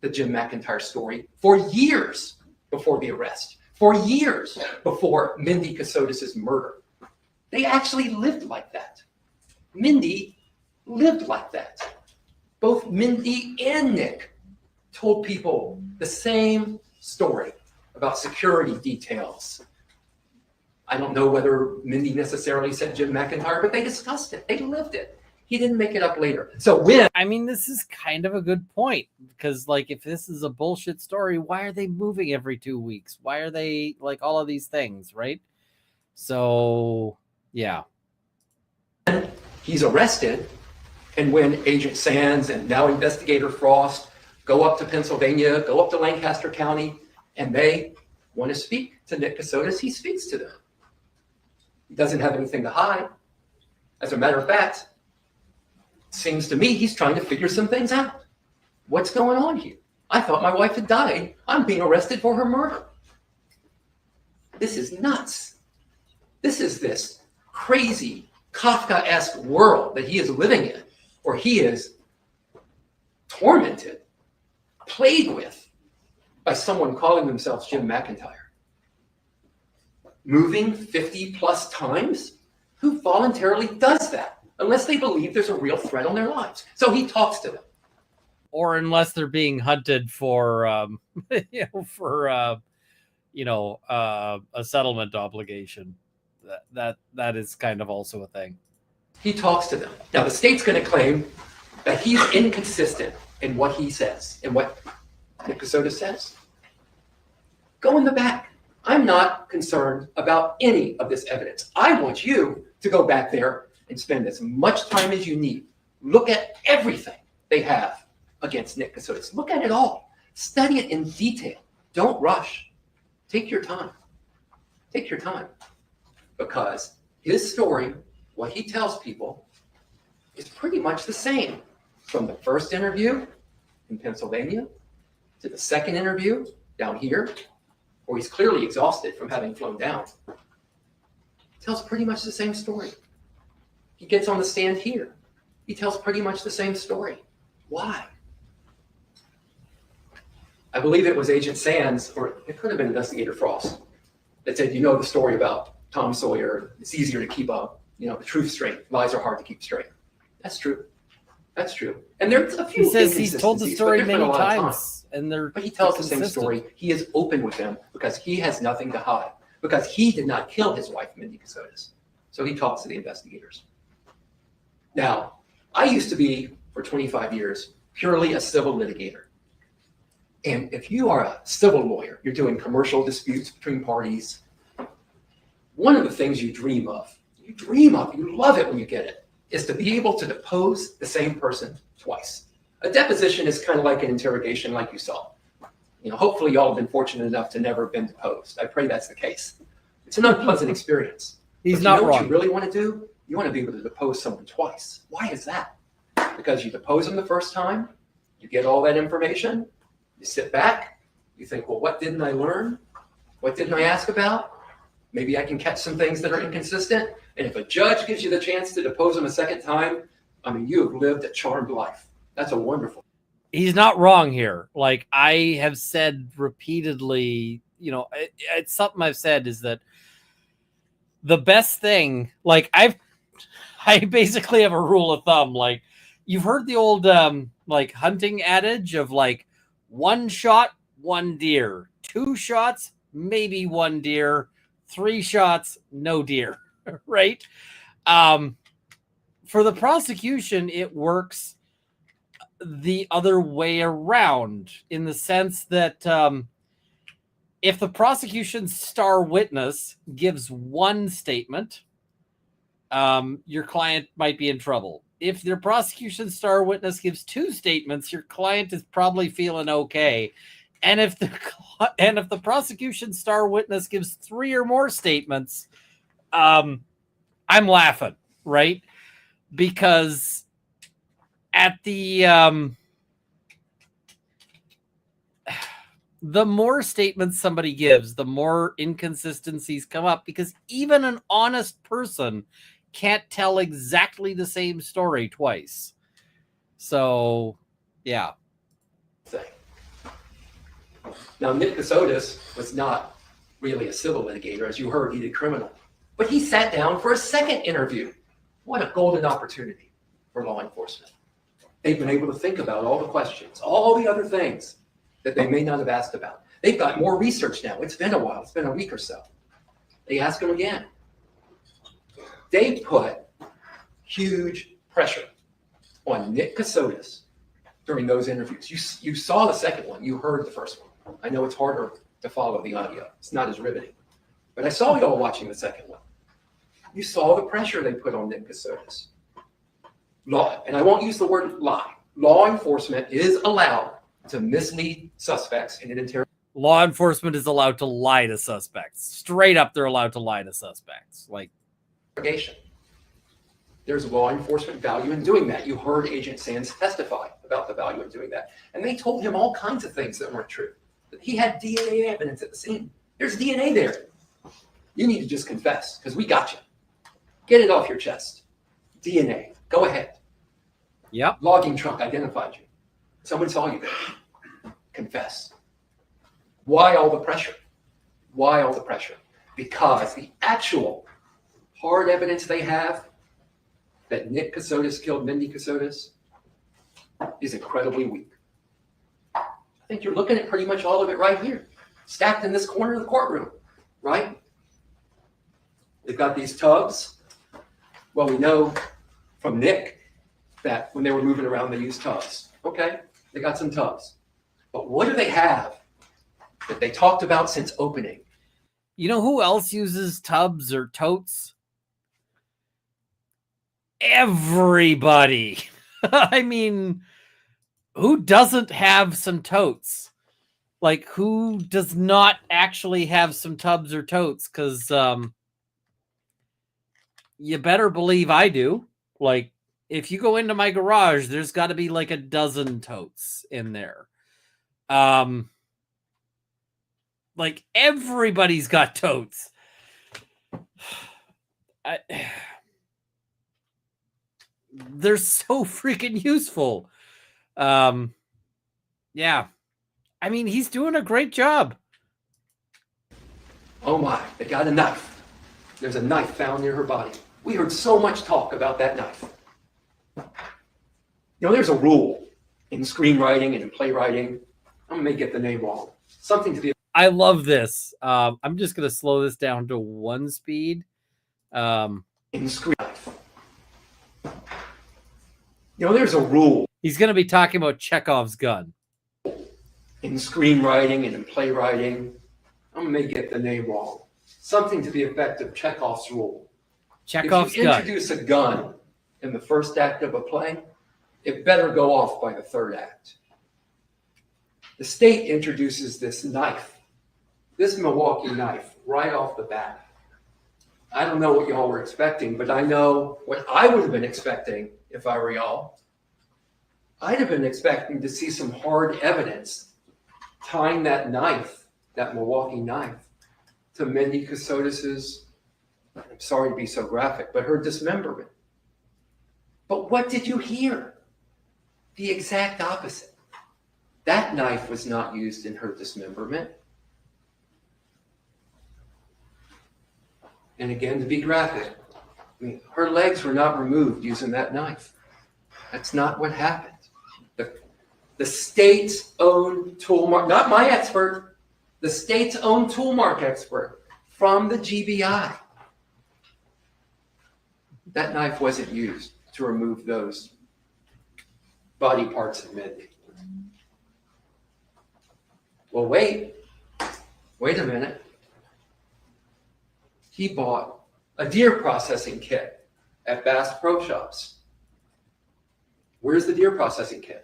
the Jim McIntyre story for years before the arrest, for years before Mindy Kassotis' murder. They actually lived like that. Mindy lived like that. Both Mindy and Nick told people the same story about security details. I don't know whether Mindy necessarily said Jim McIntyre, but they discussed it. They lived it. He didn't make it up later. So when... I mean, this is kind of a good point because, like, if this is a bullshit story, why are they moving every 2 weeks? Why are they, like, all of these things, right? So, yeah. He's arrested, and when Agent Sands and now Investigator Frost go up to Pennsylvania, go up to Lancaster County, and they want to speak to Nick Kassotis, he speaks to them. He doesn't have anything to hide. As a matter of fact, it seems to me he's trying to figure some things out. What's going on here? I thought my wife had died. I'm being arrested for her murder. This is nuts. This is this crazy Kafka-esque world that he is living in, where he is tormented, plagued with by someone calling themselves Jim McIntyre. Moving 50 plus times? Who voluntarily does that? unless they believe there's a real threat on their lives. So he talks to them. Or unless they're being hunted for, a settlement obligation. That is kind of also a thing. He talks to them. Now, the state's going to claim that he's inconsistent in what he says and what Nick Kassotis says. Go in the back. I'm not concerned about any of this evidence. I want you to go back there and spend as much time as you need. Look at everything they have against Nick Kassotis. Look at it all. Study it in detail. Don't rush. Take your time. Take your time. Because his story, what he tells people, is pretty much the same from the first interview in Pennsylvania to the second interview down here, where he's clearly exhausted from having flown down. He tells pretty much the same story. He gets on the stand here. He tells pretty much the same story. Why? I believe it was Agent Sands, or it could have been Investigator Frost, that said, the story about Tom Sawyer. It's easier to keep the truth straight. Lies are hard to keep straight. That's true. That's true. And there's a few. He says he's told the inconsistencies, story but there's been many a lot of time. times, and But he tells the same consistent. story. He is open with them because he has nothing to hide, because he did not kill his wife, Mindy Kassotis. So he talks to the investigators. Now, I used to be, for 25 years, purely a civil litigator. And if you are a civil lawyer, you're doing commercial disputes between parties, one of the things you love it when you get it, is to be able to depose the same person twice. A deposition is kind of like an interrogation like you saw. Hopefully y'all have been fortunate enough to never have been deposed. I pray that's the case. It's an unpleasant experience. He's But not you know wrong. what you really want to do? You want to be able to depose someone twice. Why is that? Because you depose them the first time, you get all that information, you sit back, you think, well, what didn't I learn? What didn't I ask about? Maybe I can catch some things that are inconsistent. And if a judge gives you the chance to depose them a second time, you have lived a charmed life. That's a wonderful. He's not wrong here. Like I have said repeatedly, it's something I've said is that the best thing, like I basically have a rule of thumb. Like you've heard the old hunting adage of like 1 shot, 1 deer, 2 shots, maybe 1 deer, 3 shots, no deer, right? For the prosecution, it works the other way around in the sense that if the prosecution's star witness gives 1 statement, your client might be in trouble. If their prosecution star witness gives 2 statements, your client is probably feeling okay. And if the prosecution star witness gives 3 or more statements, I'm laughing, right? Because at the more statements somebody gives, the more inconsistencies come up, because even an honest person can't tell exactly the same story twice. So, yeah. Thing. Now, Nick Kassotis was not really a civil litigator. As you heard, he did criminal. But he sat down for a second interview. What a golden opportunity for law enforcement. They've been able to think about all the questions, all the other things that they may not have asked about. They've got more research now. It's been a while. It's been a week or so. They ask him again. They put huge pressure on Nick Kassotis during those interviews. You saw the second one. You heard the first one. I know it's harder to follow the audio. It's not as riveting. But I saw y'all watching the second one. You saw the pressure they put on Nick Kassotis. Law, and I won't use the word lie. Law enforcement is allowed to mislead suspects in an interrogation. Law enforcement is allowed to lie to suspects. Straight up, they're allowed to lie to suspects. Like, There's law enforcement value in doing that. You heard Agent Sands testify about the value in doing that. And they told him all kinds of things that weren't true. That he had DNA evidence at the scene. There's DNA there. You need to just confess, because we got you. Get it off your chest. DNA. Go ahead. yep. Logging truck identified you. Someone saw you there. Confess. Why all the pressure? Why all the pressure? Because the actual hard evidence they have that Nick Kassotis killed Mindy Kassotis is incredibly weak. I think you're looking at pretty much all of it right here, stacked in this corner of the courtroom, right? They've got these tubs. Well, we know from Nick that when they were moving around, they used tubs. Okay, they got some tubs. But what do they have that they talked about since opening? You know who else uses tubs or totes? Everybody. I mean, who doesn't have some totes? Like, who does not actually have some tubs or totes? Because you better believe I do. Like, if you go into my garage, there's got to be like a dozen totes in there. Like, everybody's got totes. They're so freaking useful. Yeah. I mean, he's doing a great job. Oh my, they got a knife. There's a knife found near her body. We heard so much talk about that knife. You know, there's a rule in screenwriting and in playwriting. I may get the name wrong. Something to the I love this. I'm just going to slow this down to 1 speed. in screen. You know, there's a rule He's going to be talking about Chekhov's gun. in screenwriting and in playwriting. I may get the name wrong. Something to the effect of Chekhov's rule. Chekhov's If you gun. introduce a gun in the first act of a play, it better go off by the third act. The state introduces this knife, this Milwaukee knife, right off the bat. I don't know what y'all were expecting, but I know what I would have been expecting if I were y'all. I'd have been expecting to see some hard evidence tying that knife, that Milwaukee knife, to Mindy Kassotis's, I'm sorry to be so graphic, but her dismemberment. But what did you hear? The exact opposite. That knife was not used in her dismemberment. And again, to be graphic, I mean, her legs were not removed using that knife. That's not what happened. The state's own tool mark, not my expert, the state's own tool mark expert from the GBI. That knife wasn't used to remove those body parts of Mindy. Well, wait a minute. He bought a deer processing kit at Bass Pro Shops. Where's the deer processing kit?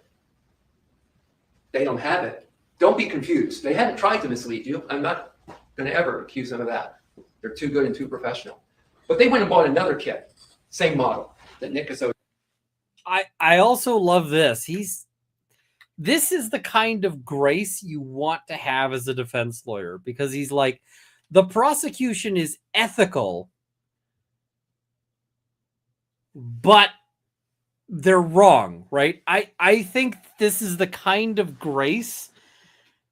They don't have it. Don't be confused. They hadn't tried to mislead you. I'm not going to ever accuse them of that. They're too good and too professional. But they went and bought another kit, same model that Nick Kassotis. I also love this. This is the kind of grace you want to have as a defense lawyer, because he's like, the prosecution is ethical, but they're wrong, right? I think this is the kind of grace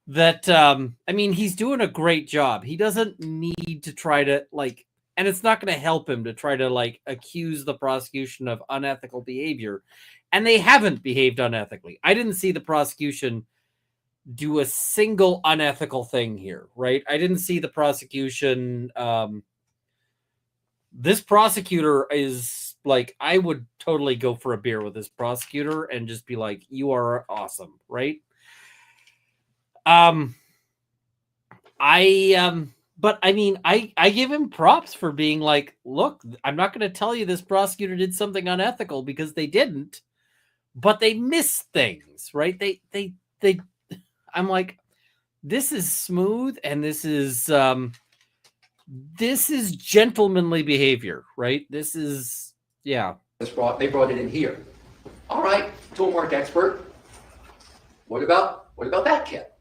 that, I mean, he's doing a great job. He doesn't need to try to, like, and it's not going to help him to try to, like, accuse the prosecution of unethical behavior. And they haven't behaved unethically. I didn't see the prosecution do a single unethical thing here, right? I didn't see the prosecution. This prosecutor is like, I would totally go for a beer with this prosecutor and just be like, you are awesome, right? But I mean, I give him props for being like, look, I'm not going to tell you this prosecutor did something unethical, because they didn't, but they missed things, right? They I'm like, this is smooth, and this is gentlemanly behavior, right? This is, yeah. They brought it in here. All right, tool mark expert. What about that kit?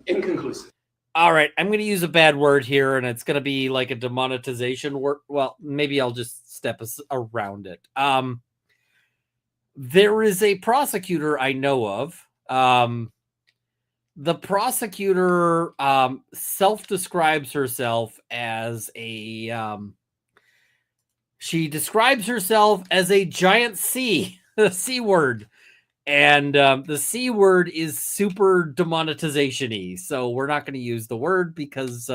Inconclusive. All right, I'm going to use a bad word here, and it's going to be like a demonetization word. Well, maybe I'll just step around it. There is a prosecutor I know of. The prosecutor self-describes herself as a she describes herself as a giant C, the C word. And the C word is super demonetization-y. So we're not going to use the word because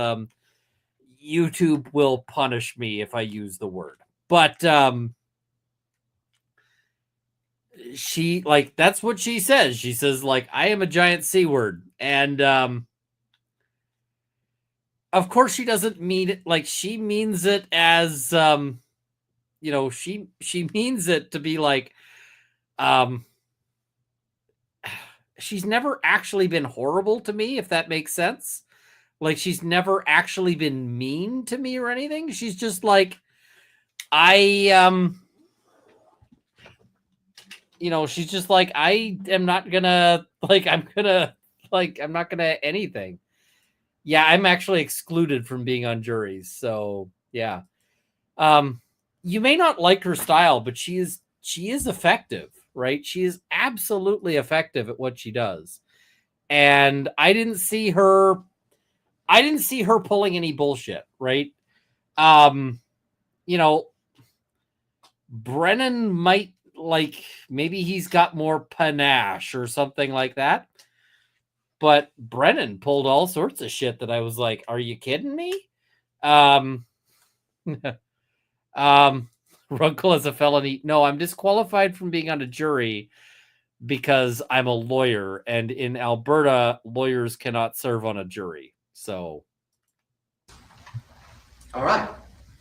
YouTube will punish me if I use the word. But she, like, that's what she says. She says, like, I am a giant C word. And of course she doesn't mean it. Like, she means it as, she means it to be like, she's never actually been horrible to me, if that makes sense. Like, she's never actually been mean to me or anything. She's just like, she's just like, I am not gonna, like, I'm not gonna anything. Yeah, I'm actually excluded from being on juries. So, yeah. You may not like her style, but she is effective, right? She is absolutely effective at what she does. And I didn't see her pulling any bullshit, right? Brennan might, like, maybe he's got more panache or something like that. But Brennan pulled all sorts of shit that I was like, are you kidding me? Runkle is a felony. No, I'm disqualified from being on a jury because I'm a lawyer, and in Alberta, lawyers cannot serve on a jury. So, All right.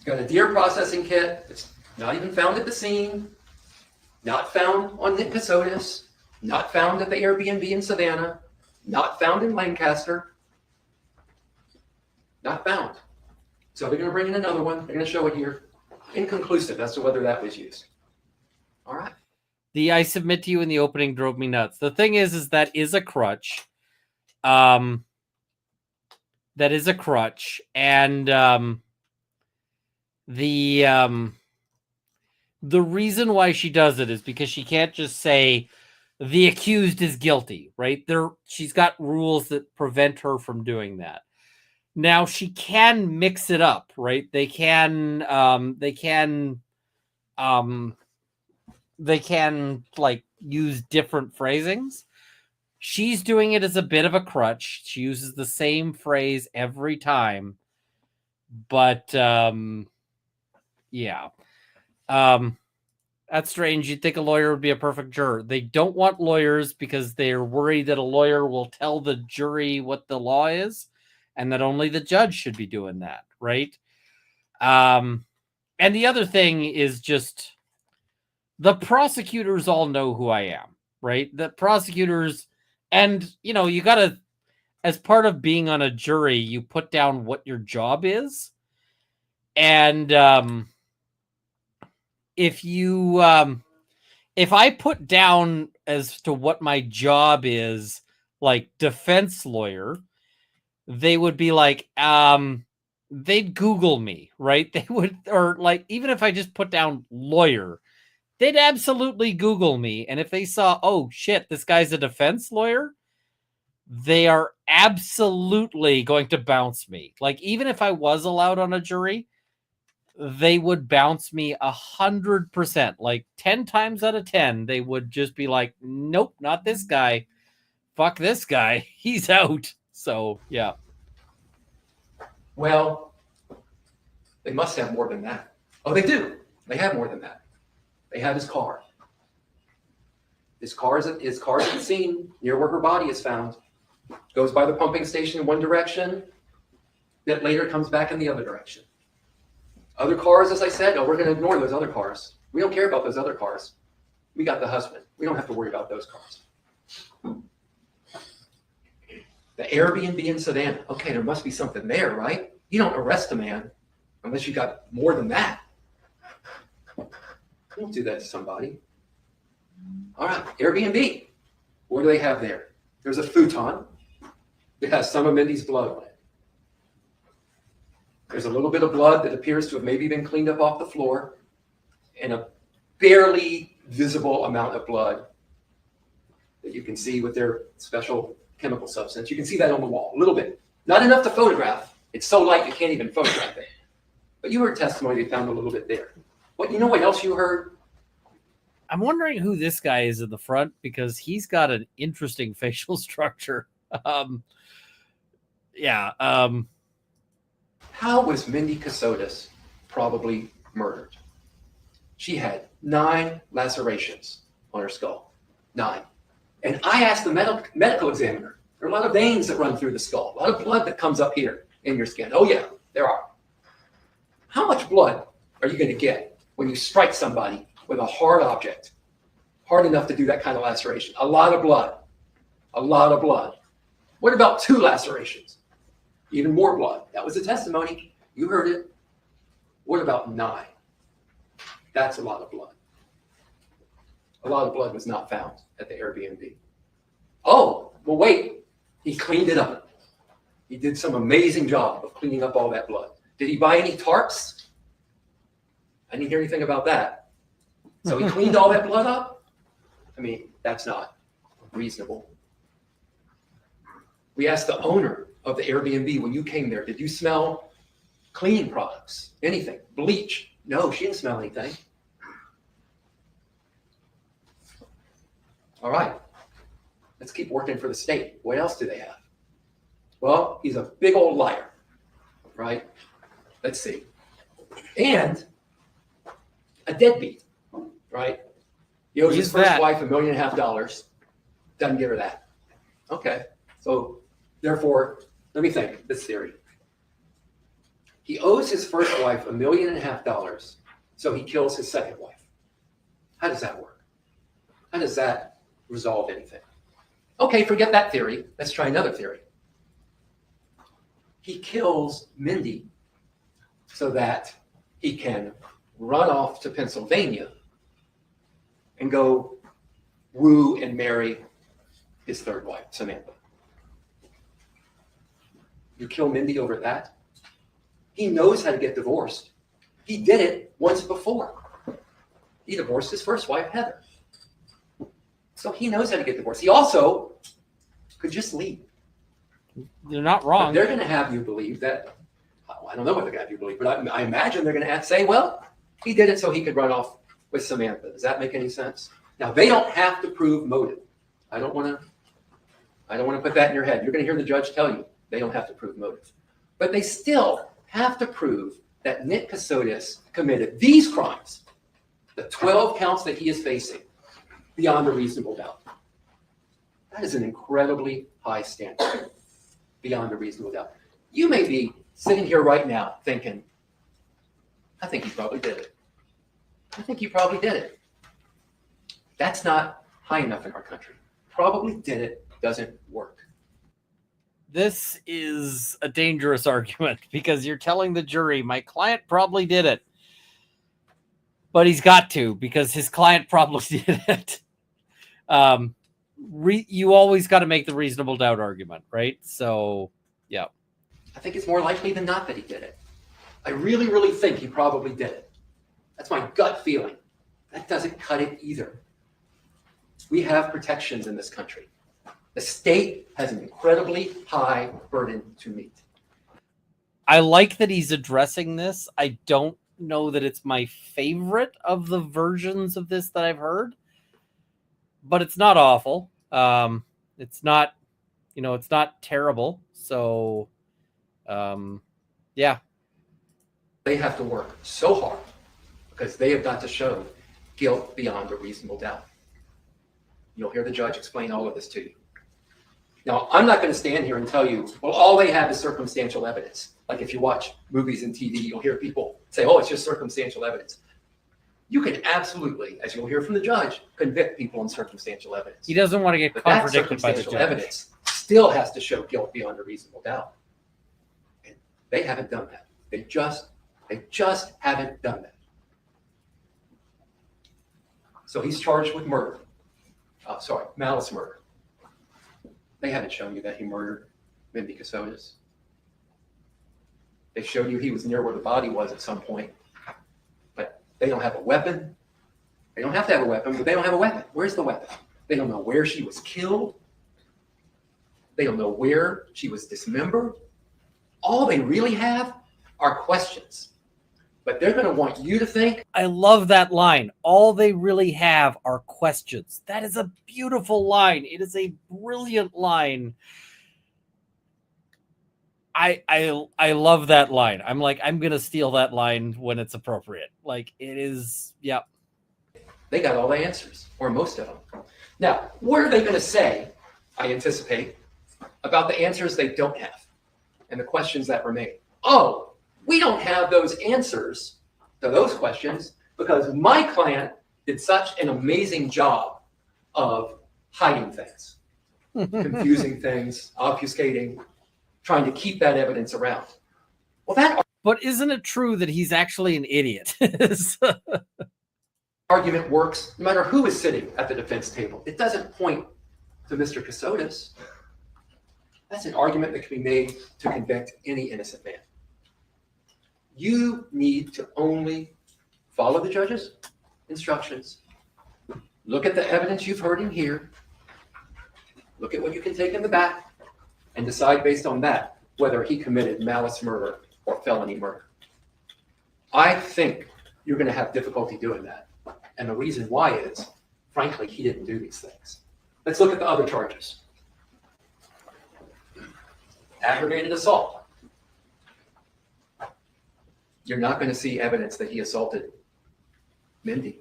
Got a deer processing kit. It's not even found at the scene. Not found on the Kassotis. Not found at the Airbnb in Savannah. Not found in Lancaster. Not found. So they're going to bring in another one. They're going to show it here. Inconclusive as to whether that was used. All right. The I submit to you in the opening drove me nuts. The thing is that is a crutch. That is a crutch. And the reason why she does it is because she can't just say the accused is guilty, right? She's got rules that prevent her from doing that. Now she can mix it up, right? They can like use different phrasings. She's doing it as a bit of a crutch. She uses the same phrase every time. But yeah. That's strange. You'd think a lawyer would be a perfect juror. They don't want lawyers because they're worried that a lawyer will tell the jury what the law is, and that only the judge should be doing that, right? And the other thing is just the prosecutors all know who I am, right? The prosecutors, and you gotta, as part of being on a jury, you put down what your job is. And if I put down as to what my job is, like defense lawyer, they would be like, they'd Google me, right? They would, or like, even if I just put down lawyer, they'd absolutely Google me. And if they saw, oh shit, this guy's a defense lawyer, they are absolutely going to bounce me. Like, even if I was allowed on a jury, they would bounce me 100%. Like 10 times out of 10, they would just be like, nope, not this guy. Fuck this guy. He's out. So, yeah. Well, they must have more than that. Oh, they do. They have more than that. They have his car. His car is at the scene near where her body is found. Goes by the pumping station in one direction, that later comes back in the other direction. Other cars, as I said, no, we're going to ignore those other cars. We don't care about those other cars. We got the husband. We don't have to worry about those cars. The Airbnb in Savannah. Okay, there must be something there, right? You don't arrest a man unless you got more than that. Don't do that to somebody. All right, Airbnb. What do they have there? There's a futon. It has some of Mindy's blood on it. There's a little bit of blood that appears to have maybe been cleaned up off the floor, and a barely visible amount of blood that you can see with their special chemical substance. You can see that on the wall, a little bit. Not enough to photograph. It's so light you can't even photograph it. But you heard testimony they found a little bit there. What, you know what else you heard? I'm wondering who this guy is in the front because he's got an interesting facial structure. Yeah. How was Mindy Kassotis probably murdered? She had 9 lacerations on her skull. 9. And I asked the medical examiner, there are a lot of veins that run through the skull, a lot of blood that comes up here in your skin. Oh yeah, there are. How much blood are you going to get when you strike somebody with a hard object, hard enough to do that kind of laceration? A lot of blood. A lot of blood. What about 2 lacerations? Even more blood. That was the testimony. You heard it. What about 9? That's a lot of blood. A lot of blood was not found at the Airbnb. Oh, well, wait. He cleaned it up. He did some amazing job of cleaning up all that blood. Did he buy any tarps? I didn't hear anything about that. So he cleaned all that blood up? I mean, that's not reasonable. We asked the owner of the Airbnb when you came there, did you smell cleaning products? Anything? Bleach? No, she didn't smell anything. All right, let's keep working for the state. What else do they have? Well, he's a big old liar, right? Let's see. And a deadbeat, right? He owes his first wife $1.5 million. Doesn't give her that. Okay, so therefore, let me think this theory. He owes his first wife $1.5 million, so he kills his second wife. How does that work? How does that resolve anything? Okay, forget that theory. Let's try another theory. He kills Mindy so that he can run off to Pennsylvania and go woo and marry his third wife, Samantha. You kill Mindy over that? He knows how to get divorced. He did it once before. He divorced his first wife, Heather. So he knows how to get divorced. He also could just leave. You're not wrong. But they're going to have you believe that, I don't know what they're going to have you believe, but I imagine they're going to say, well, he did it so he could run off with Samantha. Does that make any sense? Now, they don't have to prove motive. I don't want to put that in your head. You're going to hear the judge tell you they don't have to prove motive. But they still have to prove that Nick Kassotis committed these crimes, the 12 counts that he is facing, beyond a reasonable doubt. That is an incredibly high standard, beyond a reasonable doubt. You may be sitting here right now thinking, I think he probably did it. I think he probably did it. That's not high enough in our country. Probably did it doesn't work. This is a dangerous argument because you're telling the jury, my client probably did it. But he's got to because his client probably did it. You always got to make the reasonable doubt argument, right? So, yeah. I think it's more likely than not that he did it. I really, really think he probably did it. That's my gut feeling. That doesn't cut it either. We have protections in this country. The state has an incredibly high burden to meet. I like that he's addressing this. I don't know that it's my favorite of the versions of this that I've heard, but it's not awful. It's not, it's not terrible. So, yeah. They have to work so hard because they have got to show guilt beyond a reasonable doubt. You'll hear the judge explain all of this to you. Now, I'm not going to stand here and tell you, well, all they have is circumstantial evidence. Like if you watch movies and TV, you'll hear people say, oh, it's just circumstantial evidence. You can absolutely, as you'll hear from the judge, convict people on circumstantial evidence. He doesn't want to get But that contradicted by the circumstantial judge. evidence still has to show guilt beyond a reasonable doubt. And they haven't done that. They just haven't done that. So he's charged with murder. Malice murder. They haven't shown you that he murdered Mindy Kassotis. They showed you he was near where the body was at some point. But they don't have a weapon. They don't have to have a weapon, but they don't have a weapon. Where's the weapon? They don't know where she was killed. They don't know where she was dismembered. All they really have are questions. but they're going to want you to think. I love that line. All they really have are questions. That is a beautiful line. It is a brilliant line. I love that line. I'm like, I'm gonna steal that line when it's appropriate. Like, it is, yeah. They got all the answers, or most of them. Now, what are they going to say, I anticipate, about the answers they don't have and the questions that remain? Oh, we don't have those answers to those questions because my client did such an amazing job of hiding things, confusing things, obfuscating, trying to keep that evidence around. Well, that But isn't it true that he's actually an idiot? argument works no matter who is sitting at the defense table. It doesn't point to Mr. Kassotis. That's an argument that can be made to convict any innocent man. You need to only follow the judge's instructions. Look at the evidence you've heard in here. Look at what you can take in the back and decide based on that whether he committed malice murder or felony murder. I think you're going to have difficulty doing that. And the reason why is, frankly, he didn't do these things. Let's look at the other charges. Aggravated assault. You're not going to see evidence that he assaulted Mindy.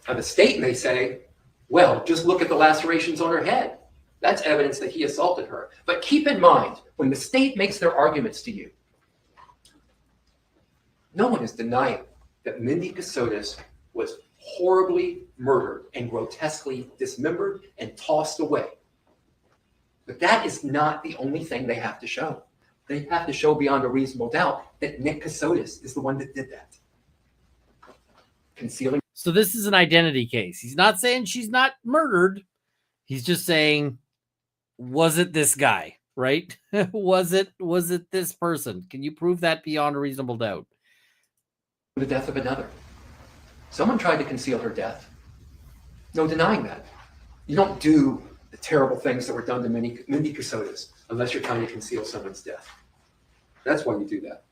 Now, the state may say, well, just look at the lacerations on her head. That's evidence that he assaulted her. But keep in mind, when the state makes their arguments to you, no one is denying that Mindy Kassotis was horribly murdered and grotesquely dismembered and tossed away. But that is not the only thing they have to show. They have to show beyond a reasonable doubt that Nick Kassotis is the one that did that. Concealing. So this is an identity case. He's not saying she's not murdered. He's just saying, was it this guy, right? was it this person? Can you prove that beyond a reasonable doubt? The death of another. Someone tried to conceal her death. No denying that. You don't do the terrible things that were done to Mindy Kassotis unless you're trying to conceal someone's death. That's why you do that.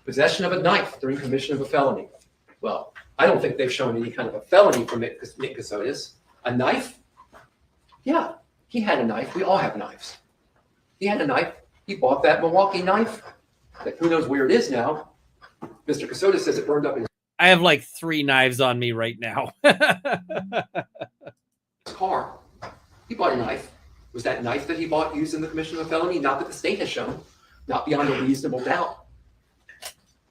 Possession of a knife during commission of a felony. Well, I don't think they've shown any kind of a felony from Nick Kassotis. A knife? Yeah, he had a knife. We all have knives. He had a knife. He bought that Milwaukee knife. That who knows where it is now. Mr. Kassotis says it burned up in his I have like 3 knives on me right now. car. He bought a knife. Was that knife that he bought used in the commission of a felony? Not that the state has shown. Not beyond a reasonable doubt.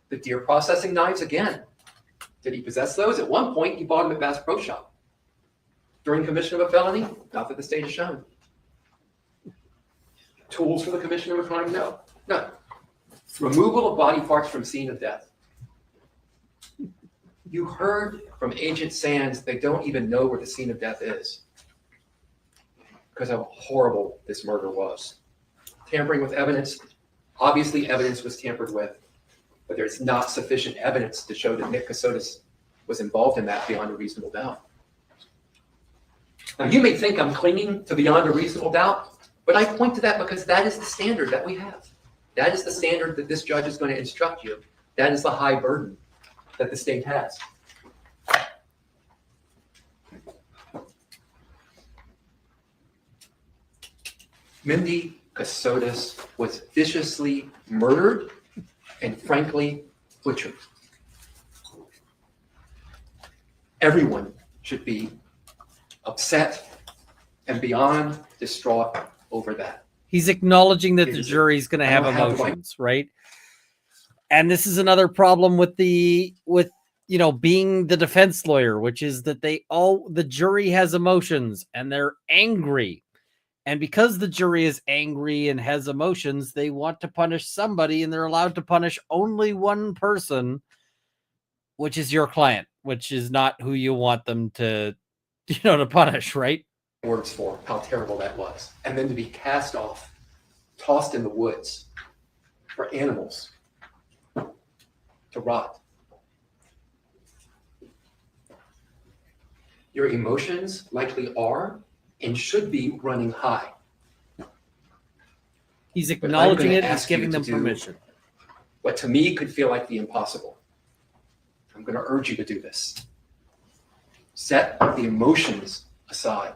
The deer processing knives, again. Did he possess those? At one point, he bought them at Bass Pro Shop. During commission of a felony? Not that the state has shown. Tools for the commission of a crime? No. No. Removal of body parts from scene of death. You heard from Agent Sands they don't even know where the scene of death is because of how horrible this murder was. Tampering with evidence. Obviously, evidence was tampered with, but there's not sufficient evidence to show that Nick Kassotis was involved in that beyond a reasonable doubt. Now, you may think I'm clinging to beyond a reasonable doubt, but I point to that because that is the standard that we have. That is the standard that this judge is going to instruct you. That is the high burden that the state has. Mindy Kassotis was viciously murdered and frankly butchered. Everyone should be upset and beyond distraught over that. He's acknowledging that the jury's going to have emotions, right? And this is another problem with being the defense lawyer, which is that the jury has emotions and they're angry. And because the jury is angry and has emotions, they want to punish somebody, and they're allowed to punish only one person, which is your client, which is not who you want them to punish, right? Words for how terrible that was. And then to be cast off, tossed in the woods for animals to rot. Your emotions likely are and should be running high. He's acknowledging it. He's ask you giving to them do permission. what to me could feel like the impossible. I'm going to urge you to do this. Set the emotions aside.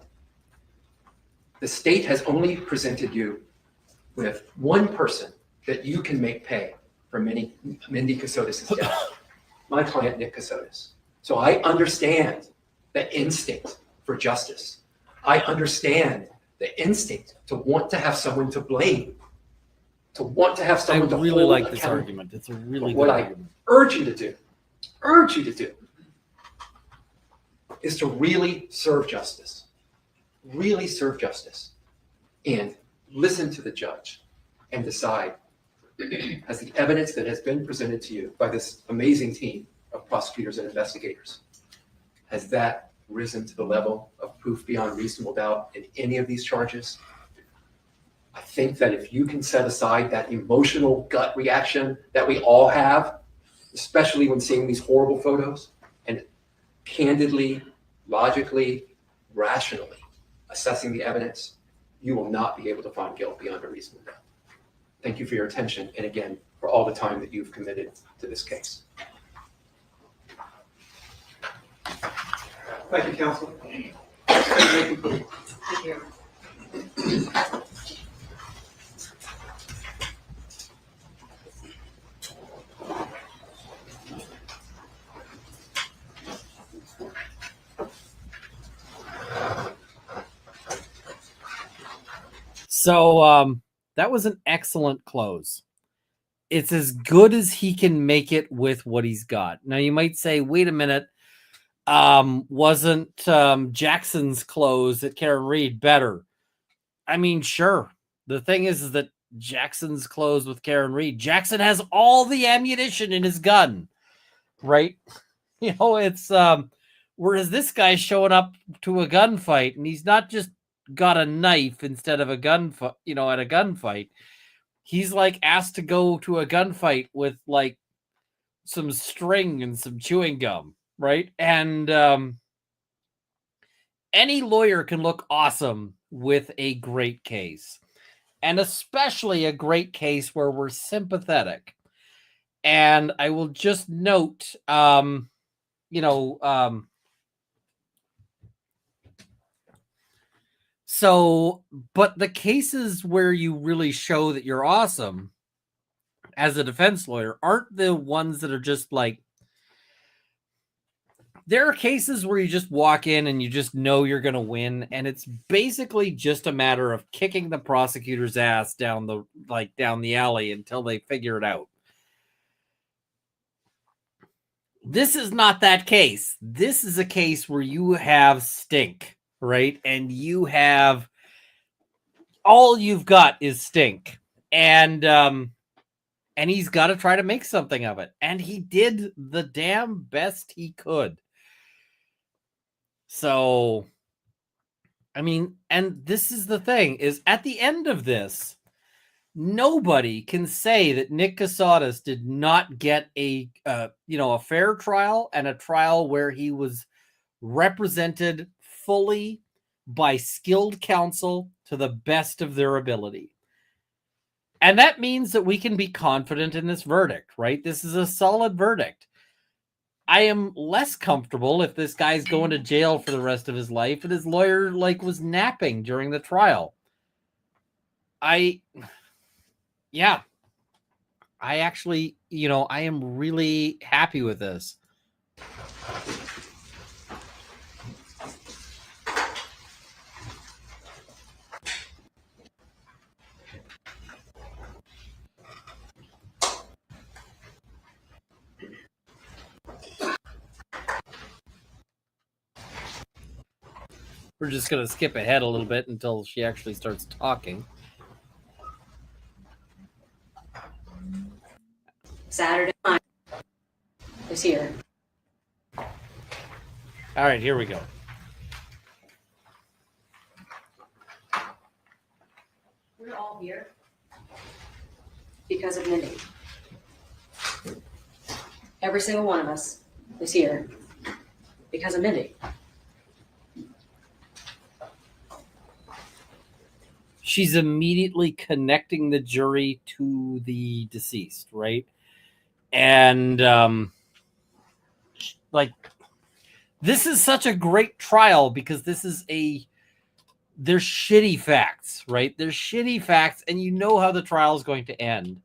The state has only presented you with one person that you can make pay for Mindy Kassotis' death, my client, Nick Kassotis. So I understand the instinct for justice. I understand the instinct to want to have someone to blame, to want to have I someone to really hold like this accountable. argument. It's a really What good I argument. urge you to do is to really serve justice, and listen to the judge and decide, has the evidence that has been presented to you by this amazing team of prosecutors and investigators, has that risen to the level of proof beyond reasonable doubt in any of these charges? I think that if you can set aside that emotional gut reaction that we all have, especially when seeing these horrible photos, and candidly, logically, rationally assessing the evidence, you will not be able to find guilt beyond a reasonable doubt. Thank you for your attention, and again, for all the time that you've committed to this case. Thank you, counsel. Thank you. So that was an excellent close. It's as good as he can make it with what he's got. Now you might say, wait a minute, wasn't Jackson's close at Karen Reed better? I mean, sure. The thing is that Jackson's close with Karen Reed, Jackson has all the ammunition in his gun, right? You know, it's whereas this guy's showing up to a gunfight and he's not just got a knife instead of a gun, you know, at a gunfight. He's like asked to go to a gunfight with like some string and some chewing gum, right? And any lawyer can look awesome with a great case, and especially a great case where we're sympathetic. And I will just note, so, but the cases where you really show that you're awesome as a defense lawyer aren't the ones that are just like, there are cases where you just walk in and you just know you're going to win. And it's basically just a matter of kicking the prosecutor's ass down the alley until they figure it out. This is not that case. This is a case where you have stink, right? And you have, all you've got is stink. And he's got to try to make something of it. And he did the damn best he could. So, I mean, and this is the thing, is at the end of this, nobody can say that Nick Kassotis did not get a fair trial, and a trial where he was represented fully by skilled counsel to the best of their ability. And that means that we can be confident in this verdict, right? This is a solid verdict. I am less comfortable if this guy's going to jail for the rest of his life and his lawyer was napping during the trial. I actually, I am really happy with this. We're just going to skip ahead a little bit until she actually starts talking. Saturday night is here. All right, here we go. We're all here because of Mindy. Every single one of us is here because of Mindy. She's immediately connecting the jury to the deceased, right? And like, this is such a great trial because there's shitty facts, right? There's shitty facts, and you know how the trial is going to end.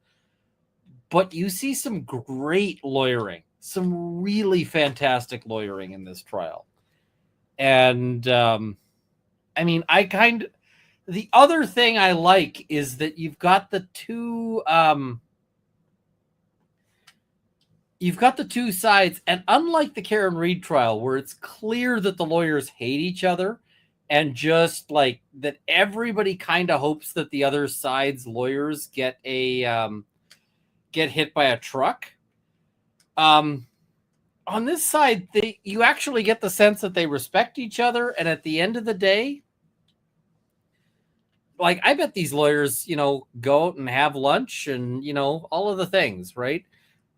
But you see some great lawyering, some really fantastic lawyering in this trial. And I mean, the other thing I like is that you've got the two sides, and unlike the Karen Reed trial, where it's clear that the lawyers hate each other and just like that everybody kind of hopes that the other side's lawyers get hit by a truck. On this side, you actually get the sense that they respect each other, and at the end of the day, like, I bet these lawyers, go out and have lunch and, all of the things, right?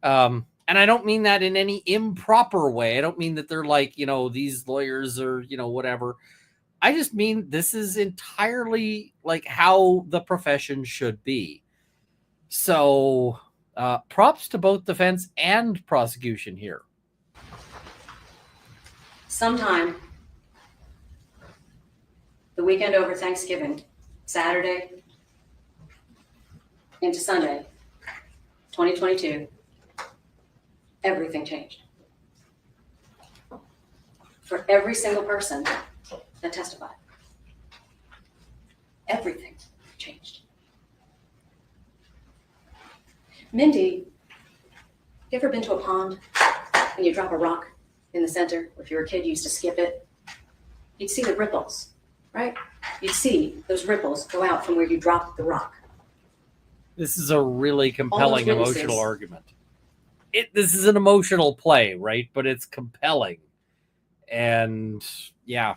And I don't mean that in any improper way. I don't mean that they're like, these lawyers are, whatever. I just mean this is entirely like how the profession should be. So props to both defense and prosecution here. Sometime the weekend over Thanksgiving, Saturday into Sunday, 2022, everything changed. For every single person that testified, everything changed. Mindy, you ever been to a pond and you drop a rock in the center? If you were a kid, you used to skip it. You'd see the ripples, right? You'd see those ripples go out from where you dropped the rock. This is a really compelling witnesses- emotional argument. This is an emotional play, right? But it's compelling. And yeah.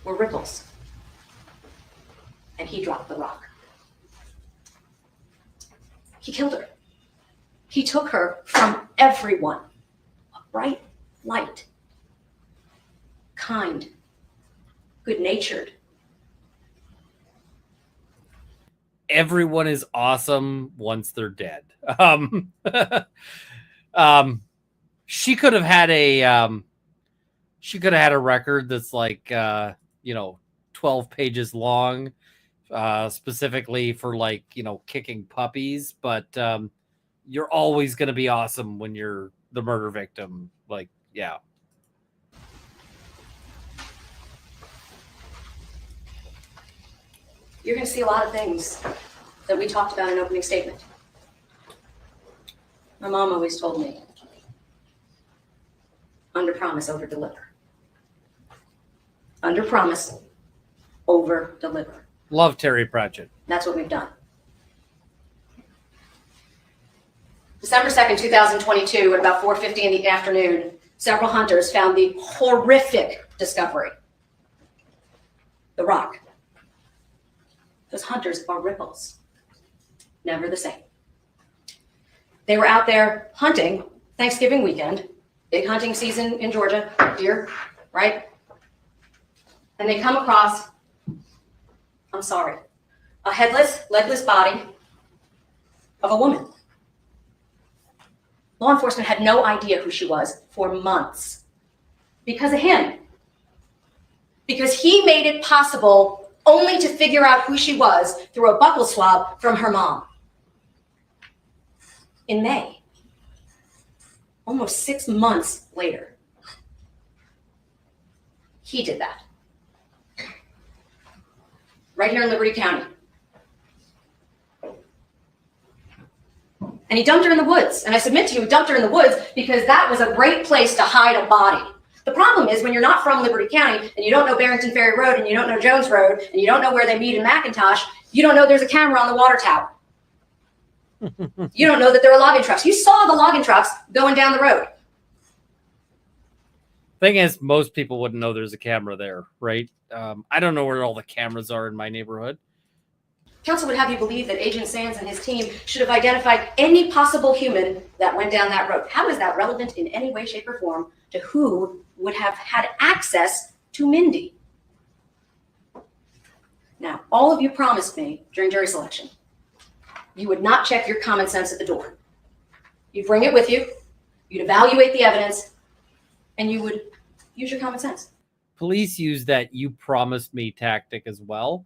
Were ripples. And he dropped the rock. He killed her. He took her from everyone. Bright, light, kind, good-natured. Everyone is awesome once they're dead. She could have had a record that's like 12 pages long, specifically for like kicking puppies, but you're always going to be awesome when you're the murder victim. Like, yeah. You're going to see a lot of things that we talked about in opening statement. My mom always told me, under promise, over deliver. Under promise, over deliver. Love Terry Pratchett. That's what we've done. December 2nd, 2022, at about 4:50 in the afternoon, several hunters found the horrific discovery. The rock. Those hunters are ripples. Never the same. They were out there hunting Thanksgiving weekend, big hunting season in Georgia, deer, right? And they come across, I'm sorry, a headless, legless body of a woman. Law enforcement had no idea who she was for months because of him. Because he made it possible only to figure out who she was through a buccal swab from her mom. In May, almost 6 months later, he did that. Right here in Liberty County. And he dumped her in the woods. And I submit to you, he dumped her in the woods because that was a great place to hide a body. The problem is when you're not from Liberty County and you don't know Barrington Ferry Road and you don't know Jones Road and you don't know where they meet in McIntyre, you don't know there's a camera on the water tower. You don't know that there are logging trucks. You saw the logging trucks going down the road. Thing is, most people wouldn't know there's a camera there, right? I don't know where all the cameras are in my neighborhood. Counsel would have you believe that Agent Sands and his team should have identified any possible human that went down that road. How is that relevant in any way, shape, or form to who would have had access to Mindy? Now, all of you promised me during jury selection, you would not check your common sense at the door. You'd bring it with you, you'd evaluate the evidence, and you would use your common sense. Police use that "you promised me" tactic as well.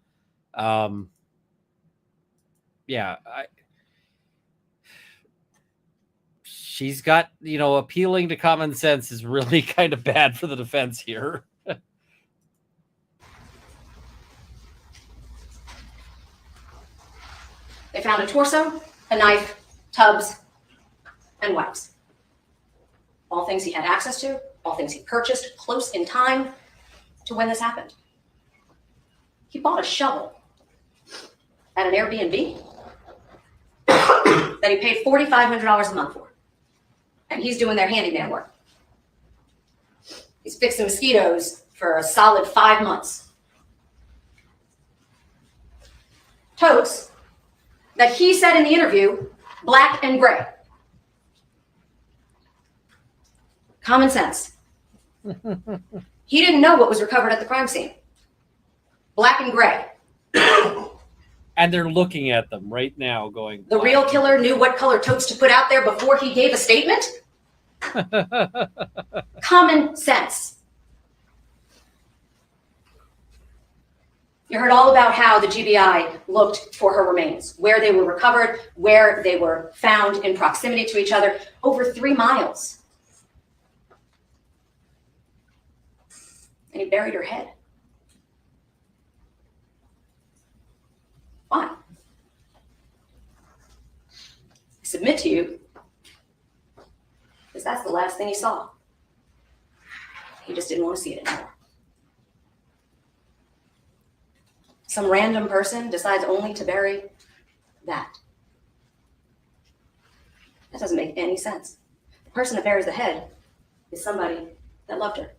She's got, appealing to common sense is really kind of bad for the defense here. They found a torso, a knife, tubs, and wipes. All things he had access to, all things he purchased close in time to when this happened. He bought a shovel at an Airbnb that he paid $4,500 a month for. And he's doing their handyman work. He's fixing mosquitoes for a solid 5 months. Totes that he said in the interview, black and gray. Common sense. He didn't know what was recovered at the crime scene. Black and gray. And they're looking at them right now going, The real killer knew what color totes to put out there before he gave a statement? Common sense. You heard all about how the GBI looked for her remains, where they were recovered, where they were found in proximity to each other, over 3 miles. And he buried her head. Why? I submit to you, because that's the last thing he saw. He just didn't want to see it anymore. Some random person decides only to bury that. That doesn't make any sense. The person that buries the head is somebody that loved her.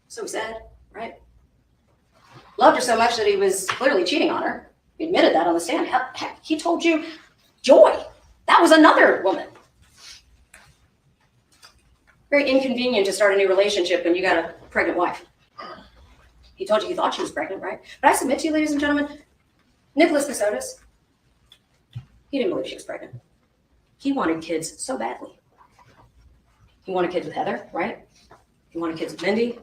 So he said, right? Loved her so much that he was clearly cheating on her. He admitted that on the stand. Heck, he told you, Joy, that was another woman. Very inconvenient to start a new relationship when you got a pregnant wife. He told you he thought she was pregnant, right? But I submit to you, ladies and gentlemen, Nicholas Kassotis, he didn't believe she was pregnant. He wanted kids so badly. He wanted kids with Heather, right? He wanted kids with Mindy.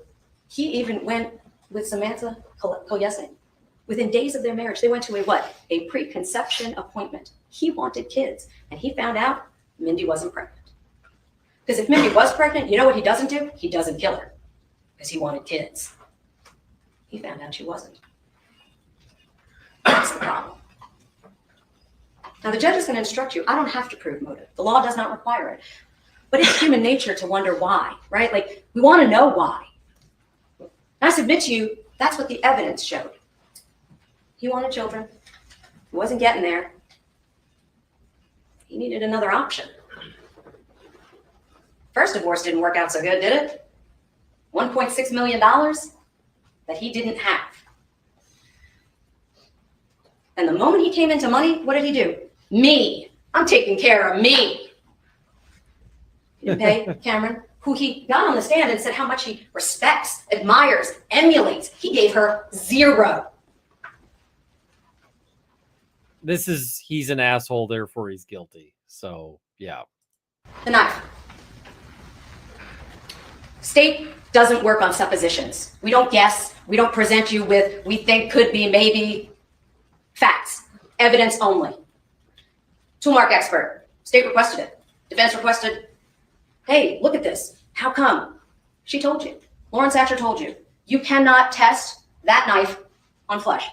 He even went with Samantha Koyese. Within days of their marriage, they went to a preconception appointment. He wanted kids, and he found out Mindy wasn't pregnant. Because if Mindy was pregnant, you know what he doesn't do? He doesn't kill her, because he wanted kids. He found out she wasn't. That's the problem. Now, the judge is going to instruct you. I don't have to prove motive. The law does not require it. But it's human nature to wonder why, right? Like, we want to know why. And I submit to you, that's what the evidence showed. He wanted children. He wasn't getting there. He needed another option. First divorce didn't work out so good, did it? $1.6 million that he didn't have. And the moment he came into money, what did he do? Me. I'm taking care of me. He didn't pay Cameron, who he got on the stand and said how much he respects, admires, emulates. He gave her $0. He's an asshole, therefore he's guilty. So, yeah. The knife. State doesn't work on suppositions. We don't guess. We don't present you with, we think, could be, maybe, facts. Evidence only. Toolmark expert. State requested it. Defense requested, hey, look at this. How come? She told you. Lauren Satcher told you. You cannot test that knife on flesh.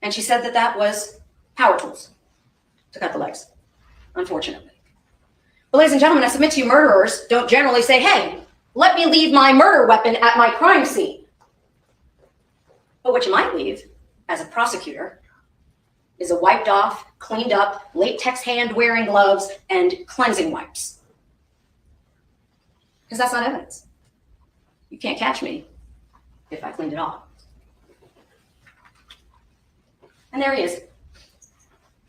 And she said that that was power tools to cut the legs, unfortunately. But ladies and gentlemen, I submit to you, murderers don't generally say, hey, let me leave my murder weapon at my crime scene. But what you might leave as a prosecutor is a wiped off, cleaned up, latex hand-wearing gloves and cleansing wipes. Because that's not evidence. You can't catch me if I cleaned it off. And there he is.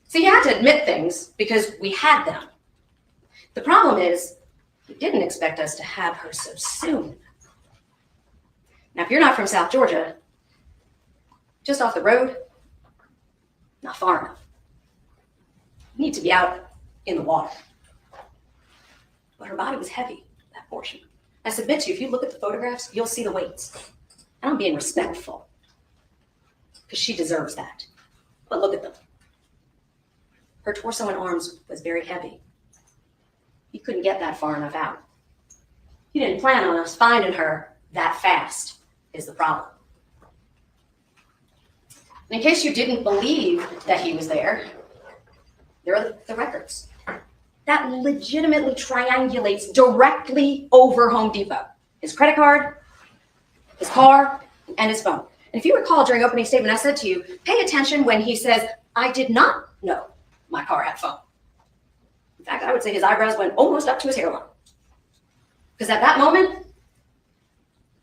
So you had to admit things because we had them. The problem is, he didn't expect us to have her so soon. Now, if you're not from South Georgia, just off the road, not far enough. You need to be out in the water. but her body was heavy, that portion. I submit to you, if you look at the photographs, you'll see the weights. And I'm being respectful, because she deserves that. But look at them. Her torso and arms was very heavy. He couldn't get that far enough out. He didn't plan on us finding her that fast, is the problem. In case you didn't believe that he was there are the records. That legitimately triangulates directly over Home Depot. His credit card, his car, and his phone. And if you recall during opening statement, I said to you, pay attention when he says, I did not know my car had phone. In fact, I would say his eyebrows went almost up to his hairline. Because at that moment,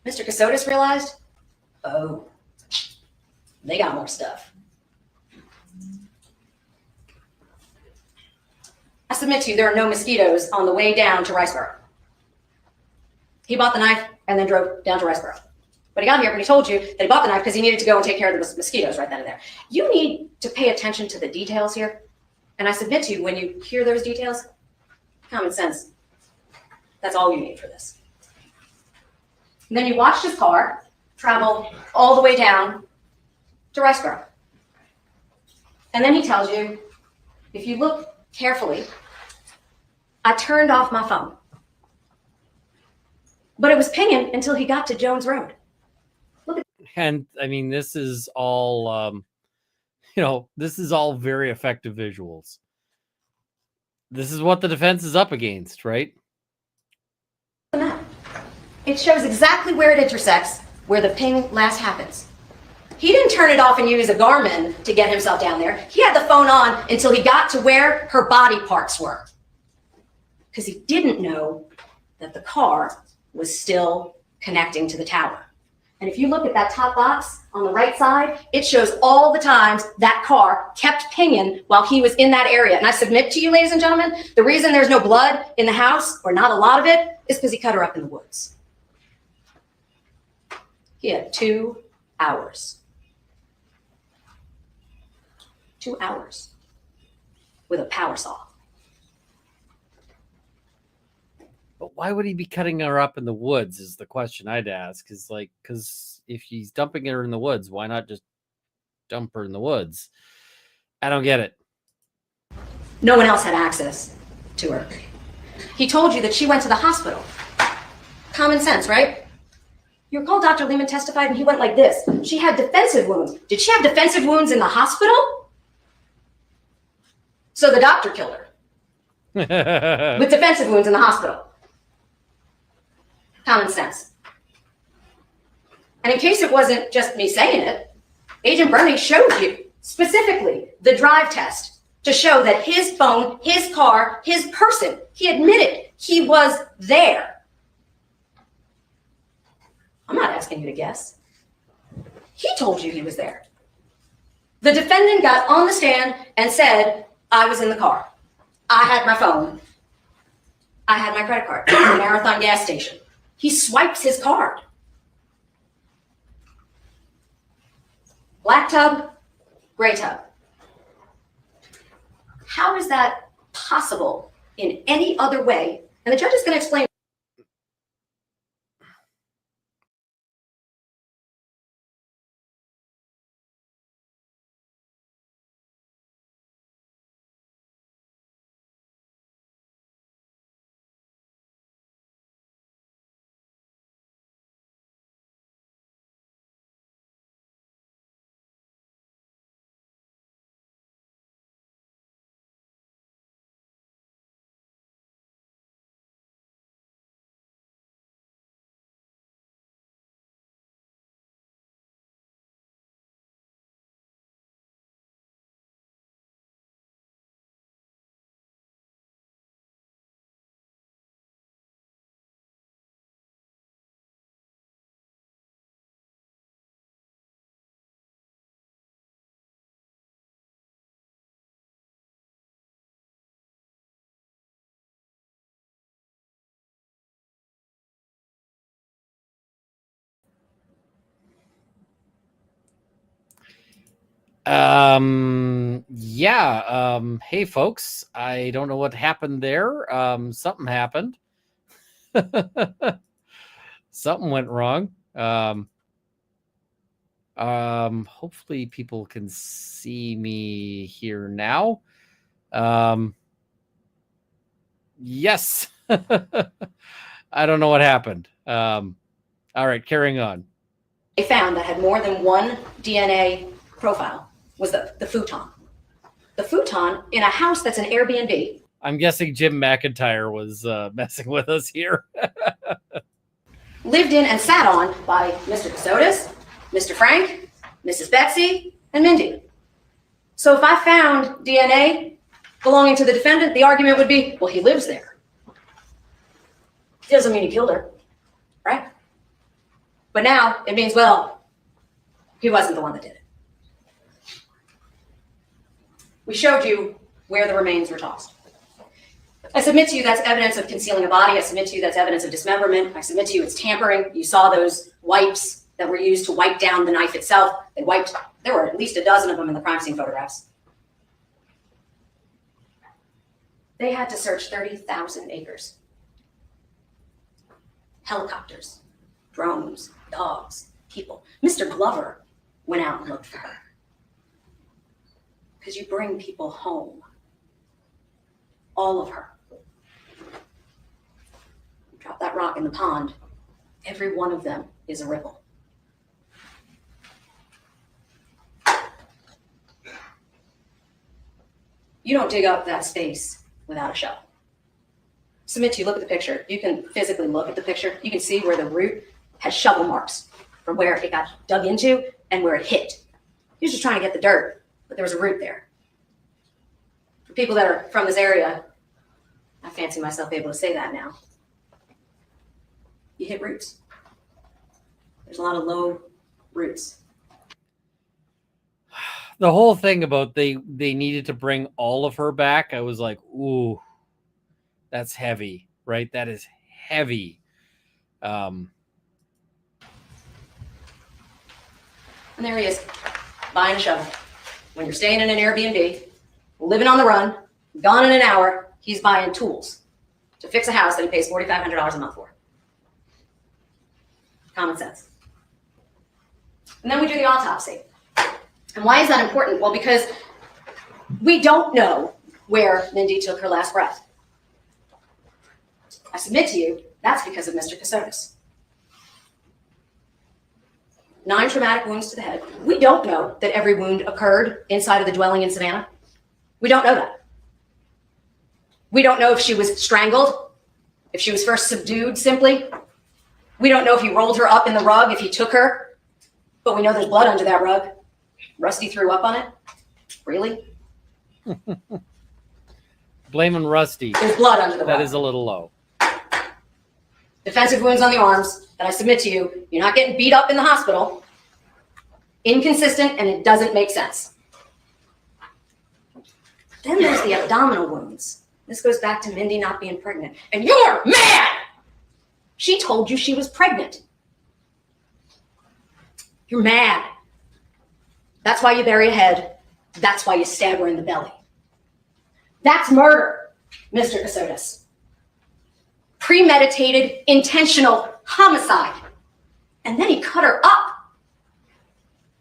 Mr. Kassotis realized, oh, they got more stuff. I submit to you, there are no mosquitoes on the way down to Riceboro. He bought the knife and then drove down to Riceboro. But he got here, but he told you that he bought the knife because he needed to go and take care of the mosquitoes right then and there. You need to pay attention to the details here. And I submit to you, when you hear those details, common sense, that's all you need for this. And then you watched his car travel all the way down to Riceboro. And then he tells you, if you look carefully, I turned off my phone. But it was pinging until he got to Jones Road. And I mean, this is all, this is all very effective visuals. This is what the defense is up against, right? It shows exactly where it intersects, where the ping last happens. He didn't turn it off and use a Garmin to get himself down there. He had the phone on until he got to where her body parts were. Because he didn't know that the car was still connecting to the tower. And if you look at that top box on the right side, it shows all the times that car kept pinging while he was in that area. And I submit to you, ladies and gentlemen, the reason there's no blood in the house, or not a lot of it, is because he cut her up in the woods. He had 2 hours. 2 hours with a power saw. But why would he be cutting her up in the woods is the question I'd ask. Is like, because if he's dumping her in the woods, why not just dump her in the woods? I don't get it. No one else had access to her. He told you that she went to the hospital. Common sense, right? You recall Dr. Lehman testified and he went like this. She had defensive wounds. Did she have defensive wounds in the hospital? So the doctor killed her with defensive wounds in the hospital. Common sense. And in case it wasn't just me saying it, Agent Bernie showed you specifically the drive test to show that his phone, his car, his person, he admitted he was there. I'm not asking you to guess. He told you he was there. The defendant got on the stand and said, I was in the car. I had my phone. I had my credit card at the Marathon gas station. He swipes his card. Black tub, gray tub. How is that possible in any other way? And the judge is going to explain. Hey folks, I don't know what happened there. Something happened. Something went wrong. Hopefully people can see me here now. Yes. I don't know what happened. All right, carrying on. They found that had more than one DNA profile was the futon. The futon in a house that's an Airbnb. I'm guessing Jim McIntyre was messing with us here. Lived in and sat on by Mr. Kassotis, Mr. Frank, Mrs. Betsy, and Mindy. So if I found DNA belonging to the defendant, the argument would be, well, he lives there. It doesn't mean he killed her, right? But now it means, well, he wasn't the one that did it. We showed you where the remains were tossed. I submit to you that's evidence of concealing a body. I submit to you that's evidence of dismemberment. I submit to you it's tampering. You saw those wipes that were used to wipe down the knife itself. There were at least a dozen of them in the crime scene photographs. They had to search 30,000 acres. Helicopters, drones, dogs, people. Mr. Glover went out and looked for her. Because you bring people home. All of her. You drop that rock in the pond, every one of them is a ripple. You don't dig up that space without a shovel. Submit to you, look at the picture. You can physically look at the picture. You can see where the root has shovel marks from where it got dug into and where it hit. He was just trying to get the dirt, but there was a root there. For people that are from this area, I fancy myself able to say that now. You hit roots. There's a lot of low roots. The whole thing about they needed to bring all of her back, I was like, ooh, that's heavy, right? That is heavy. And there he is, buying a shovel. When you're staying in an Airbnb, living on the run, gone in an hour, he's buying tools to fix a house that he pays $4,500 a month for. Common sense. And then we do the autopsy. And why is that important? Well, because we don't know where Mindy took her last breath. I submit to you, that's because of Mr. Kassotis. 9 traumatic wounds to the head. We don't know that every wound occurred inside of the dwelling in Savannah. We don't know that. We don't know if she was strangled, if she was first subdued simply. We don't know if he rolled her up in the rug, if he took her, but we know there's blood under that rug. Rusty threw up on it? Really? Blaming Rusty. There's blood under the rug. That is a little low. Defensive wounds on the arms, and I submit to you, you're not getting beat up in the hospital. Inconsistent, and it doesn't make sense. Then there's the abdominal wounds. This goes back to Mindy not being pregnant. And you're mad! She told you she was pregnant. You're mad. That's why you bury a head. That's why you stab her in the belly. That's murder, Mr. Kassotis. Premeditated, intentional homicide. And then he cut her up.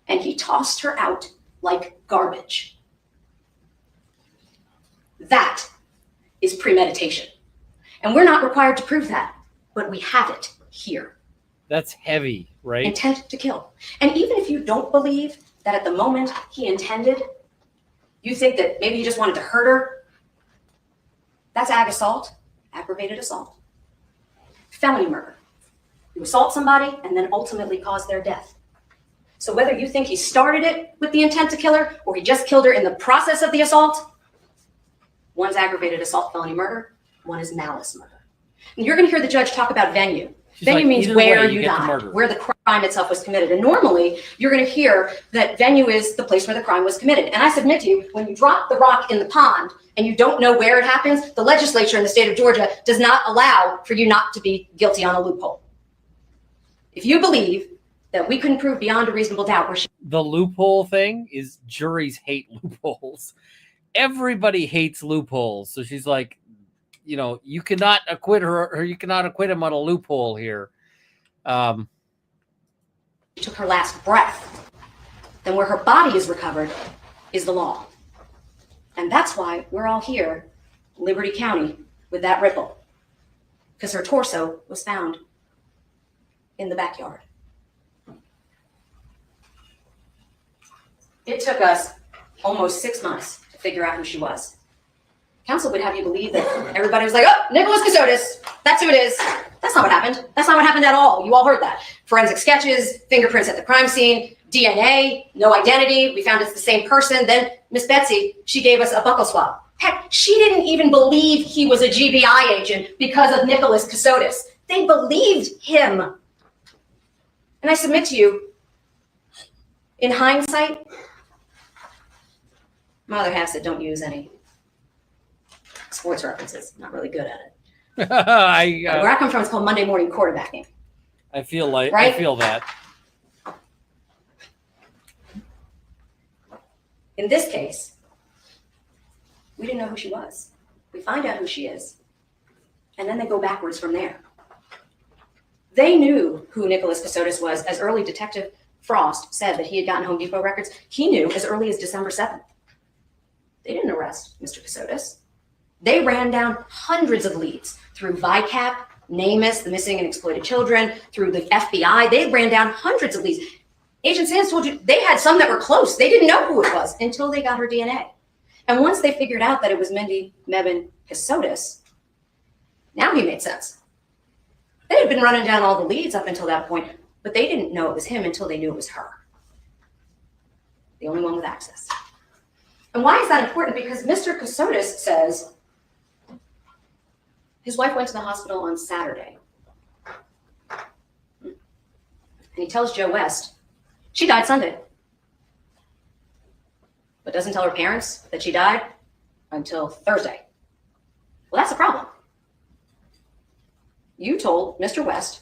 And he tossed her out like garbage. That is premeditation. And we're not required to prove that, but we have it here. That's heavy, right? Intent to kill. And even if you don't believe that at the moment he intended, you think that maybe he just wanted to hurt her, that's ag assault, aggravated assault. Felony murder. You assault somebody and then ultimately cause their death. So whether you think he started it with the intent to kill her or he just killed her in the process of the assault, one's aggravated assault, felony murder, one is malice murder. And you're going to hear the judge talk about venue. Venue means where you died, where the crime itself was committed. And normally you're going to hear that venue is the place where the crime was committed. And I submit to you, when you drop the rock in the pond and you don't know where it happens, the legislature in the state of Georgia does not allow for you not to be guilty on a loophole. If you believe that we couldn't prove beyond a reasonable doubt where the loophole thing is juries hate loopholes. Everybody hates loopholes. So she's like, you cannot acquit her, or you cannot acquit him on a loophole here. She took her last breath. Then where her body is recovered is the law. And that's why we're all here, Liberty County, with that ripple. Because her torso was found in the backyard. It took us almost 6 months to figure out who she was. Counsel would have you believe that everybody was like, oh, Nicholas Kassotis, that's who it is. That's not what happened. That's not what happened at all. You all heard that. Forensic sketches, fingerprints at the crime scene, DNA, no identity. We found it's the same person. Then Miss Betsy, she gave us a buccal swab. Heck, she didn't even believe he was a GBI agent because of Nicholas Kassotis. They believed him. And I submit to you, in hindsight, my other half said don't use any sports references. Not really good at it. Where I come from, it's called Monday morning quarterbacking. I feel like Right? I feel that. In this case, we didn't know who she was. We find out who she is, and then they go backwards from there. They knew who Nicholas Kassotis was as early Detective Frost said that he had gotten Home Depot records. He knew as early as December 7th. They didn't arrest Mr. Kassotis. They ran down hundreds of leads through VICAP, NamUs, the Missing and Exploited Children, through the FBI. They ran down hundreds of leads. Agent Sands told you they had some that were close. They didn't know who it was until they got her DNA. And once they figured out that it was Mindy Mebane Kassotis, now he made sense. They had been running down all the leads up until that point, but they didn't know it was him until they knew it was her. The only one with access. And why is that important? Because Mr. Kassotis says his wife went to the hospital on Saturday. And he tells Joe West she died Sunday. But doesn't tell her parents that she died until Thursday. Well, that's a problem. You told Mr. West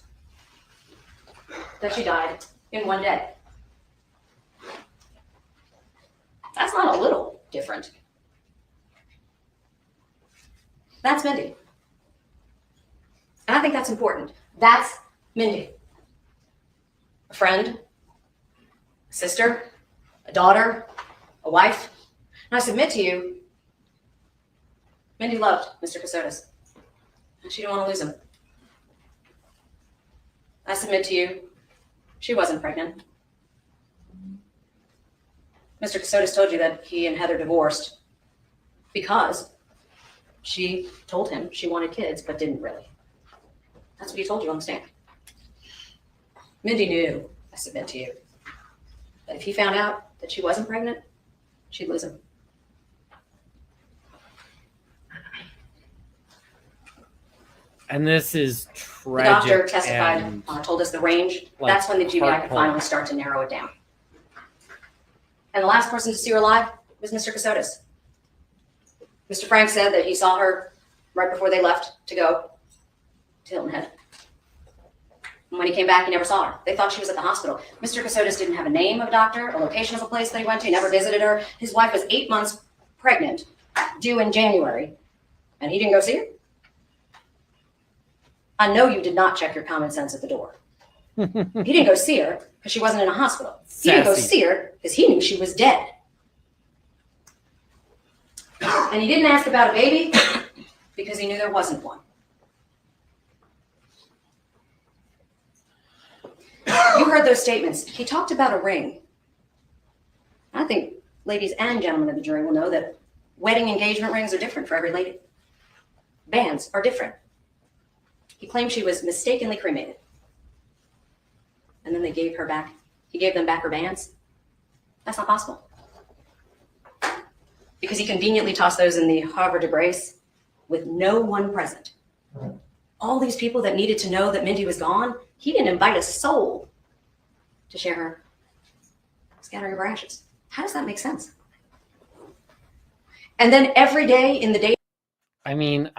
that she died in one day. That's not a little different. That's Mindy. And I think that's important. That's Mindy. A friend, a sister, a daughter, a wife. And I submit to you, Mindy loved Mr. Kassotis. And she didn't want to lose him. I submit to you, she wasn't pregnant. Mr. Kassotis told you that he and Heather divorced because she told him she wanted kids, but didn't really. That's what he told you on the stand. Mindy knew, I submit to you, that if he found out that she wasn't pregnant, she'd lose him. And this is The tragic. doctor testified, and, told us the range. like, That's when the GBI could heart-pulling. finally start to narrow it down. And the last person to see her alive was Mr. Kassotis. Mr. Frank said that he saw her right before they left to go to Hilton Head. And when he came back, he never saw her. They thought she was at the hospital. Mr. Kassotis didn't have a name of a doctor, a location of a place that he went to. He never visited her. His wife was 8 months pregnant, due in January, and he didn't go see her. I know you did not check your common sense at the door. He didn't go see her because she wasn't in a hospital. He didn't go Sassy. see her because he knew she was dead. And he didn't ask about a baby because he knew there wasn't one. You heard those statements. He talked about a ring. I think ladies and gentlemen of the jury will know that wedding engagement rings are different for every lady. Bands are different. He claimed she was mistakenly cremated. And then he gave them back her bands. That's not possible. Because he conveniently tossed those in the Havre de Grace with no one present. All these people that needed to know that Mindy was gone, he didn't invite a soul to share her scattering of her ashes. How does that make sense? And then every day in the day. I mean,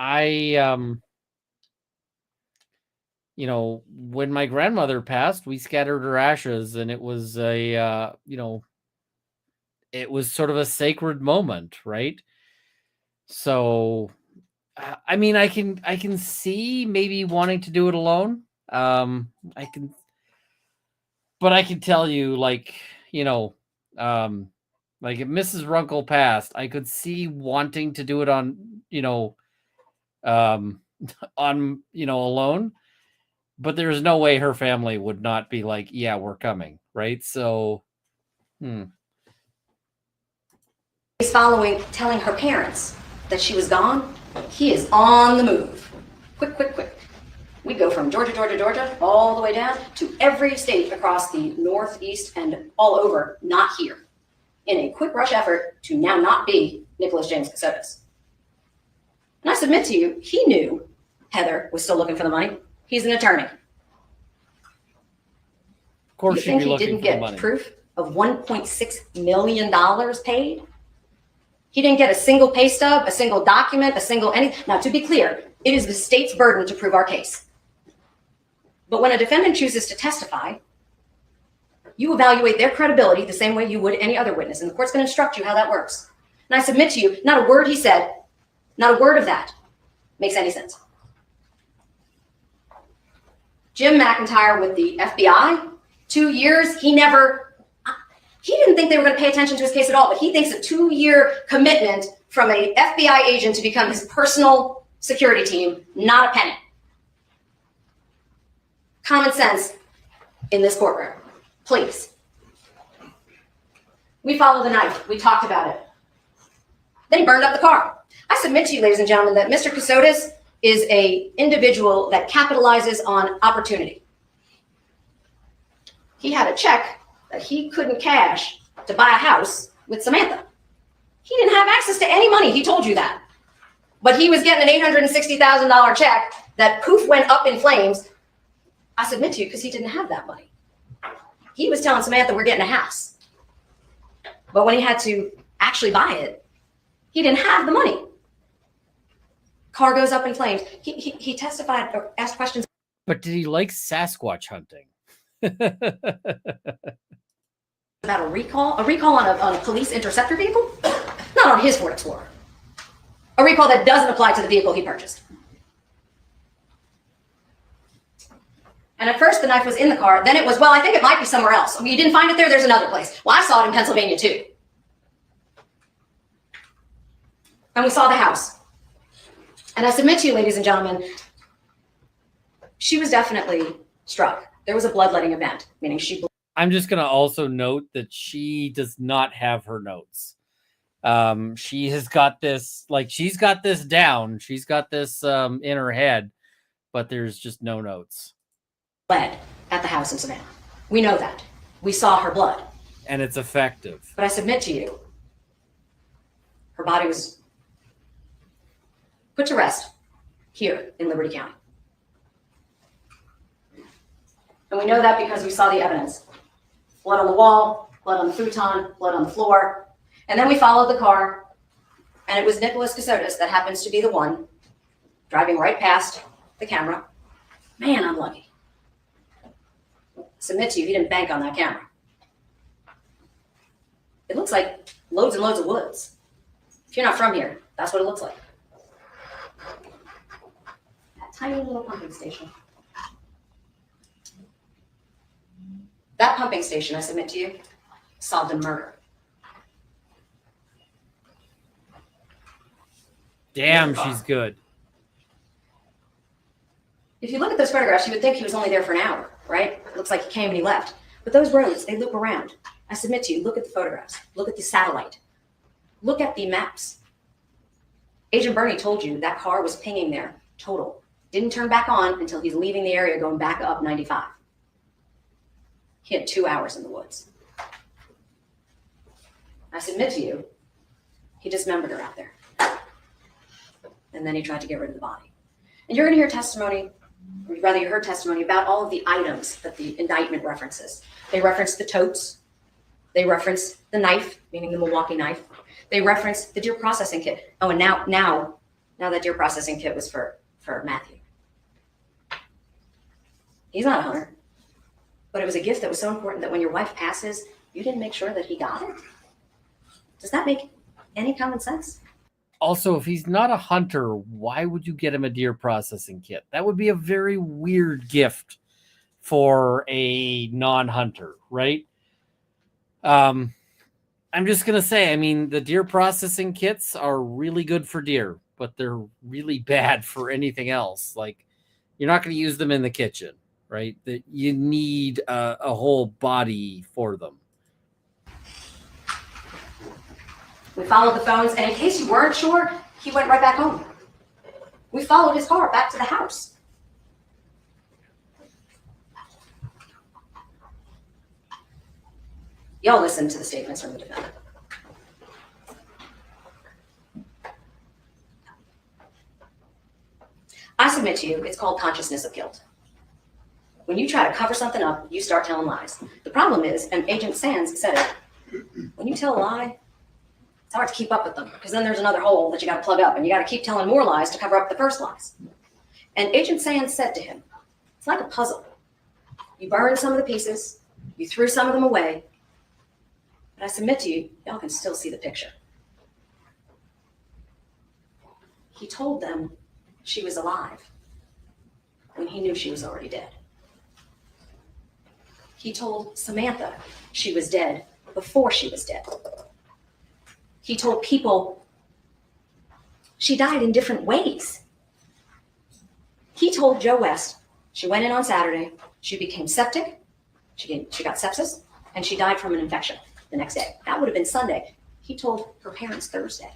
when my grandmother passed, we scattered her ashes, and it was it was sort of a sacred moment, right? So I mean, I can see maybe wanting to do it alone. I can, but I can tell you, like, you know, like if Mrs. Runkle passed, I could see wanting to do it on, on, alone. But there's no way her family would not be like, yeah, we're coming, right? So, He's telling her parents that she was gone. He is on the move. Quick, quick, quick. We go from Georgia, all the way down to every state across the Northeast and all over, not here, in a quick rush effort to now not be Nicholas James Kassotis. And I submit to you, he knew Heather was still looking for the money. He's an attorney. of course, You she'd think be he looking didn't for the get money. proof of $1.6 million paid? He didn't get a single pay stub, a single document, a single anything. Now, to be clear, it is the state's burden to prove our case. But when a defendant chooses to testify, you evaluate their credibility the same way you would any other witness, and the court's going to instruct you how that works. And I submit to you, not a word he said, not a word of that makes any sense. Jim McIntyre with the FBI, 2 years, he didn't think they were going to pay attention to his case at all, but he thinks a 2-year commitment from a FBI agent to become his personal security team, not a penny. Common sense in this courtroom, please. We follow the knife. We talked about it. Then he burned up the car. I submit to you, ladies and gentlemen, that Mr. Kassotis is an individual that capitalizes on opportunity. He had a check that he couldn't cash to buy a house with Samantha. He didn't have access to any money. He told you that. But he was getting an $860,000 check that poof went up in flames. I submit to you, because he didn't have that money. He was telling Samantha, we're getting a house. But when he had to actually buy it, he didn't have the money. Car goes up in flames. He testified or asked questions. But did he like Sasquatch hunting? About a recall on a police interceptor vehicle? Not on his Ford Explorer. A recall that doesn't apply to the vehicle he purchased. And at first the knife was in the car. Then it was, well, I think it might be somewhere else. You didn't find it there, there's another place. Well, I saw it in Pennsylvania too. And we saw the house. And I submit to you, ladies and gentlemen, she was definitely struck. There was a bloodletting event, meaning she. I'm just going to also note that she does not have her notes. She has got this, like, she's got this down. She's got this in her head, but there's just no notes. Bled at the house in Savannah. We know that. We saw her blood. And it's effective. But I submit to you, her body was put to rest here in Liberty County. And we know that because we saw the evidence. Blood on the wall, blood on the futon, blood on the floor. And then we followed the car, and it was Nicholas Kassotis that happens to be the one driving right past the camera. Man, I'm lucky. Submit to you, he didn't bank on that camera. It looks like loads and loads of woods. If you're not from here, that's what it looks like. That tiny little pumping station. That pumping station, I submit to you, solved a murder. Damn, she's good. If you look at those photographs, you would think he was only there for an hour, right? It looks like he came and he left. But those roads, they loop around. I submit to you, look at the photographs. Look at the satellite. Look at the maps. Agent Bernie told you that car was pinging there, total. Didn't turn back on until he's leaving the area going back up 95. He had 2 hours in the woods. I submit to you, he dismembered her out there. And then he tried to get rid of the body. And you're going to hear testimony, or rather you heard testimony about all of the items that the indictment references. They reference the totes. They reference the knife, meaning the Milwaukee knife. They reference the deer processing kit. Oh, and now that deer processing kit was for Matthew. He's not a hunter. But it was a gift that was so important that when your wife passes, you didn't make sure that he got it? Does that make any common sense? Also, if he's not a hunter, why would you get him a deer processing kit? That would be a very weird gift for a non-hunter, right? I'm just going to say, I mean, the deer processing kits are really good for deer, but they're really bad for anything else. Like, you're not going to use them in the kitchen, right? That you need a whole body for them. We followed the phones, and in case you weren't sure, he went right back home. We followed his car back to the house. Y'all listen to the statements from the defendant. I submit to you, it's called consciousness of guilt. When you try to cover something up, you start telling lies. The problem is, and Agent Sands said it, when you tell a lie, it's hard to keep up with them because then there's another hole that you got to plug up and you got to keep telling more lies to cover up the first lies. And Agent Sands said to him, it's like a puzzle. You burned some of the pieces, you threw some of them away, but I submit to you, y'all can still see the picture. He told them she was alive when he knew she was already dead. He told Samantha she was dead before she was dead. He told people she died in different ways. He told Joe West she went in on Saturday, she became septic, she got sepsis, and she died from an infection the next day. That would have been Sunday. He told her parents Thursday.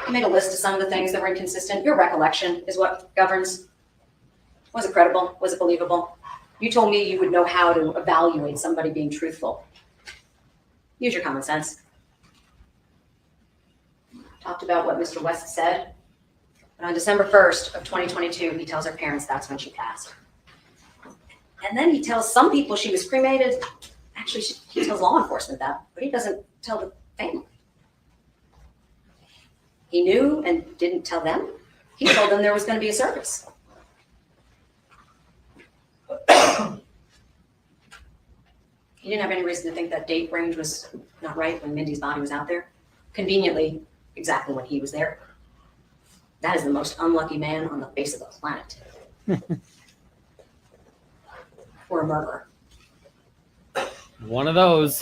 I made a list of some of the things that were inconsistent. Your recollection is what governs. Was it credible? Was it believable? You told me you would know how to evaluate somebody being truthful. Use your common sense. Talked about what Mr. West said. But on December 1st of 2022, he tells her parents that's when she passed. And then he tells some people she was cremated. Actually, he tells law enforcement that, but he doesn't tell the family. He knew and didn't tell them. He told them there was going to be a service. He didn't have any reason to think that date range was not right when Mindy's body was out there. Conveniently, exactly when he was there. That is the most unlucky man on the face of the planet. For a murderer. One of those.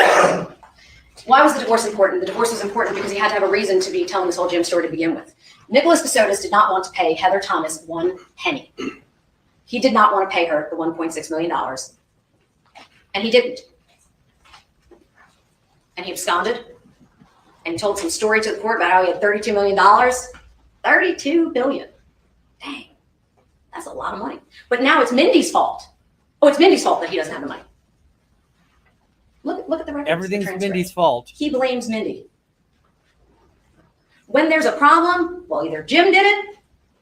Why was the divorce important? The divorce was important because he had to have a reason to be telling this whole Jim story to begin with. Nicholas Kassotis did not want to pay Heather Thomas one penny. He did not want to pay her the $1.6 million. And he didn't. And he absconded. And he told some story to the court about how he had $32 million. $32 billion. Dang. That's a lot of money. But now it's Mindy's fault. Oh, it's Mindy's fault that he doesn't have the money. Look at the records. Everything's Mindy's fault. He blames Mindy. When there's a problem, well, either Jim did it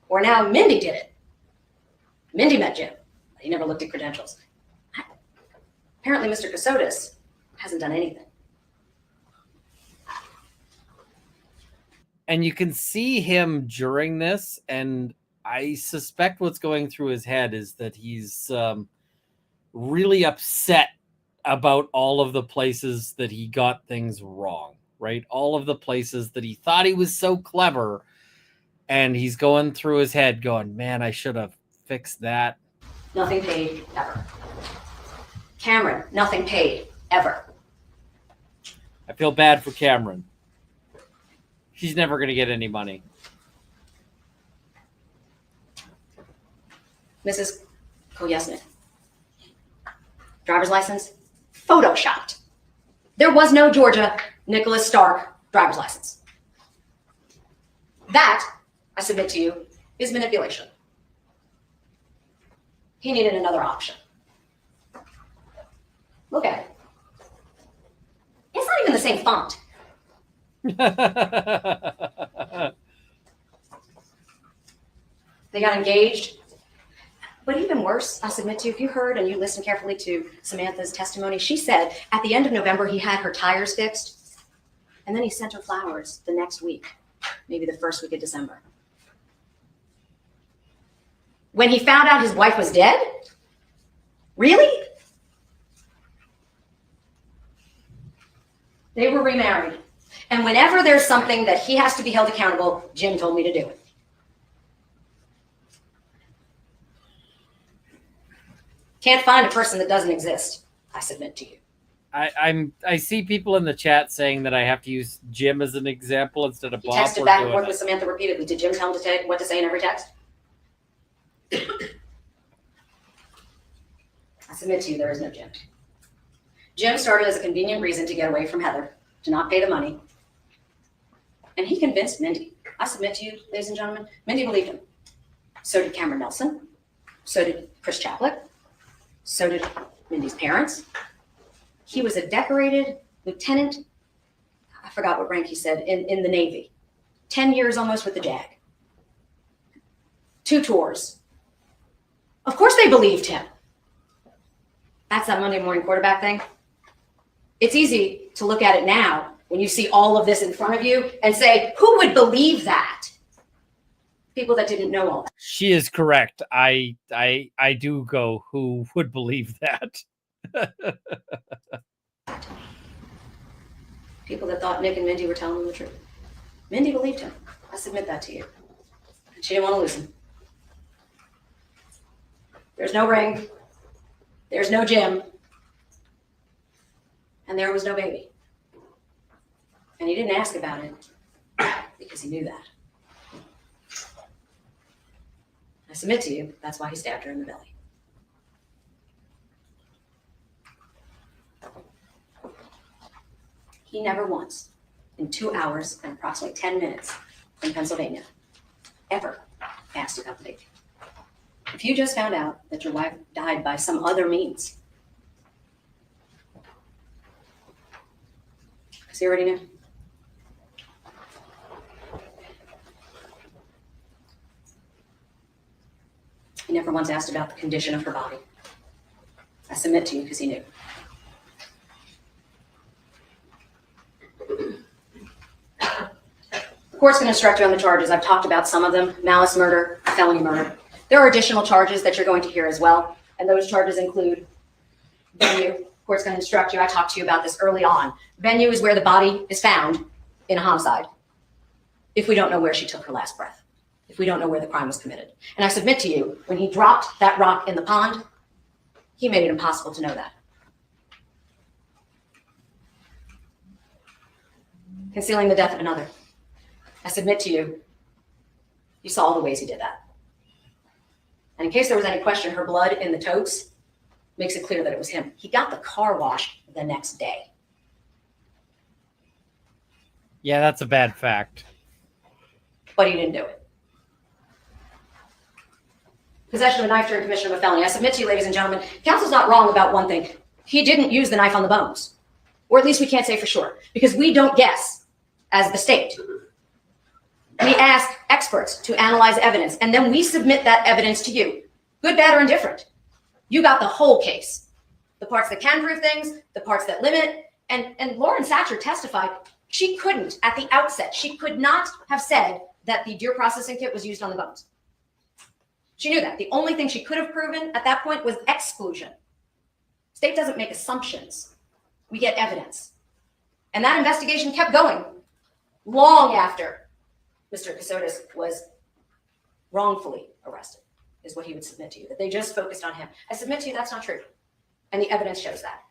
or now Mindy did it. Mindy met Jim. He never looked at credentials. Apparently, Mr. Kassotis hasn't done anything. And you can see him during this, and I suspect what's going through his head is that he's really upset about all of the places that he got things wrong, right? All of the places that he thought he was so clever, and he's going through his head going, man, I should have fixed that. Nothing paid, ever. Cameron, nothing paid, ever. I feel bad for Cameron. She's never going to get any money. Mrs. Koyesnik. Driver's license, photoshopped. There was no Georgia Nicholas Stark driver's license. That, I submit to you, is manipulation. He needed another option. Look at it. It's not even the same font. They got engaged. But even worse, I submit to you, if you heard and you listened carefully to Samantha's testimony, she said at the end of November, he had her tires fixed, and then he sent her flowers the next week, maybe the first week of December. When he found out his wife was dead? Really? They were remarried. And whenever there's something that he has to be held accountable, Jim told me to do it. Can't find a person that doesn't exist, I submit to you. I see people in the chat saying that I have to use Jim as an example instead of He Bob. texted back and forth with Samantha repeatedly. Did Jim tell him what to say in every text? I submit to you there is no Jim. Jim started as a convenient reason to get away from Heather, to not pay the money. And he convinced Mindy. I submit to you, ladies and gentlemen, Mindy believed him. So did Cameron Nelson. So did Chris Chaplet. So did Mindy's parents. He was a decorated lieutenant, I forgot what rank he said, in the Navy. 10 years almost with the JAG. 2 tours. Of course they believed him. That's that Monday morning quarterback thing. It's easy to look at it now when you see all of this in front of you and say, who would believe that? People that didn't know all that. She is correct. I do go, who would believe that? People that thought Nick and Mindy were telling them the truth. Mindy believed him. I submit that to you. And she didn't want to lose him. There's no ring. There's no Jim. And there was no baby. And he didn't ask about it because he knew that. I submit to you, that's why he stabbed her in the belly. He never once, in 2 hours and approximately 10 minutes in Pennsylvania, ever asked about the baby. If you just found out that your wife died by some other means, because he already knew. He never once asked about the condition of her body. I submit to you because he knew. The court's going to instruct you on the charges. I've talked about some of them: malice murder, felony murder. There are additional charges that you're going to hear as well, and those charges include venue. The court's going to instruct you. I talked to you about this early on. Venue is where the body is found in a homicide if we don't know where she took her last breath, if we don't know where the crime was committed. And I submit to you, when he dropped that rock in the pond, he made it impossible to know that. Concealing the death of another. I submit to you, you saw all the ways he did that. And in case there was any question, her blood in the totes makes it clear that it was him. He got the car washed the next day. Yeah, that's a bad fact. But he didn't do it. Possession of a knife during commission of a felony. I submit to you, ladies and gentlemen, counsel's not wrong about one thing. He didn't use the knife on the bones. Or at least we can't say for sure, because we don't guess as the state. We ask experts to analyze evidence, and then we submit that evidence to you. Good, bad, or indifferent. You got the whole case. The parts that can prove things, the parts that limit. And Lauren Satcher testified she couldn't, at the outset, she could not have said that the deer processing kit was used on the bones. She knew that. The only thing she could have proven at that point was exclusion. State doesn't make assumptions. We get evidence. And that investigation kept going long after Mr. Kassotis was wrongfully arrested, is what he would submit to you, that they just focused on him. I submit to you that's not true. And the evidence shows that.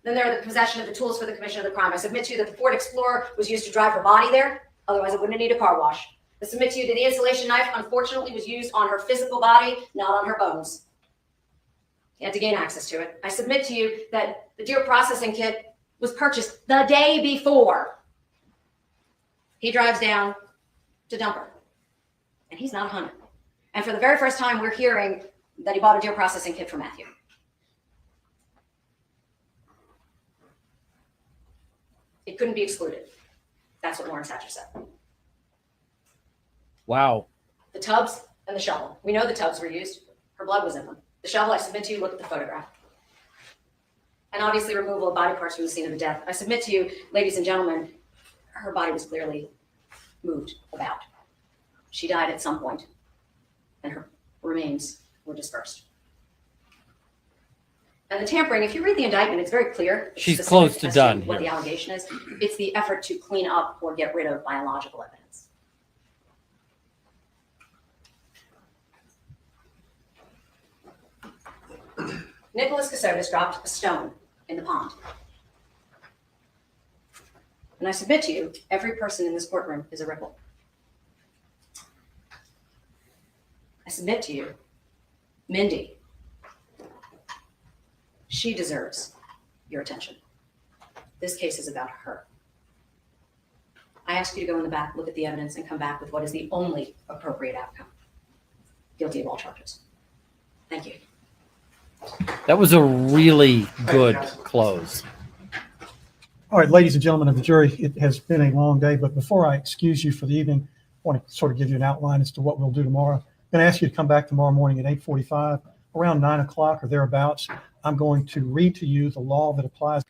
Then there are the possession of the tools for the commission of the crime. I submit to you that the Ford Explorer was used to drive her body there. Otherwise, it wouldn't need a car wash. I submit to you that the insulation knife, unfortunately, was used on her physical body, not on her bones. You had to gain access to it. I submit to you that the deer processing kit was purchased the day before he drives down to dump her. And he's not a hunter. And for the very first time, we're hearing that he bought a deer processing kit for Matthew. It couldn't be excluded. That's what Lauren Satcher said. Wow. The tubs and the shovel. We know the tubs were used. Her blood was in them. The shovel, I submit to you, look at the photograph. And obviously removal of body parts from the scene of the death. I submit to you, ladies and gentlemen, her body was clearly moved about. She died at some point, and her remains were dispersed. And the tampering, if you read the indictment, it's very clear. It's She's specific close to as done what the here. allegation is. It's the effort to clean up or get rid of biological evidence. Nicholas Kassotis dropped a stone in the pond. And I submit to you, every person in this courtroom is a ripple. I submit to you, Mindy, she deserves your attention. This case is about her. I ask you to go in the back, look at the evidence, and come back with what is the only appropriate outcome. Guilty of all charges. Thank you. That was a really good close. All right, ladies and gentlemen of the jury, it has been a long day, but before I excuse you for the evening, I want to sort of give you an outline as to what we'll do tomorrow. I'm going to ask you to come back tomorrow morning at 8:45, around 9 o'clock or thereabouts. I'm going to read to you the law that applies.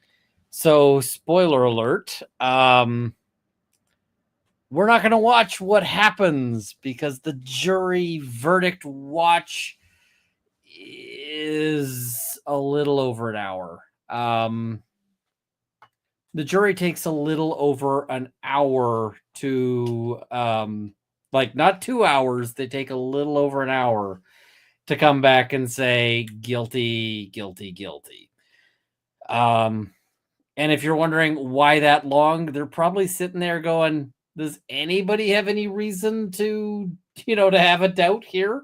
So, spoiler alert, we're not going to watch what happens because the jury verdict watch is a little over an hour. The jury takes a little over an hour to, like, not 2 hours. They take a little over an hour to come back and say guilty, guilty, guilty. And if you're wondering why that long, they're probably sitting there going, does anybody have any reason to, to have a doubt here?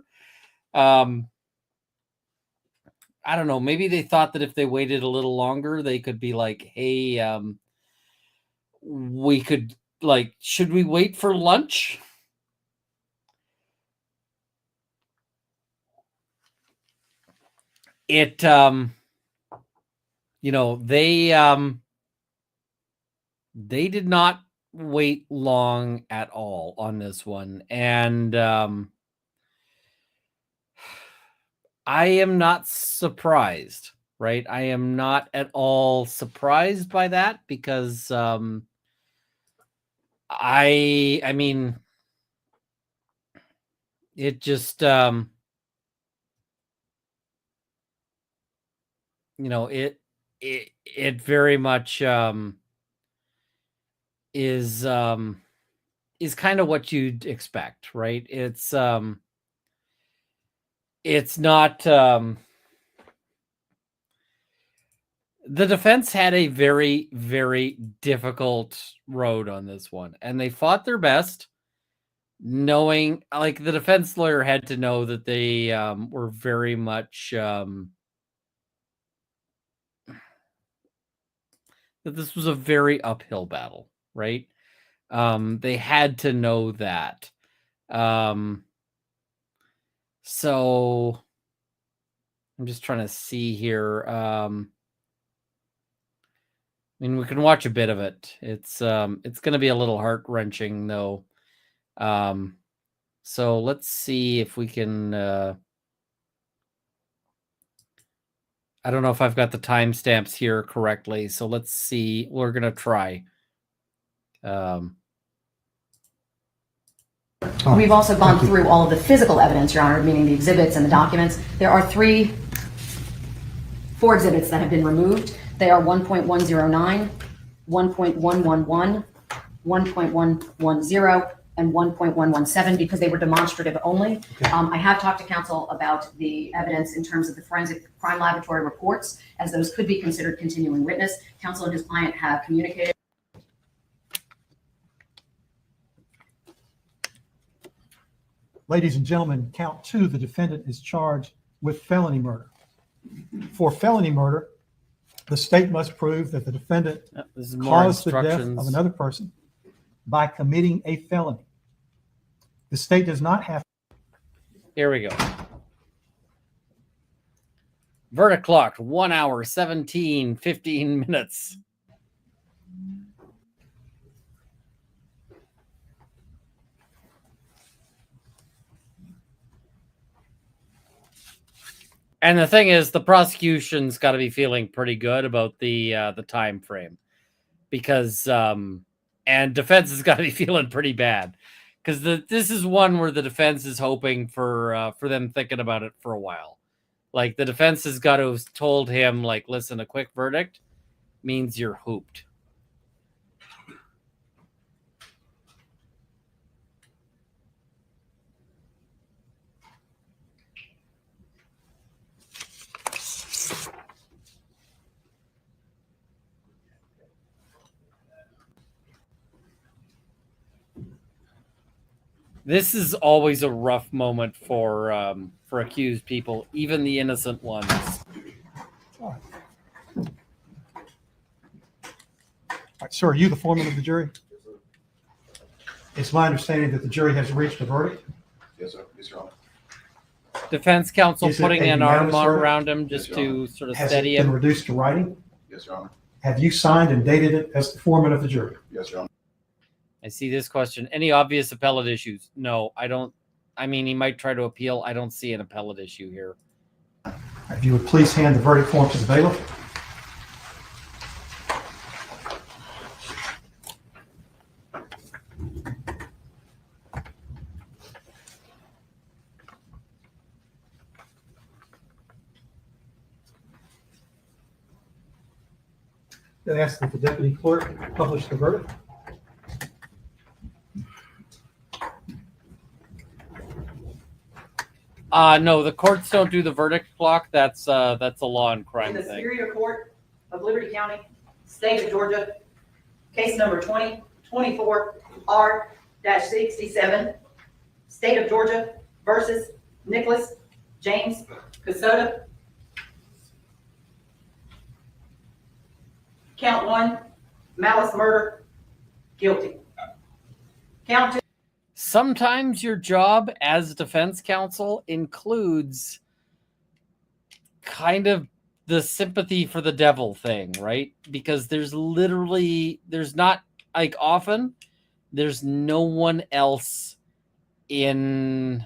I don't know. Maybe they thought that if they waited a little longer, they could be like, hey, we could, like, should we wait for lunch? It, they did not wait long at all on this one. And, I am not surprised, right? I am not at all surprised by that because I mean, it just it very much is kind of what you'd expect, right? It's not the defense had a very, very difficult road on this one, and they fought their best, knowing, like, the defense lawyer had to know that they were very much that this was a very uphill battle, right? They had to know that. So I'm just trying to see here. I mean, we can watch a bit of it. It's going to be a little heart-wrenching though. So let's see if we can, I don't know if I've got the timestamps here correctly. So let's see. We're going to try. We've also gone through all of the physical evidence, Your Honor, meaning the exhibits and the documents. There are four exhibits that have been removed. They are 1.109, 1.111, 1.110, and 1.117 because they were demonstrative only. I have talked to counsel about the evidence in terms of the forensic crime laboratory reports, as those could be considered continuing witness. Counsel and his client have communicated. Ladies and gentlemen, count 2, the defendant is charged with felony murder. For felony murder, the state must prove that the defendant caused the death of another person by committing a felony. The state does not have. Here we go. Verdict clocked 1 hour, 15 minutes. And the thing is, the prosecution's got to be feeling pretty good about the time frame, because and defense has got to be feeling pretty bad, because this is one where the defense is hoping for them thinking about it for a while. Like the defense has got to have told him, like, listen, a quick verdict means you're hooped. This is always a rough moment for accused people, even the innocent ones. All right, sir, are you the foreman of the jury? It's my understanding that the jury has reached a verdict. Yes, sir. Yes, Your Honor. Defense counsel Is it putting a an arm unanimous verdict? around him just Yes, Your to sort of Has steady it been him. reduced to writing? Yes, Your Honor. Have you signed and dated it as the foreman of the jury? Yes, Your Honor. I see this question. Any obvious appellate issues? No, I don't. I mean, he might try to appeal. I don't see an appellate issue here. If you would please hand the verdict form to the bailiff. Then ask that the deputy clerk publish the verdict. No, the courts don't do the verdict clock. That's a law and In crime the thing. Superior Court of Liberty County, State of Georgia, case number 2024 R-67, State of Georgia versus Nicholas James Kassotis. Count 1, malice murder, guilty. Count 2. Sometimes your job as defense counsel includes kind of the sympathy for the devil thing, right? Because there's not like often there's no one else in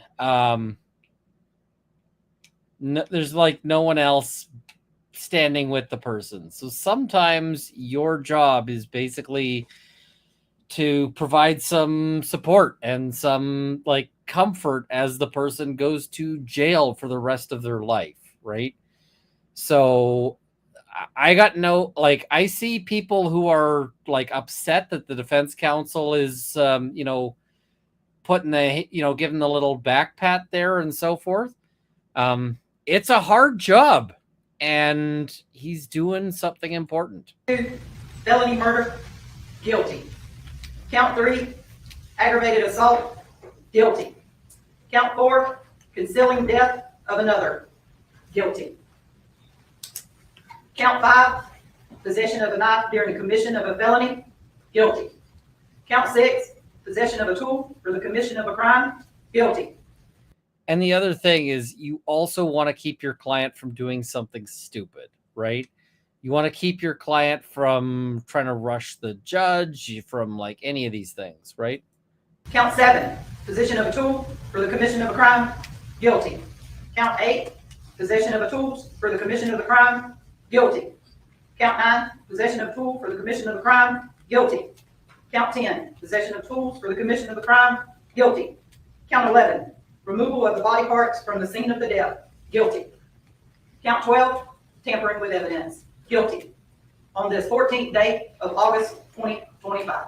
there's like no one else standing with the person. So sometimes your job is basically to provide some support and some like comfort as the person goes to jail for the rest of their life, right? So I got no, like, I see people who are like upset that the defense counsel is, putting the, giving the little back pat there and so forth. It's a hard job and he's doing something important. Felony murder, guilty. Count 3, aggravated assault, guilty. Count 4, concealing death of another, guilty. Count 5, possession of a knife during the commission of a felony, guilty. Count 6, possession of a tool for the commission of a crime, guilty. And the other thing is you also want to keep your client from doing something stupid, right? You want to keep your client from trying to rush the judge, from like any of these things, right? Count 7, possession of a tool for the commission of a crime, guilty. Count 8, possession of a tool for the commission of the crime, guilty. Count 9, possession of a tool for the commission of a crime, guilty. Count 10, possession of tools for the commission of a crime, guilty. Count 11, removal of the body parts from the scene of the death, guilty. Count 12, tampering with evidence, guilty. On this 14th day of August 2025.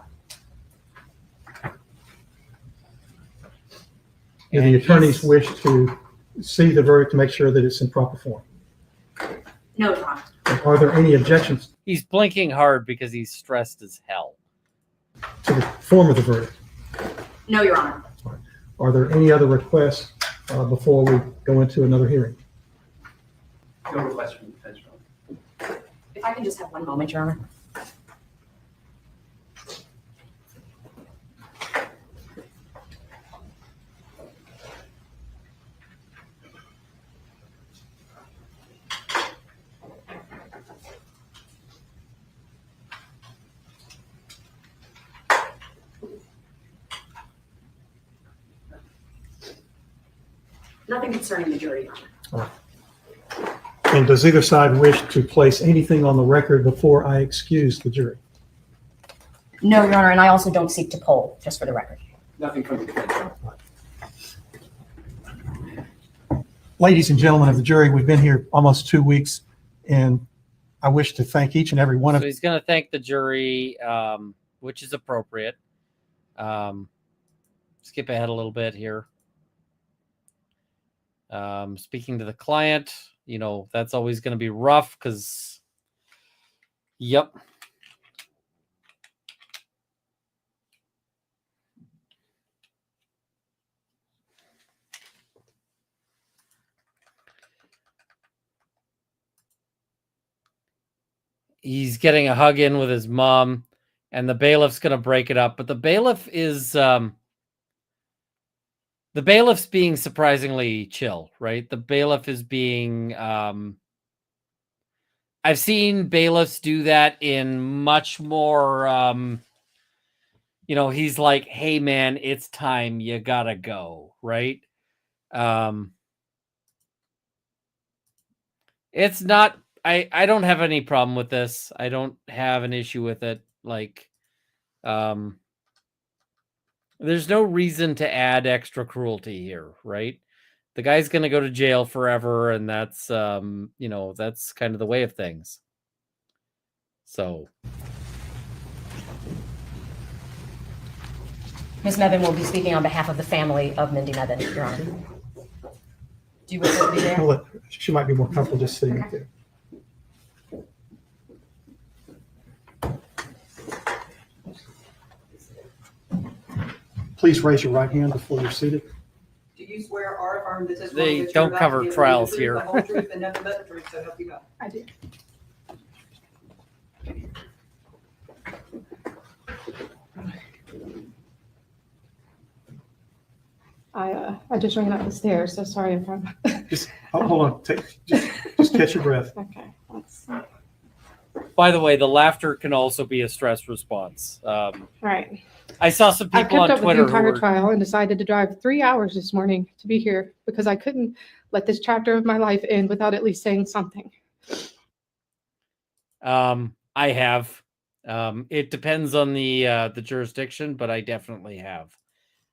Do the attorneys wish to see the verdict to make sure that it's in proper form? No, Your Honor. Are there any objections He's blinking hard because he's stressed as hell. to the form of the verdict? No, Your Honor. Are there any other requests before we go into another hearing? No request from the defense, Your Honor. If I can just have one moment, Your Honor. Nothing concerning the jury, Your Honor. And does either side wish to place anything on the record before I excuse the jury? No, Your Honor, and I also don't seek to poll, just for the record. Nothing from the defense, Your Honor. Ladies and gentlemen of the jury, we've been here almost 2 weeks, and I wish to thank each and every one of So he's going to thank the jury, which is appropriate. Skip ahead a little bit here. Speaking to the client, you know, that's always going to be rough because, yep. He's getting a hug in with his mom, and the bailiff's going to break it up. But the bailiff is, the bailiff's being surprisingly chill, right? The bailiff is being, I've seen bailiffs do that in much more, you know, he's like, hey man, it's time, you gotta go, right? It's not, I don't have any problem with this. I don't have an issue with it. Like, there's no reason to add extra cruelty here, right? The guy's going to go to jail forever, and that's, you know, that's kind of the way of things. So. Ms. Mebane will be speaking on behalf of the family of Mindy Mebane, Your Honor. Do you wish her to be there? She might be more comfortable just sitting up there. Please raise your right hand before you're seated. Do you swear or affirm that this They don't cover trials here. The whole truth and nothing but the truth, so help you God? I do. I just ran up the stairs, so sorry if I'm. Just hold on. Just catch your breath. Okay. Let's, By the way, the laughter can also be a stress response. right. I saw some I people kept on up with Twitter the who entire were, trial and decided to drive 3 hours this morning to be here because I couldn't let this chapter of my life end without at least saying something. I have. It depends on the jurisdiction, but I definitely have.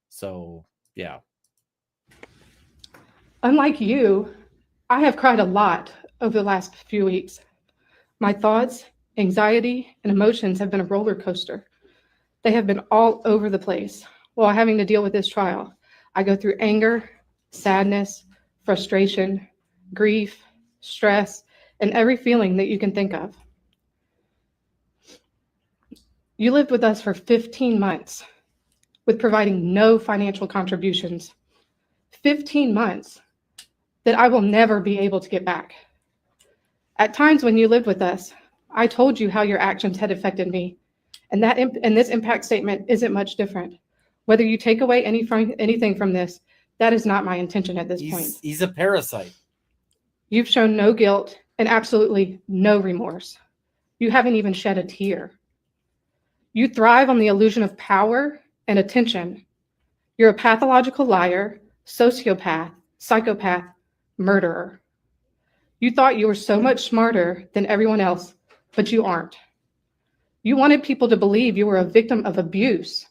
So yeah. Unlike you, I have cried a lot over the last few weeks. My thoughts, anxiety, and emotions have been a roller coaster. They have been all over the place while having to deal with this trial. I go through anger, sadness, frustration, grief, stress, and every feeling that you can think of. You lived with us for 15 months with providing no financial contributions. 15 months that I will never be able to get back. At times when you lived with us, I told you how your actions had affected me, and this impact statement isn't much different. Whether you take away anything from this, that is not my intention at this point. He's a parasite. You've shown no guilt and absolutely no remorse. You haven't even shed a tear. You thrive on the illusion of power and attention. You're a pathological liar, sociopath, psychopath, murderer. You thought you were so much smarter than everyone else, but you aren't. You wanted people to believe you were a victim of abuse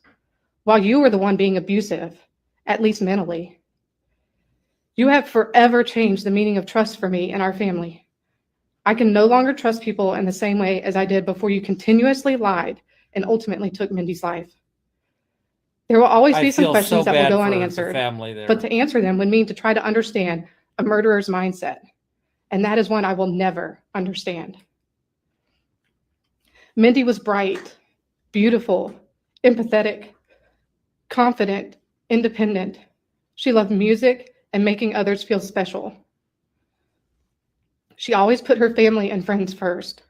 while you were the one being abusive, at least mentally. You have forever changed the meaning of trust for me and our family. I can no longer trust people in the same way as I did before you continuously lied and ultimately took Mindy's life. There will always be some questions that will go unanswered, but to answer them would mean to try to understand a murderer's mindset, and that is one I will never understand. Mindy was bright, beautiful, empathetic, confident, independent. She loved music and making others feel special. She always put her family and friends first.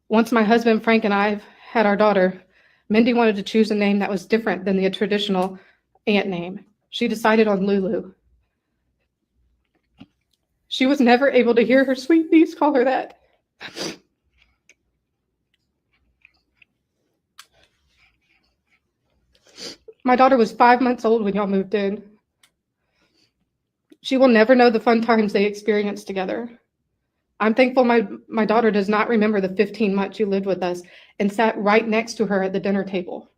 Once my husband Frank and I had our daughter, Mindy wanted to choose a name that was different than the traditional aunt name. She decided on Lulu. She was never able to hear her sweet niece call her that. My daughter was 5 months old when y'all moved in. She will never know the fun times they experienced together. I'm thankful my daughter does not remember the 15 months you lived with us and sat right next to her at the dinner table.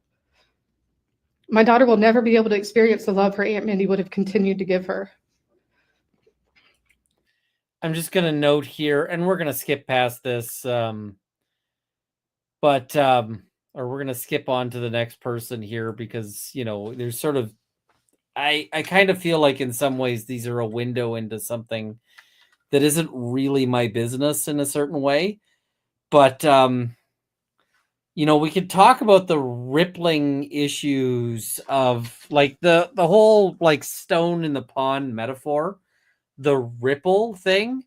My daughter will never be able to experience the love her Aunt Mindy would have continued to give her. I'm just going to note here, and we're going to skip past this, or we're going to skip on to the next person here because, there's sort of, I kind of feel like in some ways these are a window into something that isn't really my business in a certain way. But, we could talk about the rippling issues of like the whole like stone in the pond metaphor. The ripple thing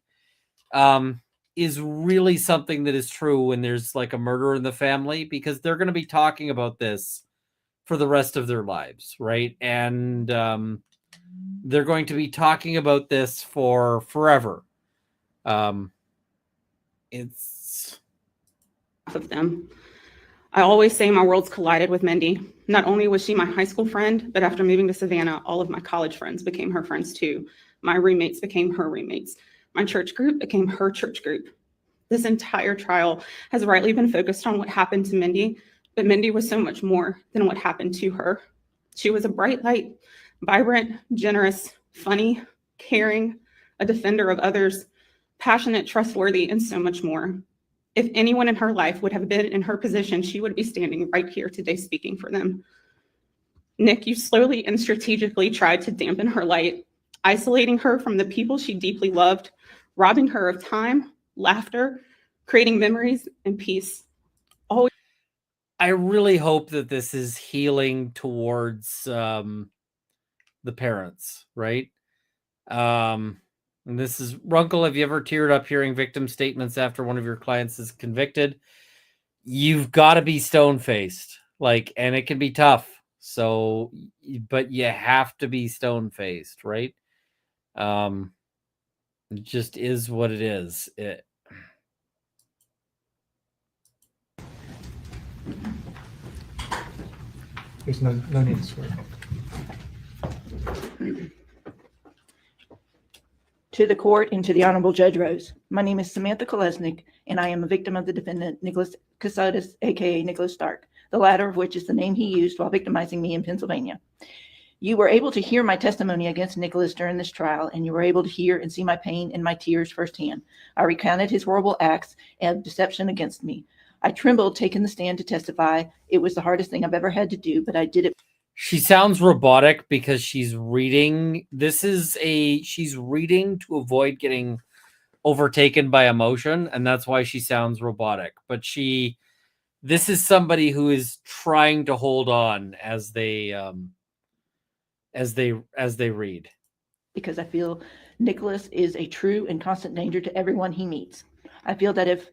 is really something that is true when there's like a murder in the family, because they're going to be talking about this for the rest of their lives, right? And they're going to be talking about this for forever. It's of them. I always say my worlds collided with Mindy. Not only was she my high school friend, but after moving to Savannah, all of my college friends became her friends too. My roommates became her roommates. My church group became her church group. This entire trial has rightly been focused on what happened to Mindy, but Mindy was so much more than what happened to her. She was a bright light, vibrant, generous, funny, caring, a defender of others, passionate, trustworthy, and so much more. If anyone in her life would have been in her position, she would be standing right here today speaking for them. Nick, you slowly and strategically tried to dampen her light, isolating her from the people she deeply loved, robbing her of time, laughter, creating memories, and peace. Always. I really hope that this is healing towards the parents, right? And this is, Runkle, have you ever teared up hearing victim statements after one of your clients is convicted? You've got to be stone-faced, and it can be tough. So, but you have to be stone-faced, right? It just is what it is. There's no need to swear. To the court and to the Honorable Judge Rose. My name is Samantha Kolesnik, and I am a victim of the defendant, Nicholas Kassotis, aka Nicholas Stark, the latter of which is the name he used while victimizing me in Pennsylvania. You were able to hear my testimony against Nicholas during this trial, and you were able to hear and see my pain and my tears firsthand. I recounted his horrible acts and deception against me. I trembled taking the stand to testify. It was the hardest thing I've ever had to do, but I did it. She sounds robotic because she's reading. She's reading to avoid getting overtaken by emotion, and that's why she sounds robotic. But this is somebody who is trying to hold on as they read. Because I feel Nicholas is a true and constant danger to everyone he meets. I feel that if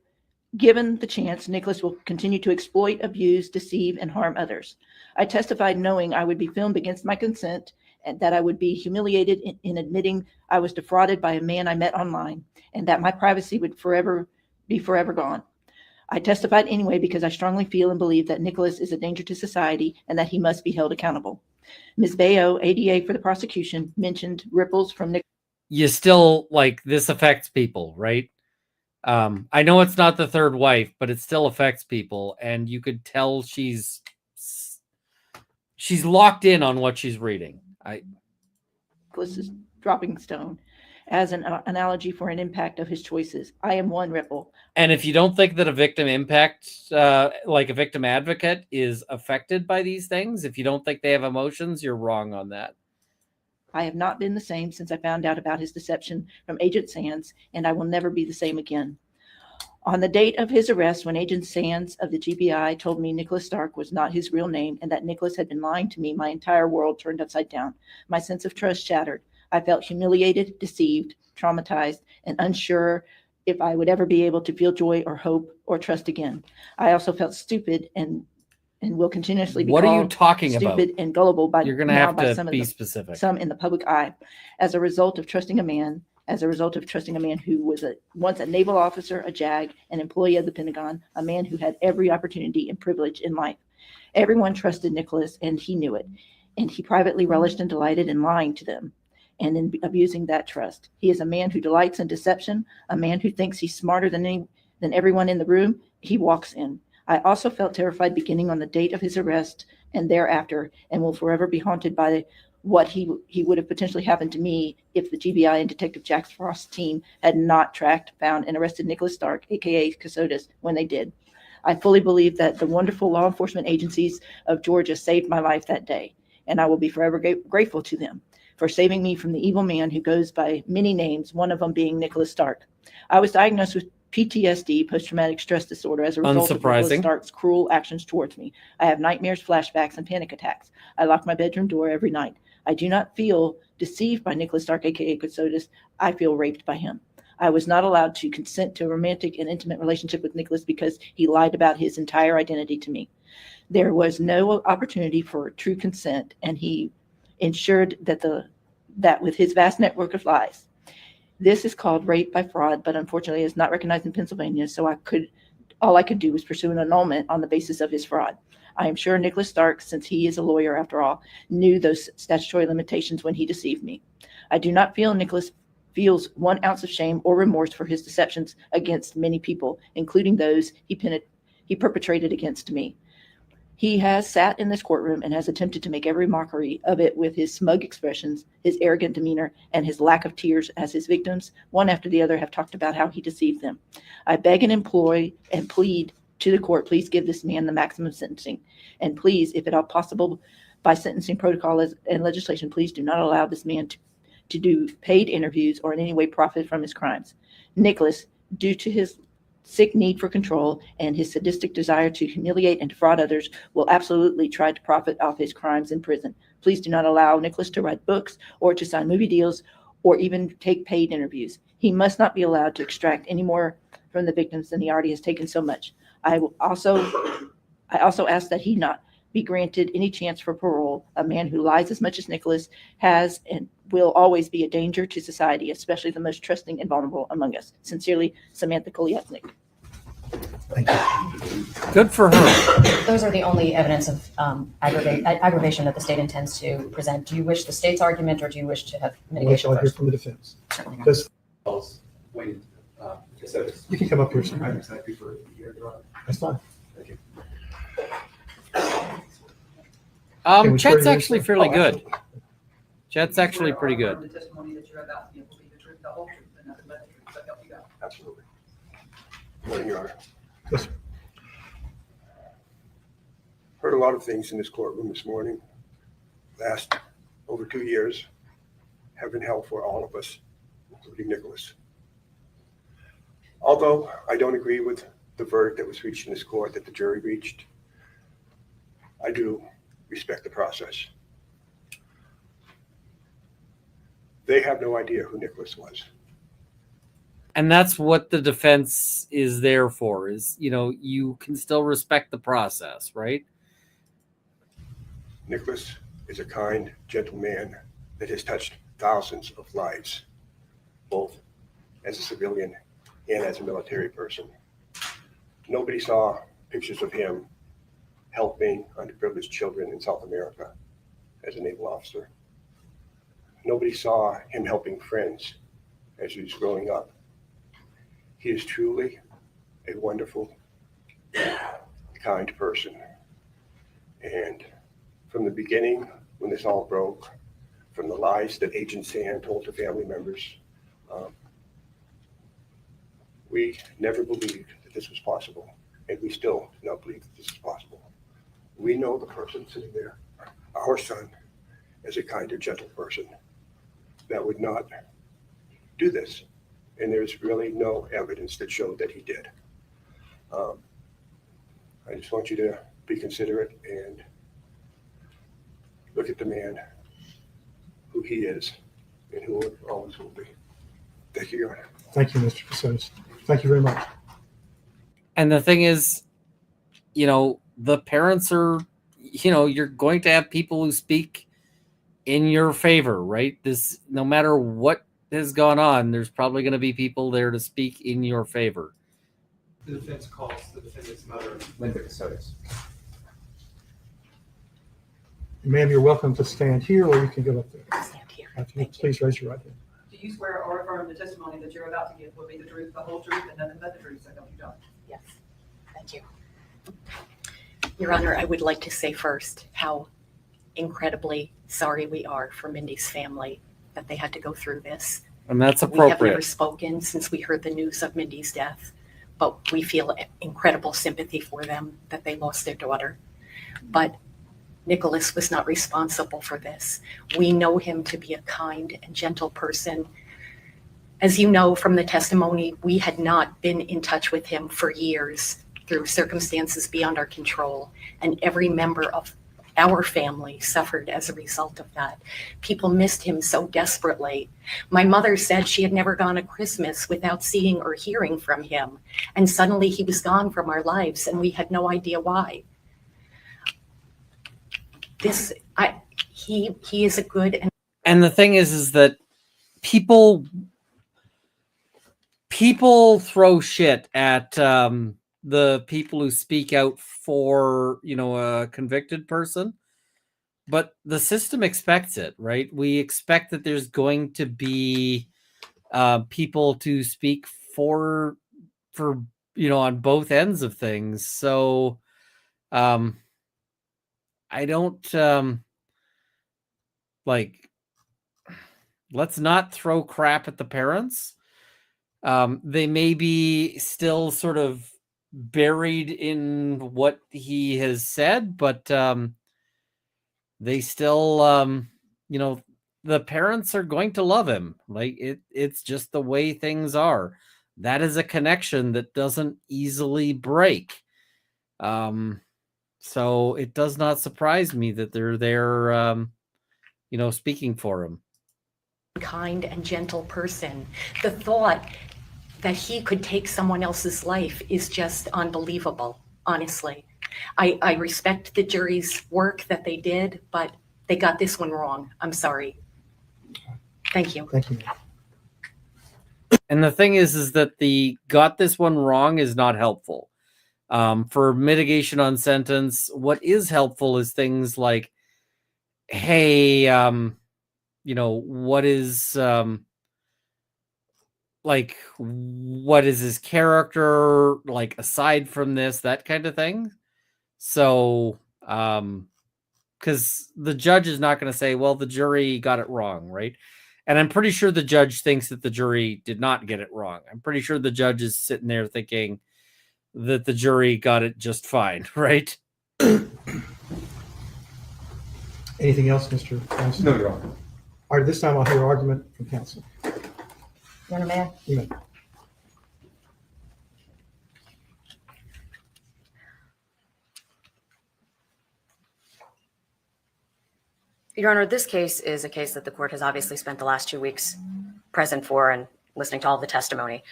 given the chance, Nicholas will continue to exploit, abuse, deceive, and harm others. I testified knowing I would be filmed against my consent and that I would be humiliated in admitting I was defrauded by a man I met online and that my privacy would be forever gone. I testified anyway because I strongly feel and believe that Nicholas is a danger to society and that he must be held accountable. Ms. Bayo, ADA for the prosecution, mentioned ripples from Nicholas. You still, this affects people, right? I know it's not the third wife, but it still affects people, and you could tell she's locked in on what she's reading. Nicholas is dropping stone as an analogy for an impact of his choices. I am one ripple. And if you don't think that a victim impact, like a victim advocate, is affected by these things, if you don't think they have emotions, you're wrong on that. I have not been the same since I found out about his deception from Agent Sands, and I will never be the same again. On the date of his arrest, when Agent Sands of the GBI told me Nicholas Stark was not his real name and that Nicholas had been lying to me, my entire world turned upside down. My sense of trust shattered. I felt humiliated, deceived, traumatized, and unsure if I would ever be able to feel joy or hope or trust again. I also felt stupid and will continuously be What are you called talking about? stupid and gullible by You're going to now have by to some of be the- specific. some in the public eye as a result of trusting a man who was once a naval officer, a JAG, an employee of the Pentagon, a man who had every opportunity and privilege in life. Everyone trusted Nicholas, and he knew it. And he privately relished and delighted in lying to them and in abusing that trust. He is a man who delights in deception, a man who thinks he's smarter than everyone in the room he walks in. I also felt terrified beginning on the date of his arrest and thereafter, and will forever be haunted by what he would have potentially happened to me if the GBI and Detective Jack Frost's team had not tracked, found, and arrested Nicholas Stark, aka Kassotis, when they did. I fully believe that the wonderful law enforcement agencies of Georgia saved my life that day, and I will be forever grateful to them for saving me from the evil man who goes by many names, one of them being Nicholas Stark. I was diagnosed with PTSD, post-traumatic stress disorder, as a result of Nicholas Stark's cruel actions towards me. I have nightmares, flashbacks, and panic attacks. I lock my bedroom door every night. I do not feel deceived by Nicholas Stark, aka Kassotis. I feel raped by him. I was not allowed to consent to a romantic and intimate relationship with Nicholas because he lied about his entire identity to me. There was no opportunity for true consent, and he ensured that with his vast network of lies. This is called rape by fraud, but unfortunately is not recognized in Pennsylvania, so all I could do was pursue an annulment on the basis of his fraud. I am sure Nicholas Stark, since he is a lawyer after all, knew those statutory limitations when he deceived me. I do not feel Nicholas feels 1 ounce of shame or remorse for his deceptions against many people, including those he perpetrated against me. He has sat in this courtroom and has attempted to make every mockery of it with his smug expressions, his arrogant demeanor, and his lack of tears as his victims, one after the other, have talked about how he deceived them. I beg and implore and plead to the court, please give this man the maximum sentencing. And please, if at all possible, by sentencing protocol and legislation, please do not allow this man to do paid interviews or in any way profit from his crimes. Nicholas, due to his sick need for control and his sadistic desire to humiliate and defraud others, will absolutely try to profit off his crimes in prison. Please do not allow Nicholas to write books or to sign movie deals or even take paid interviews. He must not be allowed to extract any more from the victims than he already has taken so much. I also ask that he not be granted any chance for parole. A man who lies as much as Nicholas has and will always be a danger to society, especially the most trusting and vulnerable among us. Sincerely, Samantha Koliatnik. Good for her. Those are the only evidence of aggravation that the state intends to present. Do you wish the state's argument, or do you wish to have mitigation I'll hear first? from the defense. Certainly not. Does- Waiting, Kassotis. You can come up here, sir. I'm excited for your drive. That's fine. Thank you. Can we swear Chet's you in, actually sir? fairly Oh, good. absolutely. Chet's actually pretty good. The testimony that you're about to give will be the truth, the whole truth, and nothing but the truth, so help you God. Absolutely. Morning, Your Honor. Yes, sir. Heard a lot of things in this courtroom this morning. Last over 2 years, heaven hell for all of us, including Nicholas. Although I don't agree with the verdict that was reached in this court, that the jury reached, I do respect the process. They have no idea who Nicholas was. And that's what the defense is there for, is, you can still respect the process, right? Nicholas is a kind, gentle man that has touched thousands of lives, both as a civilian and as a military person. Nobody saw pictures of him helping underprivileged children in South America as a naval officer. Nobody saw him helping friends as he was growing up. He is truly a wonderful, kind person. And from the beginning, when this all broke, from the lies that Agent Sand told to family members, we never believed that this was possible, and we still do not believe that this is possible. We know the person sitting there, our son, is a kind and gentle person that would not do this, and there's really no evidence that showed that he did. I just want you to be considerate and look at the man who he is and who it always will be. Thank you, Your Honor. Thank you, Mr. Kassotis. Thank you very much. And the thing is, the parents are, you're going to have people who speak in your favor, right? This, no matter what has gone on, there's probably going to be people there to speak in your favor. The defense calls the defendant's mother, Linda Kassotis. Ma'am, you're welcome to stand here, or you can go up there. Stand here. Please raise your right hand. Do you swear or affirm the testimony that you're about to give will be the truth, the whole truth, and nothing but the truth, so help you God? Yes. Thank you. Your Honor, I would like to say first how incredibly sorry we are for Mindy's family that they had to go through this. And that's We have never appropriate. spoken since we heard the news of Mindy's death, but we feel incredible sympathy for them that they lost their daughter. But Nicholas was not responsible for this. We know him to be a kind and gentle person. As you know from the testimony, we had not been in touch with him for years through circumstances beyond our control, and every member of our family suffered as a result of that. People missed him so desperately. My mother said she had never gone a Christmas without seeing or hearing from him, and suddenly he was gone from our lives, and we had no idea why. He is a good And the thing is that people throw shit at the people who speak out for, a convicted person, but the system expects it, right? We expect that there's going to be people to speak for on both ends of things. So I don't let's not throw crap at the parents. They may be still sort of buried in what he has said, but they still, the parents are going to love him. It's just the way things are. That is a connection that doesn't easily break. So it does not surprise me that they're there, speaking for him. kind and gentle person. The thought that he could take someone else's life is just unbelievable, honestly. I respect the jury's work that they did, but they got this one wrong. I'm sorry. Thank you. Thank you. And the thing is that the got this one wrong is not helpful. For mitigation on sentence, what is helpful is things like, hey, what is what is his character like aside from this, that kind of thing. So because the judge is not going to say, well, the jury got it wrong, right? And I'm pretty sure the judge thinks that the jury did not get it wrong. I'm pretty sure the judge is sitting there thinking that the jury got it just fine, right? Anything else, Mr. Counsel? No, Your Honor. All right, this time I'll hear argument from counsel. Your Honor, may I? You may. Your Honor, this case is a case that the court has obviously spent the last 2 weeks present for and listening to all the testimony.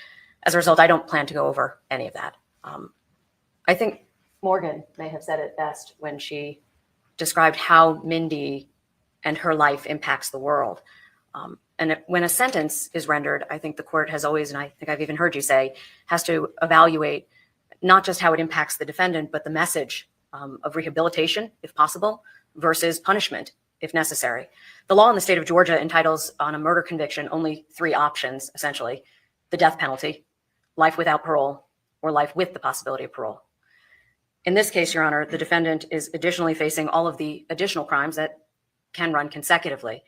As a result, I don't plan to go over any of that. I think Morgan may have said it best when she described how Mindy and her life impacts the world. When a sentence is rendered, I think the court has always, and I think I've even heard you say, has to evaluate not just how it impacts the defendant, but the message of rehabilitation, if possible, versus punishment, if necessary. The law in the state of Georgia entitles on a murder conviction only 3 options, essentially: the death penalty, life without parole, or life with the possibility of parole. In this case, Your Honor, the defendant is additionally facing all of the additional crimes that can run consecutively.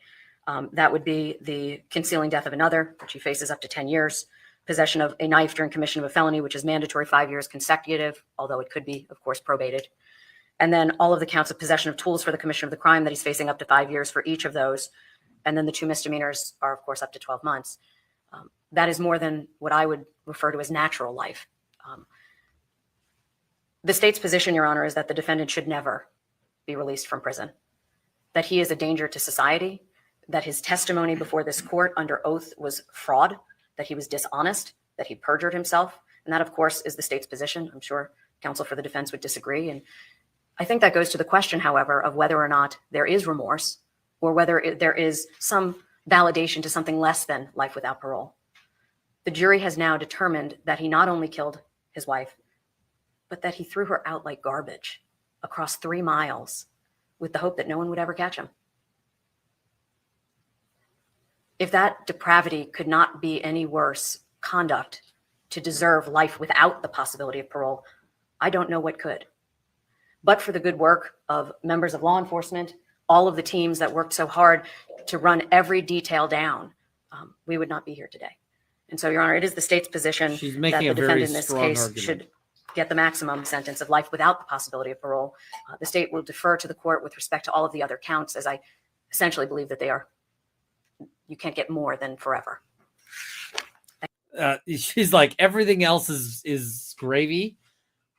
That would be the concealing death of another, which he faces up to 10 years, possession of a knife during commission of a felony, which is mandatory 5 years consecutive, although it could be, of course, probated. And then all of the counts of possession of tools for the commission of the crime that he's facing up to 5 years for each of those. And then the 2 misdemeanors are, of course, up to 12 months. That is more than what I would refer to as natural life. The state's position, Your Honor, is that the defendant should never be released from prison, that he is a danger to society, that his testimony before this court under oath was fraud, that he was dishonest, that he perjured himself. And that, of course, is the state's position. I'm sure counsel for the defense would disagree. And I think that goes to the question, however, of whether or not there is remorse or whether there is some validation to something less than life without parole. The jury has now determined that he not only killed his wife, but that he threw her out like garbage across 3 miles with the hope that no one would ever catch him. If that depravity could not be any worse conduct to deserve life without the possibility of parole, I don't know what could. but for the good work of members of law enforcement, all of the teams that worked so hard to run every detail down, we would not be here today. And so, Your Honor, it is the state's position She's that making the a very defendant in this strong case argument. should get the maximum sentence of life without the possibility of parole. The state will defer to the court with respect to all of the other counts, as I essentially believe that you can't get more than forever. She's like, everything else is gravy,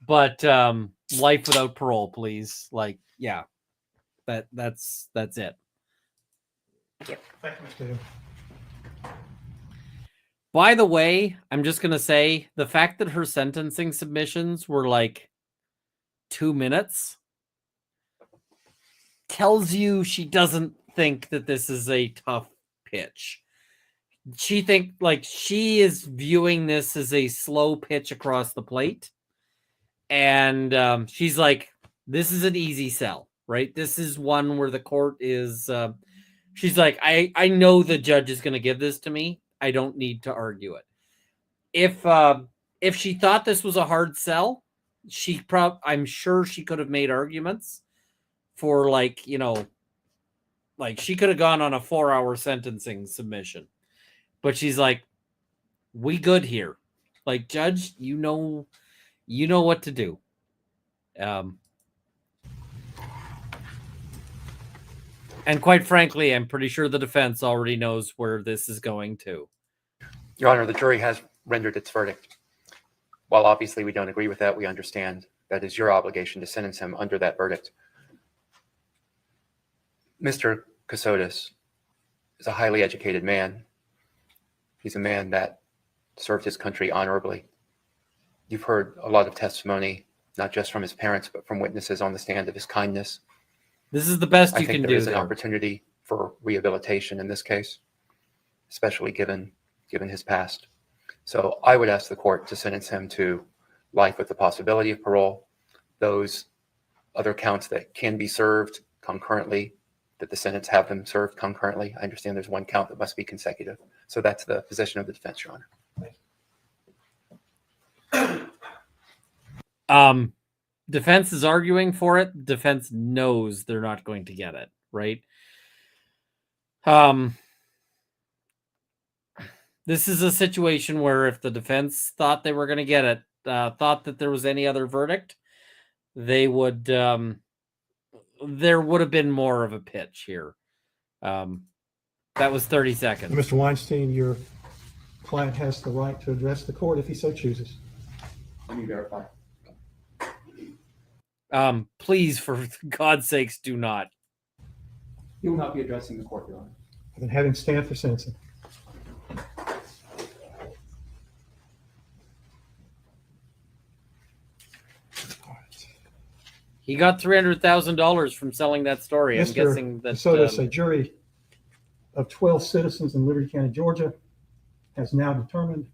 but life without parole, please. Like, yeah, that's it. Thank you. Thank you, Mr. Hill. By the way, I'm just gonna say the fact that her sentencing submissions were like 2 minutes tells you she doesn't think that this is a tough pitch. She is viewing this as a slow pitch across the plate, and she's like, this is an easy sell, right? This is one where the court is she's like, I know the judge is going to give this to me. I don't need to argue it. If she thought this was a hard sell, I'm sure she could have made arguments for, like, like she could have gone on a 4-hour sentencing submission. But she's like, we good here. Like, judge, you know what to do. And quite frankly, I'm pretty sure the defense already knows where this is going to. Your Honor, the jury has rendered its verdict. While obviously we don't agree with that, we understand that is your obligation to sentence him under that verdict. Mr. Kassotis is a highly educated man. He's a man that served his country honorably. You've heard a lot of testimony, not just from his parents, but from witnesses on the stand of his kindness. This is the best you I think can there do. is an there. opportunity for rehabilitation in this case, especially given his past. So I would ask the court to sentence him to life with the possibility of parole. Those other counts that can be served concurrently, that the sentence have them served concurrently. I understand there's one count that must be consecutive. So that's the position of the defense, Your Honor. Defense is arguing for it. Defense knows they're not going to get it, right? This is a situation where if the defense thought they were going to get it, thought that there was any other verdict, they would, there would have been more of a pitch here. That was 30 seconds. Mr. Weinstein, your client has the right to address the court if he so chooses. Let me verify. Please, for God's sakes, do not. He will not be addressing the court, Your Honor. Then have him stand for sentencing. He got $300,000 from selling that story. I'm guessing that. Kassotis, a jury of 12 citizens in Liberty County, Georgia, has now determined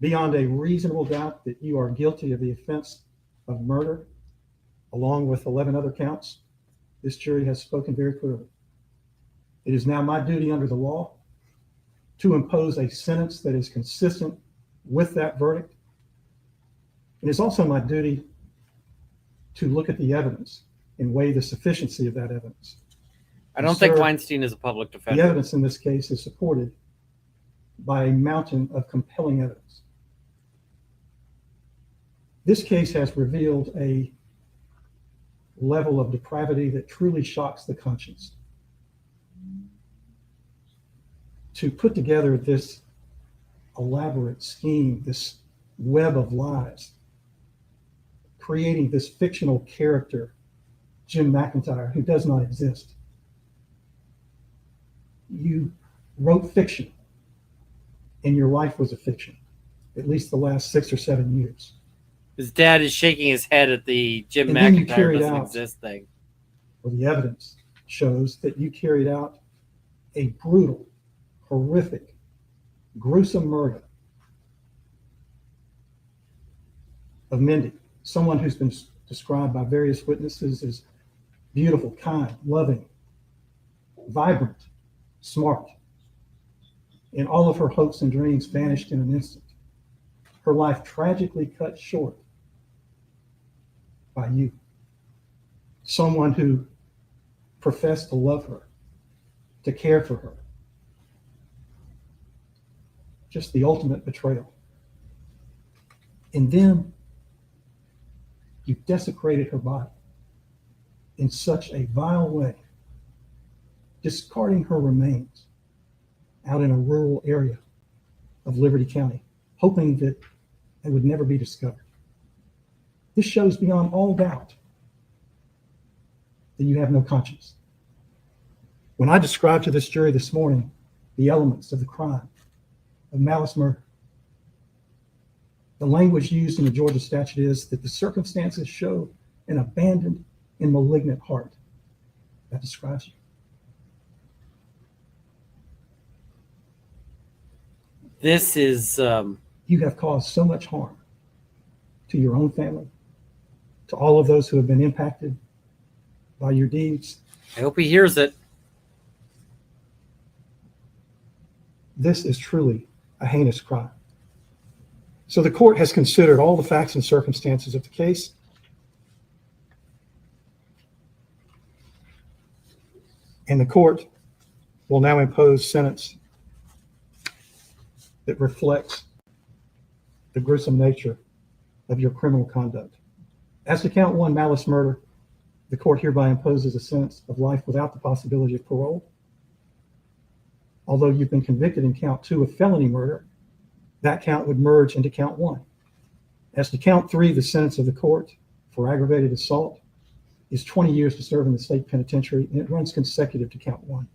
beyond a reasonable doubt that you are guilty of the offense of murder, along with 11 other counts. This jury has spoken very clearly. It is now my duty under the law to impose a sentence that is consistent with that verdict. It is also my duty to look at the evidence and weigh the sufficiency of that evidence. I don't think Weinstein is a public defender. The evidence in this case is supported by a mountain of compelling evidence. This case has revealed a level of depravity that truly shocks the conscience. To put together this elaborate scheme, this web of lies, creating this fictional character, Jim McIntyre, who does not exist. You wrote fiction, and your life was a fiction, at least the last 6 or 7 years. His dad is shaking his head at the Jim And then you McIntyre carried doesn't out- exist thing. Well, the evidence shows that you carried out a brutal, horrific, gruesome murder of Mindy, someone who's been described by various witnesses as beautiful, kind, loving, vibrant, smart. And all of her hopes and dreams vanished in an instant. Her life tragically cut short by you. someone who professed to love her, to care for her. Just the ultimate betrayal. And then you desecrated her body in such a vile way, discarding her remains out in a rural area of Liberty County, hoping that they would never be discovered. This shows beyond all doubt that you have no conscience. When I described to this jury this morning the elements of the crime of malice murder, the language used in the Georgia statute is that the circumstances show an abandoned and malignant heart. That describes you. This is You have caused so much harm to your own family, to all of those who have been impacted by your deeds. I hope he hears it. This is truly a heinous crime. So the court has considered all the facts and circumstances of the case. And the court will now impose sentence that reflects the gruesome nature of your criminal conduct. As to count 1, malice murder, the court hereby imposes a sentence of life without the possibility of parole. Although you've been convicted in count 2 of felony murder, that count would merge into count 1. As to count 3, the sentence of the court for aggravated assault is 20 years to serve in the state penitentiary, and it runs consecutive to count 1.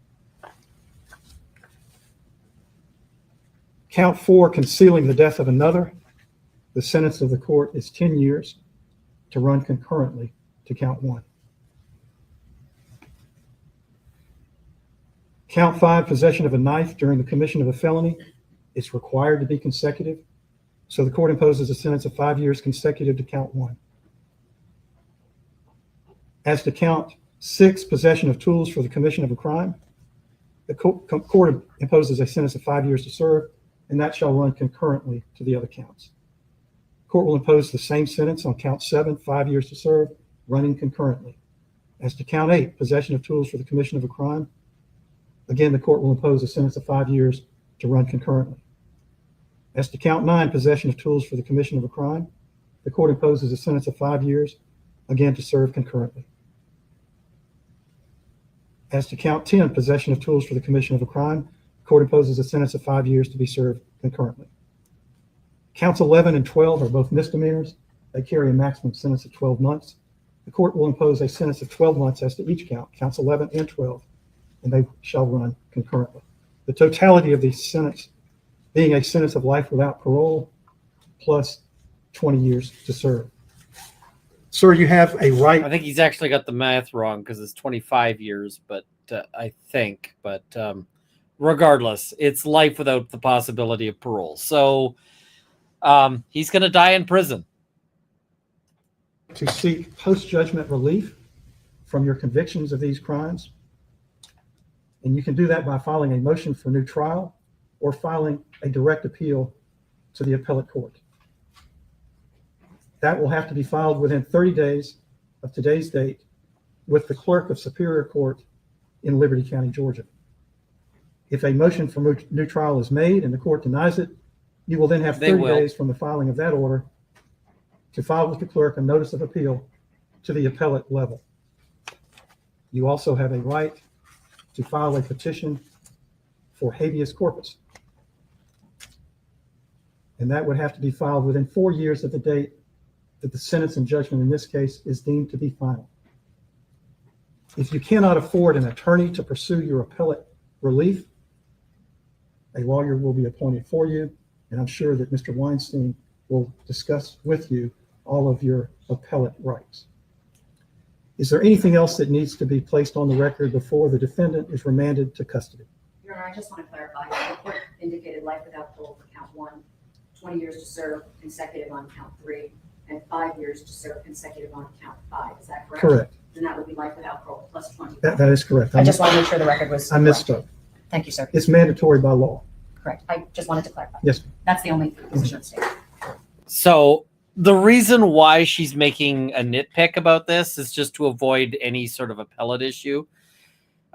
Count 4, concealing the death of another, the sentence of the court is 10 years to run concurrently to count 1. Count 5, possession of a knife during the commission of a felony, is required to be consecutive, so the court imposes a sentence of 5 years consecutive to count 1. As to count 6, possession of tools for the commission of a crime, the court imposes a sentence of 5 years to serve, and that shall run concurrently to the other counts. Court will impose the same sentence on count 7, 5 years to serve, running concurrently. As to count 8, possession of tools for the commission of a crime, again, the court will impose a sentence of 5 years to run concurrently. As to count 9, possession of tools for the commission of a crime, the court imposes a sentence of 5 years, again to serve concurrently. As to count 10, possession of tools for the commission of a crime, the court imposes a sentence of 5 years to be served concurrently. Counts 11 and 12 are both misdemeanors. They carry a maximum sentence of 12 months. The court will impose a sentence of 12 months as to each count, counts 11 and 12, and they shall run concurrently. The totality of the sentence being a sentence of life without parole plus 20 years to serve. Sir, you have a right. I think he's actually got the math wrong because it's 25 years, but I think. But regardless, it's life without the possibility of parole. So he's going to die in prison. To seek post-judgment relief from your convictions of these crimes. And you can do that by filing a motion for new trial or filing a direct appeal to the appellate court. That will have to be filed within 30 days of today's date with the clerk of Superior Court in Liberty County, Georgia. If a motion for new trial is made and the court denies it, you will then have 30 days from the filing of that order to file with the clerk a notice of appeal to the appellate level. You also have a right to file a petition for habeas corpus. And that would have to be filed within 4 years of the date that the sentence and judgment in this case is deemed to be final. If you cannot afford an attorney to pursue your appellate relief, a lawyer will be appointed for you, and I'm sure that Mr. Weinstein will discuss with you all of your appellate rights. Is there anything else that needs to be placed on the record before the defendant is remanded to custody? Your Honor, I just want to clarify. The court indicated life without parole for count 1, 20 years to serve consecutive on count 3, and 5 years to serve consecutive on count 5. Is that correct? Correct. Then that would be life without parole plus 20. That is correct. I just want to make sure the record was I misspoke. Thank you, sir. It's mandatory by law. Correct. I just wanted to clarify. Yes. That's the only position I'm stating. So the reason why she's making a nitpick about this is just to avoid any sort of appellate issue.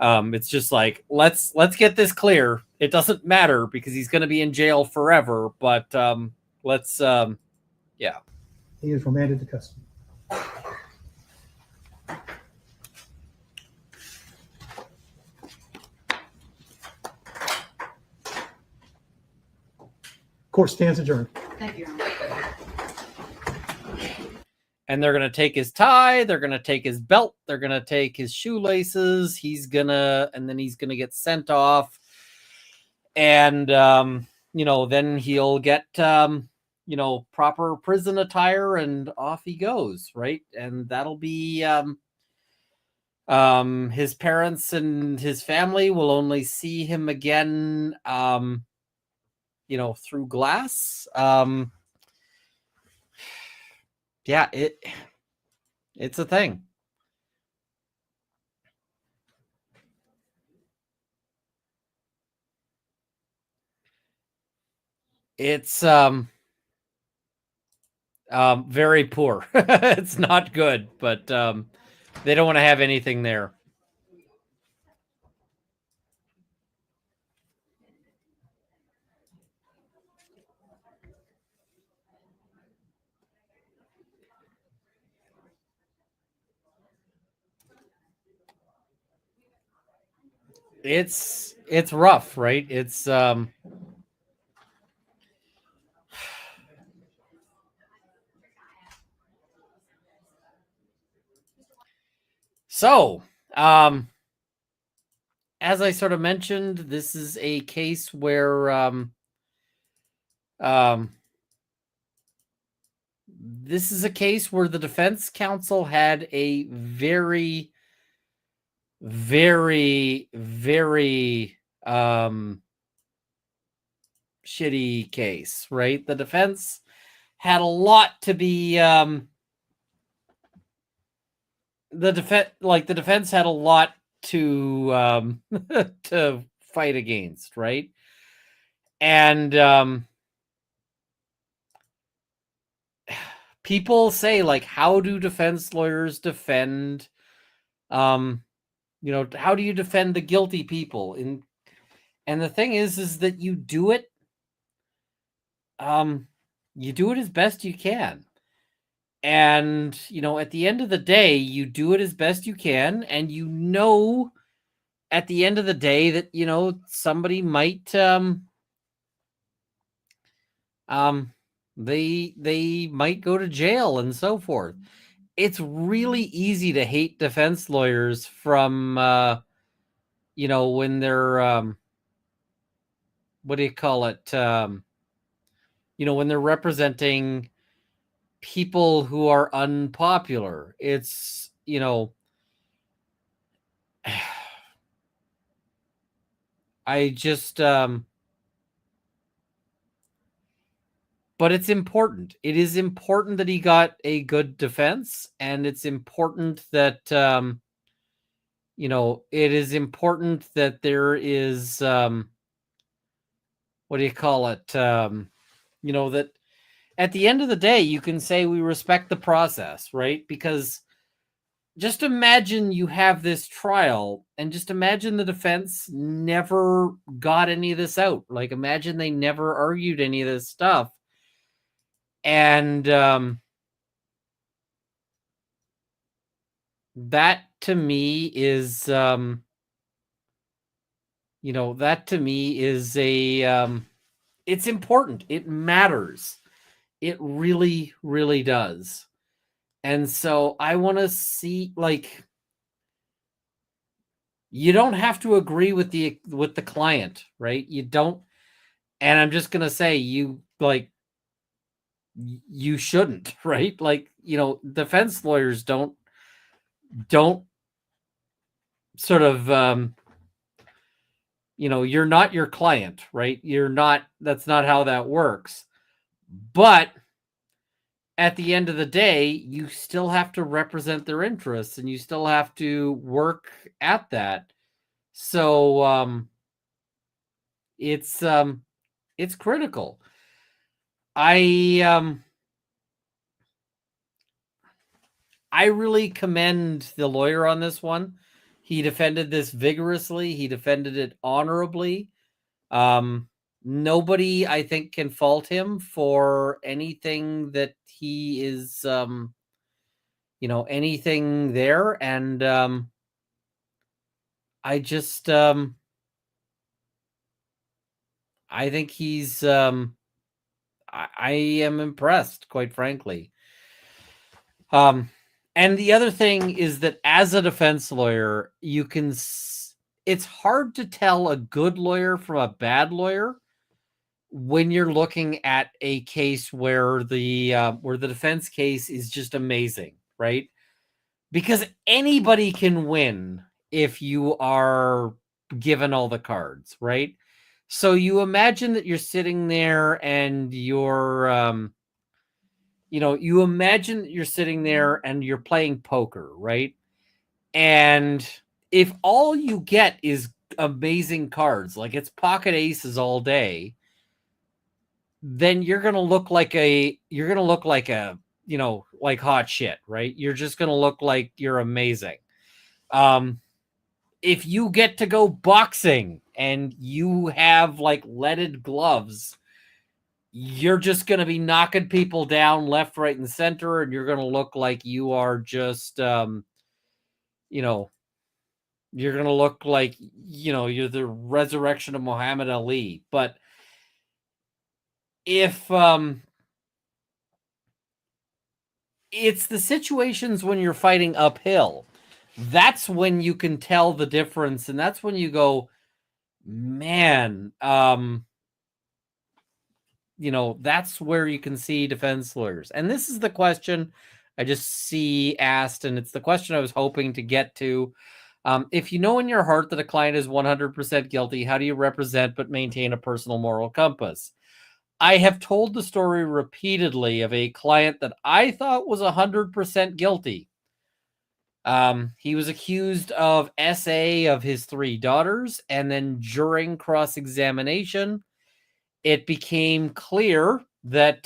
It's just like, let's get this clear. It doesn't matter because he's going to be in jail forever, but yeah. He is remanded to custody. Court stands adjourned. Thank you. And they're going to take his tie. They're going to take his belt. They're going to take his shoelaces. And then he's going to get sent off. And, then he'll get, proper prison attire and off he goes. Right. And that'll be, his parents and his family will only see him again, through glass. Yeah, it's a thing. It's very poor. It's not good, but they don't want to have anything there. It's rough, right? It's so as I sort of mentioned, this is a case where this is a case where the defense counsel had a very, very, very shitty case, right? The defense had a lot to be the defense had a lot to to fight against, right? And people say, like, how do defense lawyers defend how do you defend the guilty people? And the thing is that you do it as best you can. And, at the end of the day, you do it as best you can. And at the end of the day that, somebody might, they might go to jail and so forth. It's really easy to hate defense lawyers from, when they're, what do you call it? When they're representing people who are unpopular. It's, I just, but it's important. It is important that he got a good defense, and it's important that, it is important that there is, what do you call it? That at the end of the day, you can say we respect the process, right? Because just imagine you have this trial, and just imagine the defense never got any of this out. Like, imagine they never argued any of this stuff. And that to me is, that to me is it's important. It matters. It really, really does. And so I want to see, like, you don't have to agree with the client, right? You don't. And I'm just going to say, you shouldn't, right? Like, defense lawyers don't sort of, you're not your client, right? That's not how that works. But at the end of the day, you still have to represent their interests, and you still have to work at that. So it's critical. I I really commend the lawyer on this one. He defended this vigorously. He defended it honorably. Nobody, I think, can fault him for anything that he is, anything there. And I just, I think he's, I am impressed, quite frankly. And the other thing is that as a defense lawyer, it's hard to tell a good lawyer from a bad lawyer when you're looking at a case where the defense case is just amazing, right? Because anybody can win if you are given all the cards, right? So you imagine that you're sitting there and you're, you imagine that you're sitting there and you're playing poker, right? And if all you get is amazing cards, like it's pocket aces all day, then you're going to look like like hot shit, right? You're just going to look like you're amazing. If you get to go boxing and you have like leaded gloves, you're just going to be knocking people down left, right, and center, and you're going to look like you are just, you're going to look like, you're the resurrection of Muhammad Ali. But if it's the situations when you're fighting uphill, that's when you can tell the difference, and that's when you go, man, that's where you can see defense lawyers. And this is the question I just see asked, and it's the question I was hoping to get to. If you know in your heart that a client is 100% guilty, how do you represent but maintain a personal moral compass? I have told the story repeatedly of a client that I thought was 100% guilty. He was accused of SA of his 3 daughters, and then during cross-examination, it became clear that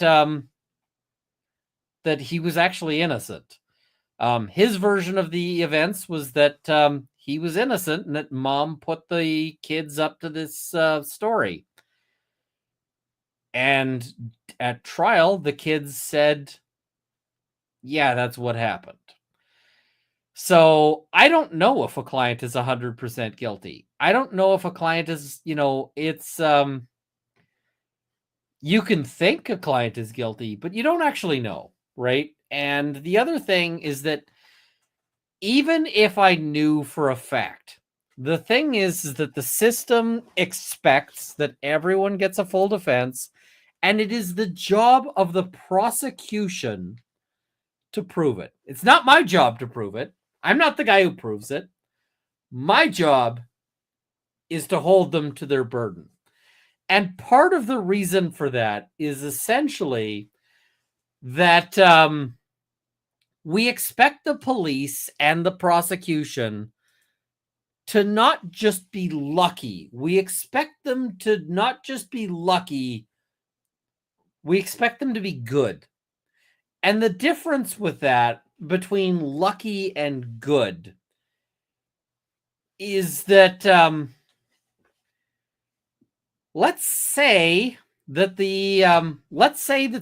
that he was actually innocent. His version of the events was that he was innocent and that mom put the kids up to this story. And at trial, the kids said, yeah, that's what happened. So I don't know if a client is 100% guilty. I don't know if a client is, it's, you can think a client is guilty, but you don't actually know, right? And the other thing is that even if I knew for a fact, the thing is that the system expects that everyone gets a full defense, and it is the job of the prosecution to prove it. It's not my job to prove it. I'm not the guy who proves it. My job is to hold them to their burden. And part of the reason for that is essentially that we expect the police and the prosecution to not just be lucky. We expect them to not just be lucky. We expect them to be good. And the difference with that between lucky and good is that let's say that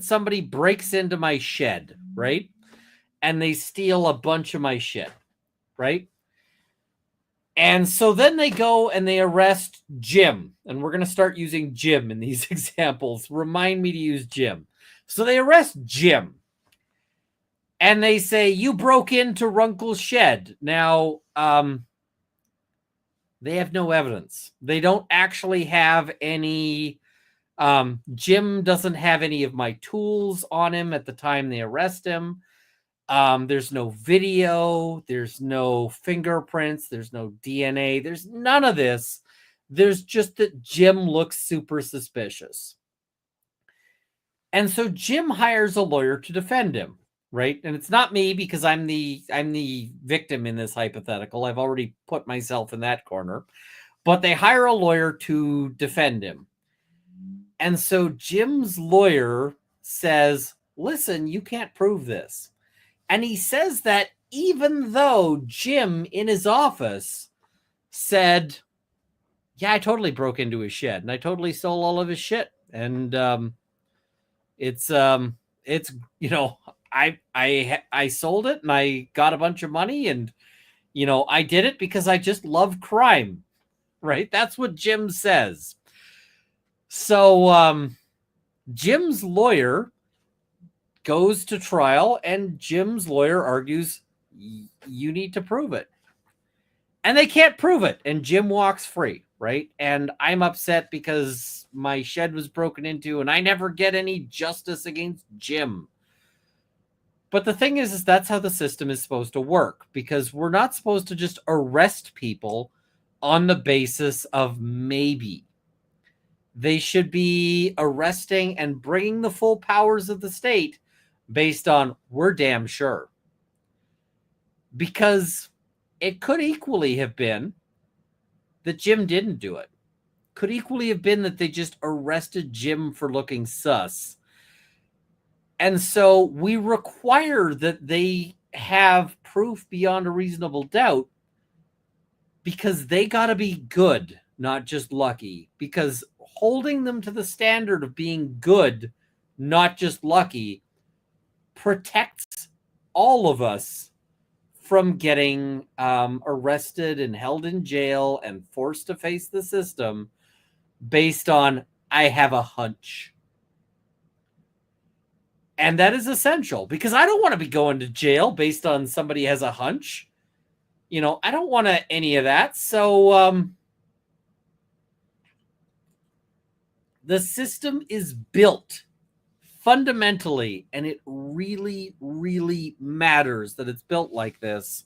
somebody breaks into my shed, right? And they steal a bunch of my shit, right? And so then they go and they arrest Jim. And we're going to start using Jim in these examples. Remind me to use Jim. So they arrest Jim. And they say, you broke into Runkle's shed. Now, they have no evidence. They don't actually have any. Jim doesn't have any of my tools on him at the time they arrest him. There's no video. There's no fingerprints. There's no DNA. There's none of this. There's just that Jim looks super suspicious. And so Jim hires a lawyer to defend him. Right. And it's not me because I'm the victim in this hypothetical. I've already put myself in that corner. But they hire a lawyer to defend him. And so Jim's lawyer says, listen, you can't prove this. And he says that even though Jim in his office said, yeah, I totally broke into his shed and I totally stole all of his shit. And it's you know, I sold it and I got a bunch of money, and you know, I did it because I just love crime. Right? That's what Jim says. So Jim's lawyer goes to trial, and Jim's lawyer argues, you need to prove it. And they can't prove it. And Jim walks free, right? And I'm upset because my shed was broken into and I never get any justice against Jim. But the thing is that's how the system is supposed to work, because we're not supposed to just arrest people on the basis of maybe. They should be arresting and bringing the full powers of the state based on we're damn sure. Because it could equally have been that Jim didn't do it. Could equally have been that they just arrested Jim for looking sus. And so we require that they have proof beyond a reasonable doubt, because they got to be good, not just lucky. Because holding them to the standard of being good, not just lucky, protects all of us from getting arrested and held in jail and forced to face the system based on, I have a hunch. And that is essential, because I don't want to be going to jail based on somebody has a hunch. You know, I don't want any of that. So the system is built fundamentally, and it really, really matters that it's built like this,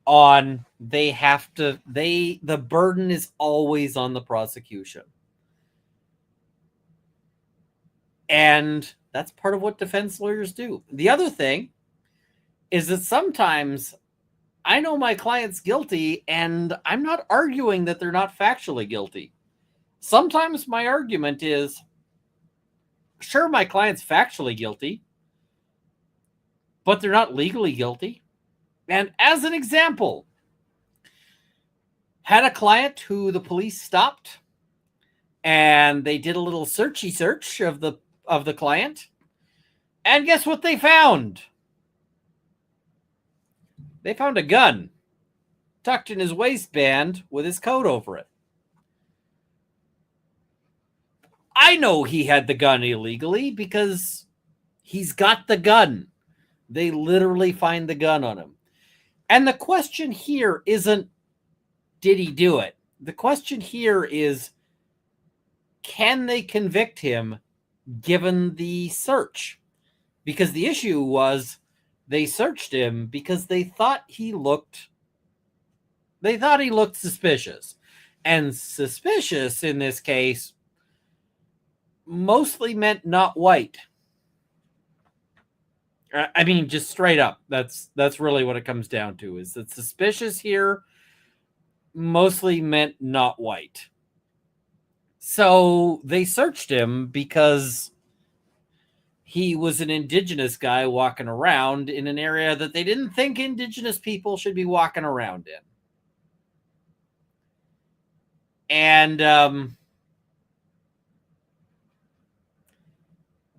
on the burden is always on the prosecution. And that's part of what defense lawyers do. The other thing is that sometimes I know my client's guilty and I'm not arguing that they're not factually guilty. Sometimes my argument is, sure, my client's factually guilty, but they're not legally guilty. And as an example, had a client who the police stopped and they did a little searchy search of the client. And guess what they found? They found a gun tucked in his waistband with his coat over it. I know he had the gun illegally because he's got the gun. They literally find the gun on him. And the question here isn't, did he do it? The question here is, can they convict him given the search? Because the issue was they searched him because they thought he looked suspicious. And suspicious in this case mostly meant not white. I mean, just straight up. That's really what it comes down to, is that suspicious here mostly meant not white. So they searched him because he was an indigenous guy walking around in an area that they didn't think indigenous people should be walking around in. And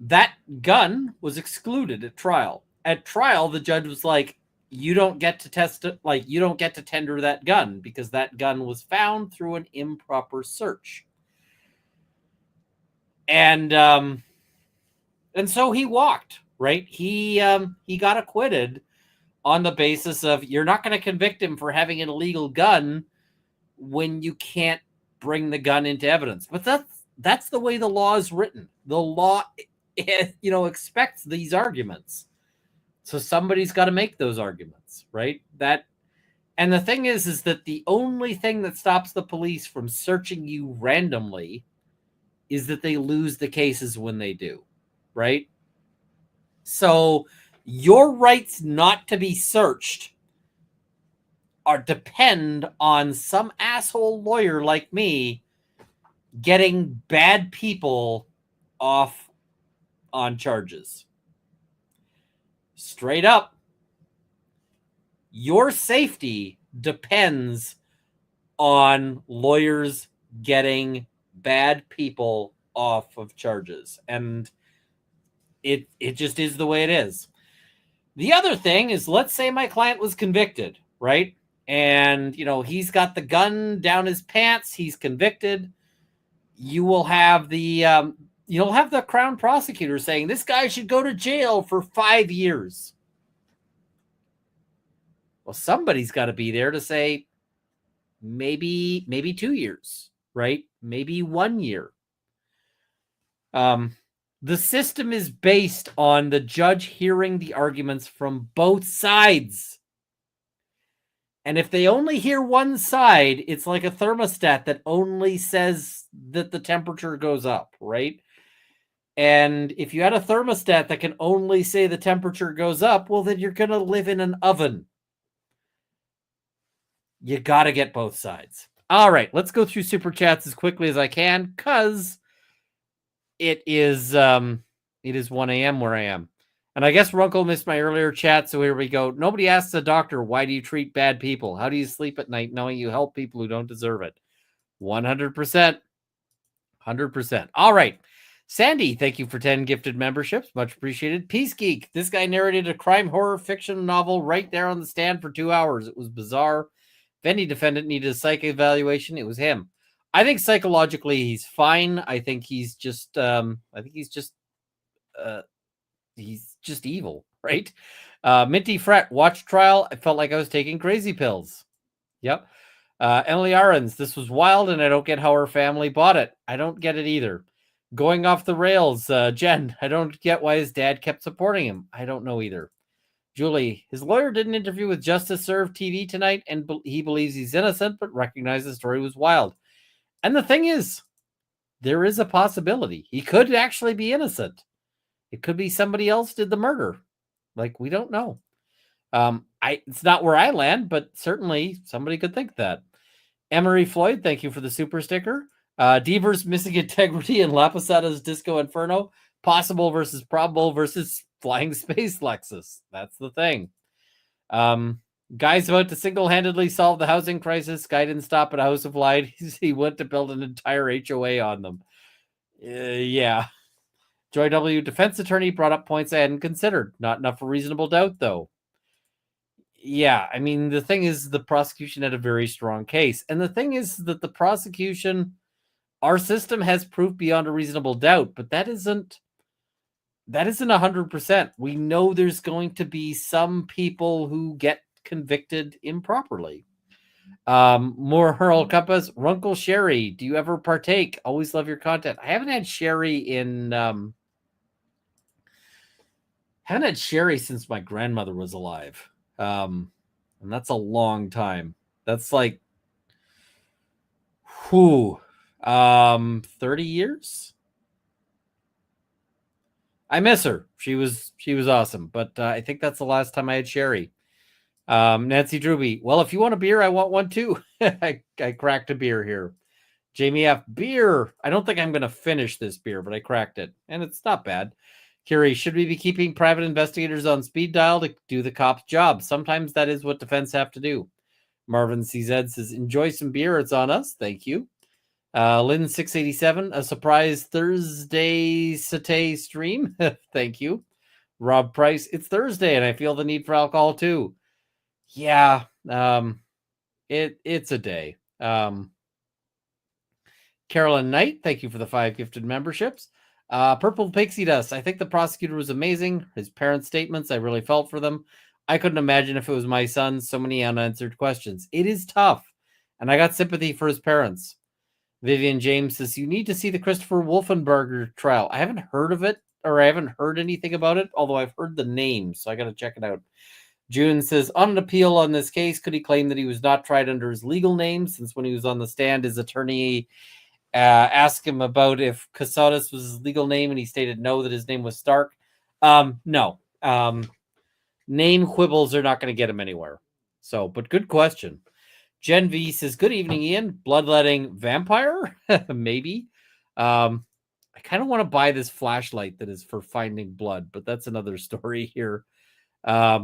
that gun was excluded at trial. At trial, the judge was like, you don't get to test it, like, you don't get to tender that gun because that gun was found through an improper search. And so he walked, right? He got acquitted on the basis of, you're not going to convict him for having an illegal gun when you can't bring the gun into evidence. But that's the way the law is written. The law, expects these arguments. So somebody's got to make those arguments, right? And the thing is that the only thing that stops the police from searching you randomly is that they lose the cases when they do, right? So your rights not to be searched depend on some asshole lawyer like me getting bad people off on charges. straight up, your safety depends on lawyers getting bad people off of charges. And it just is the way it is. The other thing is, let's say my client was convicted, right? And, he's got the gun down his pants. He's convicted. You will have you'll have the Crown prosecutor saying, this guy should go to jail for 5 years. Well, somebody's got to be there to say, maybe 2 years, right? Maybe 1 year. The system is based on the judge hearing the arguments from both sides. And if they only hear one side, it's like a thermostat that only says that the temperature goes up, right? And if you had a thermostat that can only say the temperature goes up, well, then you're going to live in an oven. You got to get both sides. All right, let's go through Super Chats as quickly as I can, because it is 1 a.m. where I am. And I guess Runkle missed my earlier chat, so here we go. Nobody asks a doctor, why do you treat bad people? How do you sleep at night knowing you help people who don't deserve it? 100%. 100%. All right. Sandy, thank you for 10 gifted memberships. Much appreciated. Peace Geek, this guy narrated a crime horror fiction novel right there on the stand for 2 hours. It was bizarre. If any defendant needed a psych evaluation, it was him. I think psychologically he's fine. I think he's just evil, right? Minty Fret, watch trial. I felt like I was taking crazy pills. Yep. Emily Ahrens, this was wild and I don't get how her family bought it. I don't get it either. Going off the rails, Jen, I don't get why his dad kept supporting him. I don't know either. Julie, his lawyer did an interview with Justice Serve TV tonight and he believes he's innocent, but recognized the story was wild. And the thing is, there is a possibility. He could actually be innocent. It could be somebody else did the murder. Like, we don't know. It's not where I land, but certainly somebody could think that. Emery Floyd, thank you for the super sticker. Deaver's Missing Integrity and Laposada's Disco Inferno. Possible versus probable versus flying space Lexus. That's the thing. Guy's about to single-handedly solve the housing crisis. Guy didn't stop at a House of Light. He went to build an entire HOA on them. Yeah. Joy W. Defense attorney brought up points I hadn't considered. Not enough for reasonable doubt, though. Yeah, I mean, the thing is, the prosecution had a very strong case. And the thing is that the prosecution, our system has proof beyond a reasonable doubt, but that isn't 100%. We know there's going to be some people who get convicted improperly. More Hurl Compass, Runkle Sherry, do you ever partake? Always love your content. I haven't had sherry since my grandmother was alive. And that's a long time. That's like 30 years. I miss her. She was awesome, but I think that's the last time I had sherry. Nancy Drewby, well, if you want a beer, I want one too. I cracked a beer here. Jamie F, beer. I don't think I'm going to finish this beer, but I cracked it, and it's not bad. Curie, should we be keeping private investigators on speed dial to do the cop's job? Sometimes that is what defense have to do. Marvin CZ says, enjoy some beer. It's on us. Thank you. Lynn 687, a surprise Thursday satay stream. Thank you. Rob Price, it's Thursday and I feel the need for alcohol too. Yeah, it's a day. Carolyn Knight, thank you for the 5 gifted memberships. Purple Pixie Dust, I think the prosecutor was amazing. His parents' statements, I really felt for them. I couldn't imagine if it was my son. So many unanswered questions. It is tough, and I got sympathy for his parents. Vivian James says, you need to see the Christopher Wolfenberger trial. I haven't heard of it, or I haven't heard anything about it, although I've heard the name, so I got to check it out. June says, on an appeal on this case, could he claim that he was not tried under his legal name, since when he was on the stand, his attorney asked him about if Kassotis was his legal name, and he stated no, that his name was Stark? No. Name quibbles are not going to get him anywhere. So, but good question. Jen V says, good evening, Ian. Bloodletting vampire? Maybe. I kind of want to buy this flashlight that is for finding blood, but that's another story here. PJ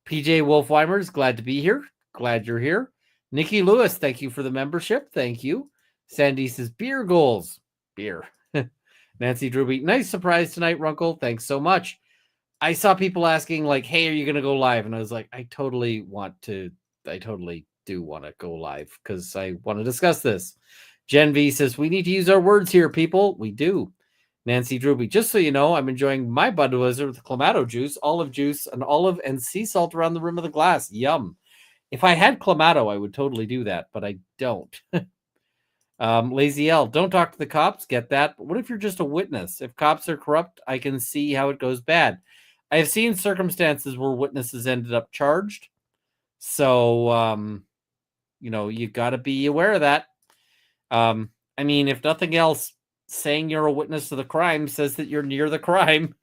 Wolfweimers, glad to be here. Glad you're here. Nikki Lewis, thank you for the membership. Thank you. Sandy says, beer goals. Beer. Nancy Drewby, nice surprise tonight, Runkle. Thanks so much. I saw people asking, like, hey, are you going to go live? And I was like, I totally do want to go live because I want to discuss this. Jen V says, we need to use our words here, people. We do. Nancy Drewby, just so you know, I'm enjoying my Budweiser with Clamato juice, an olive, and sea salt around the rim of the glass. Yum. If I had Clamato, I would totally do that, but I don't. Lazy L, don't talk to the cops. Get that. But what if you're just a witness? If cops are corrupt, I can see how it goes bad. I have seen circumstances where witnesses ended up charged. So, you got to be aware of that. I mean, if nothing else, saying you're a witness to the crime says that you're near the crime.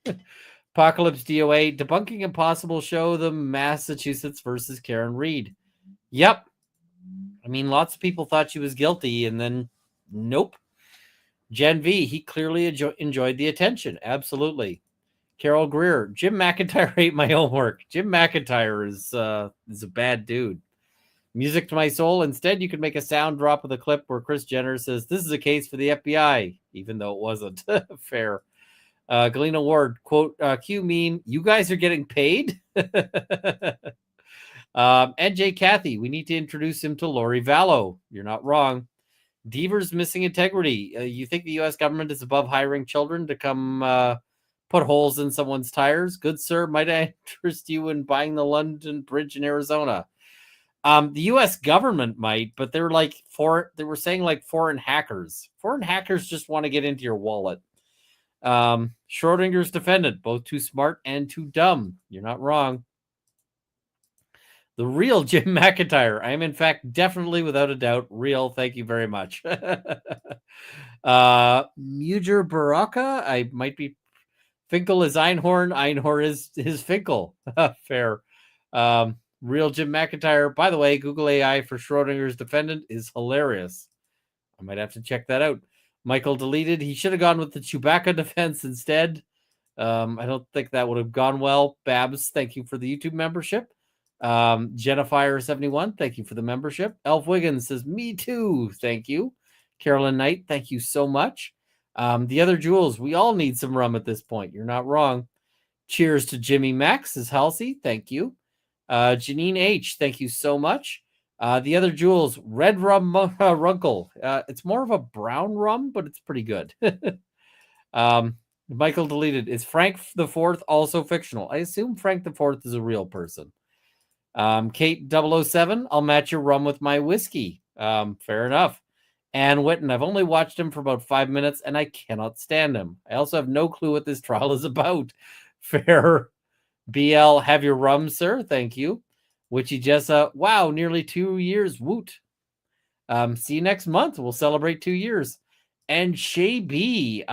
Apocalypse DOA, debunking impossible show, the Massachusetts versus Karen Reed. Yep. I mean, lots of people thought she was guilty, and then nope. Gen V, he clearly enjoyed the attention. Absolutely. Carol Greer, Jim McIntyre ate my homework. Jim McIntyre is a bad dude. Music to my soul. Instead, you could make a sound drop of the clip where Chris Jenner says, this is a case for the FBI, even though it wasn't. Fair. Galena Ward, quote, Q mean, you guys are getting paid? NJ Kathy, we need to introduce him to Lori Vallow. You're not wrong. Deaver's missing integrity. You think the U.S. government is above hiring children to come put holes in someone's tires? Good sir, might I interest you in buying the London Bridge in Arizona? The U.S. government might, but they're they were saying like foreign hackers. Foreign hackers just want to get into your wallet. Schrodinger's defendant, both too smart and too dumb. You're not wrong. The real Jim McIntyre. I am, in fact, definitely, without a doubt, real. Thank you very much. Mujer Baraka. I might be. Finkel is Einhorn. Einhorn is Finkel. Fair. Real Jim McIntyre. By the way, Google AI for Schrodinger's defendant is hilarious. I might have to check that out. Michael deleted. He should have gone with the Chewbacca defense instead. I don't think that would have gone well. Babs, thank you for the YouTube membership. Jennifer71, thank you for the membership. Elf Wiggins says, me too. Thank you. Carolyn Knight, thank you so much. The other Jules, we all need some rum at this point. You're not wrong. Cheers to Jimmy Max, says Halsey. Thank you. Janine H, thank you so much. The other Jules, red rum runkle. It's more of a brown rum, but it's pretty good. Michael deleted. Is Frank the Fourth also fictional? I assume Frank the Fourth is a real person. Kate 007, I'll match your rum with my whiskey. Fair enough. Ann Witten, I've only watched him for about 5 minutes and I cannot stand him. I also have no clue what this trial is about. Fair. BL, have your rum, sir. Thank you. Witchy Jessa, wow, nearly 2 years. Woot. See you next month. We'll celebrate 2 years. And Shay B,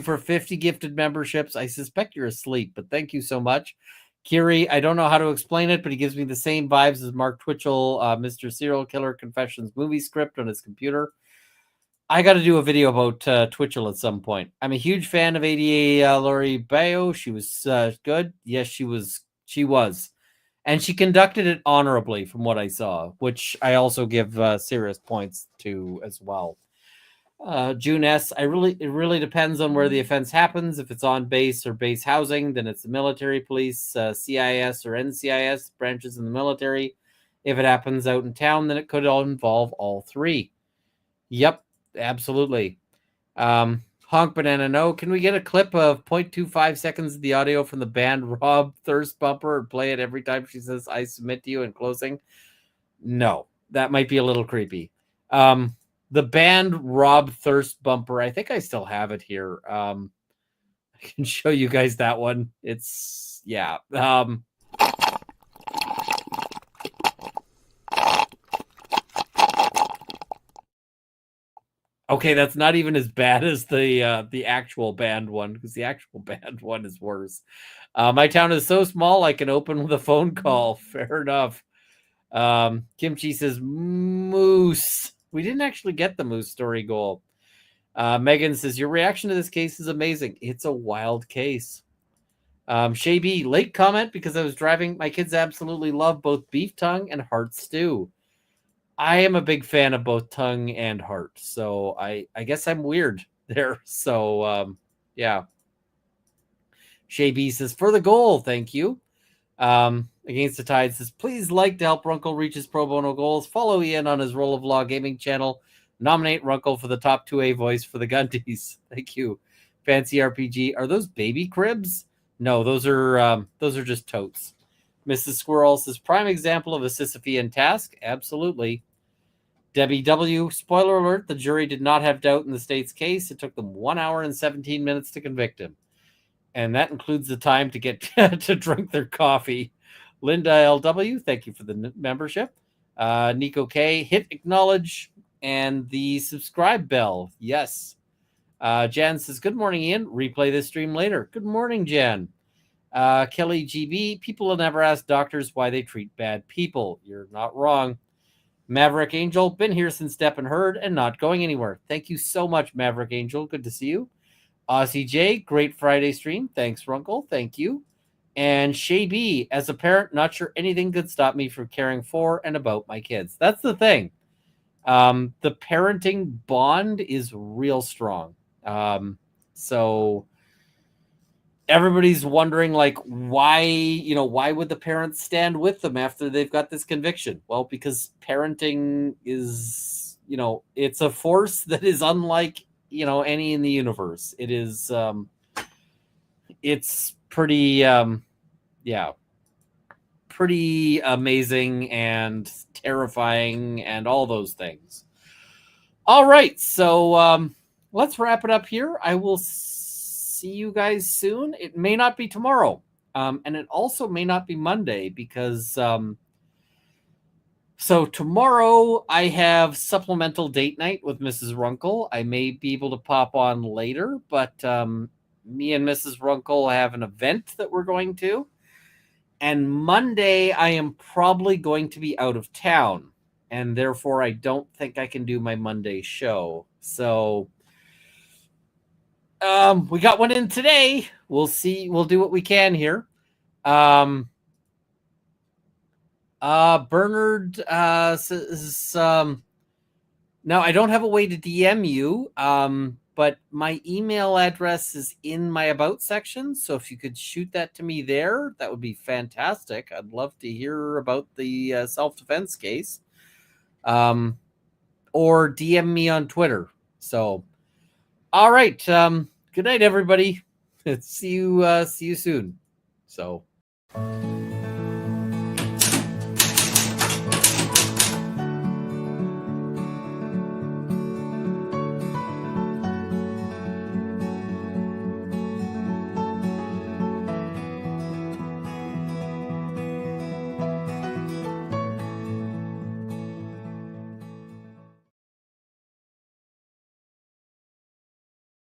for 50 gifted memberships. I suspect you're asleep, but thank you so much. Kiri, I don't know how to explain it, but he gives me the same vibes as Mark Twitchell, Mr. Serial Killer Confessions movie script on his computer. I got to do a video about Twitchell at some point. I'm a huge fan of ADA Lori Bayo. She was good. Yes, she was. And she conducted it honorably from what I saw, which I also give serious points to as well. June S. It really depends on where the offense happens. If it's on base or base housing, then it's the military police, CIS or NCIS branches in the military. If it happens out in town, then it could all involve all three. Yep, absolutely. Honk Banana, no. Can we get a clip of 0.25 seconds of the audio from the band Rob Thirst Bumper and play it every time she says, I submit to you in closing? No, that might be a little creepy. The band Rob Thirst Bumper, I think I still have it here. I can show you guys that one. It's, yeah. Okay, that's not even as bad as the actual band one, because the actual band one is worse. My town is so small, I can open with a phone call. Fair enough. Kimchi says, moose. We didn't actually get the Moose story goal. Megan says, your reaction to this case is amazing. It's a wild case. Shay B, late comment because I was driving. My kids absolutely love both beef tongue and heart stew. I am a big fan of both tongue and heart. So I guess I'm weird there. So, yeah. Shay B says, for the goal, thank you. Against the Tide says, please like to help Runkle reach his pro bono goals. Follow Ian on his Roll of Law gaming channel. Nominate Runkle for the top 2A voice for the Gundies. Thank you. Fancy RPG. Are those baby cribs? No, those are just totes. Mrs. Squirrel says, prime example of a Sisyphean task. Absolutely. Debbie W. Spoiler alert, the jury did not have doubt in the state's case. It took them 1 hour and 17 minutes to convict him. And that includes the time to get to drink their coffee. Linda LW, thank you for the membership. Nico K, hit acknowledge and the subscribe bell. Yes. Jan says, good morning, Ian. Replay this stream later. Good morning, Jan. Kelly GB, people will never ask doctors why they treat bad people. You're not wrong. Maverick Angel, been here since Step and Heard and not going anywhere. Thank you so much, Maverick Angel. Good to see you. Aussie J, great Friday stream. Thanks, Runkle. Thank you. And Shay B, as a parent, not sure anything could stop me from caring for and about my kids. That's the thing. The parenting bond is real strong. So everybody's wondering, like, why would the parents stand with them after they've got this conviction? Well, because parenting is, it's a force that is unlike, any in the universe. It is, it's pretty, pretty amazing and terrifying and all those things. All right. So, let's wrap it up here. I will see you guys soon. It may not be tomorrow. And it also may not be Monday because, so tomorrow I have supplemental date night with Mrs. Runkle. I may be able to pop on later, but me and Mrs. Runkle have an event that we're going to. And Monday I am probably going to be out of town. And therefore I don't think I can do my Monday show. So we got one in today. We'll see. We'll do what we can here. Bernard says, now I don't have a way to DM you, but my email address is in my About section. So if you could shoot that to me there, that would be fantastic. I'd love to hear about the self-defense case. Or DM me on Twitter. So, all right. Good night, everybody. See you soon. So.